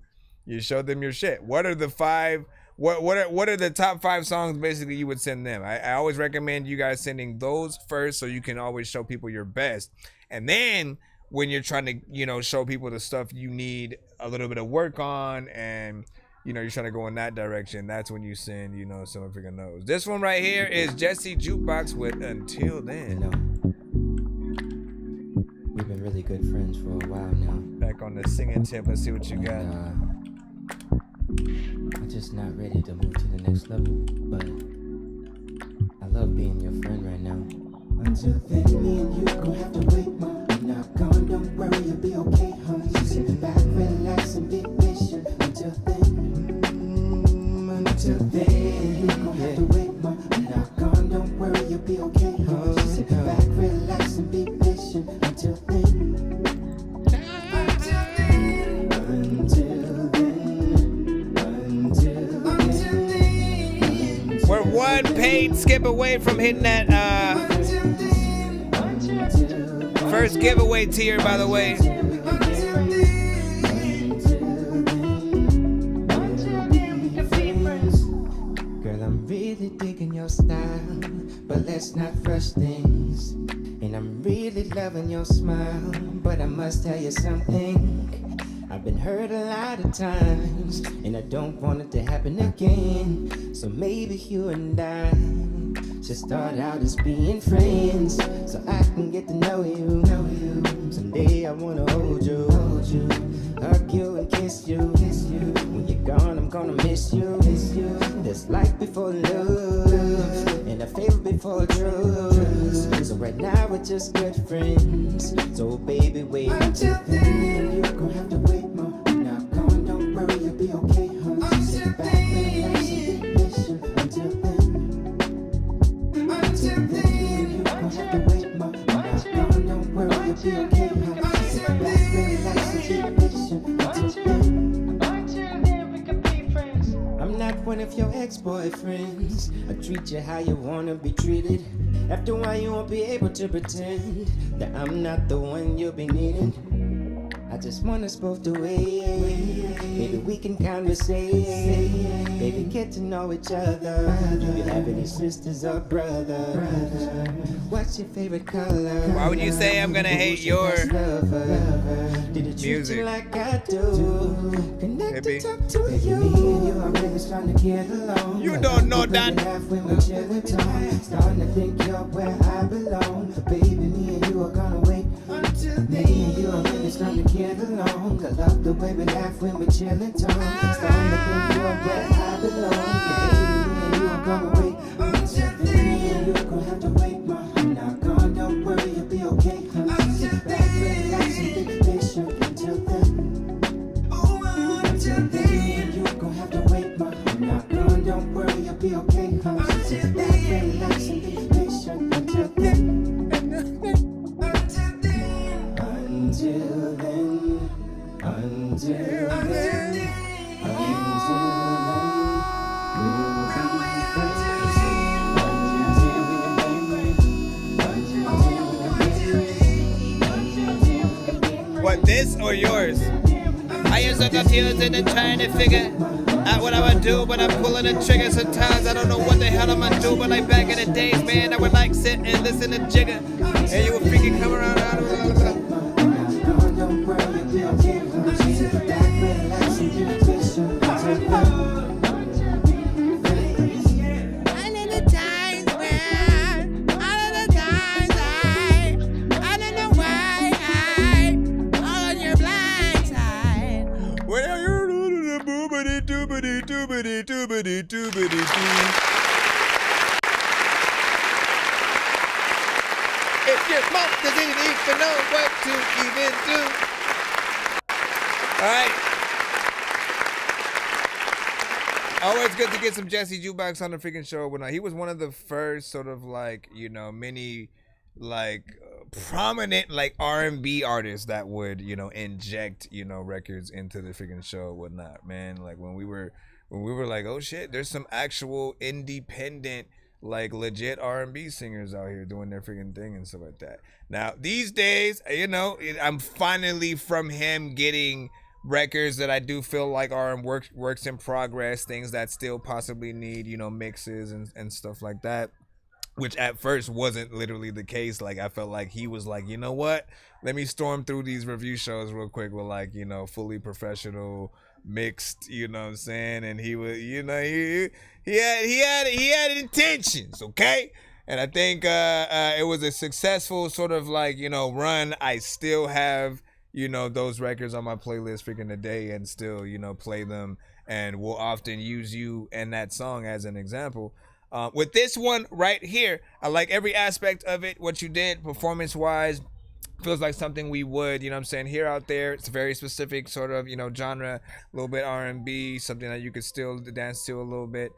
showed them your shit. What are the 5 what are the top 5 songs basically you would send them? I always recommend you guys sending those first so you can always show people your best. And then when you're trying to, you know, show people the stuff you need a little bit of work on and, you know, you're trying to go in that direction, that's when you send, you know, someone freaking knows. This one right here is Jesse Jukebox with Until Then. You know, we've been really good friends for a while now. Back on the singing tip, let's see what you got. I'm just not ready to move to the next level, but I love being your friend right now. Until then, me and you gon' have to wait, Mom. Now gone, don't worry, you'll be okay, honey. Sit back, relax, and be patient. Until then, you gon' have to wait, Mom. Now gone, don't worry, you'll be okay, honey. Sit back, relax, and be patient. Until then. We're one paid skip away from hitting that first giveaway tier, by the way. Girl, I'm really digging your style, but let's not rush things. And I'm really loving your smile, but I must tell you something. I've been hurt a lot of times, and I don't want it to happen again. So maybe you and I should start out as being friends, so I can get to know you. Someday I wanna hold you, hug you and kiss you. When you're gone, I'm gonna miss you. There's life before love, and a favor before trust. So right now we're just good friends. So baby, wait until then. You're gonna have to wait, Mom. Now come on, don't worry, you'll be okay, honey. Sit back, relax, and be patient. Until then. Until then, you're gonna have to wait, Mom. Now come on, don't worry, you'll be okay, honey. Sit back, relax, and be patient. Until then. I'm not one of your ex-boyfriends. I treat you how you wanna be treated. After a while you won't be able to pretend that I'm not the one you'll be needing. I just want us both to wait. Maybe we can conversate. Baby, get to know each other. Do you have any sisters or brothers? What's your favorite color? Why would you say I'm gonna hate your music? Like I do. Connect to talk to you. You don't know that. Starting to think you're where I belong. Baby, me and you are gonna wait until me and you are really starting to get along. I love the way we laugh when we're chilling, Starting to think you're where I belong. Baby, me and you are gonna wait until then. Me and you are gonna have to wait, Mom. Now gone, don't worry, you'll be okay. Sit back, relax, and be patient until then. Until then, me and you are gonna have to wait, Mom. Now gone, don't worry, you'll be okay. Sit back, relax, and be patient until then. Until then, What, this or yours? I am so confused and then trying to figure out what I would do, but I'm pulling the trigger. Sometimes I don't know what the hell I'm gonna do, but like back in the days, man, I would like sit and listen to Jigga, and you would freaking come around. I don't know why I doobity doobity doobity doo. If your mom doesn't even know what to even do. All right. Always good to get some Jesse Jukebox on the freaking show. When he was one of the first sort of like, you know, many like prominent like R&B artists that would, you know, inject, you know, records into the freaking show and whatnot, man. Like when we were like, oh shit, there's some actual independent like legit R&B singers out here doing their freaking thing and stuff like that. Now these days, you know, I'm finally from him getting records that I do feel like are works in progress, things that still possibly need, you know, mixes and stuff like that, which at first wasn't literally the case. Like I felt like he was like, you know what, let me storm through these review shows real quick with like, you know, fully professional mixed, you know what I'm saying, and he was, you know, he had intentions, okay? And I think it was a successful sort of like, you know, run. I still have, you know, those records on my playlist freaking today and still, you know, play them, and will often use you and that song as an example. With this one right here, I like every aspect of it, what you did performance wise. Feels like something we would, you know what I'm saying, hear out there. It's a very specific sort of, you know, genre, a little bit R&B, something that you could still dance to a little bit.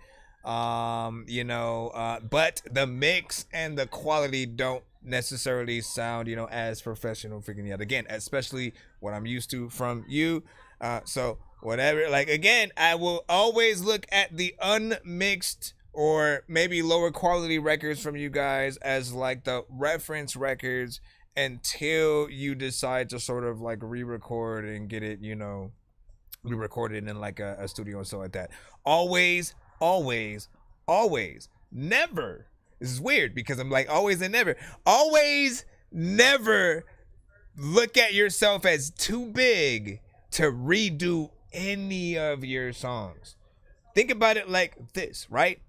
You know, but the mix and the quality don't necessarily sound, you know, as professional freaking yet. Again, especially what I'm used to from you. So whatever, like, again, I will always look at the unmixed or maybe lower quality records from you guys as like the reference records until you decide to sort of like re-record and get it, you know, re-recorded in like a studio and stuff like that. Always, never. This is weird because I'm like always and never. Always, never look at yourself as too big to redo any of your songs. Think about it like this, right?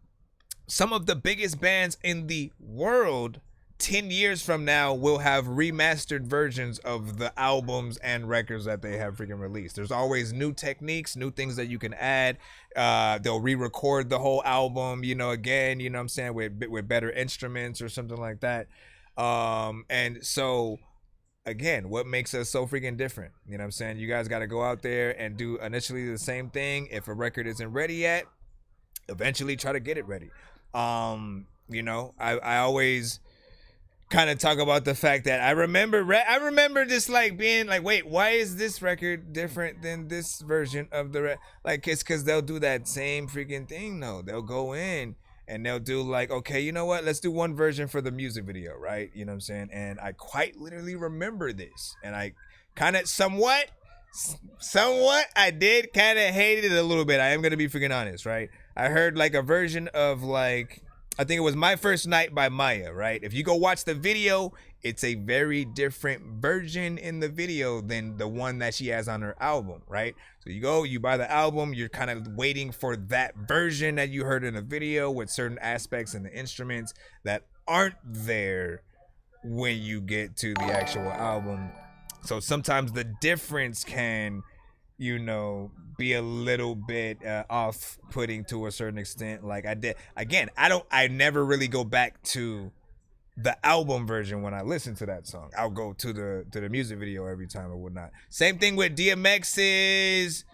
Some of the biggest bands in the world 10 years from now will have remastered versions of the albums and records that they have freaking released. There's always new techniques, new things that you can add. They'll re-record the whole album, you know, again, you know what I'm saying, with better instruments or something like that. And so, again, what makes us so freaking different? You know what I'm saying? You guys got to go out there and do initially the same thing. If a record isn't ready yet, eventually try to get it ready. You know, I always kind of talk about the fact that I remember just like being like, wait, why is this record different than this version of the like? It's because they'll do that same freaking thing. No, they'll go in and they'll do like, okay, you know what, let's do one version for the music video, right? You know what I'm saying? And I quite literally remember this, and I kind of somewhat I did kind of hate it a little bit. I am gonna be freaking honest, right? I heard like a version of like, I think it was My First Night by Maya, right? If you go watch the video, it's a very different version in the video than the one that she has on her album, right? So you go, you buy the album, you're kind of waiting for that version that you heard in the video with certain aspects and the instruments that aren't there when you get to the actual album. So sometimes the difference can, you know, be a little bit off-putting to a certain extent. Like I did, again, I never really go back to the album version when I listen to that song. I'll go to the music video every time or whatnot. Same thing with DMX's,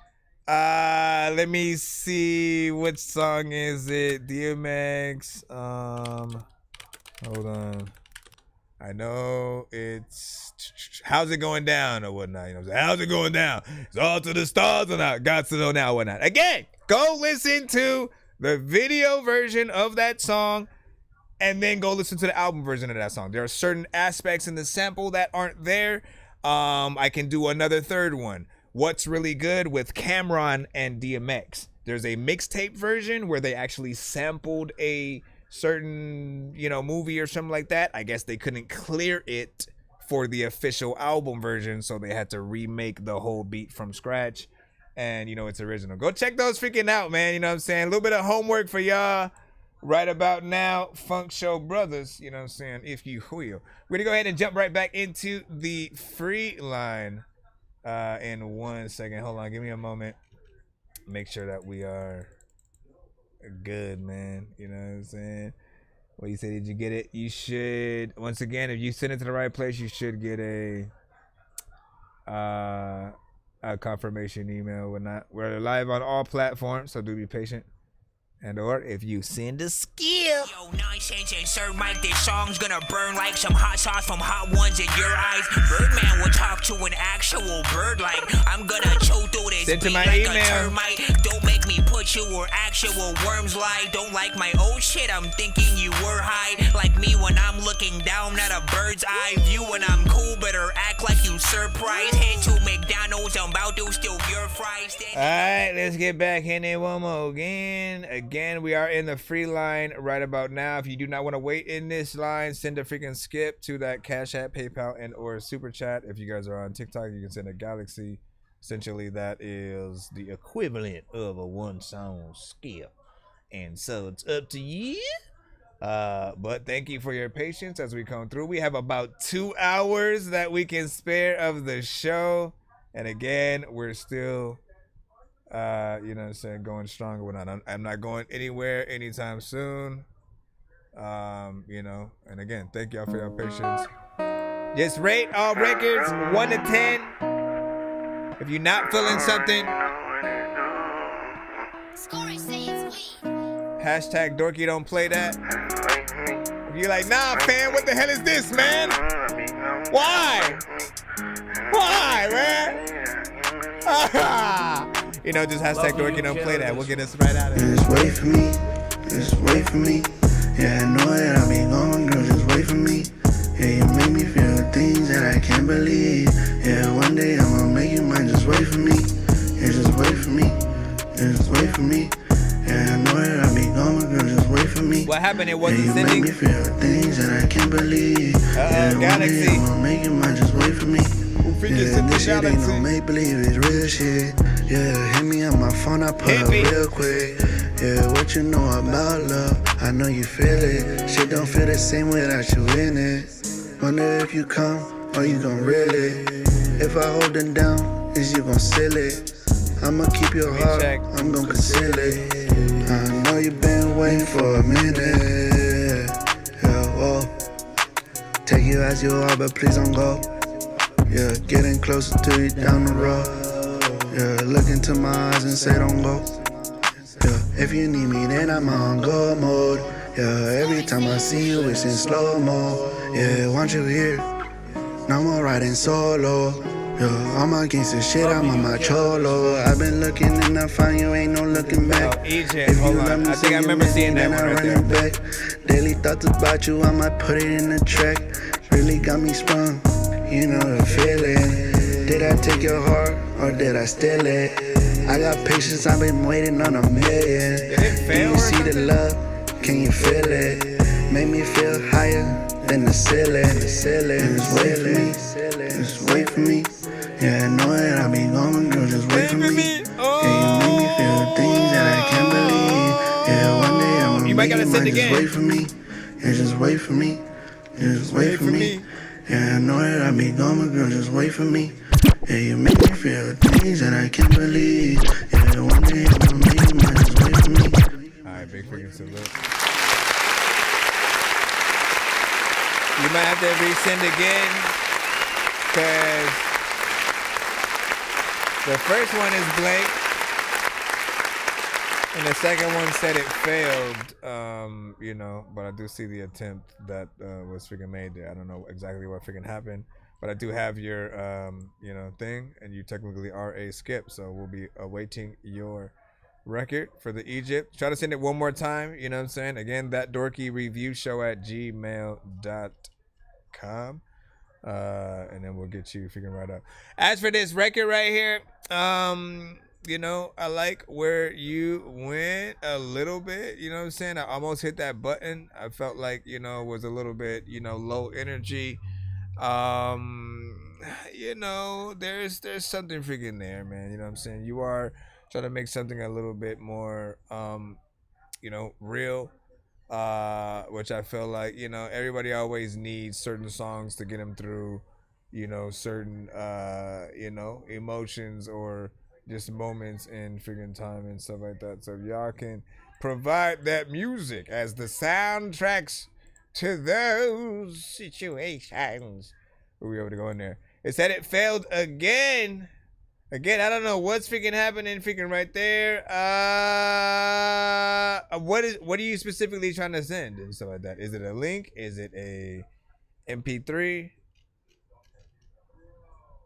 let me see, what song is it? DMX, hold on. I know it's How's It Going Down or whatnot. You know what I'm saying? How's it going down? It's all to the stars or not? Got to know now or whatnot. Again, go listen to the video version of that song and then go listen to the album version of that song. There are certain aspects in the sample that aren't there. I can do another third one. What's really good with Cameron and DMX? There's a mixtape version where they actually sampled a certain, you know, movie or something like that. I guess they couldn't clear it for the official album version, so they had to remake the whole beat from scratch, and you know, it's original. Go check those freaking out, man. You know what I'm saying? A little bit of homework for y'all right about now, Funk Show brothers, you know what I'm saying, if you will. We're gonna go ahead and jump right back into the free line in 1 second. Hold on, give me a moment. Make sure that we are good, man. You know what I'm saying? Well, you say, did you get it? You should. Once again, if you send it to the right place, you should get a confirmation email. We're live on all platforms, so do be patient. And or if you send a skip. Yo, Nonsenze and Sir Mike, this song's gonna burn like some hot sauce from Hot Ones in your eyes. Birdman will talk to an actual bird like I'm gonna choke through this Send to beat my like email. a termite. Don't make me put you where actual worms lie. Don't like my old shit, I'm thinking you were high. Like me when I'm looking down at a bird's eye view. When I'm cool, better act like you surprised. Head to McDonald's, I'm about to steal your fries. Alright, let's get back in there one more again. Again, we are in the free line right about now. If you do not want to wait in this line, send a freaking skip to that Cash App, PayPal, and or Super Chat. If you guys are on TikTok, you can send a Galaxy. Essentially, that is the equivalent of a one-song skip. And so it's up to you. But thank you for your patience as we come through. We have about 2 hours that we can spare of the show. And again, we're still... you know what I'm saying, going stronger. I'm not going anywhere anytime soon. You know, and again, thank y'all for your patience. Just rate all records 1 to 10. If you're not feeling something, hashtag Dorky don't play that. If you're like, nah, fam, what the hell is this, man? Why? Why, man? You know, just hashtag Dorky don't play that. We'll get us right out of here. Just wait for me, just wait for me. Yeah, I know that I'll be gone, girl, just wait for me. Yeah, you make me feel things that I can't believe. Yeah, one day I'm gonna make you mine, just wait for me. Yeah, just wait for me, yeah, just wait for me. Yeah, I know that I'll be gone, girl, just wait for me. What happened? It wasn't yeah, you sending? make me feel things that I can't believe. Yeah, Galaxy. One day I'm gonna make you mine, just wait for me. Yeah, this shit ain't no make believe, it's real shit. Yeah, hit me on my phone, I put up real quick. Yeah, what you know about love? I know you feel it. Shit don't feel the same without you in it. Wonder if you come or you gon' reel it. If I hold it down, is you gon' seal it? I'ma keep your heart, I'm gon' conceal it. I know you been waiting for a minute. Yeah, whoa. Take you as you are, but please don't go. Yeah, getting closer to you down the road. Yeah, look into my eyes and say don't go. Yeah, if you need me, then I'm on go mode. Yeah, every time I see you, it's in slow-mo. Yeah, want you here, no more riding solo. Yeah, I'm against the shit, I'm on my cholo. I've been looking and I find you, ain't no looking back. If you love me, I think I remember seeing that one right there. Back. Daily thoughts about you, I might put it in the track. Really got me sprung, you know the feeling. Did I take your heart or did I steal it? I got patience, I've been waiting on a million. Do you see the love? Can you feel it? Make me feel higher than the ceiling. Just wait for me, just wait for me. Yeah, I know that I'll be gone, girl, just wait for me. Yeah, you make me feel things that I can't believe. Yeah, one day I'm gonna make you mine, just wait for me. Yeah, just wait for me. Yeah, just wait for me. Yeah, I know that I'll be gone, girl, just wait for me. Yeah, you make me feel things that I can't believe. Yeah, one day I'm gonna make you mine, just wait for me. Alright, big freaking salute. You might have to resend again, because the first one is blank, and the second one said it failed. You know, but I do see the attempt that was freaking made there. I don't know exactly what freaking happened, but I do have your you know, thing, and you technically are a skip, so we'll be awaiting your record for the Egypt. Try to send it one more time, you know what I'm saying? Again, ThatDorkyReviewShow@gmail.com. And then we'll get you freaking right up. As for this record right here, you know, I like where you went a little bit, you know what I'm saying? I almost hit that button. I felt like, you know, it was a little bit, you know, low energy. You know, there's something freaking there, man. You know what I'm saying? You are trying to make something a little bit more, you know, real. Which I feel like, you know, everybody always needs certain songs to get them through, you know, certain, you know, emotions or just moments in freaking time and stuff like that. So if y'all can provide that music as the soundtracks to those situations. Were we able to go in there? It said it failed again. Again, I don't know what's freaking happening freaking right there. What are you specifically trying to send and stuff like that? Is it a link? Is it a MP3?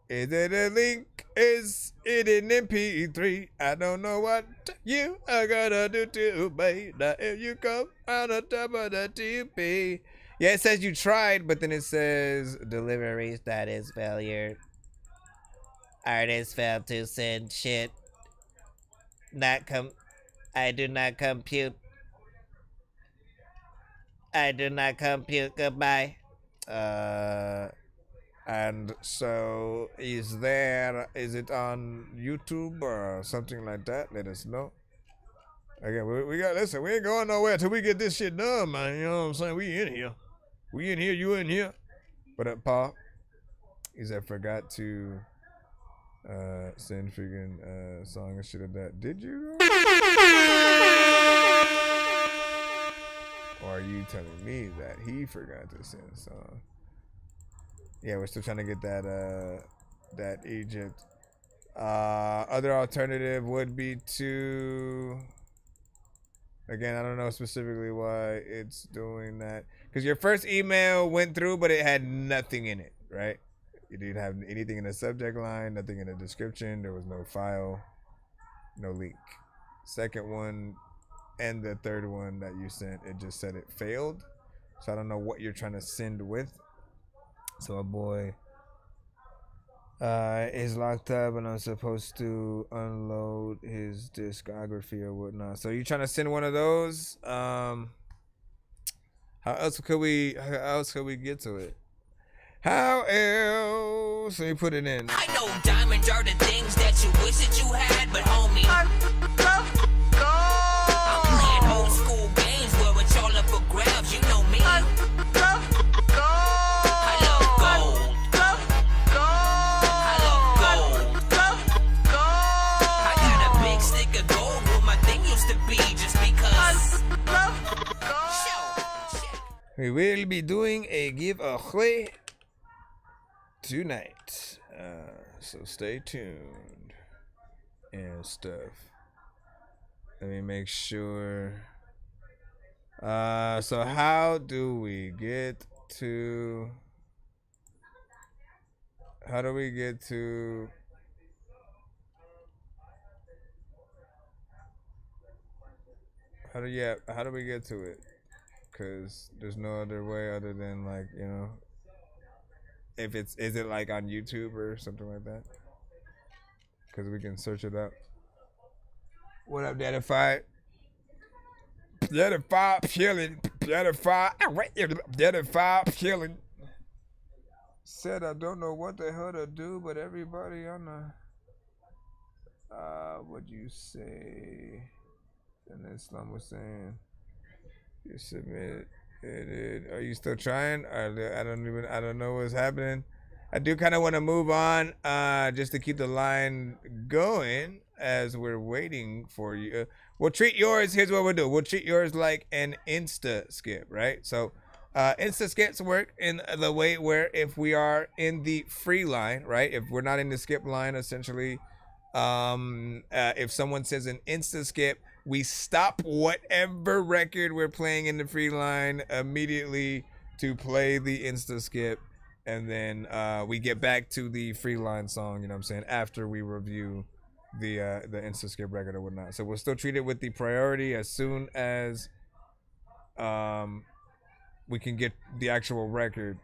Is it a link? Is it an MP3? I don't know what you are gonna do to me. Now if you come out of top of the TP. Yeah, it says you tried, but then it says delivery status failure. Artist failed to send shit. I do not compute. I do not compute. Goodbye. And so is it on YouTube or something like that? Let us know. Again, we ain't going nowhere till we get this shit done, man. You know what I'm saying? We in here. We in here, you in here. What up, Paul? He said forgot to send freaking song and shit like that. Did you? Or are you telling me that he forgot to send a song? Yeah, we're still trying to get that Egypt. Other alternative would be to, again, I don't know specifically why it's doing that. Because your first email went through, but it had nothing in it, right? You didn't have anything in the subject line, nothing in the description. There was no file, no link. Second one and the third one that you sent, it just said it failed. So I don't know what you're trying to send with. So a boy is locked up and I'm supposed to unload his discography or whatnot. So you trying to send one of those? How else could we get to it? How else? Let me put it in. I know diamonds are the things that you wish that you had, but homie, I'm playing old school games where it's all up for grabs. You know me. I love gold. I got a big stick of gold where my thing used to be just because. We will be doing a giveaway tonight, so stay tuned and stuff. Let me make sure. So how do we get to how do we get to it? Because there's no other way other than, like, you know, if is it like on YouTube or something like that? Because we can search it up. What up, Dadify? Dadify killing. Dadify killing. Said I don't know what the hell to do, but everybody on the what'd you say? And then Islam was saying you submit it. Are you still trying? I don't know what's happening. I do kind of want to move on, just to keep the line going as we're waiting for you. We'll treat yours. Here's what we'll do. We'll treat yours like an Insta skip, right? So, Insta skips work in the way where if we are in the free line, right? If we're not in the skip line, essentially, if someone says an Insta skip, we stop whatever record we're playing in the free line immediately to play the Insta skip, and then we get back to the free line song, you know what I'm saying, after we review the Insta skip record or whatnot. So we'll still treat it with the priority. As soon as we can get the actual record,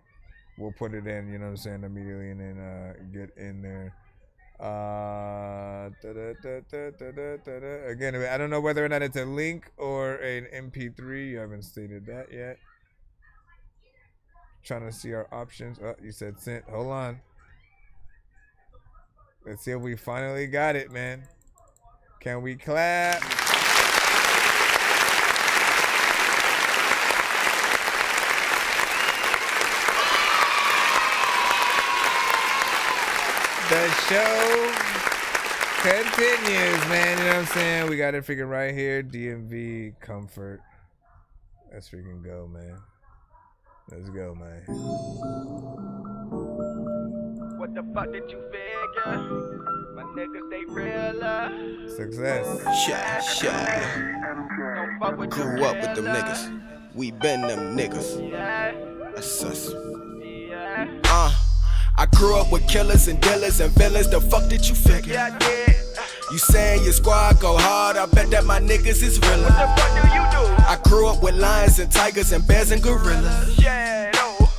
we'll put it in, you know what I'm saying, immediately, and then get in there. Again, I don't know whether or not it's a link or an MP3. You haven't stated that yet. Trying to see our options. Oh, you said sent. Hold on. Let's see if we finally got it, man. Can we clap? The show Continues, man. You know what I'm saying? We got it freaking right here. DMV Comfort. Let's freaking go, man. Let's go, man. What the fuck did you figure? My niggas, they real Success. Grew up with them niggas. We been them niggas. That's us. I grew up with killers and dealers and villains. The fuck did you figure? Yeah, I did. You saying your squad go hard, I bet that my niggas is realer. What the fuck do you do? I grew up with lions and tigers and bears and gorillas. Yeah, no.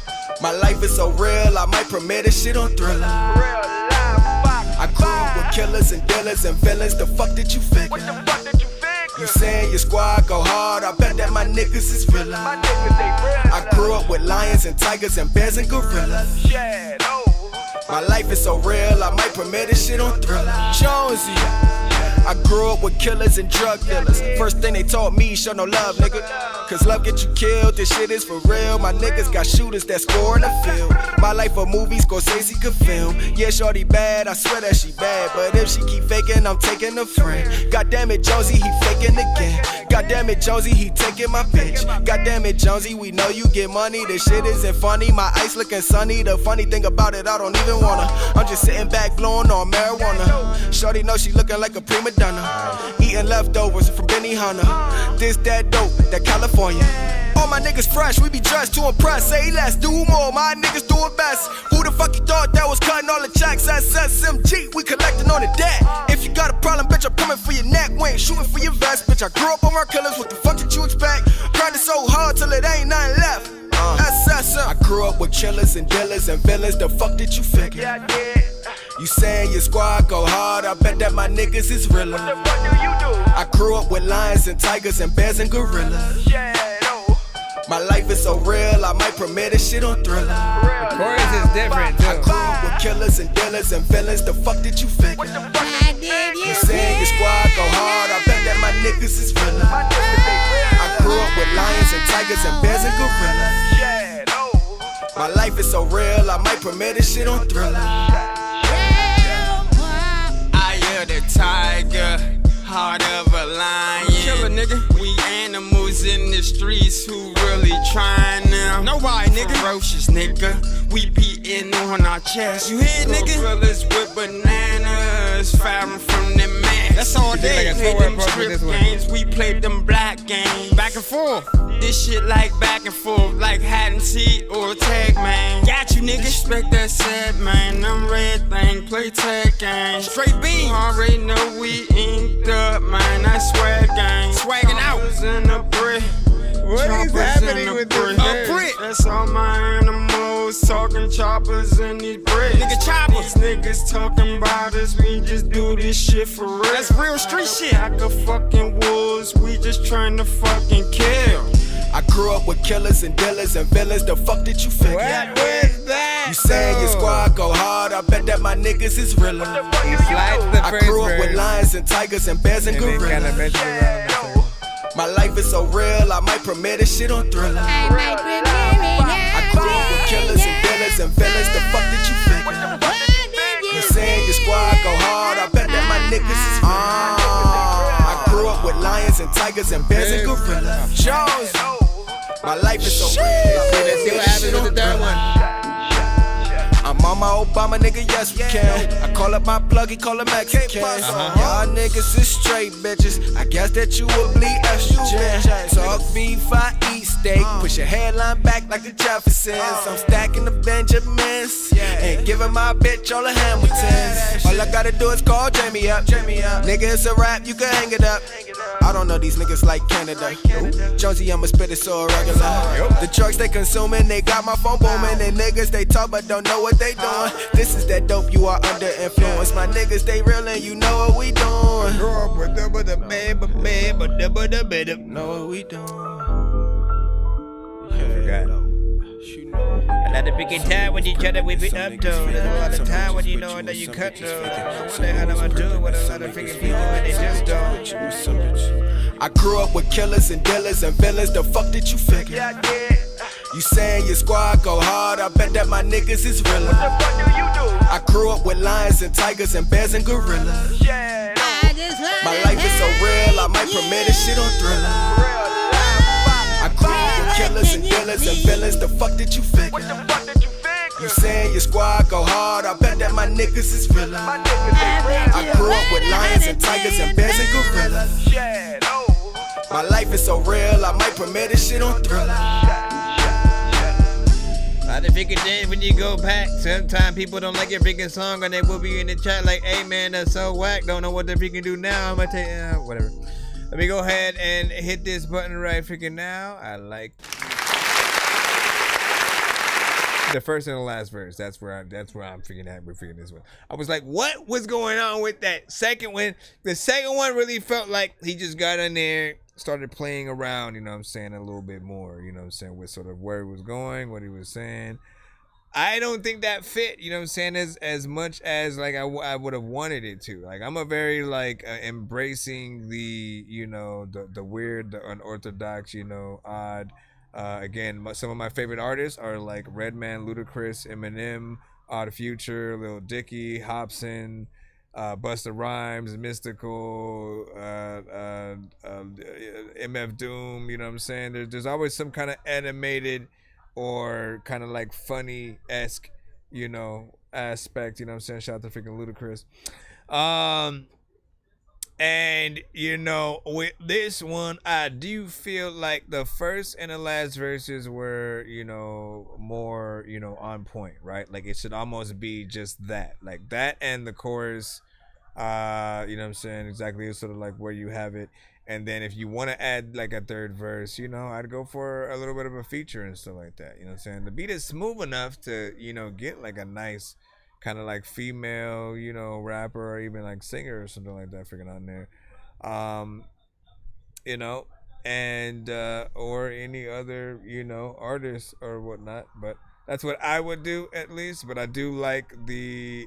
My life is so real, I might premiere this shit on Thriller. I grew up with killers and dealers and villains. The fuck did you figure? What the fuck did you figure? You saying your squad go hard, I bet that my niggas is realer. My niggas, they real. I grew up with lions and tigers and bears and gorillas. Yeah, no. My life is so real, I might premiere this shit on Thriller. Jonesy. I grew up with killers and drug dealers. First thing they taught me, show no love, nigga. Cause love get you killed, this shit is for real. My niggas got shooters that score in the field. My life a movie, Scorsese could film. Yeah, shorty bad, I swear that she bad. But if she keep faking, I'm taking a friend. God damn it, Jonesy, he faking again. God damn it, Jonesy, he taking my bitch. God damn it, Jonesy, we know you get money. This shit isn't funny, my ice looking sunny. The funny thing about it, I don't even wanna. I'm just sitting back blowing on marijuana. Shorty know she looking like a prima donna. Eating leftovers from Benihana. This that dope, that California. All my niggas fresh, we be dressed to impress. Say less, do more, my niggas doing best. Who the fuck you thought that was cutting all the checks? SSMG, we collecting on the debt. If you got a problem, bitch, I'm coming for your neck. We ain't shooting for your vest, bitch. I grew up on our killers, what the fuck did you expect? Grinding so hard till it ain't nothing left. SSM. I grew up with killers and dealers and villains. The fuck did you figure? Yeah, I did. You saying your squad go hard, I bet that my niggas is realer. What the fuck do you do? I grew up with lions and tigers and bears and gorillas. Yeah, no. My life is so real, I might premiere this shit on Thriller. The chorus is different too. I grew up with killers and dealers and villains. The fuck did you figure? What the fuck did you figure? You saying your squad go hard, I bet that my niggas is realer. My niggas, they real. I grew up with lions and tigers and bears and gorillas. Yeah, no. My life is so real, I might premiere this shit on Thriller. I am the tiger, heart of a lion. Killer, nigga. We animals in the streets who really trying now. Nobody, nigga. Ferocious, nigga. We beating on our chest. You hear, nigga? Gorillas with bananas, firing from them max. That's all day. They played them strip games, we played them black games. Back and forth. This shit like back and forth, like hide and seek or tag, man. Got you, nigga. Respect that set, man. Them red thing, play tag games. Straight beam. You already know we inked up, man. That swag gang. Swagging out. In a brick. What is happening with this? A brick. That's all my animals talking choppers in these bricks. Nigga choppers. These niggas talking about us, we just do this shit for real. That's real street shit. Like a fucking wolves, we just trying to fucking kill. I grew up with killers and dealers and villains. The fuck did you figure? What was that? You saying your squad go hard, I bet that my niggas is realer. He slides the I first grew up verse, with lions and tigers and bears and and then kind of gorillas. eventually around the circle. My life is so real, I might premiere this shit on Thriller. I might premiere it. I grew up with killers and dealers and villains. The fuck did you figure? You saying your squad go hard, I bet that my niggas is realer. I grew up with lions and tigers and bears and gorillas. Jones. My life is so real. Let's see what happens with the third one. I'm on my Obama, nigga, yes we can. I call up my plug, he call him Mexican. Y'all niggas is straight bitches. I guess that you will bleed estrogen. Talk beef, I eat steak. Push your hairline back like the Jeffersons. I'm stacking the Benjamins and giving my bitch all the Hamiltons. All I gotta do is call Jamie up. Nigga, it's a rap, you can hang it up. I don't know these niggas like Canada. Jonesy, I'ma spit it so irregular. The drugs they consuming, they got my phone booming. And niggas they talk but don't know what they doing. This is that dope, you are under influence. My niggas they real and you know what we doing. Know what we doing. I forgot. A lot of freaking time when you try to whip it up, though. There's a lot of time when you know that you cut, though. What the hell am I doing with a lot of freaking people when they just don't? I grew up with killers and dealers and villains. The fuck did you figure? Yeah, I did. You saying your squad go hard, I bet that my niggas is realer. What the fuck do you do? I grew grew up with lions and tigers and bears and gorillas. My life is so real, I might premiere this shit on Thriller. I grew up with killers and dealers and villains. The fuck did you figure? You saying your squad go hard? I bet that my niggas is realer. I grew up with lions and tigers and bears and gorillas. My life is so real, I might premiere this shit on Thriller. I figured that when you go back, sometimes people don't like your freaking song and they will be in the chat like, hey man, that's so whack, don't know what to freaking do now. I'm gonna tell you, whatever. Let me go ahead and hit this button right freaking now. I like the first and the last verse. That's where I'm freaking at with freaking this one. I was like, what was going on with that second one? The second one really felt like he just got in there, started playing around, you know what I'm saying, a little bit more, you know what I'm saying, with sort of where he was going, what he was saying. I don't think that fit, you know what I'm saying, as much as like I would have wanted it to. Like, I'm a very like embracing the, you know, the weird, the unorthodox, you know, odd. Again, some of my favorite artists are like Redman, Ludacris, Eminem, Odd Future, Lil Dicky, Hobson, Busta Rhymes, Mystical, MF Doom, you know what I'm saying? There's always some kind of animated or kind of like funny-esque, you know, aspect, you know what I'm saying? Shout out to freaking Ludacris. And, you know, with this one, I do feel like the first and the last verses were, you know, more, you know, on point, right? Like, it should almost be just that. Like, that and the chorus, you know what I'm saying? Exactly, it's sort of like where you have it. And then if you want to add, like, a third verse, you know, I'd go for a little bit of a feature and stuff like that. You know what I'm saying? The beat is smooth enough to, you know, get, like, a nice kind of like female, you know, rapper or even like singer or something like that freaking on there, you know, and or any other, you know, artist or whatnot. But that's what I would do at least. But I do like the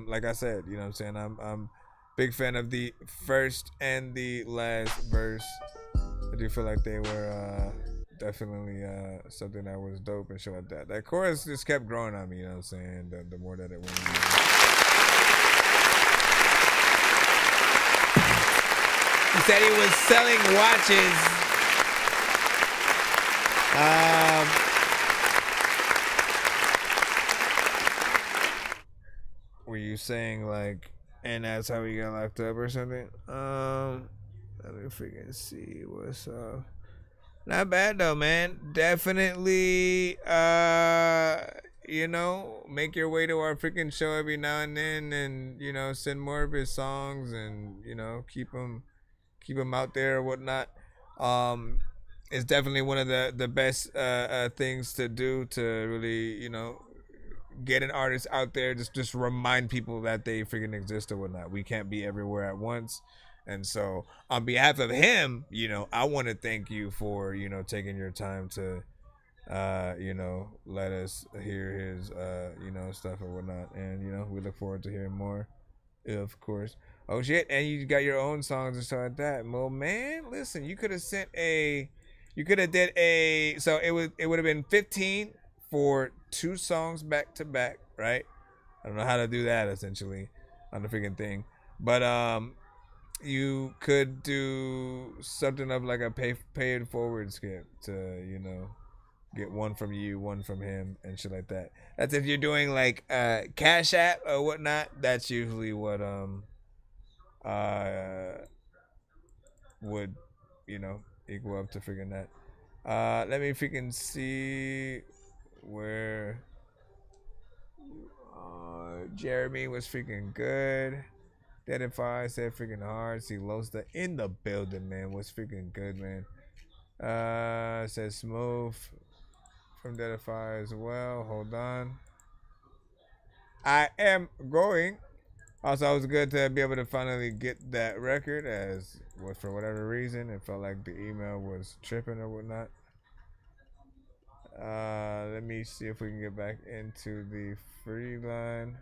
like I said, you know what I'm saying, I'm big fan of the first and the last verse. I do feel like they were definitely something that was dope and shit like that. That chorus just kept growing on me, you know what I'm saying, the more that it went. He said he was selling watches. Were you saying like, and that's how he got locked up or something? Let me freaking see what's up. Not bad though, man. Definitely, you know, make your way to our freaking show every now and then, and you know, send more of his songs, and you know, keep him out there or whatnot. It's definitely one of the best things to do to really, you know, get an artist out there. Just remind people that they freaking exist or whatnot. We can't be everywhere at once. And so on behalf of him, you know, I want to thank you for, you know, taking your time to, you know, let us hear his, you know, stuff or whatnot. And, you know, we look forward to hearing more, of course. Oh, shit. And you got your own songs and stuff like that. Well, man, listen, you could have did a, so it would have been 15 for 2 songs back to back, right? I don't know how to do that essentially on the freaking thing. But, you could do something of like a pay it forward skip to, you know, get one from you, one from him, and shit like that. That's if you're doing like Cash App or whatnot. That's usually what would, you know, equal up to freaking that. Let me freaking see where Jeremy was freaking good. Deadify said freaking hard. See Losta in the building, man. Was freaking good, man. Says smooth from Deadify as well. Hold on. I am going. Also, it was good to be able to finally get that record, as what for whatever reason it felt like the email was tripping or whatnot. Let me see if we can get back into the free line.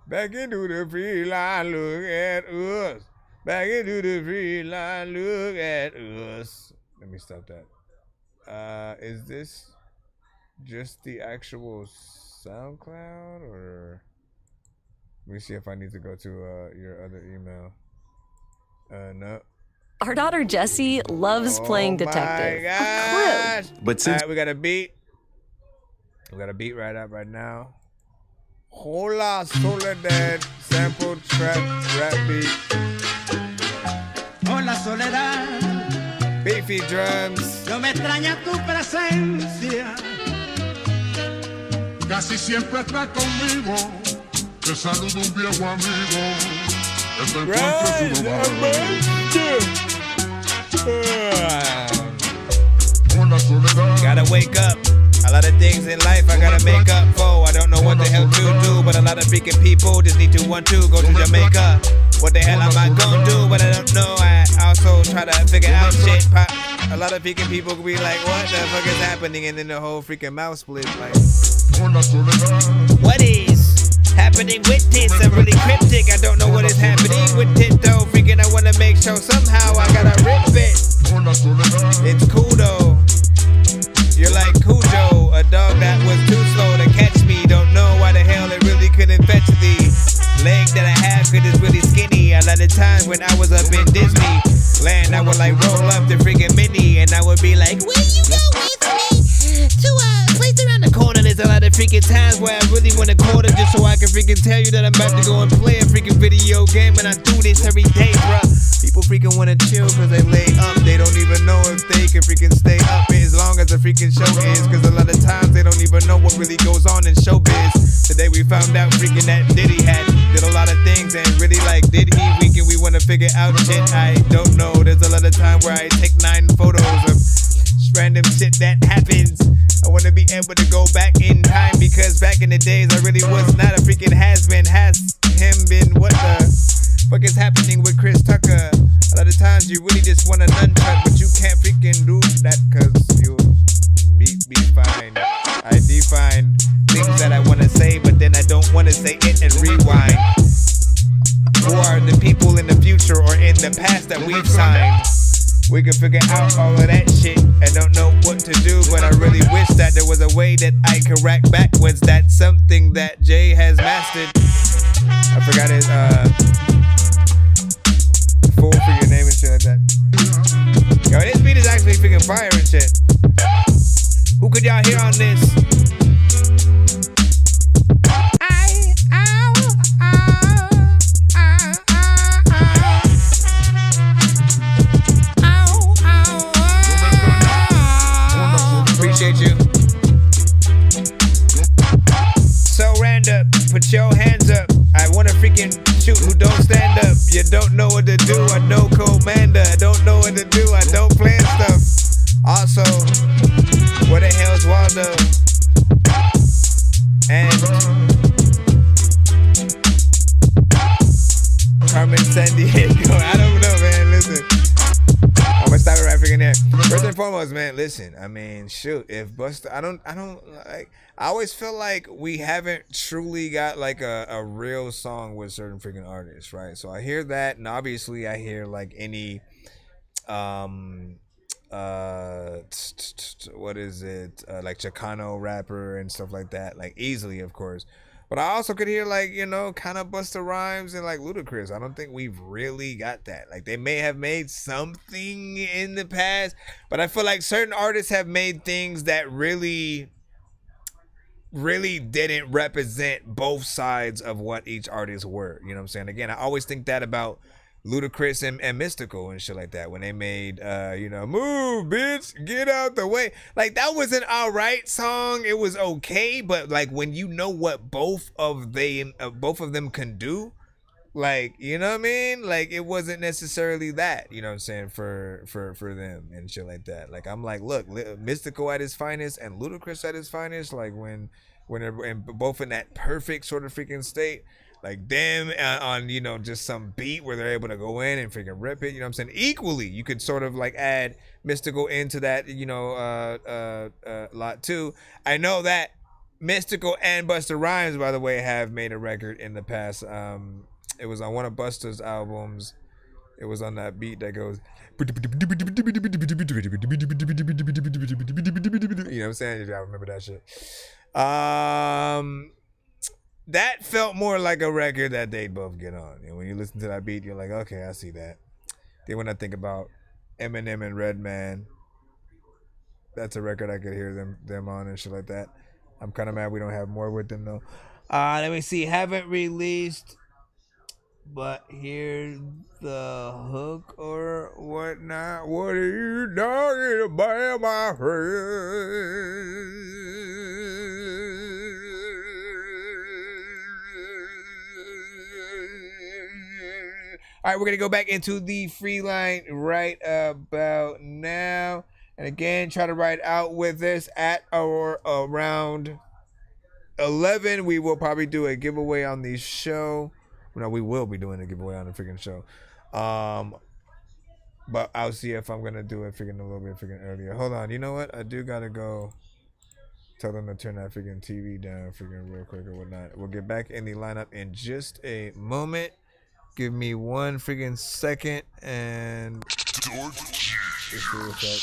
Back into the free line, look at us. Back into the free line, look at us. Let me stop that. Is this just the actual SoundCloud, or me see if I need to go to your other email. No. Our daughter Jessie loves playing detective. My gosh. But since we got a beat. We got a beat right up right now. Hola Soledad, sample trap rap beat. Hola Soledad, beefy drums. No me extraña tu presencia. Casi siempre está conmigo. Te saludo un viejo amigo. Es el Gotta wake up. A lot of things in life I gotta make up for. I don't know what the hell to do, but a lot of freaking people just need to want to go to Jamaica. What the hell am I gonna do? But I don't know. I also try to figure out shit. A lot of freaking people could be like, what the fuck is happening? And then the whole freaking mouth split. Like, what is happening with this? I'm really cryptic. I don't know what is happening with it though. Freaking I wanna make sure somehow I gotta rip it. It's cool though. You're like Cujo, a dog that was too slow to catch me. Don't know why the hell it really couldn't fetch the leg that I have, cause it's really skinny. A lot of times when I was up in Disneyland, I would like roll up the freaking Minnie, and I would be like, will you go with me to a place around the corner? There's a lot of freaking times where I really want to quarter just so I can freaking tell you that I'm about to go and play a freaking video game, and I do this every day, bruh. People freaking wanna chill cause they lay up. They don't even know if they can freaking stay up as long as the freaking show is. Cause a lot of times they don't even know what really goes on in showbiz. Today we found out freaking that Diddy did a lot of things and really like did he? We wanna figure out shit. I don't know. There's a lot of time where I take 9 photos of random shit that happens. I wanna be able to go back in time because back in the days I really was not a freaking has-been. Has him been what the fuck is happening with Chris Tucker? A lot of times you really just want a nunchuck, but you can't freaking do that cause you'll be fine. I define things that I want to say, but then I don't want to say it and rewind. Who are the people in the future or in the past that we've signed? We can figure out all of that shit. I don't know what to do, but I really wish that there was a way that I could rack backwards. That's something that Jay has mastered. I forgot his full figure name and shit like that. Yo, this beat is actually freaking fire and shit. Who could y'all hear on this? Appreciate you. So random, put your hands up. I wanna freaking shoot who don't stand up. You don't know what to do, I know commander. I don't know what to do, I don't plan stuff. Also, where the hell's Waldo? And Carmen Sandiego. I don't know, man. Listen, I'm gonna stop it right freaking there. First and foremost, man, listen. I mean, shoot, if Busta, I don't like. I always feel like we haven't truly got like a real song with certain freaking artists, right? So I hear that, and obviously I hear like any, what is it? Like Chicano rapper and stuff like that, like easily, of course. But I also could hear like, you know, kind of Busta Rhymes and like Ludacris. I don't think we've really got that. Like they may have made something in the past, but I feel like certain artists have made things that really didn't represent both sides of what each artist were. You know what I'm saying? Again, I always think that about Ludacris and Mystical and shit like that when they made you know, move bitch, get out the way. Like that was an alright song. It was okay, but like when you know what both of them can do, like, you know what I mean? Like it wasn't necessarily that, you know what I'm saying, for them and shit like that. Like I'm like, look, Mystical at his finest and Ludacris at his finest, like when they're both in that perfect sort of freaking state. Like them on, you know, just some beat where they're able to go in and freaking rip it, you know what I'm saying? Equally, you could sort of like add Mystical into that, you know, lot too. I know that Mystical and Busta Rhymes, by the way, have made a record in the past. It was on one of Busta's albums. It was on that beat that goes, you know what I'm saying? If y'all remember that shit. that felt more like a record that they'd both get on. And when you listen to that beat, you're like, okay, I see that. Then when I think about Eminem and Redman, that's a record I could hear them on and shit like that. I'm kind of mad we don't have more with them though. Let me see. Haven't released, but here's the hook or whatnot. What are you talking about, my friend? All right, we're going to go back into the free line right about now. And again, try to ride out with us at or around 11. We will probably do a giveaway on the show. No, we will be doing a giveaway on the freaking show. But I'll see if I'm going to do it freaking a little bit freaking earlier. Hold on. You know what? I do got to go tell them to turn that freaking TV down freaking real quick or whatnot. We'll get back in the lineup in just a moment. Give me one freaking second and let's see what's up.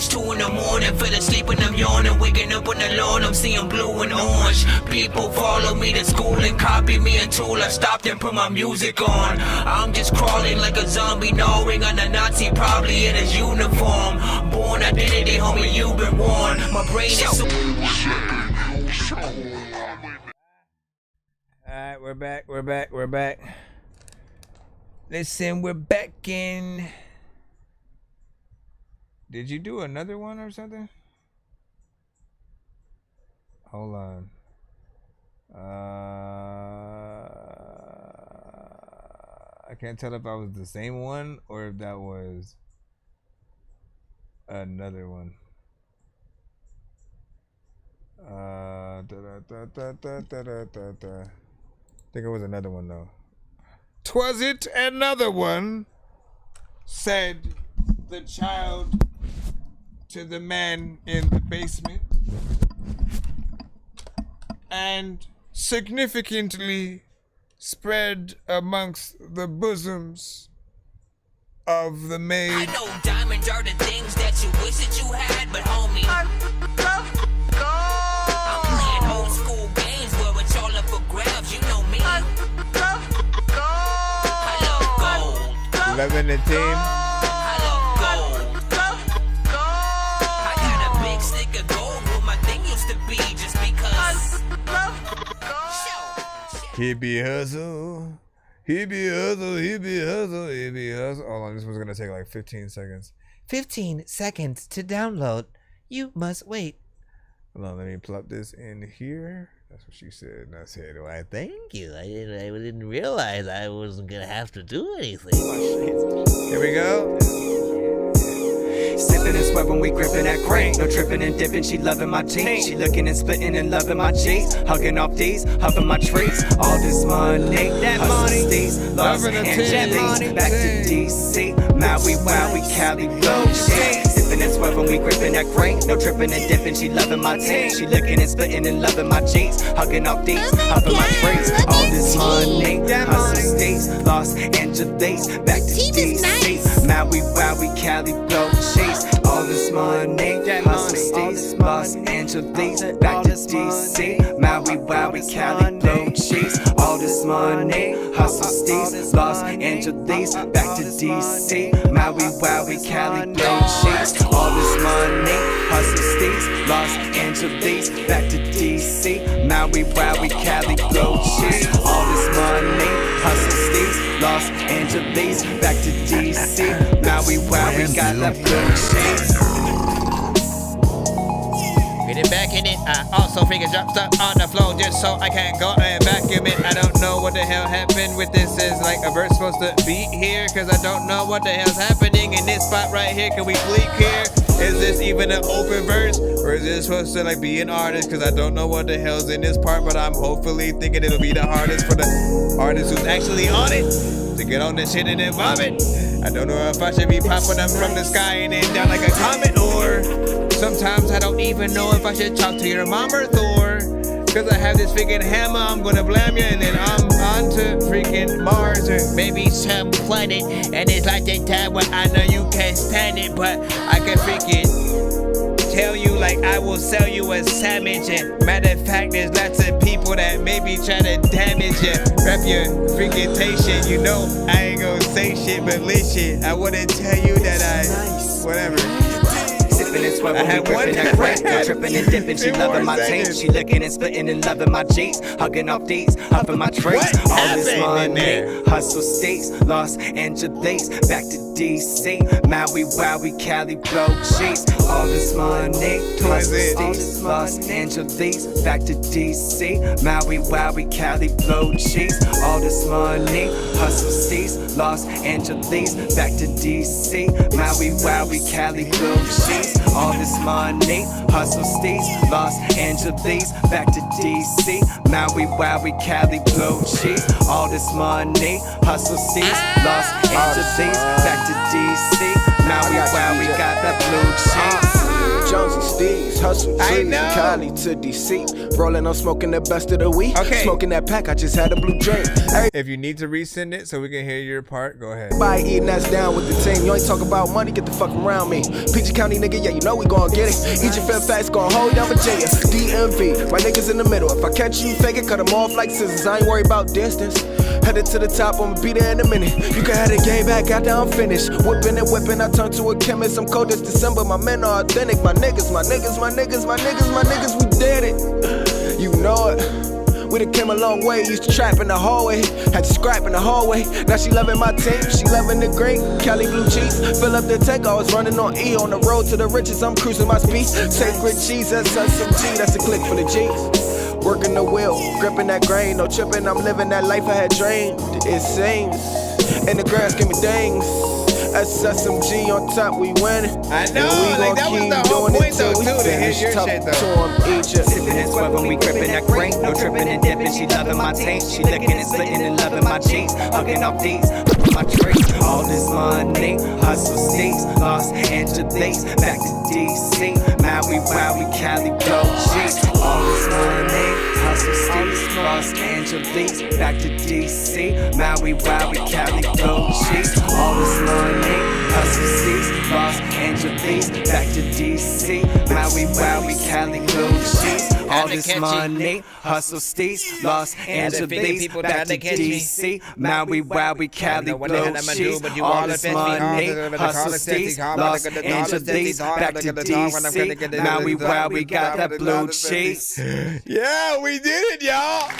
It's 2 in the morning, fell asleep and I'm yawning. Waking up on the lawn, I'm seeing blue and orange. People follow me to school and copy me until I stopped and put my music on. I'm just crawling like a zombie, gnawing on a Nazi, probably in his uniform. Born identity, homie, you've been warned. My brain is so... Alright, we're back. Listen, we're back in. Did you do another one or something? Hold on. I can't tell if that was the same one or if that was another one. think it was another one though. "'Twas it another one," said the child to the man in the basement, and significantly spread amongst the bosoms of the maid. I know diamonds are the things that you wish that you had, but homie, I'm playing old school games where it's all up for grabs. You know me. I love gold. 11 and team. I love gold. I got a big stick of gold where my thing used to be, just because. He be hustle. He be hustle. He be hustle. He be hustle. Hold on, this one's gonna take like 15 seconds. 15 seconds to download. You must wait. Hold on, let me plug this in here. That's what she said. And I said, "Why, Thank you. I didn't realize I wasn't gonna have to do anything." Here we go. Sipping and sweating, we gripping that crane. No tripping and dipping, she loving my team. She looking and splitting and loving my cheeks. Hugging off these, huffing my trees. All this money, that money, these Los Angeles, back to DC. Maui, Wowie, Cali, blow shit. Sipping and sweating, we gripping that crane. No tripping and dipping, she loving my team. She looking and splitting and loving my cheeks. Hugging off these, huffing my trees. All this money, hustle states, Los Angeles, back to DC. Maui, Wowie, Cali, blow shit. All this money, hustle stays, Los Angeles, back to DC. Maui, Wowie, Cali, blow cheese. All this money, hustle stays, Los Angeles, back to DC. Maui, Wowie, Cali, blow cheese. All this money, hustle stays, Los Angeles, back to DC. Maui, Wowie, Cali, blow cheese. All this money, hustle stays, Los Angeles, back to DC. Maui, Wowie, got that blow cheese. Get it back in it. I also freaking dropped stuff on the floor just so I can't go and vacuum it. I don't know what the hell happened with this. Is like a verse supposed to be here? Cause I don't know what the hell's happening in this spot right here. Can we bleak here? Is this even an open verse? Or is this supposed to like be an artist? Cause I don't know what the hell's in this part, but I'm hopefully thinking it'll be the hardest for the artist who's actually on it to get on this shit and then vomit. I don't know if I should be popping them from the sky and then down like a comet, or sometimes I don't even know if I should talk to your mom or Thor. Cause I have this freaking hammer, I'm gonna blam you, and then I'm on to freaking Mars or maybe some planet. And it's like that time where I know you can't stand it, but I can freaking tell you like I will sell you a sandwich. And matter of fact, there's lots of people that maybe try to damage your reputation. You know I ain't gonna say shit, but listen, I wouldn't tell you that I whatever. Sipping and sweating, we gripping that crack. No tripping and dipping, she loving my team. She licking and splitting and loving my jeans. Hugging off these, huffing my trees. All this money, hustle states, Los Angeles, back to DC. Maui, Wowie, Cali, blow cheese. All this money, hustle states, Los Angeles, back to DC. Maui, Wowie, Cali, blow cheese. All this money, hustle states, Los Angeles, back to DC. Maui, Wowie, Cali, blow cheese. All this money, hustle stays, Los Angeles, back to DC. Maui, Wowie, Cali, blow cheese. All this money, hustle stays, Los Angeles, back to DC. Maui, Wowie, got that blue cheese. Jonesy Steve's, hustle trees, Cali to DC. Rolling on smoking the best of the week. Okay. Smoking that pack, I just had a blue drink. If you need to resend it so we can hear your part, go ahead. Everybody eating that's down with the team. You ain't talk about money, get the fuck around me. PG County nigga, yeah, you know we gon' get it. Egypt fell fast, gon' hold down Virginia. DMV, my niggas in the middle. If I catch you faking, cut them off like scissors. I ain't worried about distance. Headed to the top, I'ma be there in a minute. You can have the game back after I'm finished. Whipping and whipping, I turn to a chemist. I'm cold as December, my men are authentic. My niggas, my niggas, my niggas, my niggas, my niggas, we did it. You know it. We done came a long way, used to trap in the hallway. Had to scrap in the hallway. Now she loving my team, she loving the green. Cali blue cheese, fill up the tank, I was running on E. On the road to the riches, I'm cruising my speed. Sacred cheese, that's SMG, that's a click for the G's. Working the wheel, gripping that grain, no tripping, I'm living that life I had dreamed. It seems, in the grass, give me dings. SSMG on top, we winning. I know, like that was the whole point though, too, to hear your shit though. Sipping and swerving, we gripping that grain. No tripping and dipping, she loving my taint. She licking and splitting and loving my cheeks. Hugging off these, my traits. All this money, hustle states. Los Angeles, back to DC. Maui, Cali, blow cheese. All this money, hustle states. Los Angeles, back to DC. Maui, Cali, blow cheese. All this money, hustle states. Los Angeles, back to DC. Maui, Cali, blow cheese. All this money, hustle states. Los Angeles, back to DC. Maui, Cali, blow cheese. All this money, hustle states. Los Angeles, back to DC. Maui, got that blue cheese. Yeah, we did it, y'all.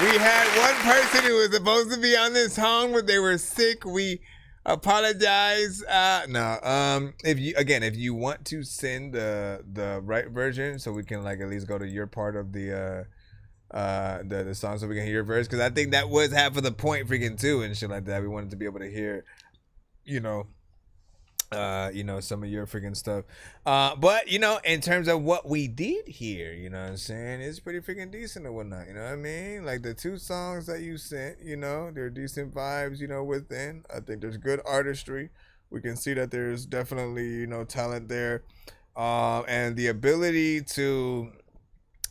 We had one person who was supposed to be on this song, but they were sick. We apologize. If you want to send the right version, so we can like at least go to your part of the song, so we can hear your verse, because I think that was half of the point, freaking too, and shit like that. We wanted to be able to hear, some of your freaking stuff. But in terms of what we did here, you know what I'm saying, it's pretty freaking decent and whatnot. You know what I mean? Like the 2 songs that you sent, they're decent vibes, within. I think there's good artistry. We can see that there's definitely, talent there. And the ability to,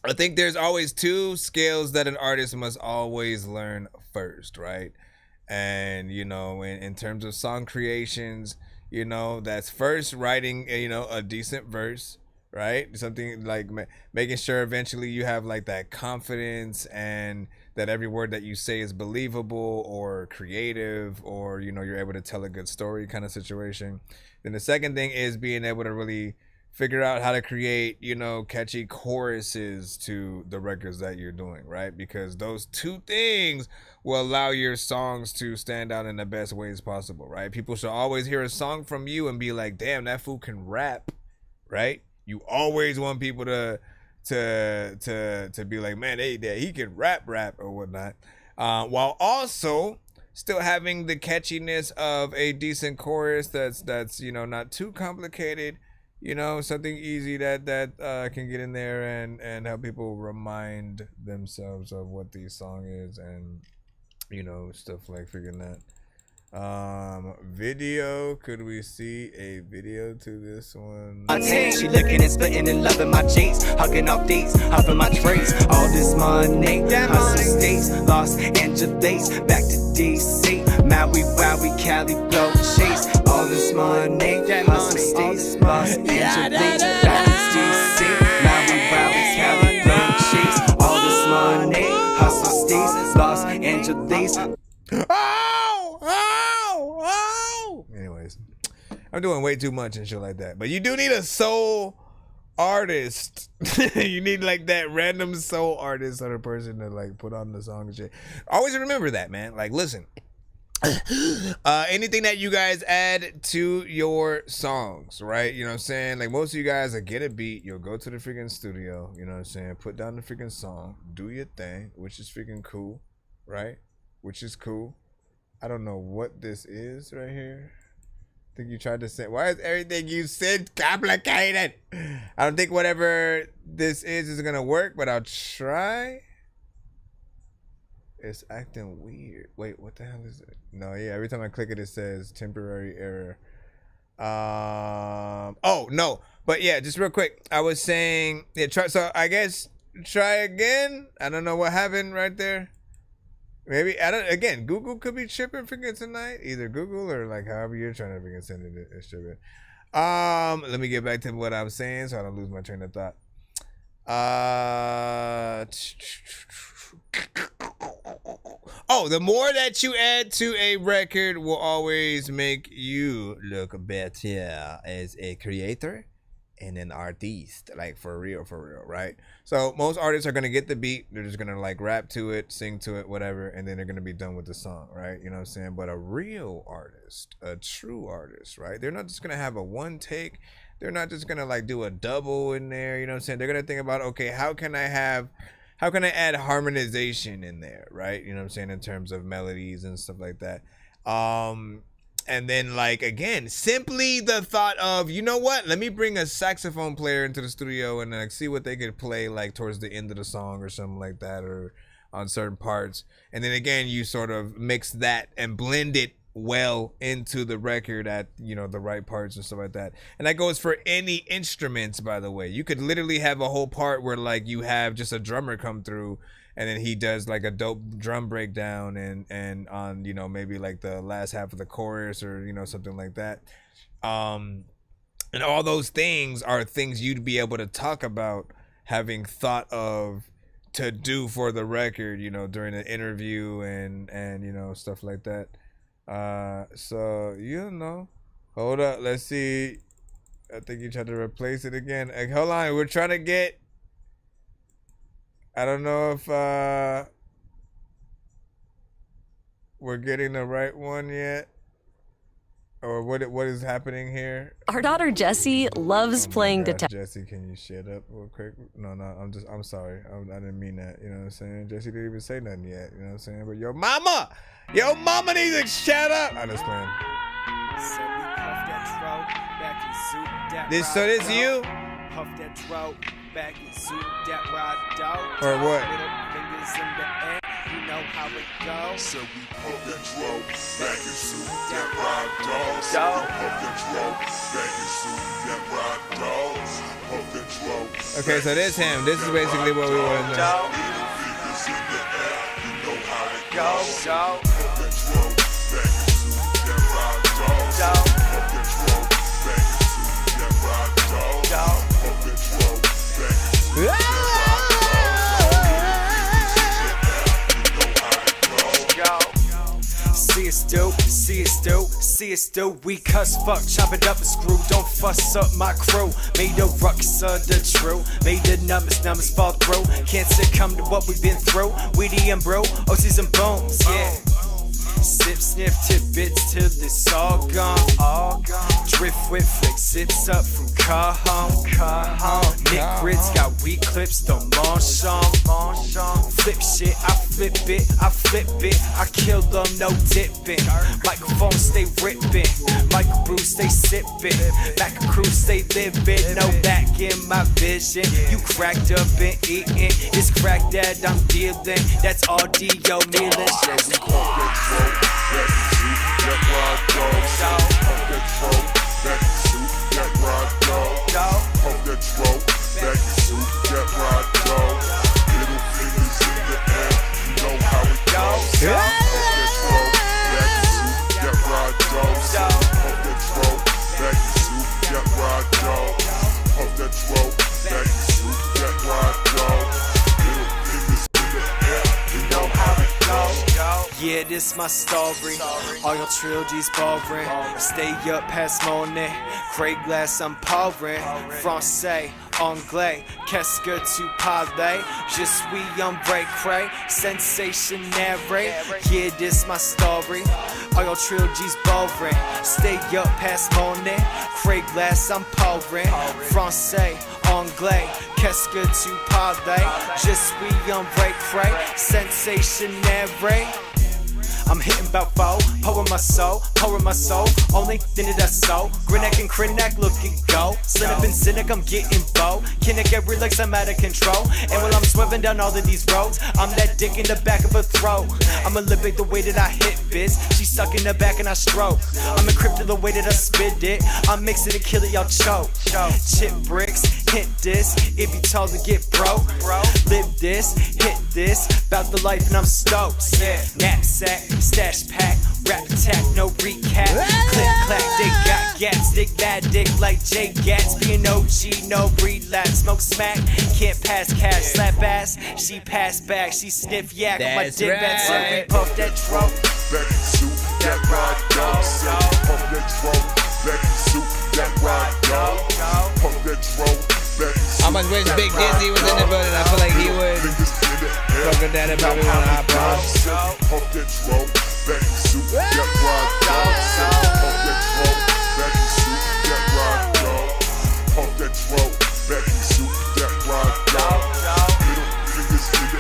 I think there's always 2 skills that an artist must always learn first, right? And, in terms of song creations, that's first writing, a decent verse, right? Something like making sure eventually you have like that confidence and that every word that you say is believable or creative, or, you're able to tell a good story kind of situation. Then the second thing is being able to really figure out how to create, catchy choruses to the records that you're doing, right? Because those 2 things will allow your songs to stand out in the best ways possible, right? People should always hear a song from you and be like, damn, that fool can rap, right? You always want people to be like, man, he can rap or whatnot, while also still having the catchiness of a decent chorus that's not too complicated. Something easy that can get in there and help people remind themselves of what the song is, and stuff like figuring that. Video, could we see a video to this one? She licking and splitting and loving my cheeks. Hugging off these, huffing my trays. All this money, hustle states. Los Angeles, back to DC. Maui, Cali, blow chase. All this money, hustle states. Los Angeles, back to DC. Maui, Cali, blow chase. All this money, hustle states. Los Angeles. Anyways, I'm doing way too much and shit like that. But you do need a soul artist. You need like that random soul artist or a person to like put on the song and shit. Always remember that, man. Like, listen. Anything that you guys add to your songs, right? You know what I'm saying? Like, most of you guys that get a beat, you'll go to the freaking studio, you know what I'm saying? Put down the freaking song, do your thing, which is freaking cool, right? Which is cool. I don't know what this is right here. I think you tried to say, why is everything you said complicated? I don't think whatever this is gonna work, but I'll try. It's acting weird. Wait, what the hell is it? No, yeah, every time I click it, it says temporary error. Oh, no. But yeah, just real quick. I was saying, yeah, so I guess try again. I don't know what happened right there. Maybe, again, Google could be tripping freaking tonight. Either Google or like however you're trying to freaking send it is tripping. Let me get back to what I'm saying so I don't lose my train of thought. Oh, the more that you add to a record will always make you look better as a creator and an artist, like for real, right? So most artists are gonna get the beat, they're just gonna like rap to it, sing to it, whatever, and then they're gonna be done with the song, right? You know what I'm saying? But a real artist, a true artist, right? They're not just gonna have a one take. They're not just gonna like do a double in there, you know what I'm saying? They're gonna think about, okay, how can I have how can I add harmonization in there, right? You know what I'm saying, in terms of melodies and stuff like that. And then, like, again, simply the thought of, you know what, let me bring a saxophone player into the studio and like see what they could play like towards the end of the song or something like that, or on certain parts. And then again, you sort of mix that and blend it well into the record at, you know, the right parts and stuff like that. And that goes for any instruments, by the way. You could literally have a whole part where like you have just a drummer come through and then he does like a dope drum breakdown and on, you know, maybe like the last half of the chorus or, you know, something like that. And all those things are things you'd be able to talk about having thought of to do for the record, you know, during an interview and you know, stuff like that. So, you know, hold up. Let's see. I think you tried to replace it again. Like, hold on. We're trying to get, I don't know if we're getting the right one yet, or what is happening here. Our daughter Jessie loves playing detective. Jessie, can you shut up real quick? No, I'm sorry. I didn't mean that. You know what I'm saying? Jessie didn't even say nothing yet. You know what I'm saying? But your mama needs to shut up. I'm just playing. This you? Back and zoom that ride dog. Or what? Fingers in the air, you know how it goes. So we puff that drum, back and zoom that ride dog. So we puff that drum, back and zoom that ride dog. Puff that drum. Okay, so this him. This is basically what we want to know. Fingers in the air, you know how it goes. So puff that drum, back and zoom that ride dog. So puff that drum, back and zoom that ride dog. Puff that drum. See it's dope, we cuss, fuck, chop it up and screw. Don't fuss up my crew. Made the ruckus of the true. Made the numbers fall through. Can't succumb to what we've been through. Weedy and bro, OCs and bones, yeah. Sip, sniff, tidbits till it's all gone. Drift with flick, zips up from car home. Nick Grits got weak clips, don't launch on. Flip shit, I flip it. I kill them, no dipping. Microphone stay ripping. Michael Bruce stay sipping. Back a crew stay living. No back in my vision. You cracked up and eating. It's crack that I'm dealing. That's all D.O. Mealing. Yeah, this my story. All your trilogies boring. Stay up past morning. Craig glass I'm pouring. Francais, anglais, qu'est-ce que tu parles? Je suis un break cray. Sensation narrate. Yeah, this my story. All your trilogies boring. Stay up past morning. Craig glass I'm pouring. Francais, anglais, qu'est-ce que tu parles? Je suis un break cray. Sensation narrate. I'm hitting about four, pouring my soul. Only thing that I sow. Grinneck and Crinack, look it go. Slin up and cynic, I'm getting bow. Can it get relaxed? I'm out of control. And while I'm swerving down all of these roads, I'm that dick in the back of her throat. I'ma limit the way that I hit biz. She stuck in the back and I stroke. I'm encrypted the way that I spit it. I'm mixing and killing y'all choke. Chip bricks, hit this. If you told to get broke, live this, hit this. About the life and I'm stoked. Knapsack, stash pack, rap attack, no recap. Click clack, they got gats. Dick bad dick like J Gats. Being OG, no relapse. Smoke smack, can't pass cash. Slap ass, she pass back. She sniff yak on my dick. That's right. We puff that trope. Back and suit, that ride dog. Puff that trope. Back and suit, that ride dog. Puff that trope. I must wish Big Dizzy was in the building. I feel like he would. Fucking daddy probably wanna hop on. Puff that trope. Back and suit, that ride dog. Puff that trope. Back and suit, that ride dog. Puff that trope. Back and suit, that ride dog. Little fingers in the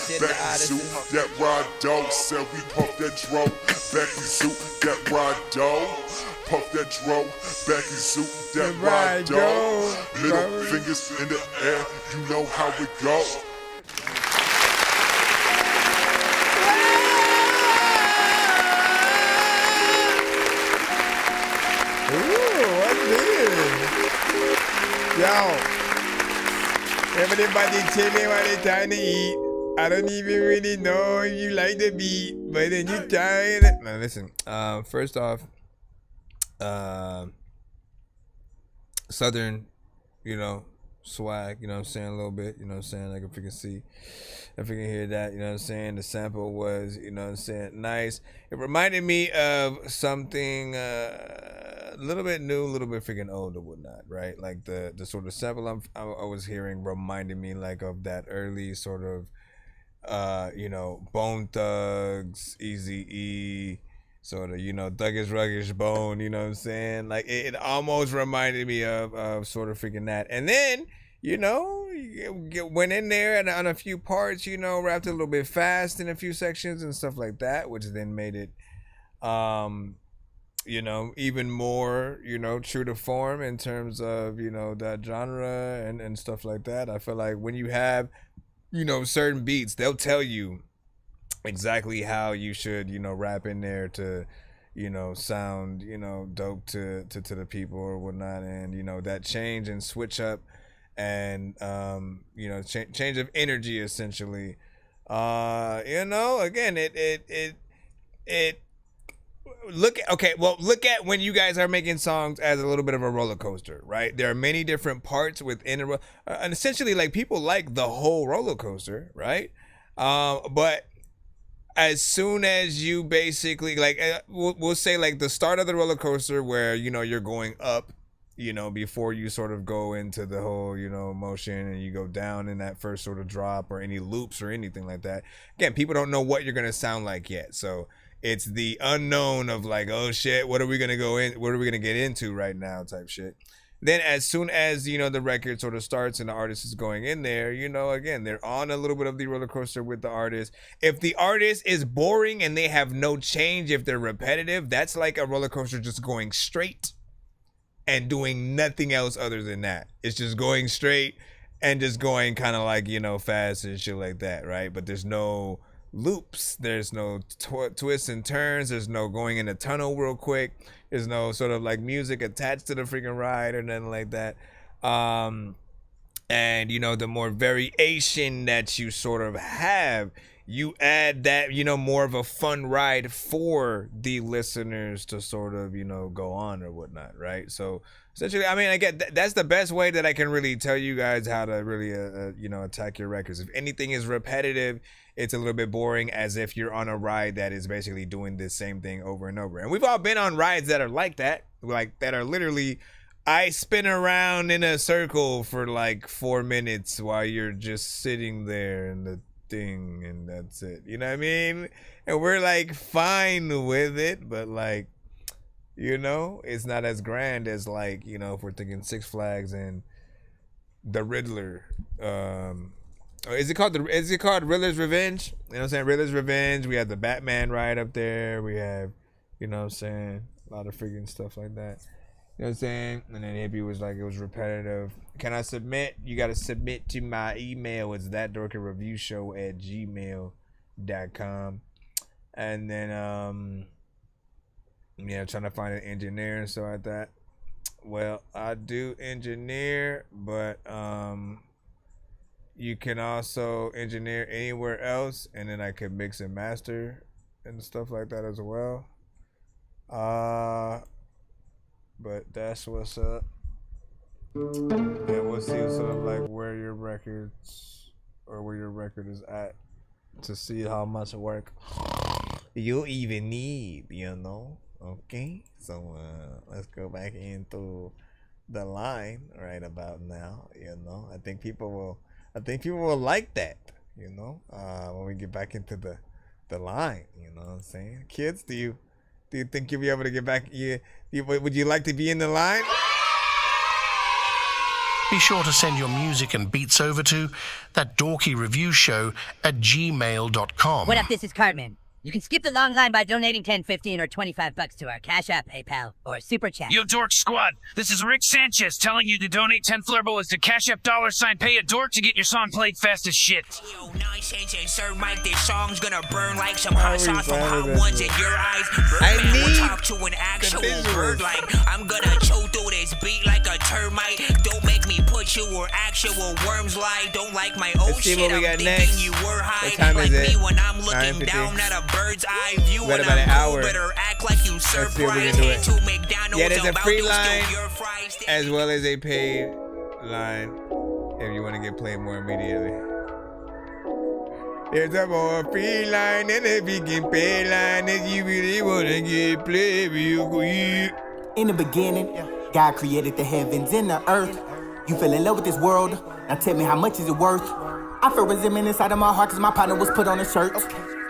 shit. Back in suit, that ride dough. Said we puff that dro. Back in suit, that ride dough. Puff that dro. Back in suit, that ride dough. Middle fingers in the air. You know how it go. Yo, everybody chilling while they trying to eat. I don't even really know if you like the beat, but then you try it. Now listen, first off, Southern, you know, swag, you know what I'm saying, a little bit, you know what I'm saying, I can freaking see, I freaking hear that, you know what I'm saying, the sample was, you know what I'm saying, nice. It reminded me of something a little bit new, a little bit freaking old or whatnot, right? Like the sort of sample I was hearing reminded me like of that early sort of, you know, Bone Thugs, Eazy-E, sort of, you know, Thuggish Ruggish Bone, you know what I'm saying? Like it almost reminded me of sort of freaking that. And then, you know, went in there and on a few parts, you know, rapped a little bit fast in a few sections and stuff like that, which then made it, you know, even more, you know, true to form in terms of, you know, that genre and stuff like that. I feel like when you have, you know, certain beats, they'll tell you exactly how you should, you know, rap in there to, you know, sound, you know, dope to the people or whatnot. And, you know, that change and switch up and, you know, change of energy essentially. You know, again, it look at when you guys are making songs as a little bit of a roller coaster, right? There are many different parts within and essentially like people like the whole roller coaster, right? But as soon as you basically like, we'll say like the start of the roller coaster where, you know, you're going up, you know, before you sort of go into the whole, you know, motion and you go down in that first sort of drop or any loops or anything like that. Again, people don't know what you're going to sound like yet. So it's the unknown of like, oh shit, what are we going to go in? What are we going to get into right now type shit. Then as soon as, you know, the record sort of starts and the artist is going in there, you know, again, they're on a little bit of the roller coaster with the artist. If the artist is boring and they have no change, if they're repetitive, that's like a roller coaster just going straight and doing nothing else other than that. It's just going straight and just going kind of like, you know, fast and shit like that, right? But there's no loops, there's no twists and turns, there's no going in a tunnel real quick, there's no sort of like music attached to the freaking ride or nothing like that. And you know, the more variation that you sort of have, you add that, you know, more of a fun ride for the listeners to sort of, you know, go on or whatnot, right? So essentially, I mean, again, that's the best way that I can really tell you guys how to really, you know, attack your records. If anything is repetitive, it's a little bit boring, as if you're on a ride that is basically doing the same thing over and over. And we've all been on rides that are like that are literally, I spin around in a circle for like 4 minutes while you're just sitting there in the thing, and that's it. You know what I mean? And we're like fine with it, but like, you know, it's not as grand as like, you know, if we're thinking Six Flags and the Riddler. Is it called Riddler's Revenge? You know what I'm saying? Riddler's Revenge. We have the Batman ride up there. We have, you know what I'm saying, a lot of freaking stuff like that. You know what I'm saying? And then Hippie was like, it was repetitive. Can I submit? You got to submit to my email. It's ThatDorkyReviewShow@gmail.com. And then, yeah, trying to find an engineer and stuff like that. Well, I do engineer, but you can also engineer anywhere else, and then I can mix and master and stuff like that as well. But that's what's up. And we'll see sort of like where your records or where your record is at to see how much work you even need, you know. Okay, so let's go back into the line right about now. You know, I think people will like that, you know, when we get back into the line. You know what I'm saying? Kids, do you think you'll be able to get back? Would you like to be in the line? be sure to send your music and beats over to ThatDorkyReviewShow@gmail.com. What up, this is Cartman. You can skip the long line by donating $10, $15, or $25 to our Cash App, PayPal, or Super Chat. Yo, Dork Squad, this is Rick Sanchez telling you to donate 10 flurbles to Cash App $ pay a dork to get your song played fast as shit. Yo, Nonsenze and Sir Mike, this song's gonna burn like some hot sauce from hot ones in your eyes. Birdman will talk to an actual bird like I'm gonna choke through this beat like a termite. Don't make me put you where actual worms lie. Don't like my old shit, I'm thinking next. you were high. What time like is me it? when I'm looking 9:50. down at a bird's eye view. Got And about an I'm hour. cool, better act like you Let's see if we can surprised. do Head it. to McDonald's, Yeah, there's a about free to steal line your fries. as well as a paid line if you want to get played more immediately. There's a more free line and a vegan pay line if you really want to get played real quick. In the beginning, God created the heavens and the earth. You fell in love with this world. Now tell me, how much is it worth? I feel resentment inside of my heart cause my partner was put on a shirt.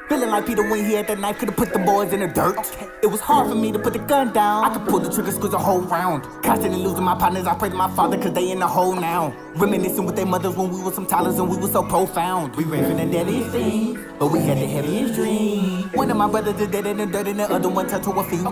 Feeling like Peter when he had that knife, could've put the boys in the dirt. It was hard for me to put the gun down. I could pull the trigger, squeeze a whole round. Constantly losing my partners, I pray to my father cause they in the hole now. Reminiscing with their mothers when we were some toddlers and we were so profound. We ran from the deadliest things, but we had the heaviest dream. One of my brothers is dead in the dirt and the other one touched our feet.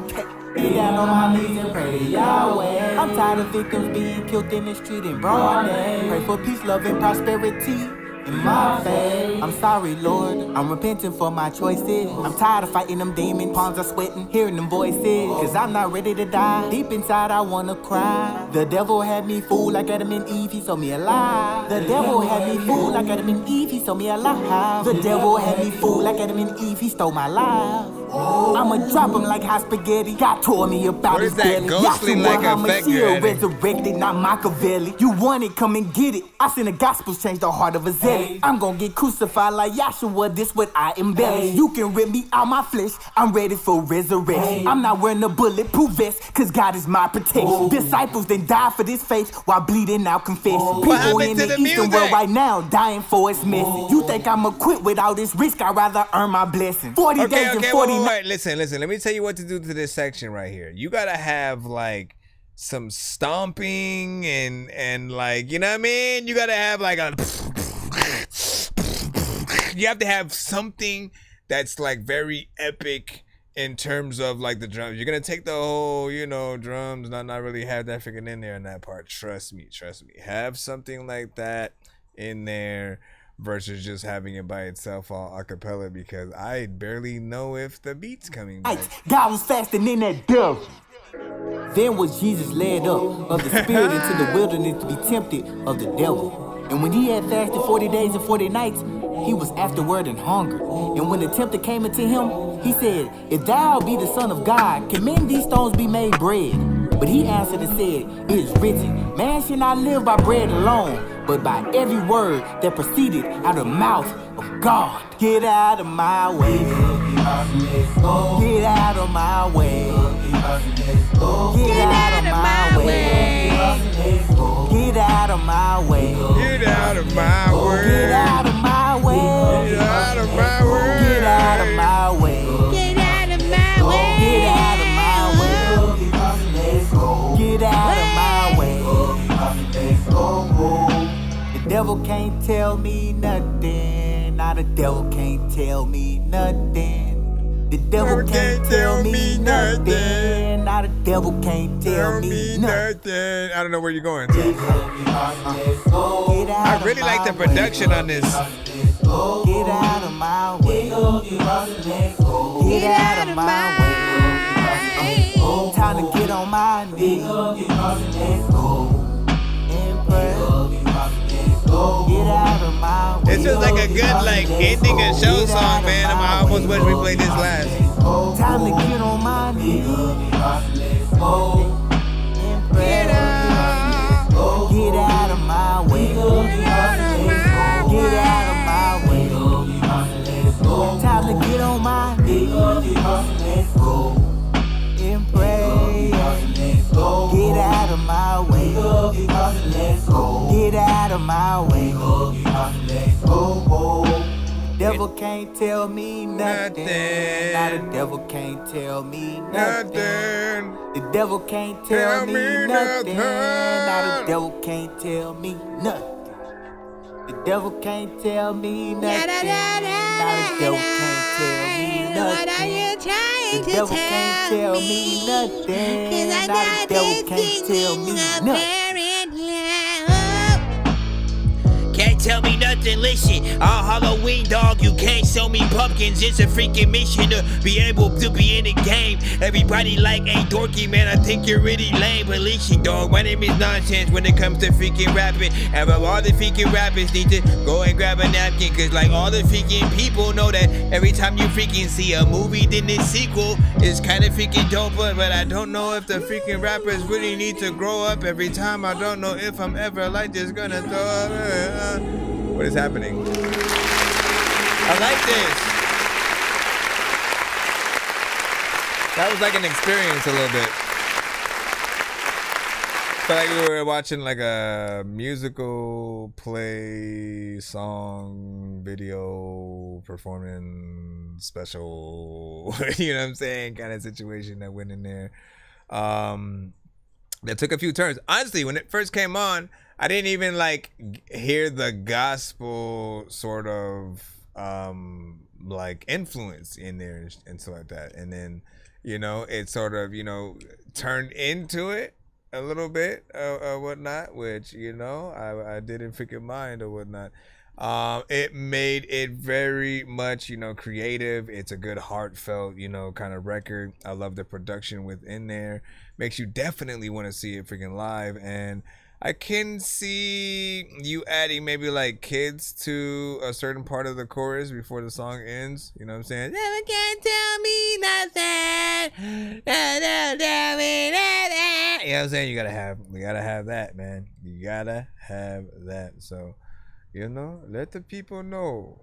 Get down on my knees and pray to Yahweh. I'm tired of victims being killed in the street in broad day. Pray for peace, love, and prosperity in my faith. I'm sorry, Lord, I'm repenting for my choices. I'm tired of fighting them demons, palms are sweating, hearing them voices. Cause I'm not ready to die, deep inside I wanna cry. The devil had me fooled like Adam and Eve, he sold me alive. The devil had me fooled like Adam and Eve, he sold me alive. The devil had me fooled like Adam and Eve, he stole my life. I'ma drop him like hot spaghetti. God tore me about his belly. ghostly like effect you're Yahshua adding? resurrected, not Machiavelli. You want it, come and get it. I seen the gospel change the heart of a zealot. I'm gonna get crucified like Yahshua, this what I embellish. You can rip me out my flesh, I'm ready for resurrection. I'm not wearing a bulletproof vest, cause God is my protection. Disciples then die for this faith while bleeding out confession. People in the Eastern world right now dying for its message. You think I'ma quit with all this risk? I'd rather earn my blessing. 40 days and 40 nights. Wait, listen. Let me tell you what to do to this section right here. You gotta have like some stomping and like, you know what I mean? You gotta have like a. You have to have something that's like very epic in terms of like the drums. You're gonna take the whole, you know, drums, not really have that figured in there in that part. Trust me. Have something like that in there versus just having it by itself all a cappella, because I barely know if the beat's coming back. God was fasting in that desert. Then was Jesus led up of the spirit into the wilderness to be tempted of the devil. And when he had fasted 40 days and 40 nights, he was afterward and hungry. And when the tempter came into him, he said, if thou be the Son of God, command these stones be made bread. But he answered and said, it is written, man shall not live by bread alone, but by every word that proceeded out of the mouth of God. Get out of my way. Get out of my way. Get out of my way. Get out of my way. Get out of my way. Get out of my way. Get out of my way. Get out of my way. Get out of my way. Get out of my way. Get out of my way. The devil can't tell me nothing. Now the devil can't tell me nothing. The devil can't tell me nothing. Now the devil can't tell me nothing. I don't know where you're going. I really like the production on this. Get out of my way. Get out of my way. Time to get on my knees and pray. Get out of my way. It's just like a good like ending a show song, man. I almost wish we played this last. Time to get on my knees and pray. Get out of my way. Get out of my way. Time to get on my knees and pray. Get out of my way. Get out of my way. Devil can't tell me nothing. Now the devil can't tell me nothing. The devil can't tell me nothing. Now the devil can't tell me nothing. The devil can't tell me nothing. Now the devil can't tell me nothing. What are you trying The devil to can't tell tell me nothing. Cause I Now got the devil this can't tell me thing nothing. Can't tell me nothing, listen. On Halloween, dog, you can't sell me pumpkins. It's a freaking mission to be able to be in the game. Everybody like, hey, dorky, man, I think you're really lame. But listen, dog, my name is Nonsenze when it comes to freaking rapping. And all the freaking rappers need to go and grab a napkin. Cause like all the freaking people know that every time you freaking see a movie, then its sequel is kind of freaking dope. But I don't know if the freaking rappers really need to grow up every time. I don't know if I'm ever like just gonna throw up. What is happening? I like this. That was like an experience a little bit. Felt like we were watching like a musical play, song, video, performance, special, you know what I'm saying, kind of situation that went in there. That took a few turns. Honestly, when it first came on, I didn't even like hear the gospel sort of like influence in there and stuff like that. And then, you know, it sort of, you know, turned into it a little bit or whatnot, which, you know, I didn't freaking mind or whatnot. It made it very much, you know, creative. It's a good heartfelt, you know, kind of record. I love the production within there. Makes you definitely want to see it freaking live. And I can see you adding maybe like kids to a certain part of the chorus before the song ends. You know what I'm saying? Never can tell me nothing. Tell me nothing. You know what I'm saying? You gotta have that, man. You gotta have that. So, you know, let the people know.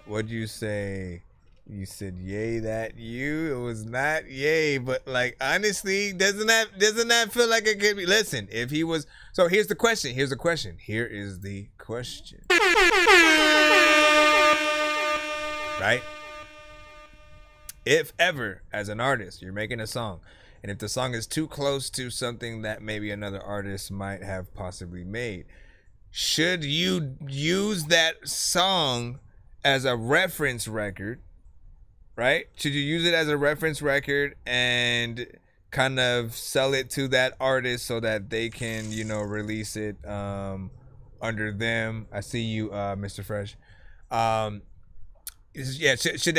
What'd you say? You said yay that you. It was not yay, but like honestly, doesn't that feel like it could be? Listen, if he was, so here's the question. Here is the question. Right? If ever, as an artist, you're making a song, and if the song is too close to something that maybe another artist might have possibly made, should you use that song as a reference record? Right? Should you use it as a reference record and kind of sell it to that artist so that they can, you know, release it under them? I see you, Mr. Fresh. Yeah, should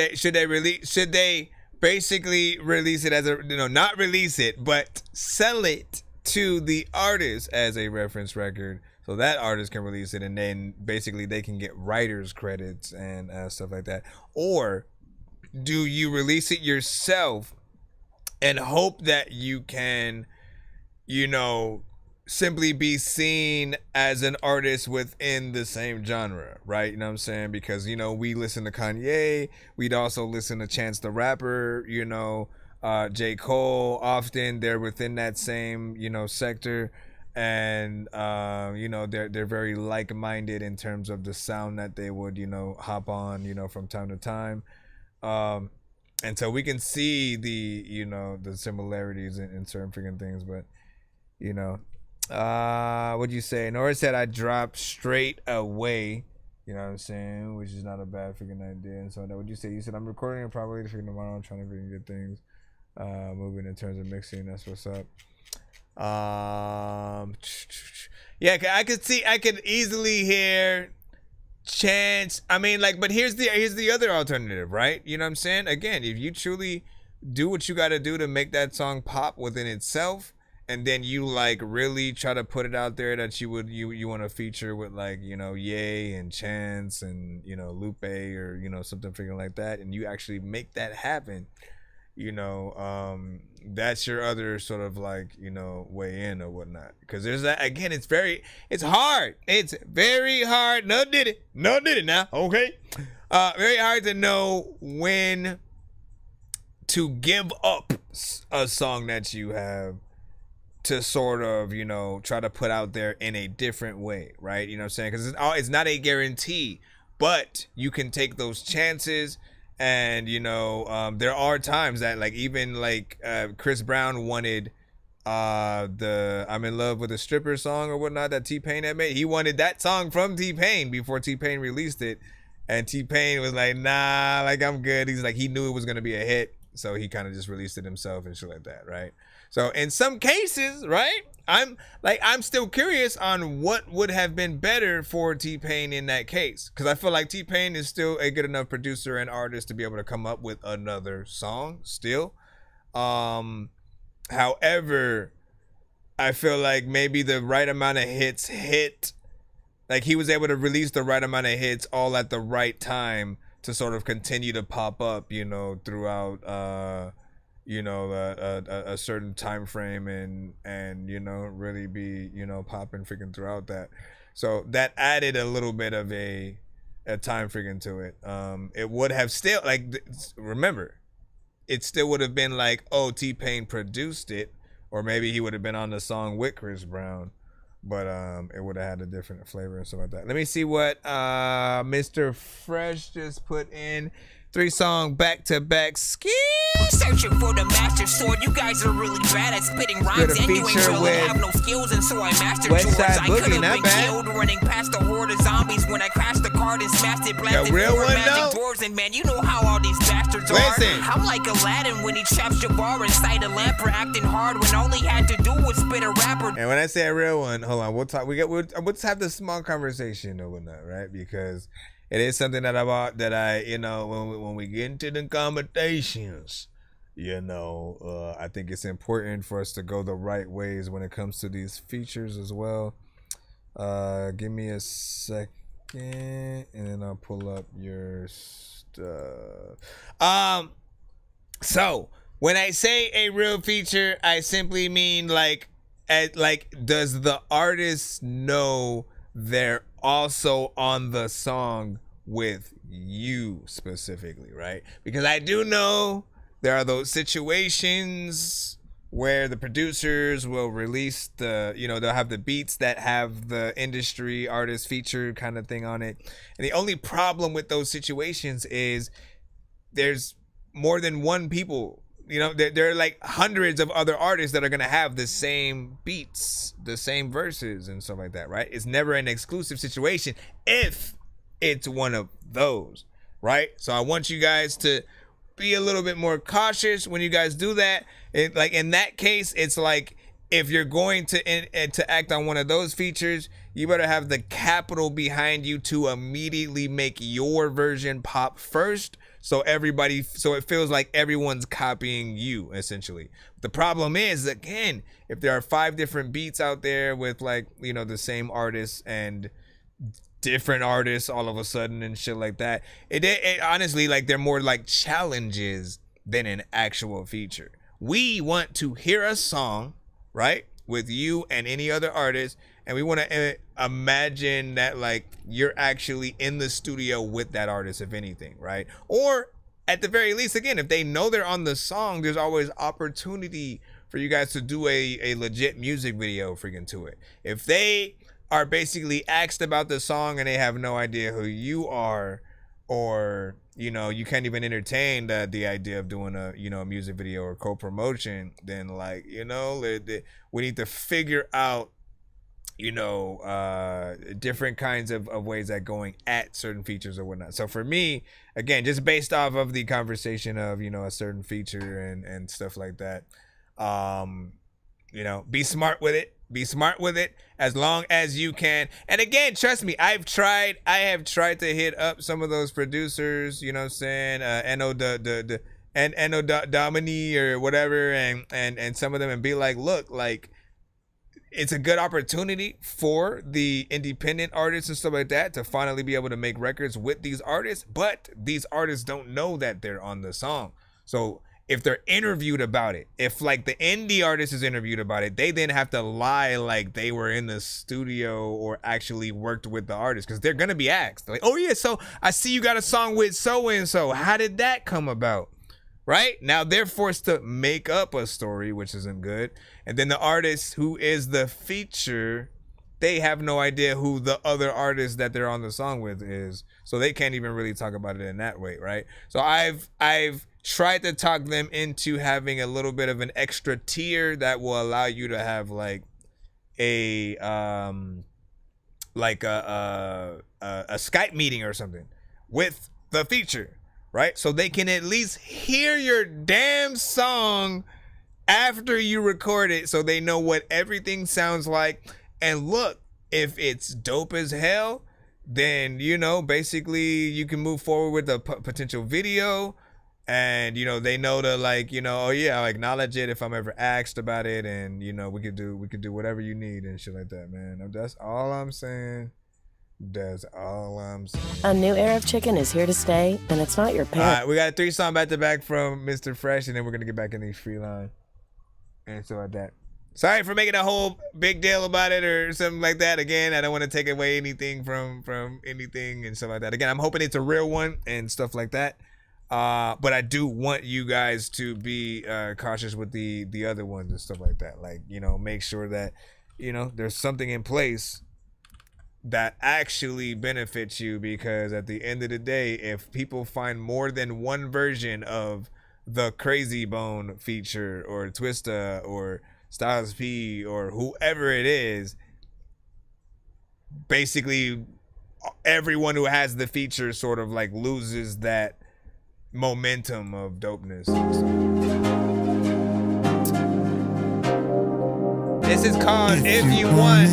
they basically release it as a, you know, not release it, but sell it to the artist as a reference record so that artist can release it, and then basically they can get writers credits and stuff like that? Or do you release it yourself and hope that you can, you know, simply be seen as an artist within the same genre, right? You know what I'm saying? Because, you know, we listen to Kanye, we'd also listen to Chance the Rapper, you know, J. Cole. Often they're within that same, you know, sector, and you know, they're very like-minded in terms of the sound that they would, you know, hop on, you know, from time to time. And so we can see the, you know, the similarities in certain freaking things, but, you know, what'd you say? Nora said I dropped straight away, you know what I'm saying, which is not a bad freaking idea. And so what'd you say? You said I'm recording it probably freaking tomorrow. I'm trying to freaking get things moving in terms of mixing. That's what's up. Yeah, I could easily hear Chance. I mean, like, but here's the other alternative, right? You know what I'm saying? Again, if you truly do what you got to do to make that song pop within itself, and then you like really try to put it out there that you want to feature with, like, you know, Ye and Chance and, you know, Lupe or, you know, something freaking like that, and you actually make that happen, you know, that's your other sort of, like, you know, way in or whatnot. Because there's that, again, it's very hard no did it now, okay, very hard to know when to give up a song that you have to sort of, you know, try to put out there in a different way, right? You know what I'm saying? Because it's not a guarantee, but you can take those chances And there are times that like even like Chris Brown wanted the I'm in Love with a Stripper song or whatnot that T-Pain had made. He wanted that song from T-Pain before T-Pain released it, and T-Pain was like, nah, like I'm good. He's like, he knew it was gonna be a hit, so he kind of just released it himself and shit like that, right? So in some cases, right, I'm still curious on what would have been better for T-Pain in that case, because I feel like T-Pain is still a good enough producer and artist to be able to come up with another song still. However, I feel like maybe the right amount of hits hit, like he was able to release the right amount of hits all at the right time to sort of continue to pop up, throughout a certain time frame and really be popping freaking throughout that. So that added a little bit of a time freaking to it. It would have still, like, remember, it still would have been like, oh, T-Pain produced it, or maybe he would have been on the song with Chris Brown, but it would have had a different flavor and stuff like that. Let me see what Mr. Fresh just put in. 3-song back-to-back skills. Searching for the master sword. You guys are really bad at spitting rhymes, and you ain't really have no skills, and so I mastered yours. I could have been killed running past a horde of zombies when I crashed the card and smashed it, blasted four magic dwarves, and man, you know how all these bastards are. I'm like Aladdin when he traps Jabbar inside a lamp for acting hard when all he had to do was spit a rapper. And when I say a real one, hold on, we'll talk. We'll have this small conversation or whatnot, right? Because it is something that when we get into the conversations, I think it's important for us to go the right ways when it comes to these features as well. Give me a second, and then I'll pull up your stuff. So when I say a real feature, I simply mean like, does the artist know they're also on the song with you specifically, right? Because I do know there are those situations where the producers will release they'll have the beats that have the industry artist feature kind of thing on it. And the only problem with those situations is there's more than one people. There are like hundreds of other artists that are going to have the same beats, the same verses and stuff like that, right? It's never an exclusive situation if it's one of those, right? So I want you guys to be a little bit more cautious when you guys do that. Like in that case, it's like if you're going to act on one of those features, you better have the capital behind you to immediately make your version pop first. So it feels like everyone's copying you, essentially. The problem is, again, if there are 5 different beats out there with the same artists and different artists all of a sudden and shit like that, it honestly, they're more like challenges than an actual feature. We want to hear a song, right, with you and any other artist, and we want to imagine that you're actually in the studio with that artist, if anything, right? Or at the very least, again, if they know they're on the song, there's always opportunity for you guys to do a legit music video freaking to it. If they are basically asked about the song and they have no idea who you are, or you can't even entertain the idea of doing a music video or co-promotion, then we need to figure out different kinds of ways at going at certain features or whatnot. So for me, again, just based off of the conversation of a certain feature and stuff like that, be smart with it. Be smart with it as long as you can. And again, trust me, I have tried to hit up some of those producers, Eno Domini or whatever, and some of them, and be like, look, it's a good opportunity for the independent artists and stuff like that to finally be able to make records with these artists, but these artists don't know that they're on the song. So if they're interviewed about it, if the indie artist is interviewed about it, they then have to lie like they were in the studio or actually worked with the artist, because they're gonna be asked oh yeah, so I see you got a song with so and so, how did that come about? Right? Now they're forced to make up a story, which isn't good. And then the artist who is the feature they have no idea who the other artist that they're on the song with is, so they can't even really talk about it in that way, right? So I've tried to talk them into having a little bit of an extra tier that will allow you to have like a Skype meeting or something with the feature, right? So they can at least hear your damn song after you record it, so they know what everything sounds like. And look, if it's dope as hell, then, you know, basically you can move forward with a potential video. And, you know, they know to, like, you know, oh yeah, I'll acknowledge it if I'm ever asked about it. And, you know, we could do whatever you need and shit like that, man. That's all I'm saying. That's all I'm saying. A new era of chicken is here to stay, and it's not your parent. All right, we got a 3-song back-to-back from Mr. Fresh, and then we're going to get back in these free line. And so like that. Sorry for making a whole big deal about it or something like that. Again, I don't want to take away anything from anything and stuff like that. Again, I'm hoping it's a real one and stuff like that. But I do want you guys to be cautious with the other ones and stuff like that. Like, you know, make sure that, you know, there's something in place that actually benefits you, because at the end of the day, if people find more than one version of the Crazy Bone feature or Twista or Styles P or whoever it is, basically everyone who has the feature sort of like loses that momentum of dopeness. This is called If You Want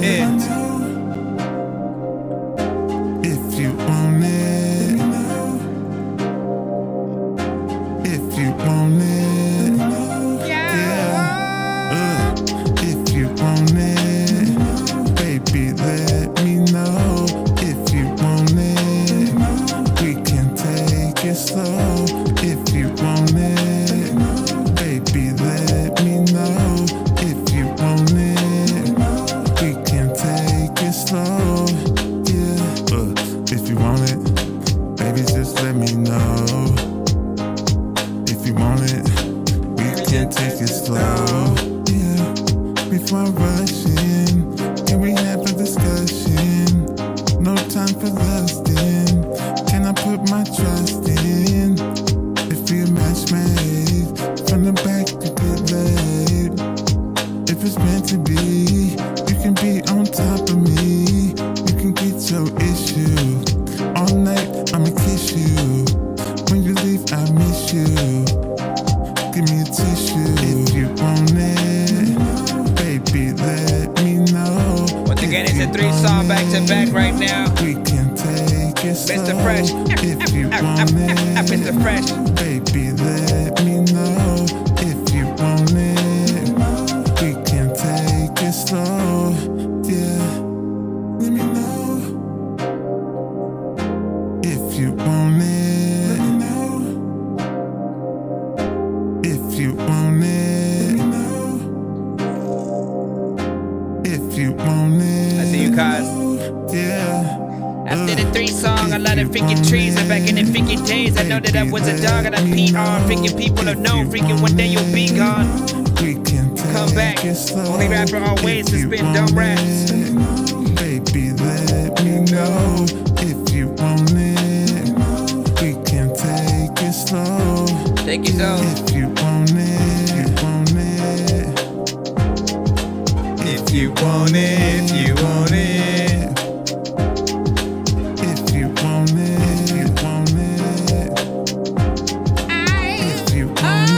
It. If you want it, if you want it, yeah. If you want it, baby, let me know. If you want it, we can take it slow. If you want it, baby, let me know. If you want it, we can take it slow. If you want it, baby, just let me know. If you want it, we can take it slow. Yeah, before I rush in, can we have a discussion? No time for lusting. Can I put my trust in? If we a match made, from the back to get laid. If it's meant to be, you can be on top of me. You can get your issue. All night, I'ma kiss you. When you leave, I miss you. Give me a tissue. If you want it, baby, let me know. Once again, it's a 3-song back-to-back right now. We can take it slow. Mr. Fresh. If you want it, Mr. Fresh. Baby, let me know. If you want it, we can take it slow. Yeah, let me know. If you want it, let me know. If you want it, let me know. If you want it, I see you, Kaz. Yeah. After the 3-song, a lot of freaking trees, and back in the freaking days, I know that I was a dog and I peed on freaking people have known freaking one day you'll be gone. Come back, only rapper always to spit dumb raps. Baby, let me know. If you want it, we can take it slow. Thank you, so. If you want it, you want it. If you want it, if you want it. If you want it, you want it. If you want it,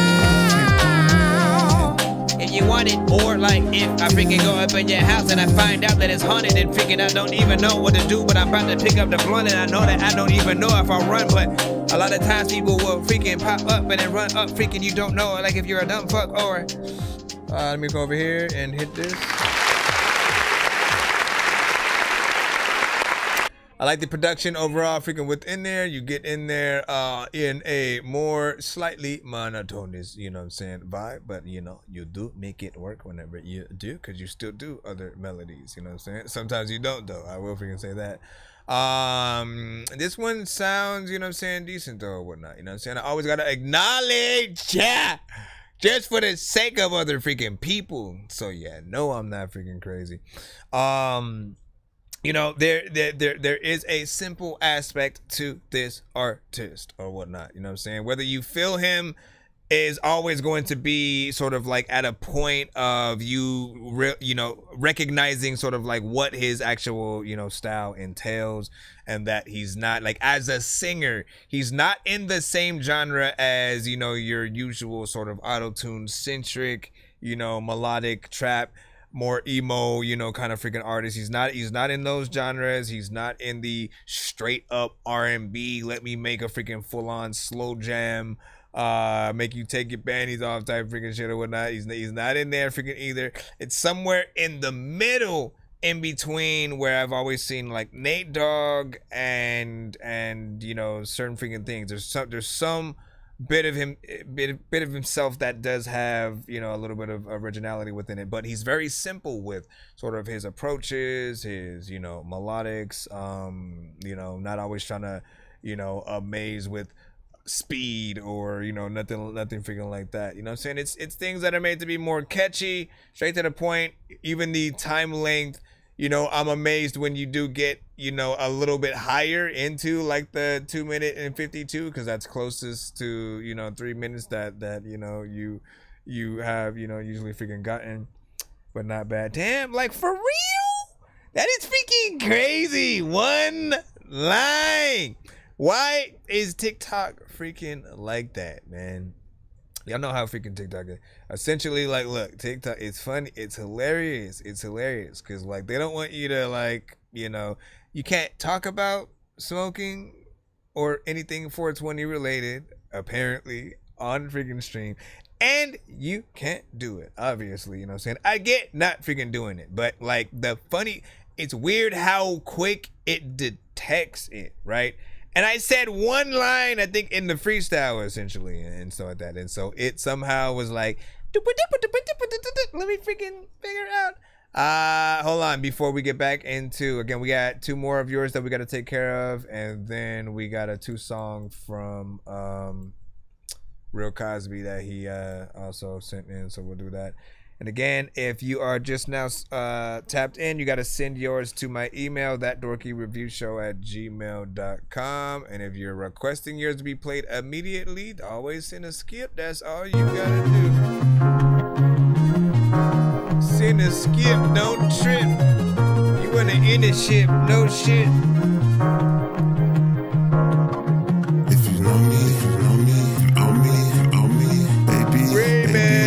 If you want it, or like if I freaking go up in your house and I find out that it's haunted and freaking I don't even know what to do, but I'm about to pick up the blunt and I know that I don't even know if I'll run, but a lot of times people will freaking pop up and then run up freaking you don't know, like if you're a dumb fuck or... Let me go over here and hit this. I like the production overall, freaking within there. You get in there in a more slightly monotonous, you know what I'm saying, vibe. But, you know, you do make it work whenever you do, because you still do other melodies, you know what I'm saying. Sometimes you don't, though. I will freaking say that. This one sounds, you know what I'm saying, decent, though, or whatnot. You know what I'm saying? I always got to acknowledge, yeah, just for the sake of other freaking people. So yeah, no, I'm not freaking crazy. You know, there is a simple aspect to this artist or whatnot. You know what I'm saying? Whether you feel him is always going to be sort of like at a point of you know, recognizing sort of like what his actual, you know, style entails, and that he's not like, as a singer, he's not in the same genre as, you know, your usual sort of auto-tune centric, you know, melodic trap, more emo, you know, kind of freaking artist. He's not in those genres. He's not in the straight up R&B, let me make a freaking full on slow jam, make you take your panties off type freaking shit or whatnot. He's not in there freaking either. It's somewhere in the middle, in between, where I've always seen like Nate Dogg and you know, certain freaking things. There's some bit of himself that does have, you know, a little bit of originality within it, but he's very simple with sort of his approaches, his, you know, melodics, you know, not always trying to, you know, amaze with speed or, you know, nothing freaking like that. You know what I'm saying? It's things that are made to be more catchy, straight to the point. Even the time length, you know, I'm amazed when you do get, you know, a little bit higher into like the 2 minute and 52, because that's closest to, you know, 3 minutes that you know, you have, you know, usually freaking gotten, but not bad. Damn, like for real? That is freaking crazy. One line. Why is TikTok freaking like that, man? Y'all know how freaking TikTok is. Essentially, like, look, TikTok, it's funny, it's hilarious, because, like, they don't want you to, like, you know, you can't talk about smoking or anything 420 related, apparently, on freaking stream, and you can't do it, obviously, you know what I'm saying? I get not freaking doing it, but, like, it's weird how quick it detects it, right? And I said one line, I think, in the freestyle, essentially, and so like that. And so it somehow was like, let me freaking figure it out. Hold on, before we get back into, again, we got 2 more of yours that we got to take care of, and then we got a 2 song from Real Cosby that he also sent in, so we'll do that. And again, if you are just now tapped in, you got to send yours to my email, thatdorkyreviewshow@gmail.com. And if you're requesting yours to be played immediately, always send a skip. That's all you got to do. Send a skip, don't trip. You want to end the ship, no shit. If you know me, you know me, you owe me, you owe me, baby. Remix.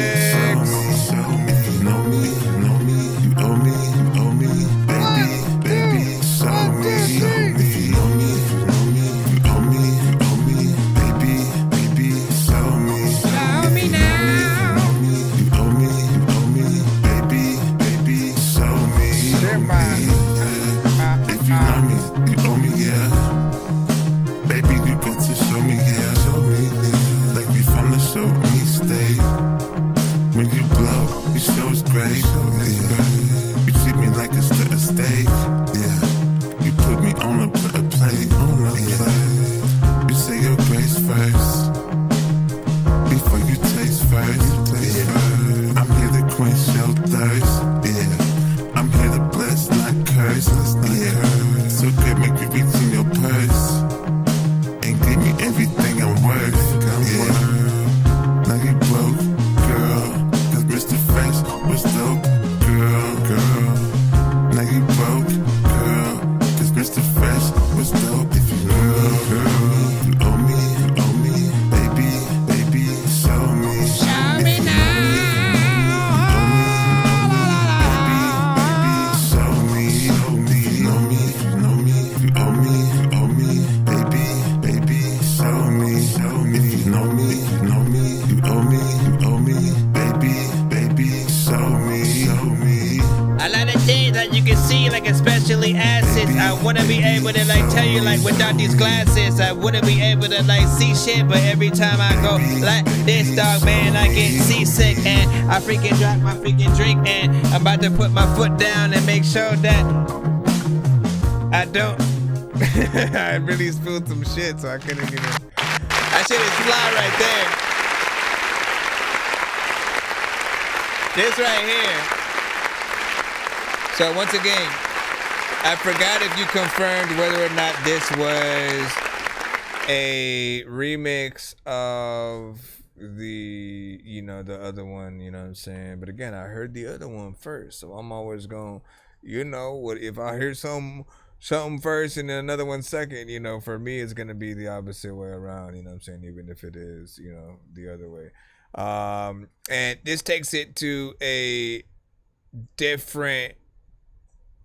But every time I go like this, dog, man, I get seasick and I freaking drop my freaking drink and I'm about to put my foot down and make sure that I don't. I really spilled some shit, so I couldn't even. That shit is fly right there. This right here. So once again, I forgot if you confirmed whether or not this was a remix of the, the other one, you know what I'm saying? But again, I heard the other one first, so I'm always going, what if I hear something first and then another one second, for me it's gonna be the opposite way around, you know what I'm saying, even if it is, the other way. And this takes it to a different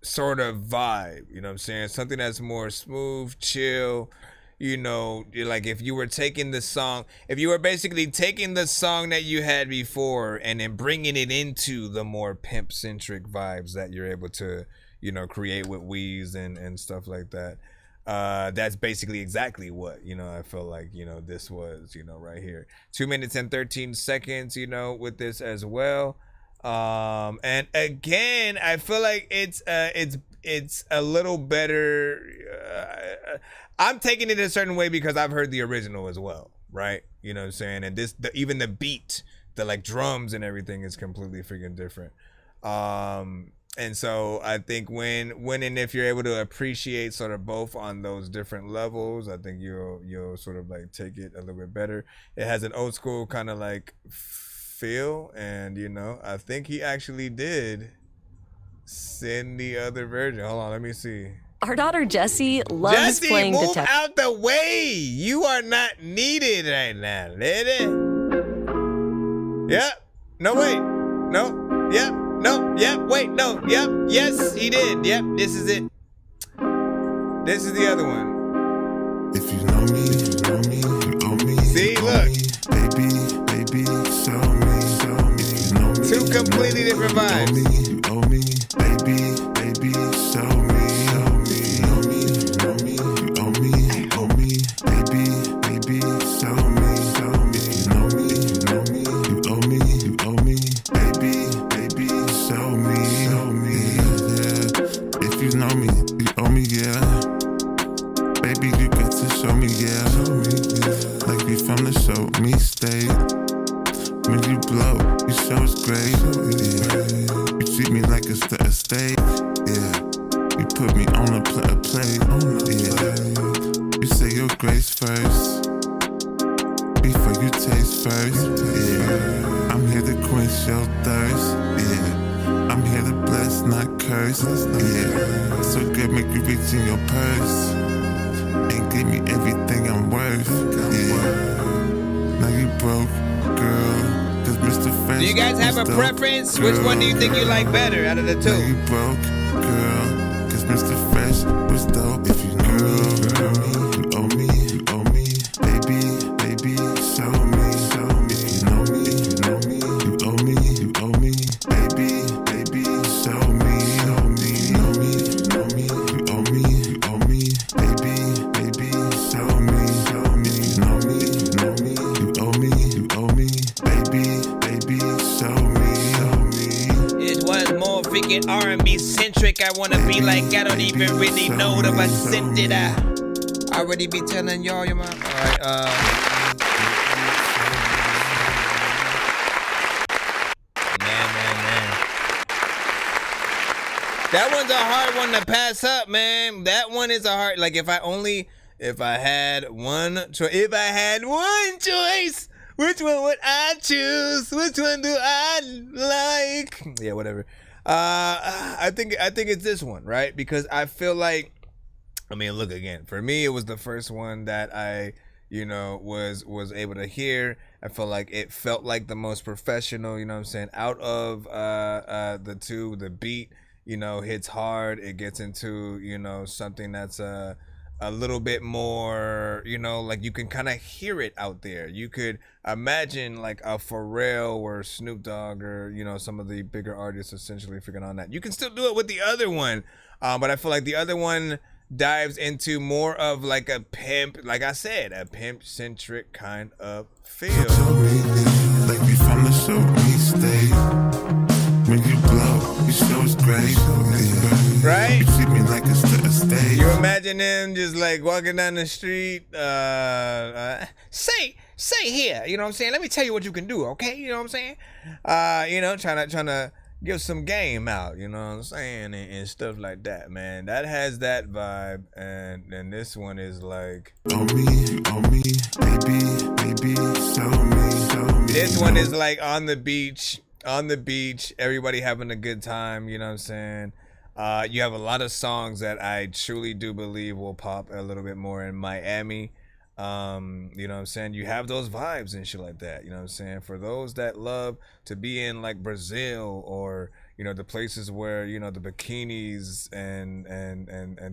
sort of vibe, you know what I'm saying? Something that's more smooth, chill, like if you were taking the song, if you were basically taking the song that you had before and then bringing it into the more pimp-centric vibes that you're able to, create with Weeze and stuff like that. That's basically exactly what, I feel like, this was, right here. 2 minutes and 13 seconds, with this as well. And again, I feel like it's a little better. I'm taking it a certain way because I've heard the original as well, right? You know what I'm saying? And even the beat, the like drums and everything is completely freaking different. And so I think when and if you're able to appreciate sort of both on those different levels, I think you'll sort of like take it a little bit better. It has an old school kind of like feel, and I think he actually did send the other version. Hold on, let me see. Our daughter Jessie loves playing the move out the way. You are not needed right now, lady. Yep. No, wait. No. Yep. No. Yep. Wait. No. Yep. Yes, he did. Yep. This is it. This is the other one. If you know me, you know me, you owe me. See, look. Baby, show me. If you know me, two completely different vibes. You owe me, baby, show me. From the show, me stay. When you blow, you show it's great. Yeah. You treat me like it's the estate. Yeah. You put me on a plate. Yeah. You say your grace first before you taste first. Yeah. I'm here to quench your thirst. Yeah. I'm here to bless, not curse. Yeah. So good, make you reach in your purse and give me everything I'm worth. Yeah. Now you broke, girl, cause Mr. Fresh. Do you guys have a preference? Which one do you think you like better out of the two? Now you broke, girl, cause Mr. Fresh was dope. If you know me, you owe me, baby, show me. If you know me, you owe me, baby, show me. You owe me, baby, show me. Freaking R&B centric. I wanna be like, I don't even really know if I sent it. I already be telling y'all your mom. Alright, man. That one's a hard one to pass up, man. That one is a hard, like if I had one choice, which one would I choose? Which one do I like? Yeah, whatever. I think it's this one, right? Because I feel like, look again. For me, it was the first one that I, was able to hear. I felt like it felt like the most professional. You know what I'm saying? Out of the two, the beat, hits hard. It gets into something that's a little bit more, like you can kind of hear it out there. You could imagine like a Pharrell or Snoop Dogg or, some of the bigger artists essentially figuring on that. You can still do it with the other one, but I feel like the other one dives into more of like a pimp, like I said, a pimp-centric kind of feel. Like we from the show, me stay. When you blow, you show it's great. Right? You treat me like it's the estate. you imagine him just like walking down the street, say here, you know what I'm saying? Let me tell you what you can do, okay? You know what I'm saying? Trying to give some game out, you know what I'm saying? And stuff like that, man. That has that vibe, and this one is like on me, baby, show me. This one is like on the beach, everybody having a good time, you know what I'm saying? You have a lot of songs that I truly do believe will pop a little bit more in Miami. You know what I'm saying? You have those vibes and shit like that, you know what I'm saying? For those that love to be in like Brazil or, you know, the places where, you know, the bikinis and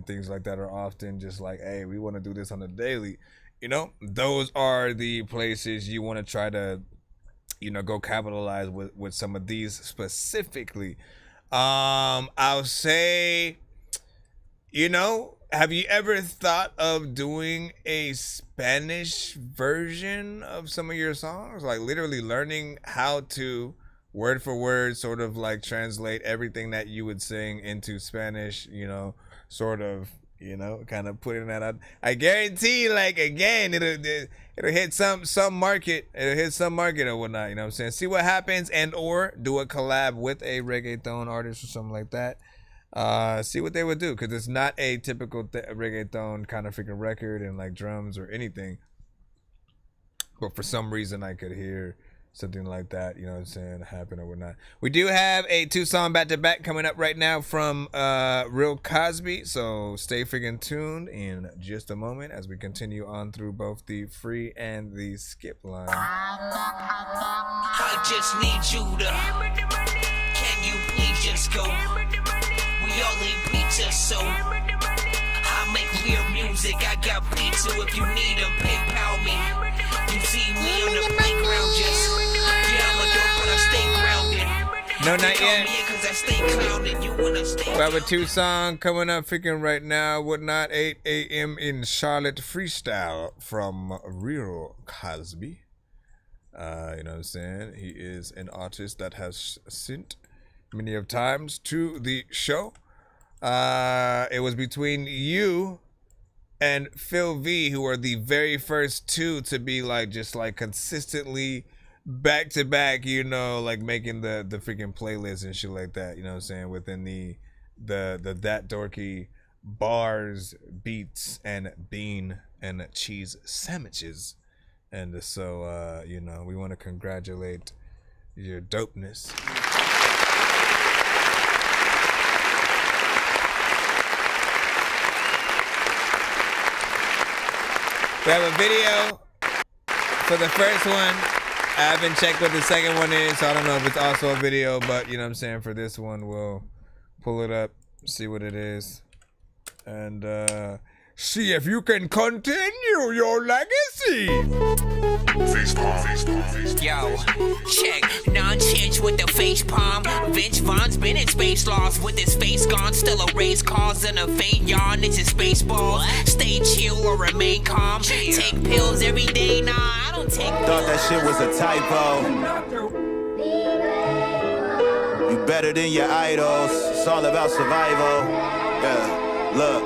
things like that are often just like, hey, we want to do this on the daily, you know? Those are the places you want to try to, you know, go capitalize with some of these specifically. I'll say, you know, have you ever thought of doing a Spanish version of some of your songs? Like literally learning how to word for word sort of like translate everything that you would sing into Spanish, you know, sort of, you know, kind of putting that out. I guarantee, like, again, it'll hit some market. It'll hit some market or whatnot, you know what I'm saying? See what happens, and or do a collab with a reggaeton artist or something like that. See what they would do, because it's not a typical reggaeton kind of freaking record and like drums or anything. But for some reason I could hear something like that, you know what I'm saying, happen or whatnot. We do have a 2-song back-to-back coming up right now from Real Cosby, so stay freaking tuned in just a moment as we continue on through both the free and the skip line. I just need you to, can you please just go? We all need pizza, so I make weird music. I got pizza if you need them, PayPal me. You see me on the playground, just I'm a dork, but I stay grounded. No, not yet. We have a 2-song coming up freaking right now. Whatnot, 8 a.m. in Charlotte freestyle from Real Cosby. You know what I'm saying? He is an artist that has sent many of times to the show. It was between you and Phil V, who are the very first two to be like just like consistently back to back, you know, like making the freaking playlist and shit like that, you know what I'm saying, within the That Dorky bars, beats, and bean and cheese sandwiches. And so you know, we want to congratulate your dopeness. We have a video for the first one. I haven't checked what the second one is, so I don't know if it's also a video, but you know what I'm saying, for this one, we'll pull it up, see what it is, and see if you can continue your legacy. Yo, check Nonsenze with the face palm. Vince Vaughn's been in space lost with his face gone. Still a race cause and a faint yawn. It's his baseball. Stay chill or remain calm. Take pills every day. Nah, I don't take. Thought that shit was a typo. You better than your idols. It's all about survival. Yeah, look.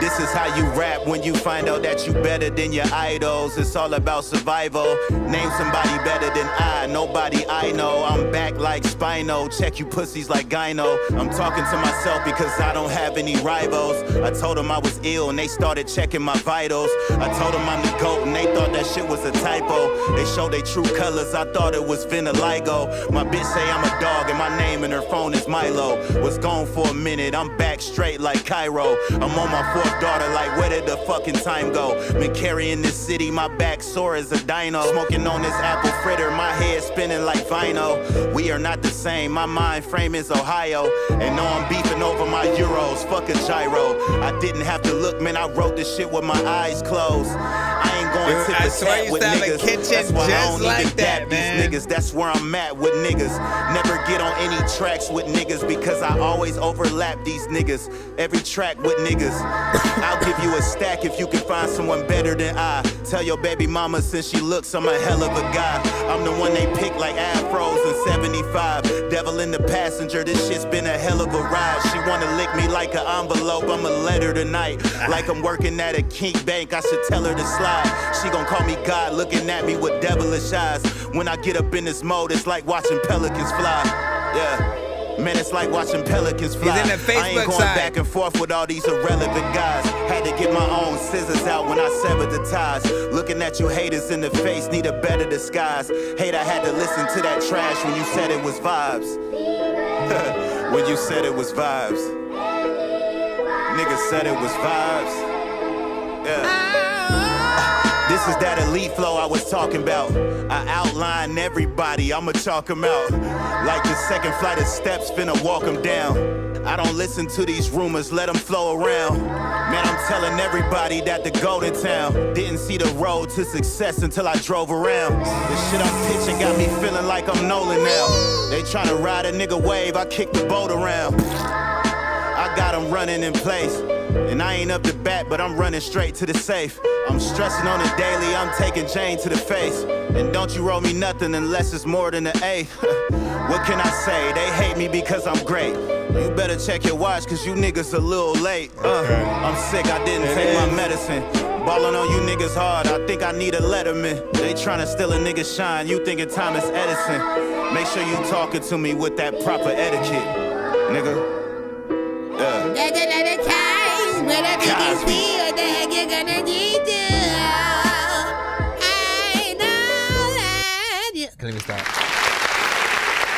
This is how you rap when you find out that you better than your idols. It's all about survival. Name somebody better than I. Nobody I know. I'm back like Spino. Check you pussies like Gyno. I'm talking to myself because I don't have any rivals. I told them I was ill and they started checking my vitals. I told them I'm the GOAT and they thought that shit was a typo. They showed their true colors. I thought it was vitiligo. My bitch say I'm a dog and my name in her phone is Milo. Was gone for a minute. I'm back straight like Cairo. I'm on my 4th daughter, like where did the fucking time go? Been carrying this city, my back sore as a dino. Smoking on this apple fritter, my head spinning like vinyl. We are not the same, my mind frame is Ohio. And no, I'm beefing over my euros, fuck a gyro. I didn't have to look, man, I wrote this shit with my eyes closed. I ain't going going tit I for swear tat you with sound like niggas. Kitchen That's why I just don't like even that, dap man. these niggas. That's where I'm at with niggas. Never get on any tracks with niggas because I always overlap these niggas. Every track with niggas. I'll give you a stack if you can find someone better than I. Tell your baby mama since she looks, I'm a hell of a guy. I'm the one they pick like afros in 75. Devil in the passenger, this shit's been a hell of a ride. She wanna lick me like an envelope, I'ma let her tonight. Like I'm working at a kink bank, I should tell her to slide. She gon' call me God, looking at me with devilish eyes. When I get up in this mode, it's like watching pelicans fly. Yeah. Man, it's like watching pelicans fly. He's in the Facebook I ain't going side. back and forth with all these irrelevant guys. Had to get my own scissors out when I severed the ties. Looking at you haters in the face, need a better disguise. Hate I had to listen to that trash when you said it was vibes. When you said it was vibes. Niggas said it was vibes. Yeah. This is that elite flow I was talking about. I outline everybody, I'ma chalk them out. Like the second flight of steps, finna walk them down. I don't listen to these rumors, let them flow around. Man, I'm telling everybody that the golden town. Didn't see the road to success until I drove around. The shit I'm pitching got me feeling like I'm Nolan now. They tryna ride a nigga wave, I kick the boat around. I got them running in place. And I ain't up to bat, but I'm running straight to the safe. I'm stressing on it daily, I'm taking Jane to the face. And don't you roll me nothing unless it's more than an A. What can I say? They hate me because I'm great. You better check your watch, cause you niggas a little late. I'm sick, I didn't take my medicine. Ballin' on you niggas hard, I think I need a Letterman. They tryna steal a nigga's shine, you thinking Thomas Edison. Make sure you talking to me with that proper etiquette, nigga. There's another time when I think it's me, what the heck you gonna need to? I know that you... Can't even stop.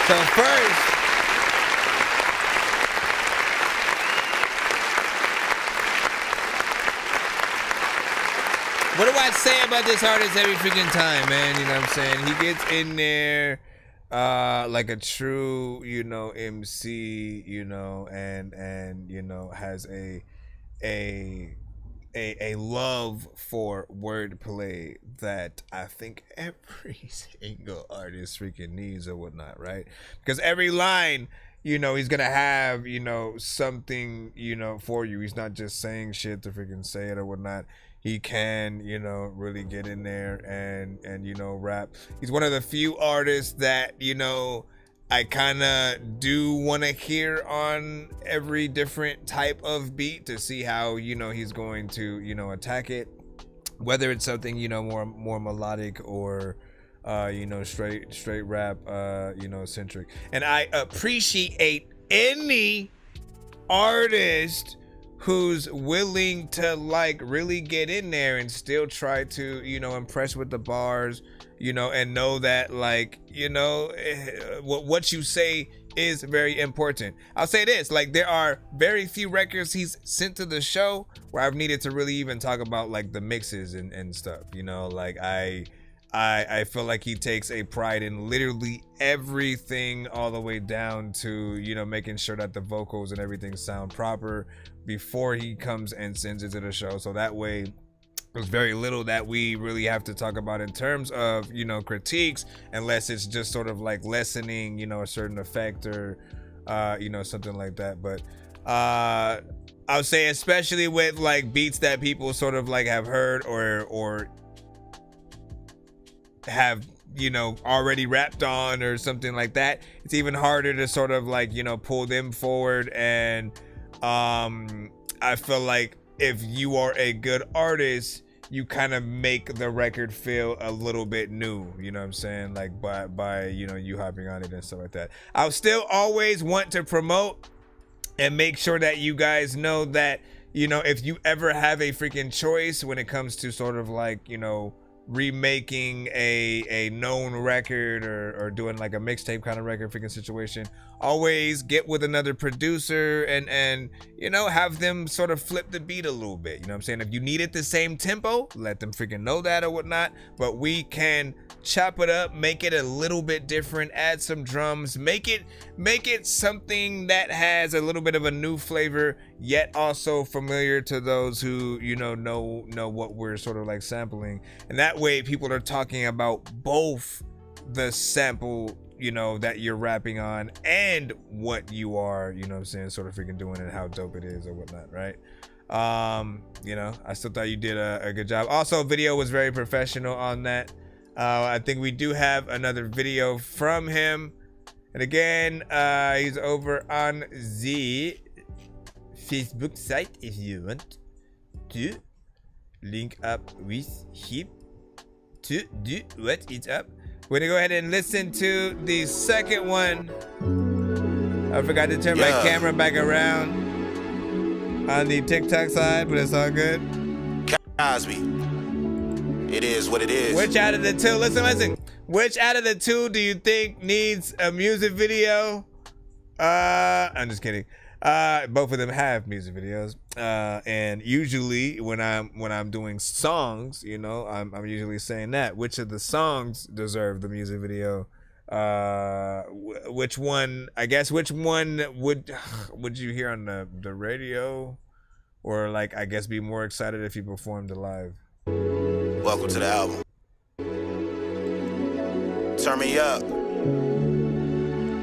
So first, what do I say about this artist every freaking time, man? You know what I'm saying? He gets in there like a true, you know, MC, you know, and you know, has a love for wordplay that I think every single artist freaking needs or whatnot, right? Because every line, you know, he's gonna have, you know, something, you know, for you. He's not just saying shit to freaking say it or whatnot. He can, you know, really get in there and you know, rap. He's one of the few artists that, you know, I kind of do want to hear on every different type of beat to see how, you know, he's going to, you know, attack it. Whether it's something, you know, more melodic or you know, straight rap, you know, centric. And I appreciate any artist who's willing to like really get in there and still try to, you know, impress with the bars, you know, and know that, like, you know, what you say is very important. I'll say this, like, there are very few records he's sent to the show where I've needed to really even talk about like the mixes and stuff, you know. Like I feel like he takes a pride in literally everything, all the way down to, you know, making sure that the vocals and everything sound proper before he comes and sends it to the show. So that way there's very little that we really have to talk about in terms of, you know, critiques, unless it's just sort of like lessening, you know, a certain effect or you know, something like that. But I would say, especially with like beats that people sort of like have heard or have, you know, already rapped on or something like that, it's even harder to sort of like, you know, pull them forward. And I feel like if you are a good artist, you kind of make the record feel a little bit new, you know what I'm saying? Like by you know, you hopping on it and stuff like that. I'll still always want to promote and make sure that you guys know that, you know, if you ever have a freaking choice when it comes to sort of like, you know, remaking a known record or doing like a mixtape kind of record freaking situation, always get with another producer and you know, have them sort of flip the beat a little bit, you know what I'm saying? If you need it the same tempo, let them freaking know that or whatnot, but we can chop it up, make it a little bit different, add some drums, make it something that has a little bit of a new flavor, yet also familiar to those who, you know what we're sort of like sampling. And that way people are talking about both the sample, you know, that you're rapping on and what you are, you know what I'm saying, sort of freaking doing and how dope it is or whatnot, right? You know, I still thought you did a good job. Also, video was very professional on that. I think we do have another video from him. And again, he's over on the Facebook site if you want to link up with him to do what is up. We're gonna go ahead and listen to the second one. I forgot to turn my camera back around on the TikTok side, but it's all good. Cosby. It is what it is. Which out of the two, listen. Which out of the two do you think needs a music video? I'm just kidding. Both of them have music videos. And usually when I'm doing songs, you know, I'm usually saying that. Which of the songs deserve the music video? Which one would you hear on the radio? Or like, I guess, be more excited if you performed it live? Welcome to the album. Turn me up.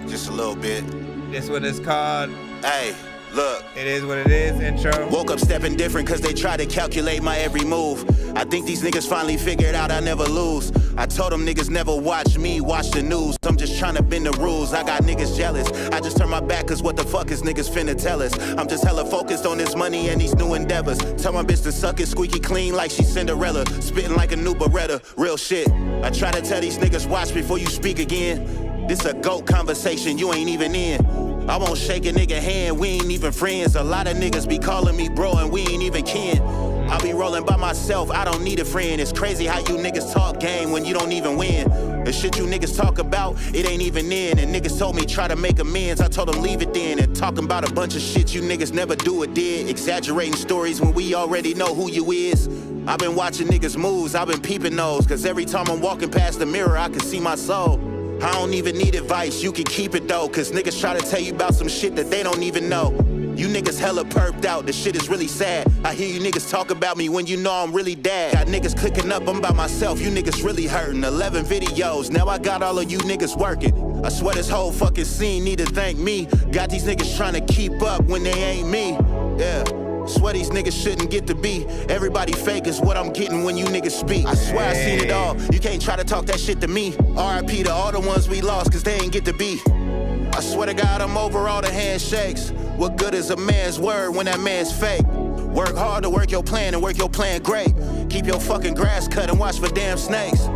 Just a little bit. This one is called Hey, look. It Is What It Is intro. Woke up stepping different cause they try to calculate my every move. I think these niggas finally figured out I never lose. I told them niggas never watch me, watch the news. I'm just trying to bend the rules. I got niggas jealous. I just turn my back cause what the fuck is niggas finna tell us? I'm just hella focused on this money and these new endeavors. Tell my bitch to suck it squeaky clean like she's Cinderella. Spitting like a new Beretta, real shit. I try to tell these niggas watch before you speak again. This a GOAT conversation you ain't even in. I won't shake a nigga hand, we ain't even friends. A lot of niggas be calling me bro and we ain't even kin. I be rolling by myself, I don't need a friend. It's crazy how you niggas talk game when you don't even win. The shit you niggas talk about, it ain't even in. And niggas told me try to make amends, I told them leave it then. And talking about a bunch of shit you niggas never do or did. Exaggerating stories when we already know who you is. I've been watching niggas moves, I've been peeping those. Cause every time I'm walking past the mirror, I can see my soul. I don't even need advice, you can keep it though. Cause niggas try to tell you about some shit that they don't even know. You niggas hella perked out, the shit is really sad. I hear you niggas talk about me when you know I'm really dead. Got niggas clicking up, I'm by myself, you niggas really hurting. 11 videos, now I got all of you niggas working. I swear this whole fucking scene need to thank me. Got these niggas trying to keep up when they ain't me. Yeah. Swear these niggas shouldn't get to be. Everybody fake is what I'm getting when you niggas speak. I swear I seen it all. You can't try to talk that shit to me. RIP to all the ones we lost cause they ain't get to be. I swear to God I'm over all the handshakes. What good is a man's word when that man's fake? Work hard to work your plan and work your plan great. Keep your fucking grass cut and watch for damn snakes.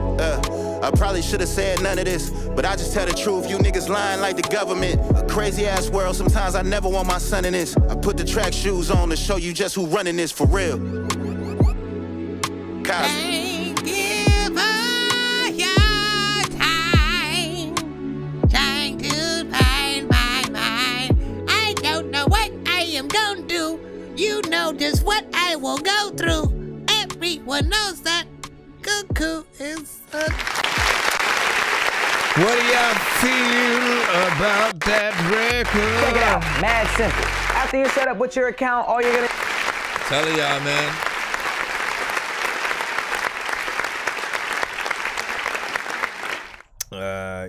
I probably should have said none of this, but I just tell the truth. You niggas lying like the government. A crazy ass world, sometimes I never want my son in this. I put the track shoes on to show you just who running this for real. Thank you for your time. Trying to find my mind. I don't know what I am gonna do. You know just what I will go through. Everyone knows that cuckoo is a... What do y'all feel about that record? Check it out, mad simple. After you set up with your account, all you're gonna... Tell y'all, man.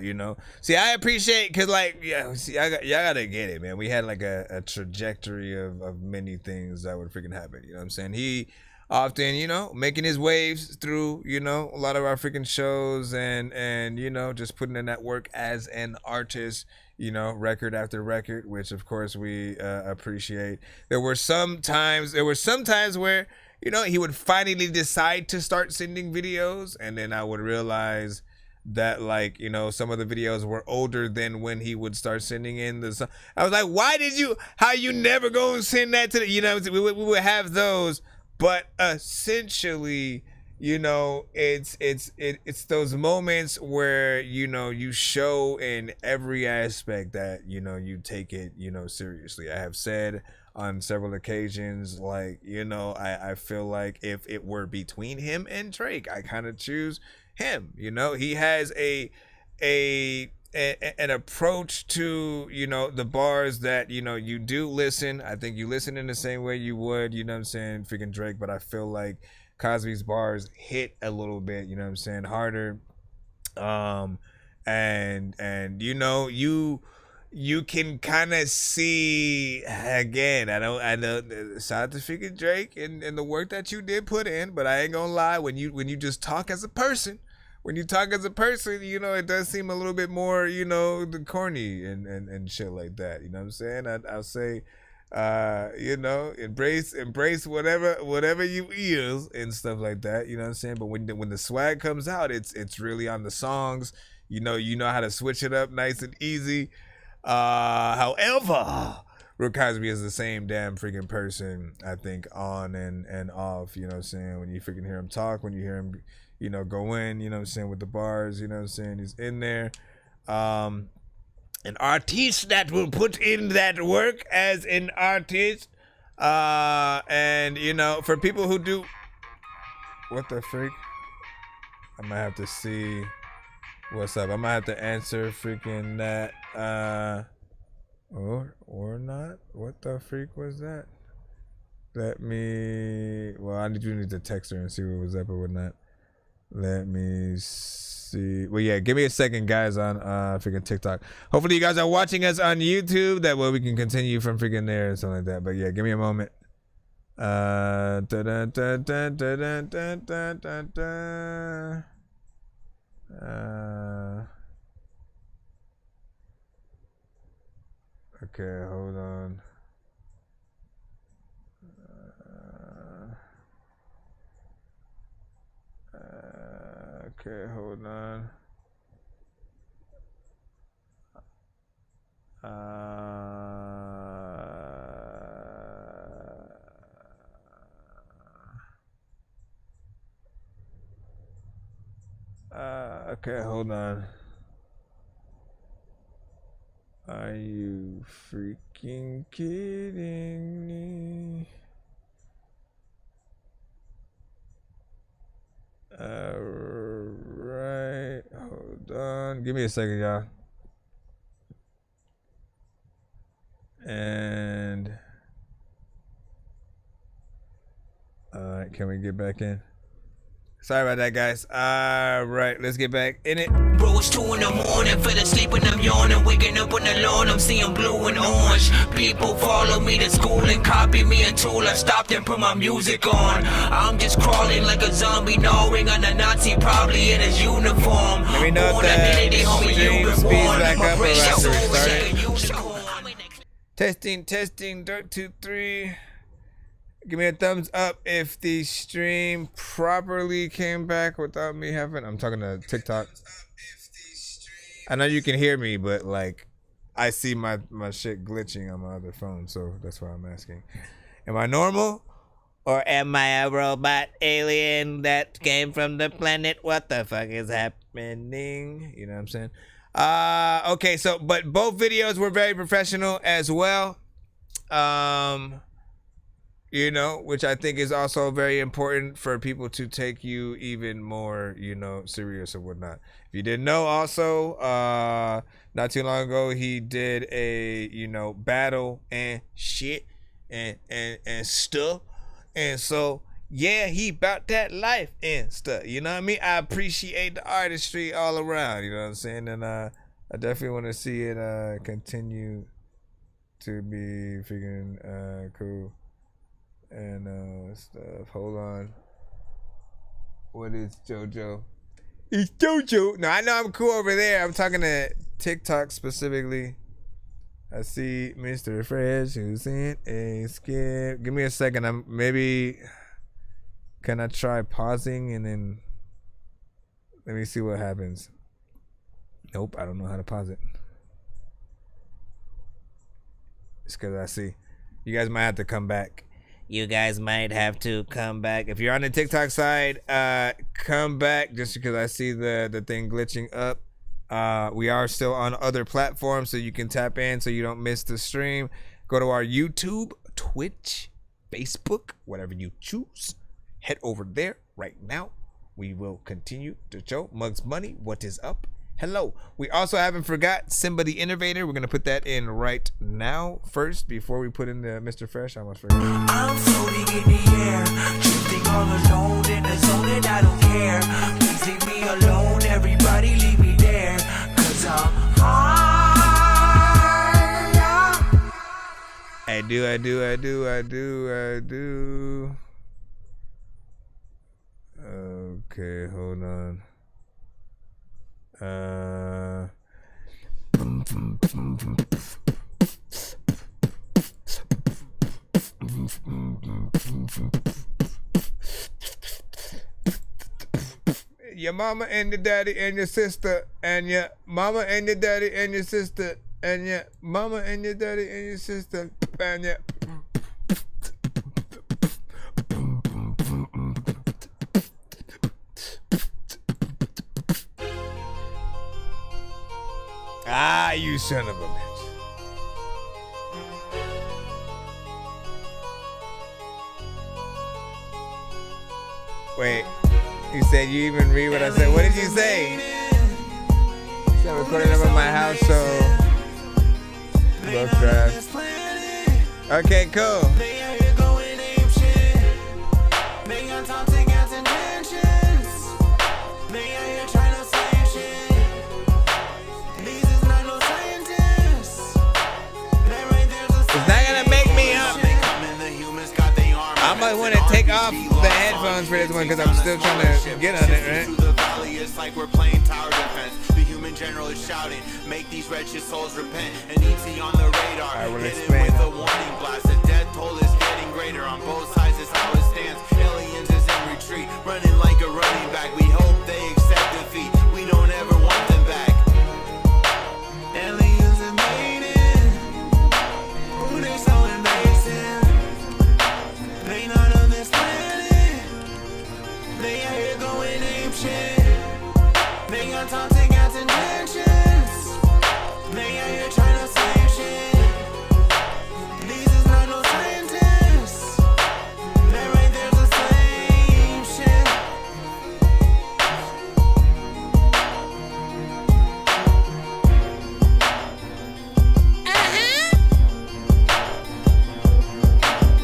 You know, see, I appreciate, cause like, yeah, see, y'all gotta get it, man. We had like a trajectory of many things that would freaking happen. You know what I'm saying? He often, you know, making his waves through, you know, a lot of our freaking shows and you know, just putting in that work as an artist, you know, record after record, which of course we appreciate. There were some times where, you know, he would finally decide to start sending videos, and then I would realize that, like, you know, some of the videos were older than when he would start sending in the song. I was like, how you never go and send that to the, you know, we would have those, but essentially, you know, it's those moments where, you know, you show in every aspect that, you know, you take it, you know, seriously. I have said on several occasions, like, you know, I feel like if it were between him and Drake, I kind of choose him. You know, he has a an approach to, you know, the bars that, you know, you do listen. I think you listen in the same way you would, you know what I'm saying, freaking Drake, but I feel like Cosby's bars hit a little bit, you know what I'm saying, harder. And you know, you can kind of see, again, I know shout out to freaking Drake and the work that you did put in, but I ain't gonna lie, when you just talk as a person, you know, it does seem a little bit more, you know, the corny and shit like that, you know what I'm saying? I'll say, you know, embrace whatever you is and stuff like that, you know what I'm saying? But when the swag comes out, it's really on the songs, you know how to switch it up nice and easy. However, Rick Cosby is the same damn freaking person, I think, on and off, you know what I'm saying? When you freaking hear him talk, when you hear him, you know, go in, you know what I'm saying, with the bars, you know what I'm saying, he's in there. An artiste that will put in that work as an artist. And, you know, for people who do... What the freak? I might have to see what's up. I might have to answer freaking that. Or not? What the freak was that? Well, I need to text her and see what was up or whatnot. Let me see. Well, yeah, give me a second, guys, on freaking TikTok. Hopefully you guys are watching us on YouTube. That way we can continue from freaking there and something like that. But yeah, give me a moment. Okay, hold on. Okay, hold on. Okay, hold on. Are you freaking kidding me? Alright, hold on. Give me a second, y'all. And alright, can we get back in? Sorry about that, guys. Alright, let's get back in it. Bro, it's 2 in the morning, fell asleep and I'm yawning. Waking up on the lawn, I'm seeing blue and orange. People follow me to school and copy me until I stopped and put my music on. I'm just crawling like a zombie, gnawing on a Nazi, probably in his uniform. Let me know if that stream speeds back up or after it started. Testing, Dirt 2-3. Give me a thumbs up if the stream properly came back without me having... I'm talking to TikTok. I know you can hear me, but like I see my shit glitching on my other phone, so that's why I'm asking. Am I normal? Or am I a robot alien that came from the planet? What the fuck is happening? You know what I'm saying? Okay, so but both videos were very professional as well. You know, which I think is also very important for people to take you even more, you know, serious or whatnot. If you didn't know, also, not too long ago, he did a, you know, battle and shit and stuff. And so, yeah, he about that life and stuff. You know what I mean? I appreciate the artistry all around, you know what I'm saying? And I definitely want to see it continue to be freaking cool. And stuff. Hold on. What is JoJo? It's JoJo. No, I know I'm cool over there. I'm talking to TikTok specifically. I see Mr. Fresh who's in a skip. Give me a second. Can I try pausing and then let me see what happens. Nope, I don't know how to pause it. It's because I see. You guys might have to come back. You guys might have to come back. If you're on the TikTok side, come back just because I see the thing glitching up. We are still on other platforms, so you can tap in so you don't miss the stream. Go to our YouTube, Twitch, Facebook, whatever you choose. Head over there right now. We will continue to show Mugs Money what is up. hello. We also haven't forgot Simba the Innovator. We're going to put that in right now first before we put in the Mr. Fresh. I almost forgot. I'm floating in the air, drifting all alone in the zone and I don't care. Please leave me alone, everybody leave me there, 'cause I'm high. I do. Okay, hold on. Your mama and your daddy and your sister and your mama and your daddy and your sister and your mama and your daddy and your sister and your you son of a bitch. Wait, you said you even read what I said. What did you say? So I'm recording over my house, so okay, cool. I might want to take off the headphones for this one because I'm still trying to get on it, right? It's like we're playing tower defense. The human general is shouting, make these wretched souls repent. And ET on the radar, I will hit explain it with a warning blast. The death toll is getting greater on both sides. Is how it stands. Aliens is in retreat, running like a running back. We hope they accept defeat. We don't ever want them back. Aliens invading. Ooh, they so invasive. They not on this planet. They out here going ape shit. They got toxic gas intentions. They out here trying to save shit. These is not no scientists. That right there's the same shit.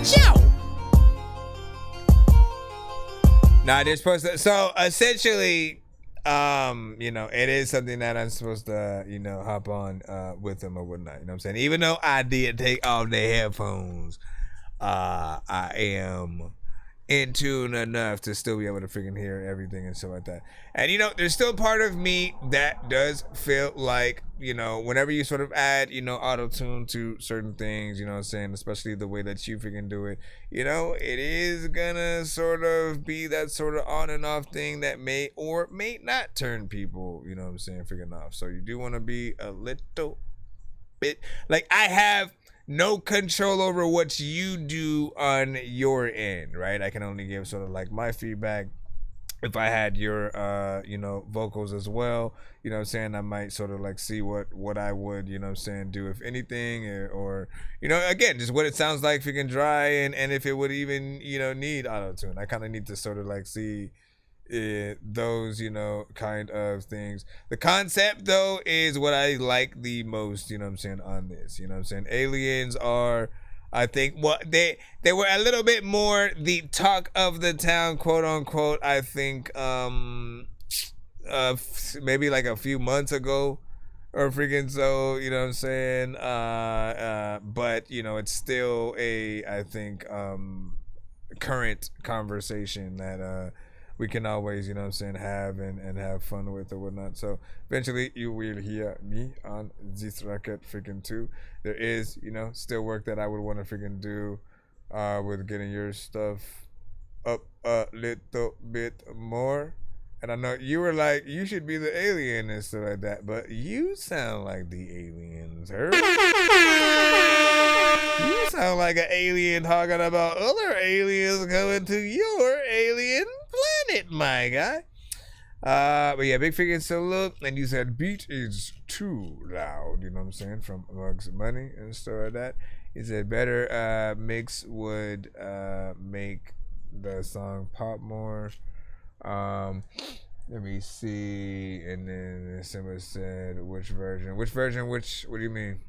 Joe! Nah, they're supposed to. So essentially, you know, it is something that I'm supposed to, you know, hop on with them or whatnot. You know what I'm saying? Even though I did take off the headphones, I am in tune enough to still be able to freaking hear everything and stuff like that. And you know, there's still part of me that does feel like, you know, whenever you sort of add, you know, auto-tune to certain things, you know what I'm saying, especially the way that you freaking do it, you know, it is gonna sort of be that sort of on and off thing that may or may not turn people, you know what I'm saying, freaking off. So you do want to be a little bit like, I have no control over what you do on your end, right? I can only give sort of like my feedback. If I had your you know, vocals as well, you know what I'm saying, I might sort of like see what I would, you know what I'm saying, do if anything, or you know, again, just what it sounds like if you can dry, and if it would even, you know, need auto-tune. I kind of need to sort of like see those, you know, kind of things. The concept though is what I like the most, you know what I'm saying, on this, you know what I'm saying. Aliens are, I think, what they were a little bit more the talk of the town, quote unquote, I think maybe like a few months ago or freaking so, you know what I'm saying, but you know, it's still a, I think, current conversation that we can always, you know what I'm saying, have and have fun with or whatnot. So eventually you will hear me on this record freaking too. There is, you know, still work that I would want to freaking do with getting your stuff up a little bit more. And I know you were like, you should be the alien and stuff like that, but you sound like the aliens, her. You sound like an alien talking about other aliens coming to your alien planet, my guy. But yeah, big freaking salute. And you said beat is too loud, you know what I'm saying, from Mugs Money and stuff like that. He said better mix would make the song pop more. Let me see. And then someone said, which version? What do you mean?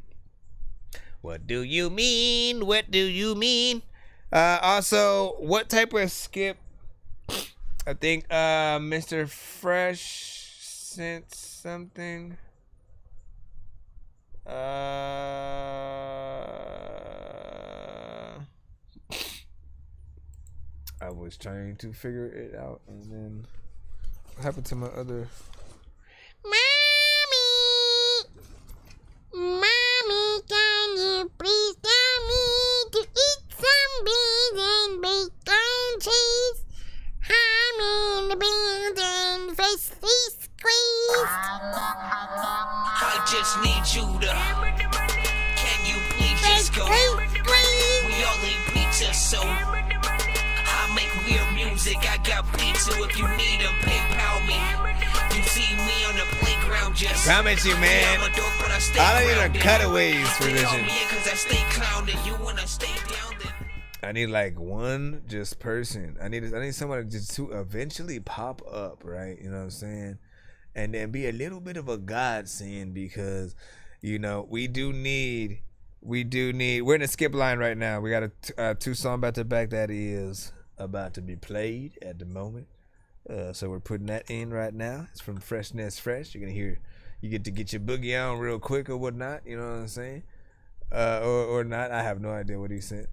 What do you mean? What do you mean? Also, what type of skip? I think Mr. Fresh sent something. I was trying to figure it out, and then what happened to my other? Mommy, can you please tell me to eat some beans and bacon cheese? I'm in the building, freshly squeezed. I just need you to. Can you please just go? We all eat pizza, so I make weird music. I got pizza if you need them. PayPal me. You see me on the playground just. Promise you, man. I don't need cutaways for this shit. I need like one just person. I need someone just to eventually pop up, right? You know what I'm saying? And then be a little bit of a godsend because, you know, we do need. We're in a skip line right now. We got a 2 song back to back that is about to be played at the moment. So we're putting that in right now. It's from Freshness Fresh. You're gonna hear. You get to get your boogie on real quick or whatnot. You know what I'm saying? Or not. I have no idea what he said.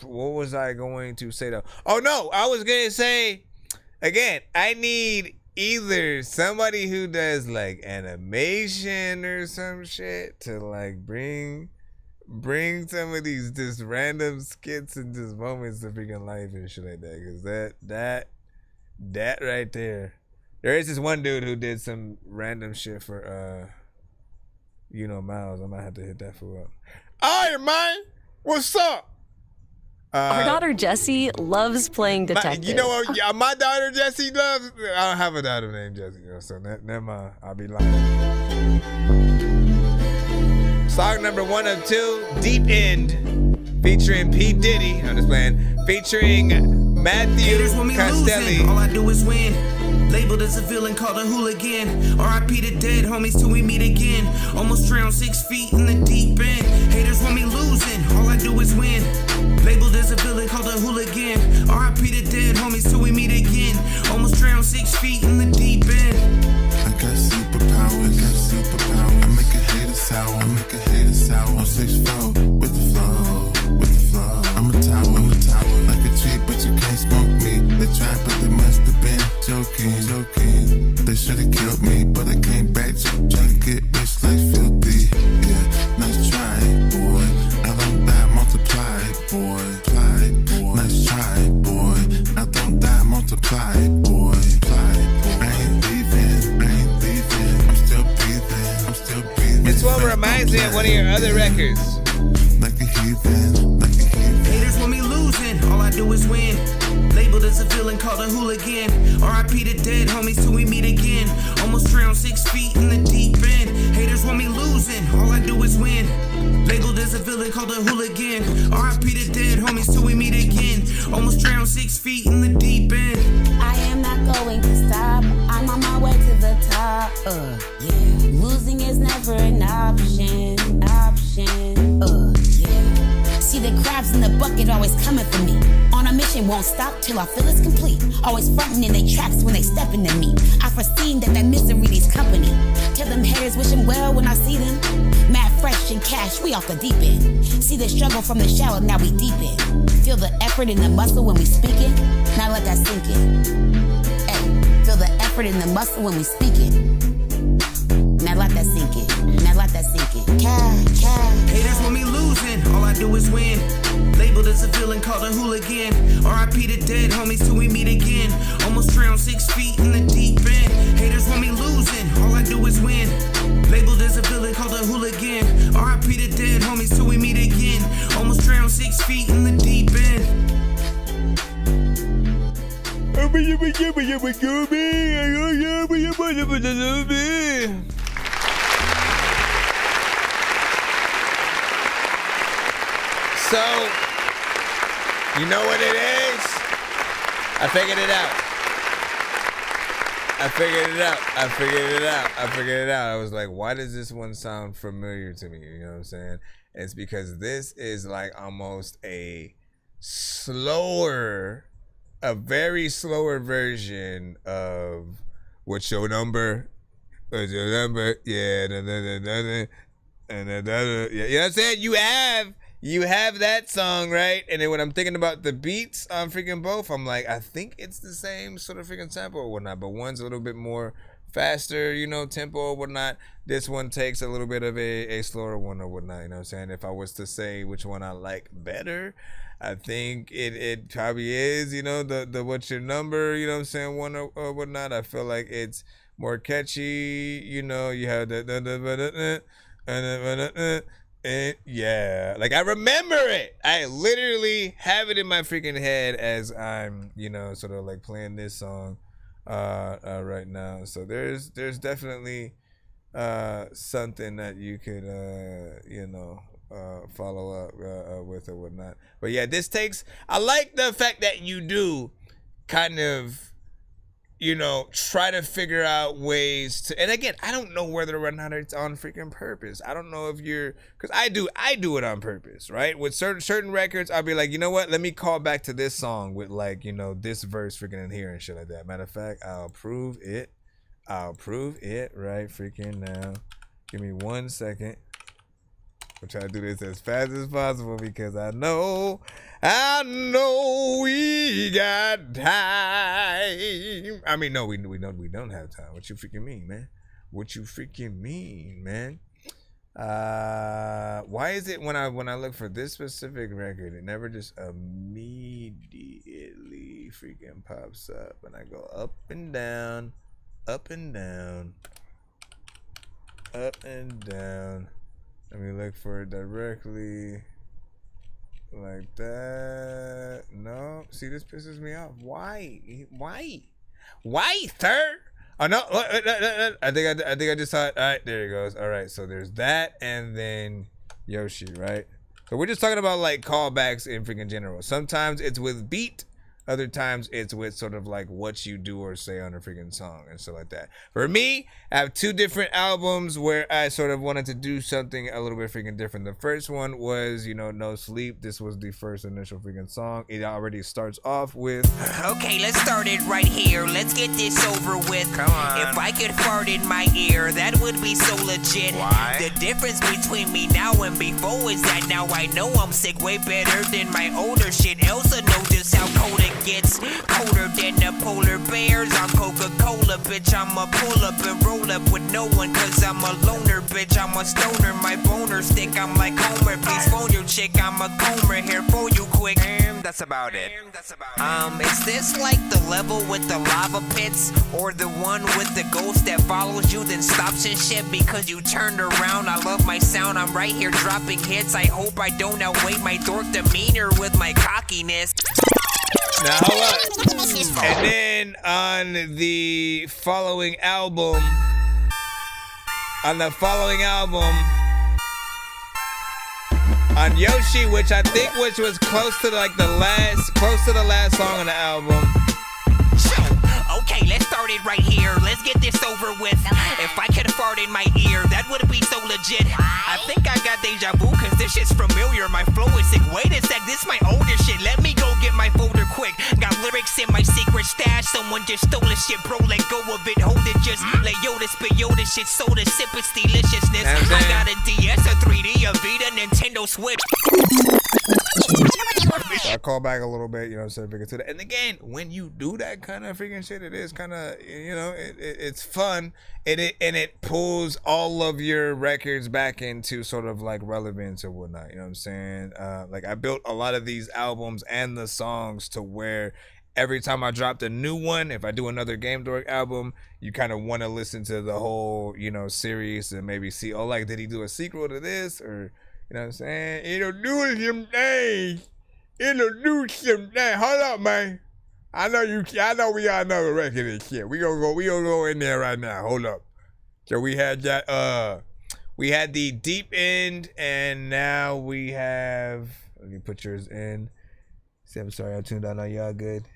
What was I going to say though? Oh no, I was gonna say again. I need either somebody who does like animation or some shit to like bring some of these just random skits and just moments to freaking life and shit like that. Cause that right there. There is this one dude who did some random shit for Miles. I might have to hit that fool up. Alright, man. What's up? Our daughter Jessie loves playing detective. You know what? My daughter Jessie loves. I don't have a daughter named Jessie, so never mind. I'll be lying. Song number 1 of 2, Deep End, featuring P. Diddy. I'm just playing. Featuring Matthew Castelli. All I do is win. Labeled as a villain, called a hooligan. R.I.P. to dead homies till we meet again. Almost drowned 6 feet in the deep end. Haters want me losing. All I do is win. Labeled as a villain, called a hooligan. R.I.P. to dead homies till we meet again. Almost drowned 6 feet in the deep end. I got superpowers. I make a hater sour. I'm 6'4" with the flow. I'm a tower. Like a tree, but you can't smoke me. They tried, but they must have been joking. They should have killed me, but I came back trying to get rich like filthy. Yeah, nice try, boy. I don't die, multiply, boy. Nice try, boy. I don't die, multiply, boy. I ain't leaving. I'm still breathing. This one reminds me of one of your other records. Like a heathen. Haters want me losing. All I do is win. Labeled as a villain, called a hooligan. R.I.P. to dead homies till we meet again. Almost drowned 6 feet in the deep end. Haters want me losing. All I do is win. Labeled as a villain, called a hooligan. R.I.P. to dead homies till we meet again. Almost drowned 6 feet in the deep end. I am not going to stop. I'm on my way to the top. Yeah. Losing is never an option. See the crabs in the bucket always coming for me. On a mission, won't stop till I feel it's complete. Always frontin' in they tracks when they steppin' to me. I foreseen that misery needs company. Tell them haters wish them well when I see them. Mad fresh and cash, we off the deep end. See the struggle from the shallow, now we deep in. Feel the effort in the muscle when we speaking. Now let that sink in. Hey, feel the effort in the muscle when we speaking. Now let that sink in. Haters want me losing. All I do is win. Labeled as a villain, called a hooligan. R.I.P. to dead homies till we meet again. Almost drowned 6 feet in the deep end. Haters want me losing. All I do is win. Labeled as a villain, called a hooligan. R.I.P. to dead homies till we meet again. Almost drowned 6 feet in the deep end. So, you know what it is? I figured it out. I figured it out. I was like, why does this one sound familiar to me? You know what I'm saying? It's because this is like almost a very slower version of What's Your Number? What's Your Number? Yeah. Yeah, you know what I'm saying? You have that song, right? And then when I'm thinking about the beats on freaking both, I'm like, I think it's the same sort of freaking tempo or whatnot, but one's a little bit more faster, you know, tempo or whatnot. This one takes a little bit of a slower one or whatnot, you know what I'm saying? If I was to say which one I like better, I think it probably is, you know, the What's Your Number, you know what I'm saying, one or whatnot. I feel like it's more catchy, you know, you have the yeah, like I remember it. I literally have it in my freaking head as I'm, you know, sort of like playing this song right now. So there's definitely something that you could you know, follow up with or whatnot. But yeah, I like the fact that you do kind of, you know, try to figure out ways to, and again, I don't know whether or not it's on freaking purpose. I don't know if because I do it on purpose, right? With certain records, I'll be like, you know what? Let me call back to this song with like, you know, this verse freaking in here and shit like that. Matter of fact, I'll prove it right freaking now. Give me 1 second. I'm trying to do this as fast as possible because I know we got time. I mean, no, we don't have time. What you freaking mean, man? Why is it when I look for this specific record, it never just immediately freaking pops up, and I go up and down, up and down, up and down. Let me look for it directly like that. No, see, this pisses me off. Why, sir? Oh no, I think I just saw it. All right, there it goes. All right, so there's that, and then Yoshi, right? So we're just talking about like callbacks in freaking general. Sometimes it's with beat. Other times it's with sort of like what you do or say on a freaking song and stuff like that. For me, I have 2 different albums where I sort of wanted to do something a little bit freaking different. The first one was, you know, No Sleep. This was the first initial freaking song. It already starts off with, okay, let's start it right here. Let's get this over with. Come on. If I could fart in my ear, that would be so legit. Why? The difference between me now and before is that now I know I'm sick way better than my older shit. Elsa knows just how cold it gets, colder than the polar bears on Coca-Cola, bitch. I'ma pull up and roll up with no one, cause I'm a loner, bitch. I'm a stoner, my boner stick, I'm like Homer. Please phone your chick, I'm a comer, here for you quick. That's about it. Is this like the level with the lava pits, or the one with the ghost that follows you then stops and shit because you turned around? I love my sound, I'm right here dropping hits. I hope I don't outweigh my dork demeanor with my cockiness. Now hold on. And then on the following album, on Yoshi, which I think was close to the last song on the album. Okay, let's start it right here. Let's get this over with. If I could fart in my ear, that would be so legit. I think I got deja vu, cause this shit's familiar. My flow is sick. Wait a sec, this my older shit. Let me go get my folder quick. Got lyrics in my secret stash. Someone just stole this shit, bro. Let go of it, hold it. Just let Yoda spit Yoda shit. Soda sip its deliciousness. I got a DS, a 3D, a Vita, Nintendo Switch. So I call back a little bit, you know, so I to that. And again, when you do that kind of freaking shit, it is kind of, you know, it's fun, and it pulls all of your records back into sort of like relevance or whatnot. You know what I'm saying? Like I built a lot of these albums and the songs to where every time I dropped a new one, if I do another Game Dork album, you kind of want to listen to the whole, you know, series and maybe see, oh, like, did he do a sequel to this? Or, you know what I'm saying? Introduce some things. Hold up, man. I know we got another record and shit. We gonna go in there right now. Hold up. So we had that, we had the deep end, and now we have, let me put yours in. Say, I'm sorry, I tuned out. Are y'all good?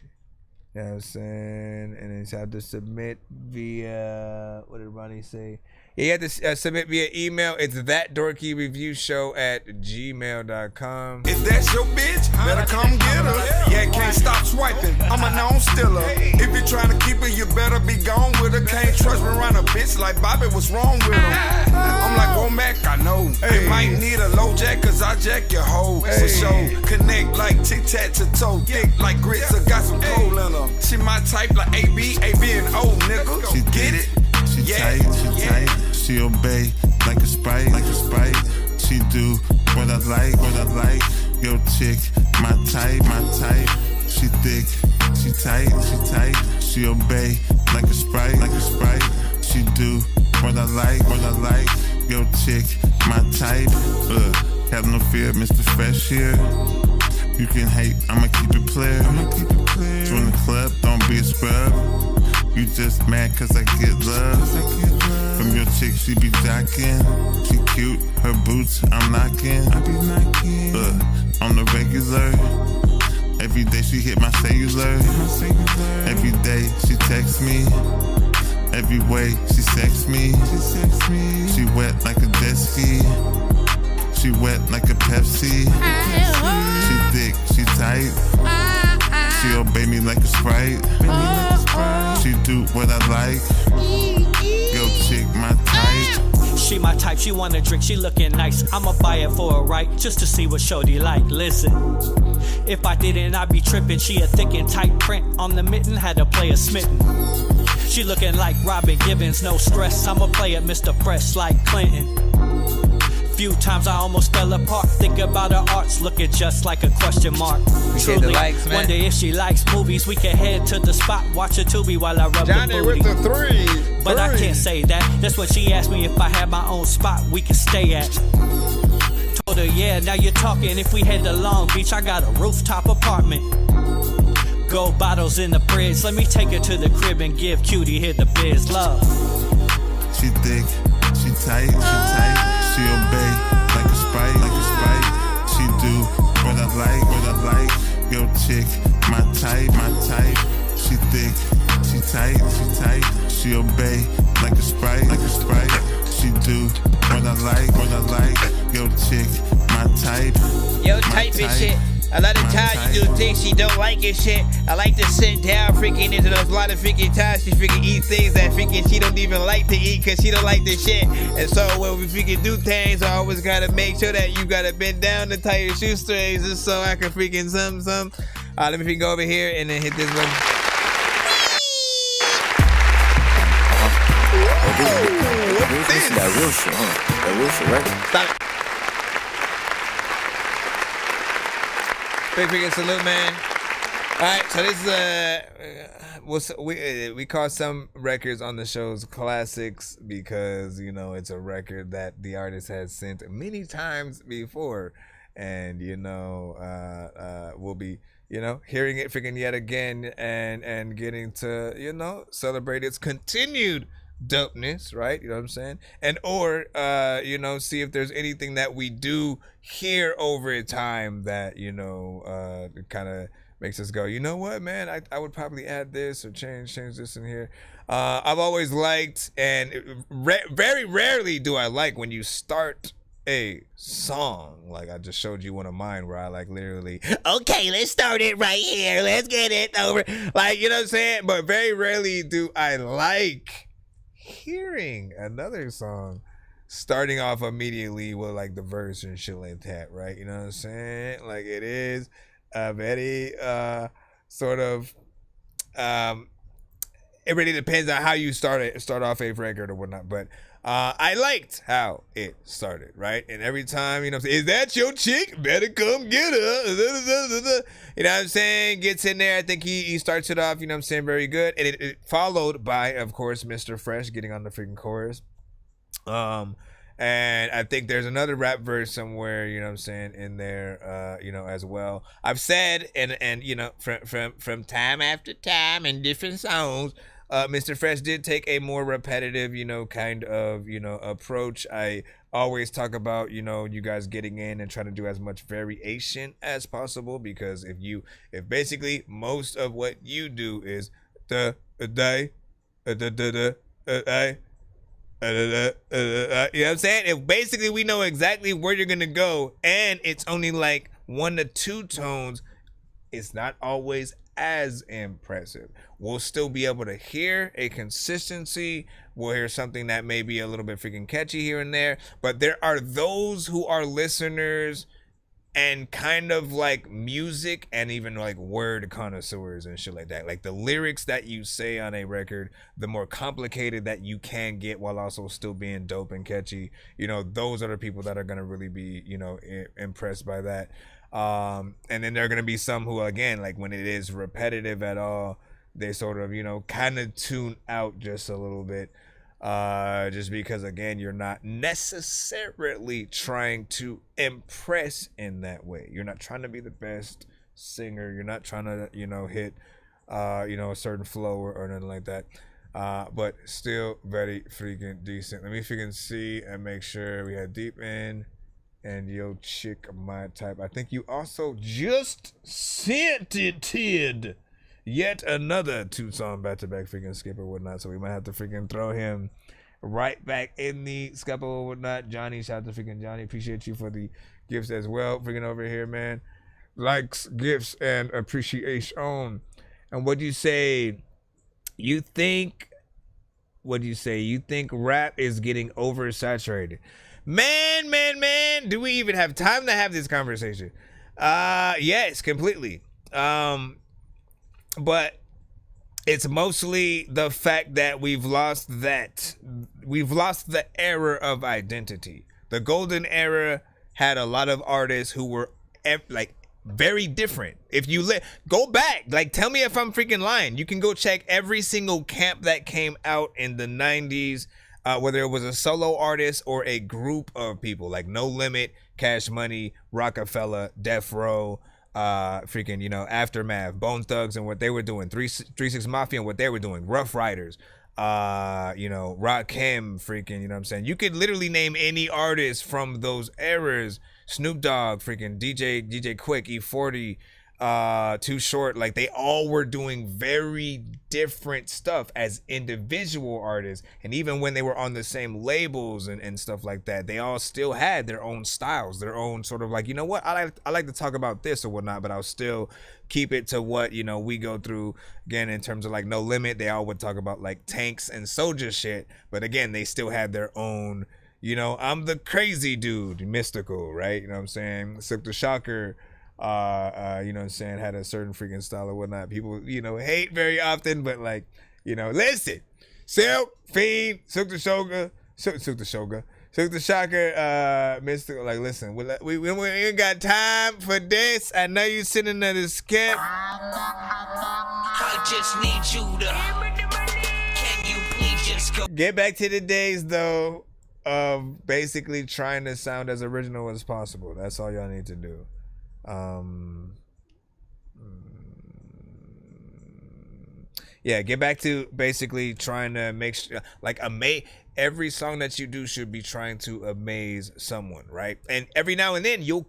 You know what I'm saying? And it's have to submit via, what did Ronnie say? Yeah, you have to submit via email. It's ThatDorkyReviewShow@gmail.com. If that's your bitch, better come get her. Yeah, can't stop swiping. I'm a known stiller. If you're trying to keep her, you better be gone with her. Can't trust me around a bitch like Bobby. What's wrong with her? I'm like Womack, I know. You might need a low jack, cause I jack your hoe. For sure. Connect like tic-tac to toe. Thick like grits, I got some coal in her. She my type like AB and O, nigga. She Get it? Tight, she tight. She obey like a sprite. She do what I like. Yo, chick, my type. She thick, she tight. She obey like a sprite. She do what I like. Yo, chick, my type. Have no fear, Mr. Fresh here. You can hate, I'ma keep it clear. Join the club, don't be a scrub. You just mad cause I get love. From your chick, she be jocking. She cute, her boots, I'm knocking. On the regular. Every day she hit my cellular. Every day she texts me. Every way she sex me. She wet like a jet ski. She wet like a Pepsi. She thick, she tight. She obey me like a sprite. She do what I like. Yo, chick, my type. She my type, she wanna drink, she looking nice. I'ma buy it for her, right? Just to see what shorty like. Listen, if I didn't, I'd be tripping. She a thick and tight print on the mitten, had to play a smitten. She looking like Robin Givens, no stress. I'ma play it Mr. Fresh like Clinton. Few times I almost fell apart. Think about her arts, looking just like a question mark. Truly, wonder if she likes movies. We can head to the spot, watch a Tubi while I rub Johnny the booty. with the three. But I can't say that. That's when she asked me if I had my own spot we can stay at. Told her, yeah, now you're talking. If we head to Long Beach, I got a rooftop apartment. Gold bottles in the fridge. Let me take her to the crib and give Cutie here the biz love. She thick, she tight. She obey like a sprite. She do what I like. Yo, chick, my type. She thick, she tight. She obey like a sprite. She do what I like. Yo, chick, my type. Yo, type and shit. A lot of times you do things she don't like and shit. I like to sit down freaking into those lot of freaking times she freaking eat things that freaking she don't even like to eat because she don't like this shit. And so when we freaking do things, I always gotta make sure that you gotta bend down to tie your shoestrings just so I can freaking some. Let me freaking go over here and then hit this one. This is that real shit, huh? That real shit, right? Stop it. Big freaking salute, man. All right, so this is we call some records on the shows classics because you know it's a record that the artist has sent many times before, and you know we'll be hearing it freaking yet again and getting to celebrate its continued dopeness, right? You know what I'm saying? And or see if there's anything that we do hear over time that kind of makes us go, you know what, man, I would probably add this or change this in here. I've always liked, and very rarely do I like when you start a song. Like I just showed you one of mine where I like literally, okay, let's start it right here, let's get it over, like, you know what I'm saying? But very rarely do I like hearing another song starting off immediately with like the verse and shit like that, right? You know what I'm saying? Like it is a very sort of it really depends on how you start off a record or whatnot, but I liked how it started, right? And every time, is that your chick? Better come get her. You know what I'm saying? Gets in there. I think he starts it off, very good. And it followed by, of course, Mr. Fresh getting on the freaking chorus. And I think there's another rap verse somewhere, in there, as well. I've said, and from time after time in different songs, Mr. Fresh did take a more repetitive, kind of, approach. I always talk about, you guys getting in and trying to do as much variation as possible, because if basically most of what you do is you know what I'm saying? If basically we know exactly where you're gonna go and it's only like 1 to 2 tones, it's not always as impressive. We'll still be able to hear a consistency. We'll hear something that may be a little bit freaking catchy here and there, but there are those who are listeners and kind of like music and even like word connoisseurs and shit like that. Like the lyrics that you say on a record, the more complicated that you can get while also still being dope and catchy, those are the people that are going to really be, impressed by that. And then there are going to be some who, again, like when it is repetitive at all, they sort of, kind of tune out just a little bit. Just because, again, you're not necessarily trying to impress in that way. You're not trying to be the best singer. You're not trying to, hit, a certain flow or nothing like that. But still very freaking decent. Let me freaking see and make sure we had Deep In and Yo Chick My Type. I think you also just sent it, yet another 2-song back-to-back freaking skip or whatnot, so we might have to freaking throw him right back in the skip or whatnot. Johnny, shout out to freaking Johnny. Appreciate you for the gifts as well. Freaking over here, man. Likes, gifts, and appreciation. And what do you say? You think rap is getting oversaturated? Man, do we even have time to have this conversation? Yes, completely. But it's mostly the fact that we've lost the era of identity. The golden era had a lot of artists who were like very different. If you go back, like, tell me if I'm freaking lying. You can go check every single camp that came out in the 90s, whether it was a solo artist or a group of people, like No Limit, Cash Money, Rockefeller, Death Row, freaking, Aftermath, Bone Thugs and what they were doing, 3 6 Mafia and what they were doing, Rough Riders, Rakim, freaking, you know what I'm saying? You could literally name any artist from those eras. Snoop Dogg, freaking DJ Quick, E40, Too Short, like they all were doing very different stuff as individual artists. And even when they were on the same labels and stuff like that, they all still had their own styles, their own sort of like, you know what, I like to talk about this or whatnot, but I'll still keep it to what, we go through. Again, in terms of like No Limit, they all would talk about like tanks and soldier shit, but again, they still had their own, I'm the crazy dude, mystical, right? You know what I'm saying? Silk the Shocker, you know what I'm saying, had a certain freaking style or whatnot. People, hate very often, but like, listen, Silk, Fiend, Silk the Shocker, mystical, like, listen, we ain't got time for this. I know you sitting at the skip. I just need you to, can you please just go? Get back to the days, though, of basically trying to sound as original as possible. That's all y'all need to do. Yeah, get back to basically trying to make sure, like, every song that you do should be trying to amaze someone, right? And every now and then you'll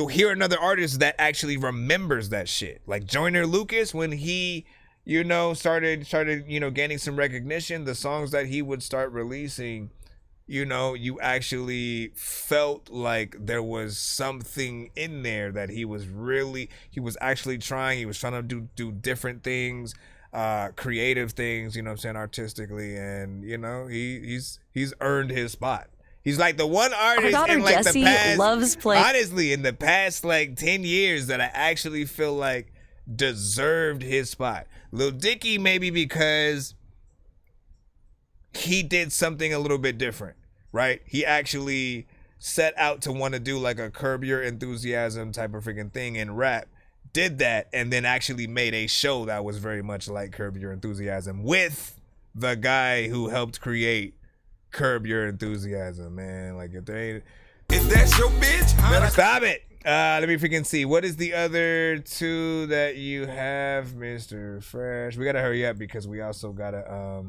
hear another artist that actually remembers that shit. Like Joyner Lucas, when he, started, gaining some recognition, the songs that he would start releasing, you actually felt like there was something in there that he was actually trying. He was trying to do different things, creative things, artistically. And, he's earned his spot. He's like the one artist in like Jessie the past, loves playing. Honestly, in the past like 10 years that I actually feel like deserved his spot. Lil Dicky, maybe because he did something a little bit different, right? He actually set out to want to do like a Curb Your Enthusiasm type of freaking thing in rap, did that, and then actually made a show that was very much like Curb Your Enthusiasm with the guy who helped create Curb Your Enthusiasm, man. Like, if that's your bitch, better stop it. Let me freaking see. What is the other two that you have, Mr. Fresh? We gotta hurry up because we also gotta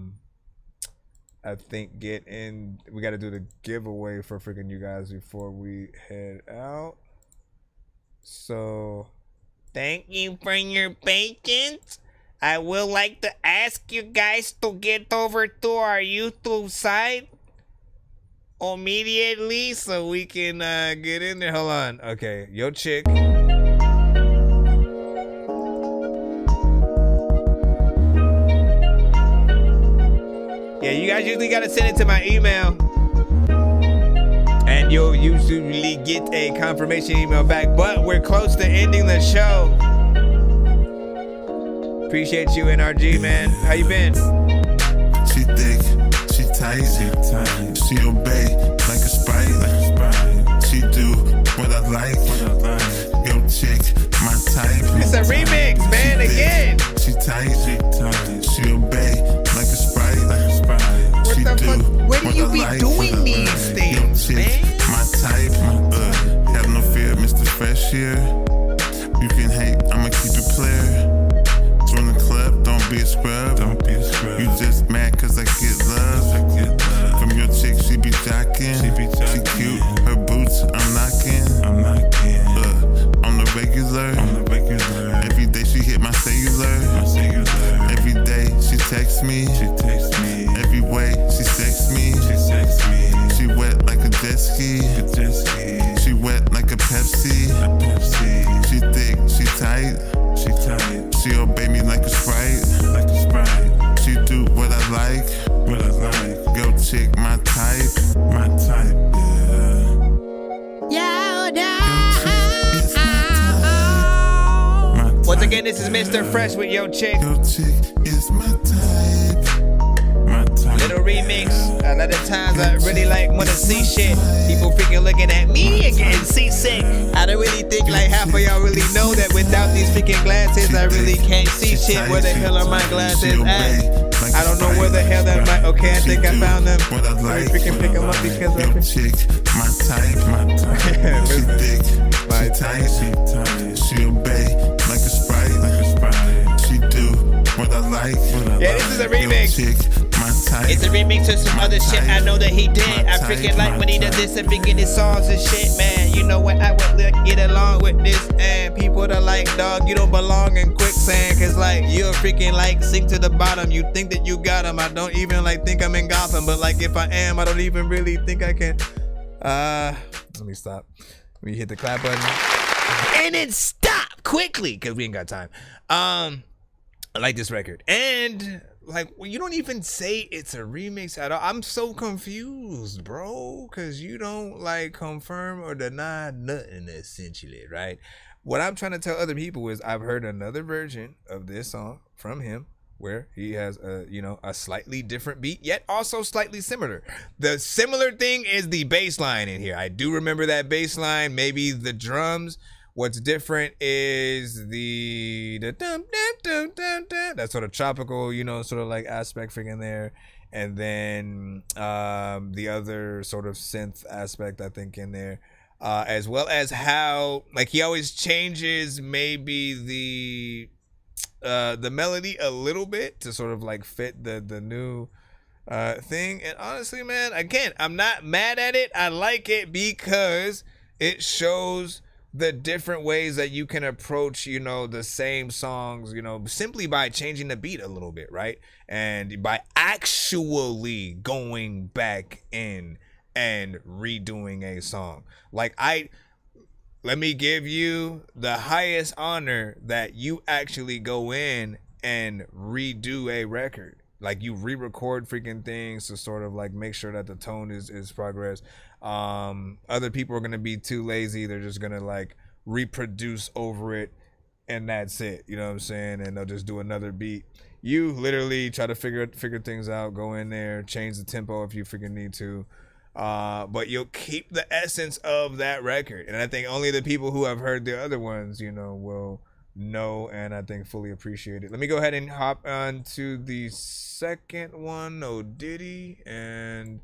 I think we gotta do the giveaway for freaking you guys before we head out. So thank you for your patience. I would like to ask you guys to get over to our YouTube site immediately so we can get in there. Hold on. Okay, yo chick. Yeah, you guys usually gotta send it to my email. And you'll usually get a confirmation email back. But we're close to ending the show. Appreciate you, NRG, man. How you been? She thick, she tight, she obey like a sprite, she do what I like, yo chick, my type. It's a remix, man, again. She tight, she obey like a sprite, she do what do you be doing these things, yo chick, my type, have no fear, Mr. Fresh here. You can hate, I'ma keep it clear. Join the club, don't be a scrub. You just mad cause I get love. From your chick, she be jocking. She cute, her boots, I'm knocking. On the regular. Every day she hit my cellular. Every day she texts me. Every way she texts me. She wet like a jet ski. She wet like a Pepsi. She thick, she tight. She obey me like a sprite. She do what I like. Yo chick, my type. Once again, this is Mr. Fresh with Yo Chick. Yo chick is my type. Little remix. A lot of times I really wanna see shit. People freaking looking at me and getting seasick. I don't really think like half of y'all really know that without these freaking glasses, I really can't see shit. Where the hell are my glasses at? I don't know where the hell that might. Okay, I think I found them. Let me freaking pick them up because of Yo chick, my type. She thick, my type. She obey like a sprite. She do what I like. Yeah, this is a remix. Yo chick, my type. It's a remix to some other shit I know that he did. I freaking like when he does this and freaking his songs and shit, man. You know what? I would get along with this and people that like, dog, you don't belong in quicksand. Cause like, you'll freaking like sink to the bottom. You think that you got him. I don't even like think I'm in Gotham. But like if I am, I don't even really think I can. Let me stop. Let me hit the clap button. And then stop quickly because we ain't got time. I like this record. And like, well, you don't even say it's a remix at all. I'm so confused, bro, because you don't like confirm or deny nothing, essentially, right? What I'm trying to tell other people is I've heard another version of this song from him where he has a slightly different beat, yet also slightly similar. The similar thing is the bass line in here. I do remember that bass line, maybe the drums. What's different is the dum dum dum dum, that sort of tropical, sort of like aspect freaking there, and then the other sort of synth aspect I think in there, as well as how like he always changes maybe the melody a little bit to sort of like fit the new thing. And honestly, man, again, I'm not mad at it. I like it because it shows the different ways that you can approach, the same songs, simply by changing the beat a little bit, right? And by actually going back in and redoing a song. Like let me give you the highest honor that you actually go in and redo a record. Like you re-record freaking things to sort of like make sure that the tone is progress. Other people are gonna be too lazy. They're just gonna like reproduce over it and that's it. You know what I'm saying? And they'll just do another beat. You literally try to figure things out, go in there, change the tempo if you freaking need to. But you'll keep the essence of that record. And I think only the people who have heard the other ones, will know and I think fully appreciate it. Let me go ahead and hop on to the second one, No Diddy, and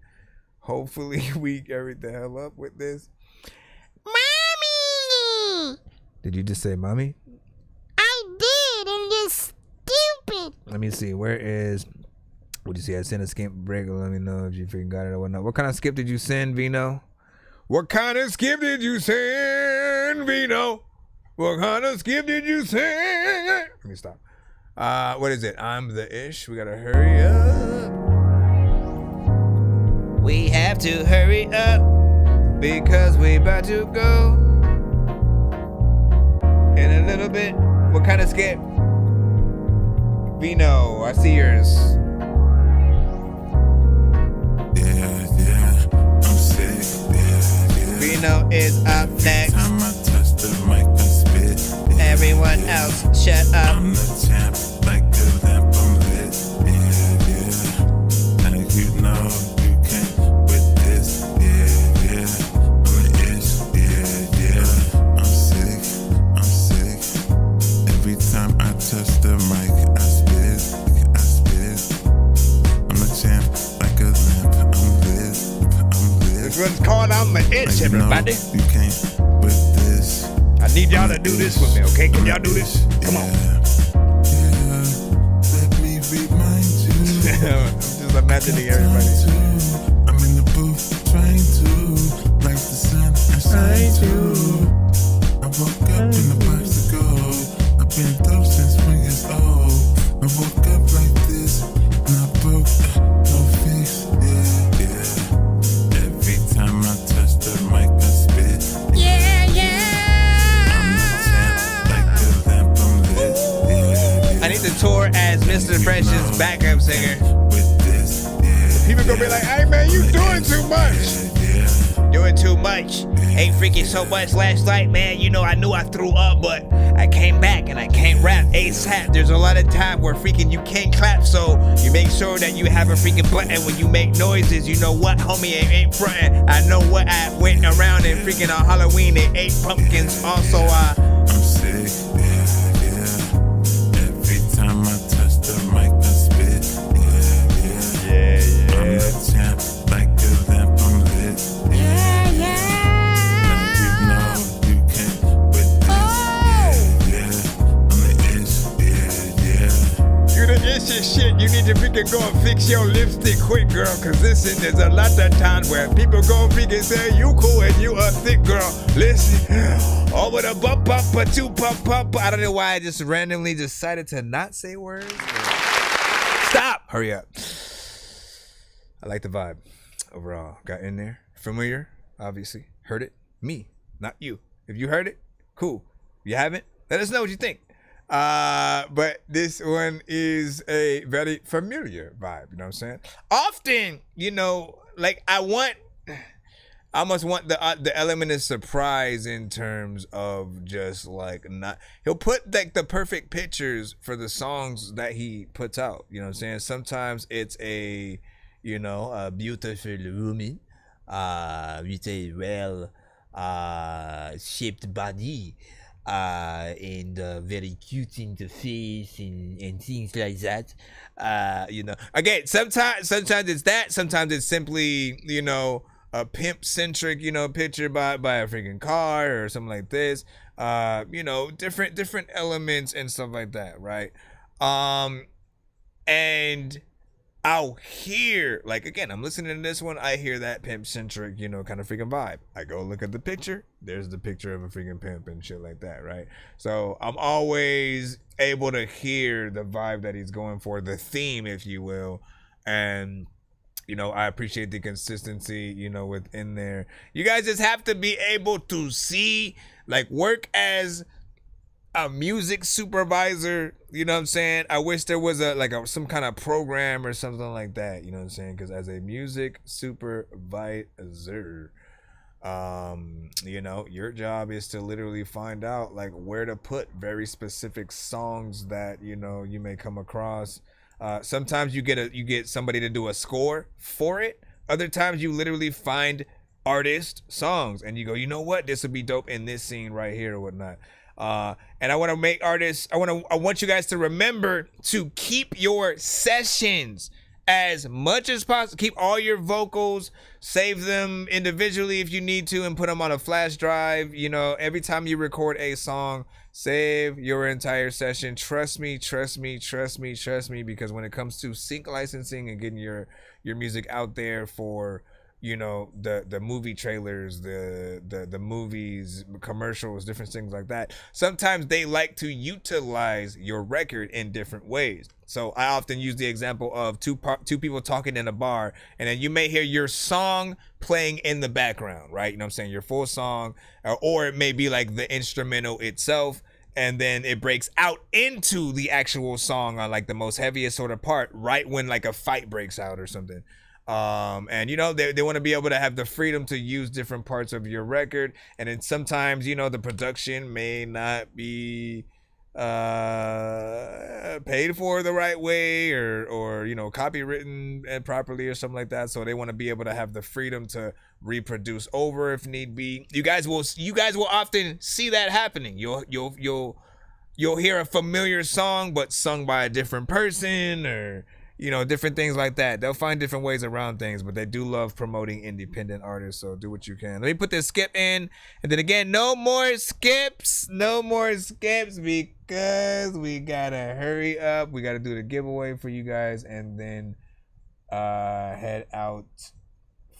hopefully we hurry the hell up with this. Mommy! Did you just say mommy? I did, and you're stupid. Let me see. Where is... What'd you see? I sent a skip break. Let me know if you freaking got it or whatnot. What kind of skip did you send, Vino? What kind of skip did you send, Vino? What kind of skip did you send? Let me stop. What is it? I'm the ish. We gotta hurry up. We have to hurry up because we about to go in a little bit. What kind of skip? Vino, I see yours. Vino is up next. Everyone else, shut up. I'm the champ, like a lamp, I'm lit. Yeah, yeah. And you know you can't with this. Yeah, yeah. I'm the ish. Yeah, yeah. I'm sick. Every time I touch the mic, I spit. I'm the champ, like a lamp, I'm lit. This one's called I'm the Itch, everybody. You can't with this. I need y'all to do this with me, okay? Can y'all do this? Come on. Yeah, let me remind you. I'm just imagining everybody. I'm in the booth trying to like the sun and shine too. I woke up in the box to go. I've been dope since 1 years old. I woke up like this and I broke no fix. Yeah, yeah. Every time I touch the mic, I spit. Yeah, yeah. I need to tour as Mr. Fresh's backup singer. People gonna be like, hey man, you doing too much. Doing too much. Ain't freaking so much last night, man. You know, I knew I threw up, but I came back and I can't rap ASAP. There's a lot of time where freaking you can't clap, so you make sure that you have a freaking button when you make noises. You know what, homie, ain't frontin'. I know what I went around and freaking on Halloween and ate pumpkins. Also, I'm sick. Time I touch the mic, I spit. Yeah, yeah. I'm the champ, like a lamp, I'm lit. Yeah, yeah. Now you know you can't with this. Yeah, yeah. I'm the ish. Yeah, yeah. You the ish and shit. You need to freaking go and fix your lipstick quick, girl. Cause listen, there's a lot of times where people go freaking say you cool and you a thick girl. Listen. Oh, with a bump, a two pump. I don't know why I just randomly decided to not say words. Stop! Hurry up. I like the vibe overall. Got in there. Familiar, obviously. Heard it. Me, not you. If you heard it, cool. If you haven't, let us know what you think. But this one is a very familiar vibe. You know what I'm saying? Often, you know, like I almost want the element of surprise in terms of just like not. He'll put like the perfect pictures for the songs that he puts out. You know what I'm saying? Sometimes it's a, you know, a beautiful woman, with a well shaped body, and very cute in the face and things like that. You know, again, sometimes it's that. Sometimes it's simply, you know, a pimp-centric, you know, picture by a freaking car or something like this. You know, different elements and stuff like that, right? And I'll hear, like, again, I'm listening to this one, I hear that pimp-centric, you know, kind of freaking vibe. I go look at the picture, there's the picture of a freaking pimp and shit like that, right? So I'm always able to hear the vibe that he's going for, the theme, if you will, and you know, I appreciate the consistency, you know, within there. You guys just have to be able to see, like, work as a music supervisor, you know what I'm saying? I wish there was some kind of program or something like that, you know what I'm saying? Because as a music supervisor, you know, your job is to literally find out, like, where to put very specific songs that, you know, you may come across. Sometimes you get somebody to do a score for it. Other times you literally find artist songs and you go, you know what, this would be dope in this scene right here or whatnot. And I want to make artists, I want you guys to remember to keep your sessions as much as possible. Keep all your vocals, save them individually if you need to, and put them on a flash drive. You know, every time you record a song, save your entire session. Trust me, because when it comes to sync licensing and getting your music out there for, you know, the movie trailers, the movies, commercials, different things like that, sometimes they like to utilize your record in different ways. So I often use the example of two people talking in a bar, and then you may hear your song playing in the background, right? You know what I'm saying? Your full song, or it may be like the instrumental itself, and then it breaks out into the actual song on like the most heaviest sort of part, right when like a fight breaks out or something. And you know, they want to be able to have the freedom to use different parts of your record, and then sometimes, you know, the production may not be paid for the right way, or you know, copywritten properly or something like that. So they want to be able to have the freedom to reproduce over if need be. You guys will often see that happening. You'll hear a familiar song but sung by a different person, or you know, different things like that. They'll find different ways around things, but they do love promoting independent artists, so do what you can. Let me put this skip in, and then again, no more skips because we gotta hurry up. We gotta do the giveaway for you guys, and then head out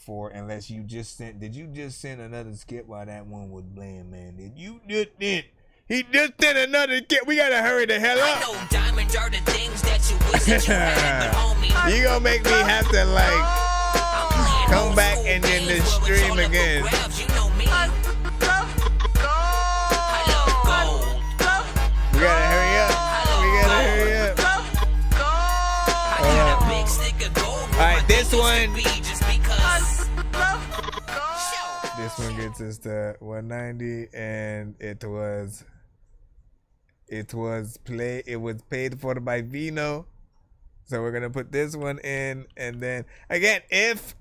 for, unless you just sent, did you just send another skip while that one was playing, man? Did you just did? He just did another skip. We gotta hurry the hell up. I know diamonds are the things that you wish that you had, but homie, you gonna make me have to like come back and then the stream again. We gotta hurry up. Alright, this one gets us to 190, and it was paid for by Vino. So we're gonna put this one in, and then again, if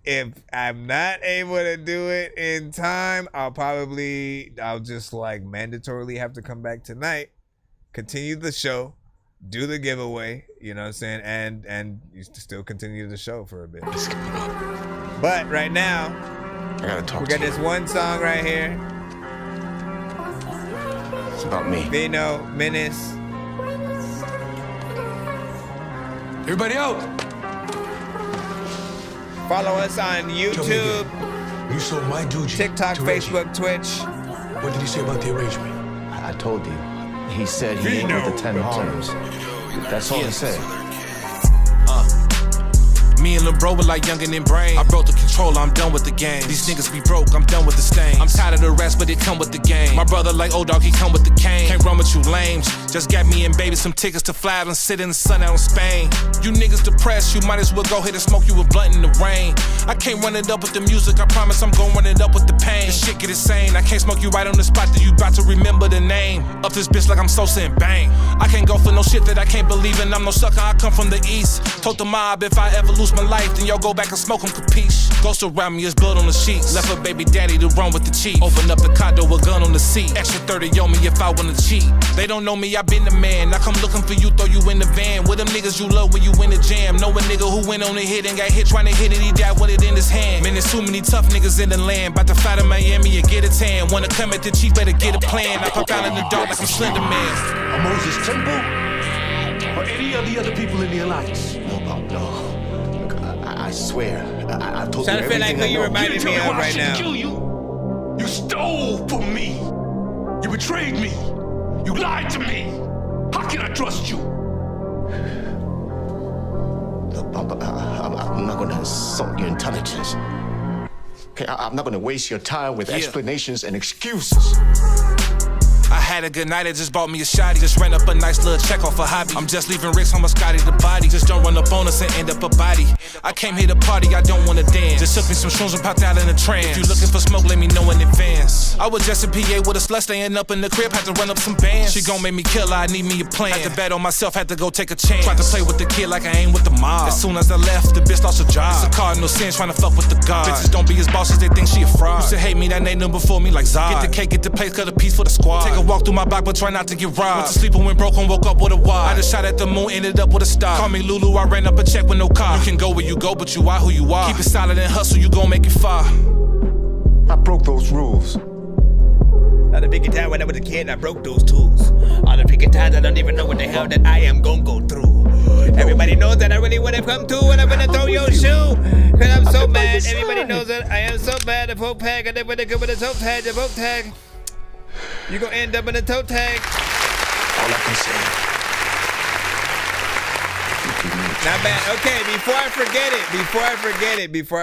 I'm not able to do it in time, I'll just like mandatorily have to come back tonight, continue the show, do the giveaway, you know what I'm saying, and you still continue the show for a bit. But right now, I gotta talk we got this one song right here. It's about me. Vino, Menace. Everybody out! Follow us on YouTube, you sold my Gucci TikTok, to Reggie. Facebook, Twitch. What did he say about the arrangement? I told you. He said he ain't with the 10 Harlems. That's all he said. Me and Lil' Bro were like youngin' in brain. I broke the controller, I'm done with the game. These niggas be broke, I'm done with the stains. I'm tired of the rest, but it come with the game. My brother like old dog, he come with the cane. Can't run with you lames. Just got me and baby some tickets to fly out and sit in the sun out in Spain. You niggas depressed, you might as well go ahead and smoke you a blunt in the rain. I can't run it up with the music, I promise I'm gon' run it up with the pain. This shit get insane, I can't smoke you right on the spot that you about to remember the name. Up this bitch like I'm Sosa and bang. I can't go for no shit that I can't believe in, I'm no sucker, I come from the east. Told the mob if I ever lose my life, then y'all go back and smoke 'em, capiche. Ghost around me is blood on the sheets. Left a baby daddy to run with the chief. Open up the condo, a gun on the seat. Extra 30 on me if I wanna cheat. They don't know me, I been the man. I come looking for you, throw you in the van. With them niggas you love when you in the jam. Know a nigga who went on the hit and got hit trying to hit it, he died with it in his hand. Man, there's too many tough niggas in the land. About to fly to Miami and get a tan. Wanna come at the chief, better get a plan. I pop out in the dark like I'm Slender Man. Are Moses Temple? Or any of the other people in the Alliance? No. I swear, I told you Trying to feel like everything I who you know. reminded me of right now. Kill you. You stole from me. You betrayed me. You lied to me. How can I trust you? I'm not gonna insult your intelligence. Okay, I'm not gonna waste your time with explanations and excuses. I had a good night, I just bought me a shotty. Just ran up a nice little check off a hobby. I'm just leaving Rick's home, Scotty the body. Just don't run up on us and end up a body. I came here to party, I don't wanna dance. Just took me some shrooms and popped out in a trance. If you looking for smoke, let me know in advance. I was just a PA with a slut staying up in the crib, had to run up some bands. She gon' make me kill her, I need me a plan. Had to bet on myself, had to go take a chance. Tried to play with the kid like I ain't with the mob. As soon as I left, the bitch lost her job. It's a cardinal sin trying to fuck with the god. Bitches don't be as bosses, they think she a fraud. Used to hate me, that ain't nothing before me like Zod. Get the cake, get the place, cut a piece for the squad. Nigga walk through my block, but try not to get robbed. Went to sleep and went broke and woke up with a wad. I just shot at the moon, ended up with a star. Call me Lulu, I ran up a check with no car. You can go where you go, but you are who you are. Keep it solid and hustle, you gon' make it far. I broke those rules. On the picket time when I was a kid, I broke those tools. On the picket times, I don't even know what the hell that I am gon' go through. Everybody knows that I really wanna come through when I'm gonna throw your shoe. Cause I'm so mad. Everybody knows that I am so bad. The poke tag, I never good with the toe tag. The poke tag. You gon' end up in the toe tag. All I can say. Not bad. Okay, before I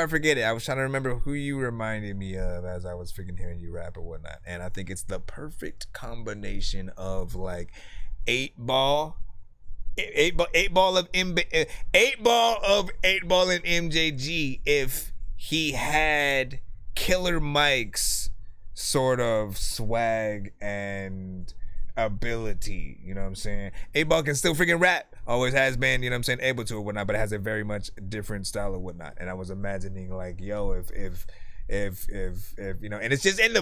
forget it, I was trying to remember who you reminded me of as I was freaking hearing you rap or whatnot. And I think it's the perfect combination of like 8 ball and MJG if he had Killer Mike's sort of swag and ability, you know what I'm saying? 8 Ball can still freaking rap, always has been, you know what I'm saying, able to or whatnot, but it has a very much different style or whatnot. And I was imagining like, yo, if you know, and it's just in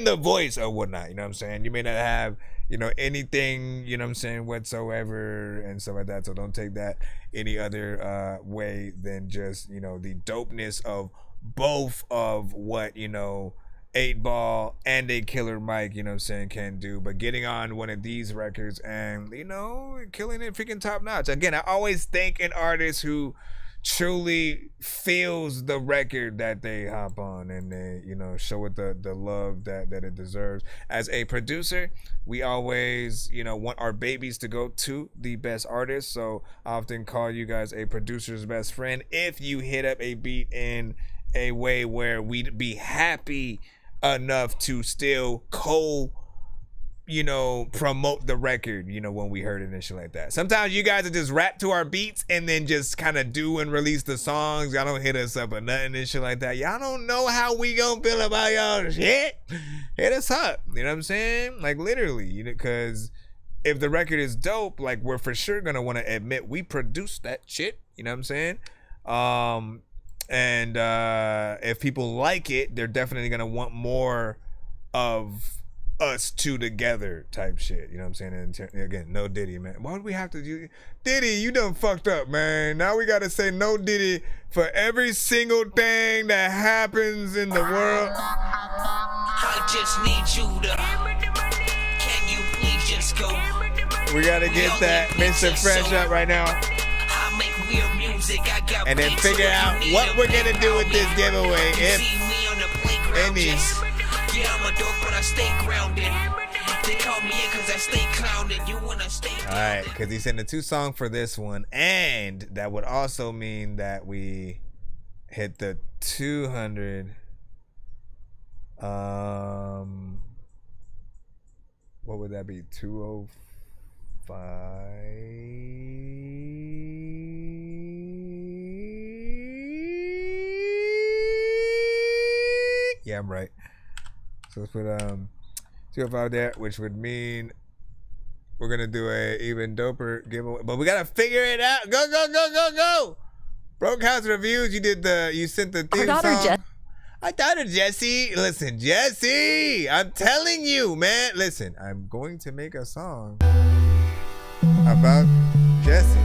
the voice or whatnot, you know what I'm saying? You may not have, you know, anything, you know what I'm saying, whatsoever and stuff like that. So don't take that any other way than just, you know, the dopeness of both of what, you know, 8 Ball and a Killer Mike, you know what I'm saying, can do. But getting on one of these records and, you know, killing it freaking top notch. Again, I always thank an artist who truly feels the record that they hop on and they, you know, show it the love that it deserves. As a producer, we always, you know, want our babies to go to the best artist. So I often call you guys a producer's best friend if you hit up a beat in a way where we'd be happy enough to still you know, promote the record, you know, when we heard it and shit like that. Sometimes you guys will just rap to our beats and then just kind of do and release the songs. Y'all don't hit us up or nothing and shit like that. Y'all don't know how we gonna feel about y'all shit. Hit us up, you know what I'm saying? Like literally, you know, because if the record is dope, like we're for sure gonna want to admit we produced that shit, you know what I'm saying? And if people like it, they're definitely gonna want more of us two together type shit, you know what I'm saying? And again, no Diddy, man. Why would we have to do Diddy? You done fucked up, man. Now we gotta say no Diddy for every single thing that happens in the world. I just need you to. Can you please just go? We gotta get that Mr. Fresh up right now. And then figure out what we're gonna do with this giveaway. If any. Yeah, I'm a dork, but I stay grounded. They call me in cause I stay clowning. You wanna stay. Alright, because he sent a 2 song for this one. And that would also mean that we hit the 200. What would that be? 205. Yeah, I'm right. So let's put 205 there, which would mean we're gonna do a even doper giveaway. But we gotta figure it out. Go. Broke House Reviews. You sent the theme song. Our daughter Jessie. Listen, Jessie, I'm telling you, man. Listen, I'm going to make a song about Jessie.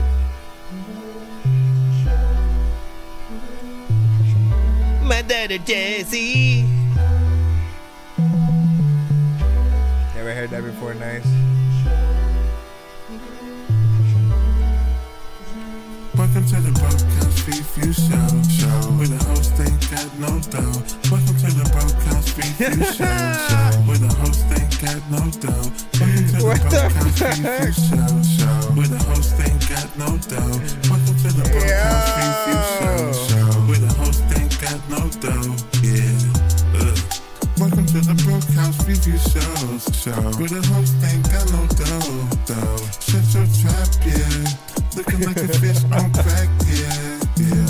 My daughter Jessie. Never heard that before, nice. Welcome to the Broke House Review Show, where the host ain't got no dough. Welcome to the Broke House Review Show, where the host ain't got no dough. Welcome to the Broke House Review Show, where the host ain't got no dough. Welcome to the Broke House Review Show, where the host ain't got no dough. Yeah. Welcome to the Broke House Review Show, where the host ain't got no dough. Shut your trap, yeah. Looking like a fish on crack, yeah.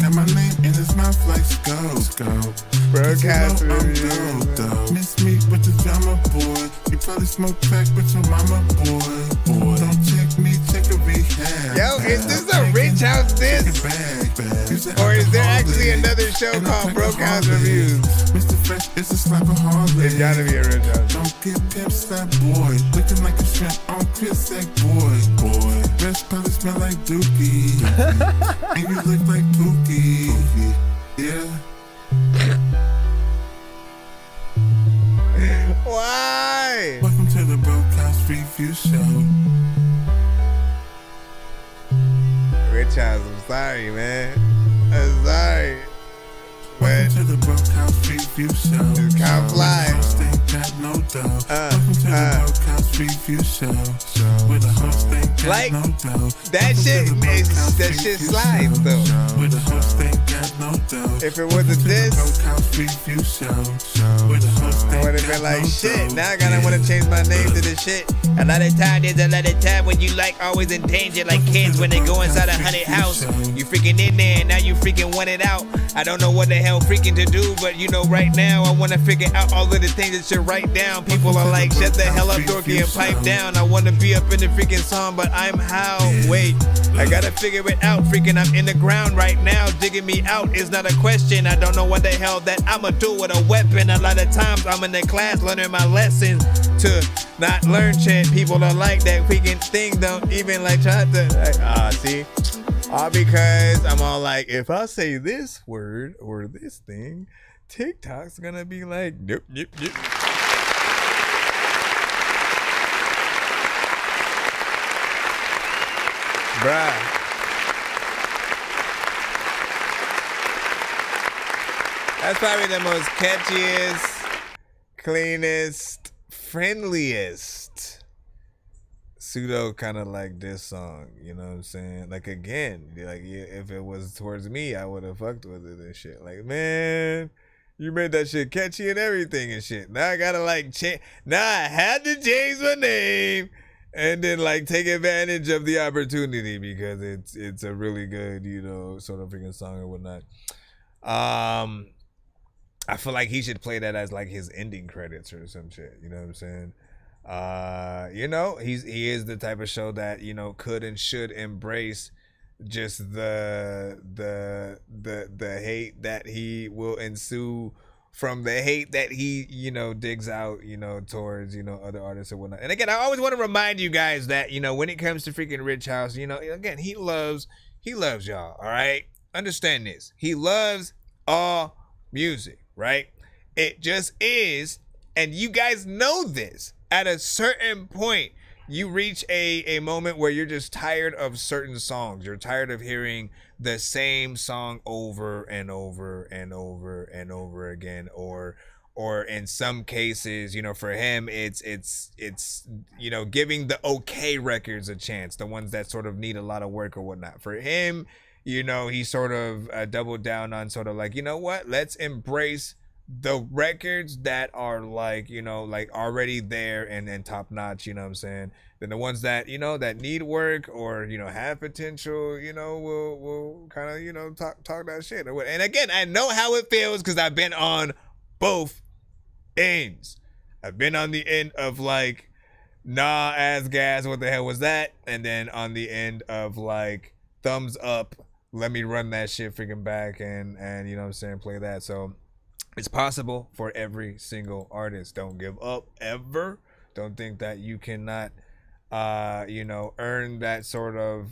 Got my name in his mouth like Scope. Broke House Review. Miss me with the drama, boy. You probably smoke crack with your mama, boy. Don't check me, check a rehab. Yo, is this a Rich House diss? Or is there actually another show called Broke House Reviews? Mr. Fresh is a slapaholic. It's gotta be a Rich House. don't get pips, that boy. Looking like a shrimp on Chris, that boy. Breast probably smell like dookie. And you look like Pookie. Yeah. Why? Welcome to the Broadcast Review Show. Rich House, I'm sorry, man. I'm sorry. Welcome to the Broadcast Review Show. It's kind of fly. Host ain't got no dough. Welcome to the Broadcast Review Show. With a host ain't got like, no dough. That shit slides though. With a host ain't got no dough. If it wasn't this, Broadcast Review Show. With a host I would have been like, shit, now I gotta wanna change my name to this shit. A lot of time, there's a lot of time when you like always in danger, like kids when they go inside a haunted house. You freaking in there and now you freaking want it out. I don't know what the hell freaking to do, but you know right now I wanna figure out all of the things that you write down. People are like, shut the hell up, Dorky, and pipe down. I wanna be up in the freaking song, but I'm how? Wait, I gotta figure it out. Freaking, I'm in the ground right now. Digging me out is not a question. I don't know what the hell that I'ma do with a weapon. A lot of times I'm in the class learning my lessons to not learn shit. People are like that freaking thing, don't even like try to like, see? All because I'm all like, if I say this word or this thing, TikTok's gonna be like, nope. Bruh. That's probably the most catchiest, cleanest, friendliest pseudo kind of like this song, you know what I'm saying? Like, again, like, yeah, if it was towards me, I would have fucked with it and shit. Like, man, you made that shit catchy and everything and shit. Now I gotta like change. Now I had to change my name and then like take advantage of the opportunity because it's a really good, you know, sort of freaking song and whatnot. I feel like he should play that as like his ending credits or some shit. You know what I'm saying? You know, he is the type of show that, you know, could and should embrace just the hate that he will ensue from the hate that he, you know, digs out, you know, towards, you know, other artists and whatnot. And again, I always want to remind you guys that, you know, when it comes to freaking Rich House, you know, again, he loves y'all. All right, understand this. He loves all music, right? It just is, and you guys know this. At a certain point, you reach a moment where you're just tired of certain songs. You're tired of hearing the same song over and over and over and over again, or in some cases, you know, for him, it's you know, giving the okay records a chance, the ones that sort of need a lot of work or whatnot. For him, you know, he sort of doubled down on sort of like, you know what, let's embrace the records that are like, you know, like already there and top notch, you know what I'm saying? Then the ones that, you know, that need work or, you know, have potential, you know, we'll kind of, you know, talk that shit. And again, I know how it feels because I've been on both ends. I've been on the end of like, nah, ass gas, what the hell was that? And then on the end of like, thumbs up, let me run that shit freaking back and you know what I'm saying, play that. So it's possible for every single artist. Don't give up ever. Don't think that you cannot, you know, earn that sort of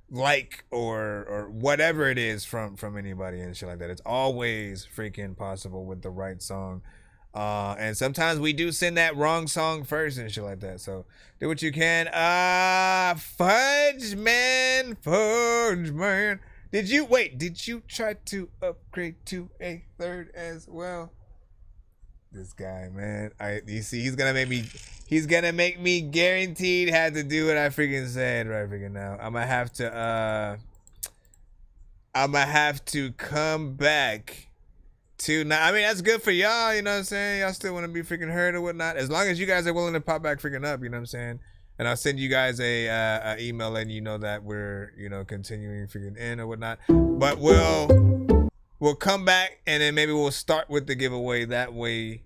like or whatever it is from anybody and shit like that. It's always freaking possible with the right song. And sometimes we do send that wrong song first and shit like that. So do what you can. Fudge man. Did you try to upgrade to a third as well? This guy, man. You see, he's gonna make me guaranteed have to do what I freaking said right freaking now. I'm gonna have to come back to now. I mean, that's good for y'all, you know what I'm saying? Y'all still wanna be freaking heard or whatnot. As long as you guys are willing to pop back freaking up, you know what I'm saying? And I'll send you guys a email letting you know that we're, you know, continuing freaking in or whatnot. But we'll come back and then maybe we'll start with the giveaway that way,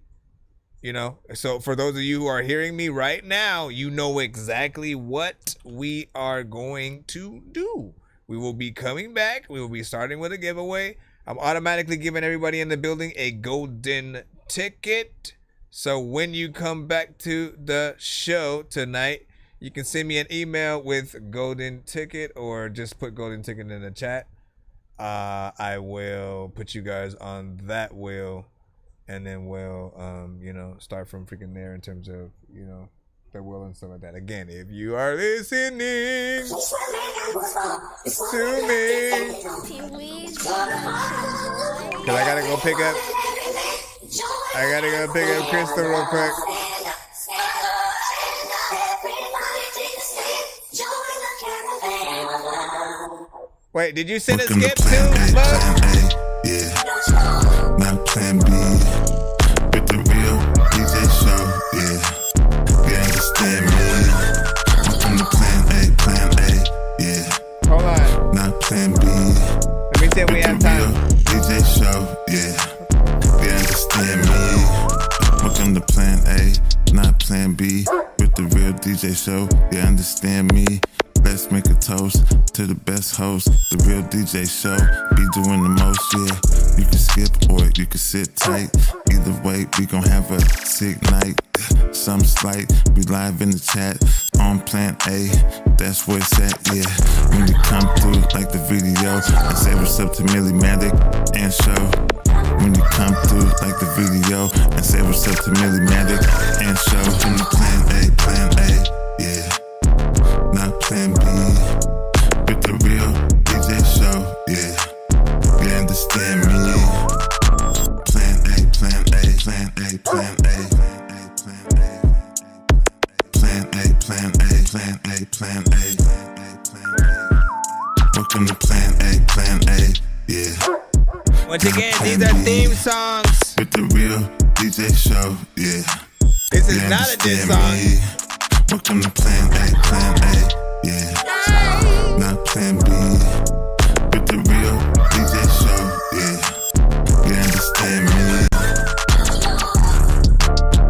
you know. So for those of you who are hearing me right now, you know exactly what we are going to do. We will be coming back. We will be starting with a giveaway. I'm automatically giving everybody in the building a golden ticket. So when you come back to the show tonight, you can send me an email with golden ticket or just put golden ticket in the chat. I will put you guys on that wheel, and then we'll, start from freaking there in terms of, the will and stuff like that. Again, if you are listening to me, because I gotta go pick up Crystal real quick. Wait, did you send a skip too, Bug? Yeah, now plan B with the real DJ show. Yeah, you understand me? Welcome to plan A. Yeah, hold on. Now plan B. Let me see if we have time. DJ show. Yeah, you understand me? Welcome to plan A, not plan B with the real DJ show. You understand me? Let's make a toast to the best host, the real DJ show. Be doing the most, yeah. You can skip or you can sit tight. Either way, we gon' have a sick night. Some slight, we live in the chat on plan A. That's where it's at, yeah. When you come through like the video, I say what's up to Millie Matic and show. When you come through like the video, and say what's up to Millie Matic and show. From the plan A, yeah. Not plan B, with the real DJ show, yeah. You understand me? Plan A, plan A, plan A, plan A, plan A, plan A, plan A, plan A. Welcome to plan A, yeah. Once again, these are theme songs. With the real DJ show, yeah. This is not a diss song. Welcome to plan A, yeah. Not plan B. With the real DJ show, yeah. You understand me?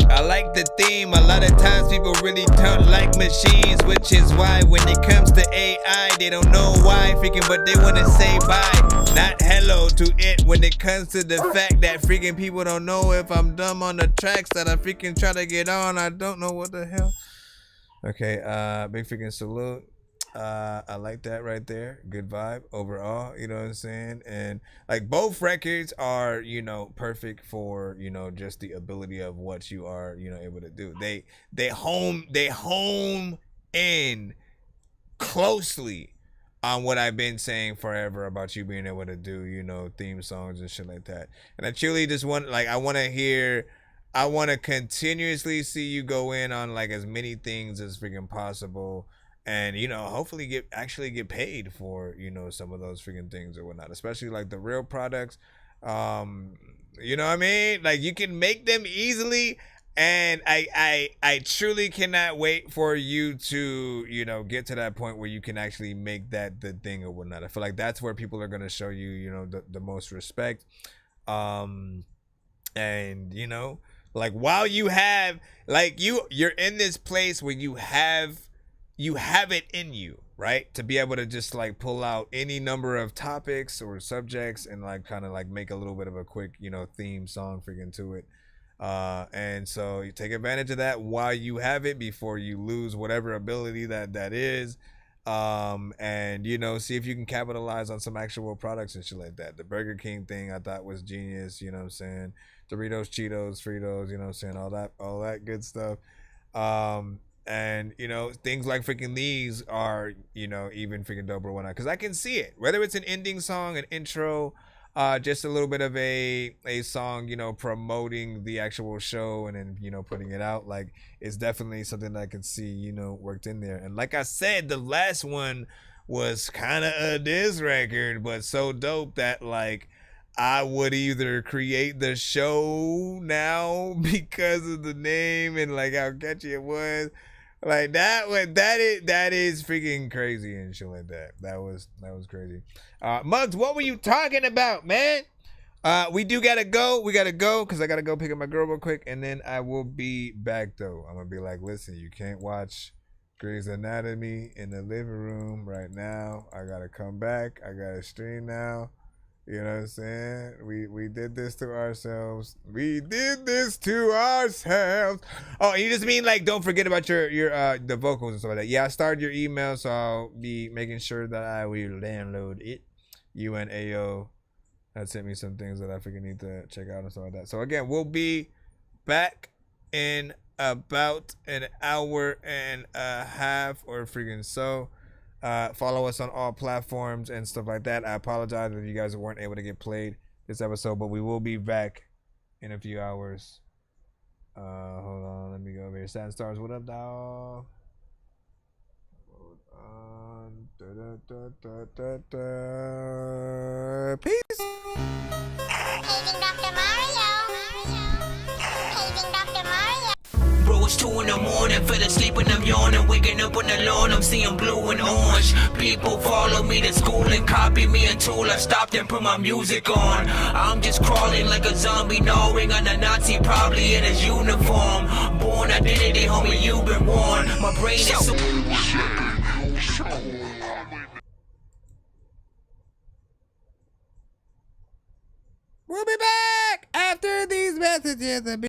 I like the theme. A lot of times people really don't like machines, which is why when it comes to AI, they don't know why freaking, but they want to say bye, not hello to it. When it comes to the fact that freaking people don't know if I'm dumb on the tracks that I freaking try to get on, I don't know what the hell. Okay, big freaking salute. I like that right there. Good vibe overall, you know what I'm saying? And like both records are, perfect for, just the ability of what you are, able to do. They home in closely on what I've been saying forever about you being able to do, theme songs and shit like that. And I truly just want, I want to continuously see you go in on like as many things as freaking possible. And, hopefully get paid for, some of those freaking things or whatnot, especially like the real products. You know what I mean? Like you can make them easily. And I truly cannot wait for you to, get to that point where you can actually make that the thing or whatnot. I feel like that's where people are going to show you, the most respect. And, like while you have, like you're in this place where you have it in you, right? To be able to just like pull out any number of topics or subjects and like kind of like make a little bit of a quick, theme song freaking to it. And so you take advantage of that while you have it before you lose whatever ability that is. And see if you can capitalize on some actual products and shit like that. The Burger King thing I thought was genius, you know what I'm saying? Doritos, Cheetos, Fritos, you know what I'm saying? All that good stuff. And things like freaking these are even freaking dope or whatnot, because I can see it, whether it's an ending song, an intro, just a little bit of a song promoting the actual show and then putting it out, like it's definitely something that I can see worked in there. And like I said, the last one was kind of a diss record, but so dope that like I would either create the show now because of the name and like how catchy it was. Like that is freaking crazy and shit like that. That was crazy. Muggs, what were you talking about, man? We gotta go because I gotta go pick up my girl real quick, and then I will be back though. I'm gonna be like, listen, you can't watch Grey's Anatomy in the living room right now. I gotta come back. I gotta stream now. You know what I'm saying? We did this to ourselves. We did this to ourselves. Oh, you just mean like don't forget about your the vocals and stuff like that. Yeah, I started your email, so I'll be making sure that I will download it. UNAO had sent me some things that I freaking need to check out and stuff like that. So again, we'll be back in about an hour and a half or freaking so. Follow us on all platforms and stuff like that. I apologize if you guys weren't able to get played this episode, but we will be back in a few hours. Hold on, let me go over here. Satin Stars, what up, dog? Hold on. Peace. Paging Dr. Mario. Paging Dr. Mario. Bro, it's 2 in the morning, fell asleep and I'm yawning. Waking up on the lawn, I'm seeing blue and orange. People follow me to school and copy me until I stopped and put my music on. I'm just crawling like a zombie, gnawing on a Nazi, probably in his uniform. Born identity, homie, you've been warned. My brain is so... We'll be back after these messages.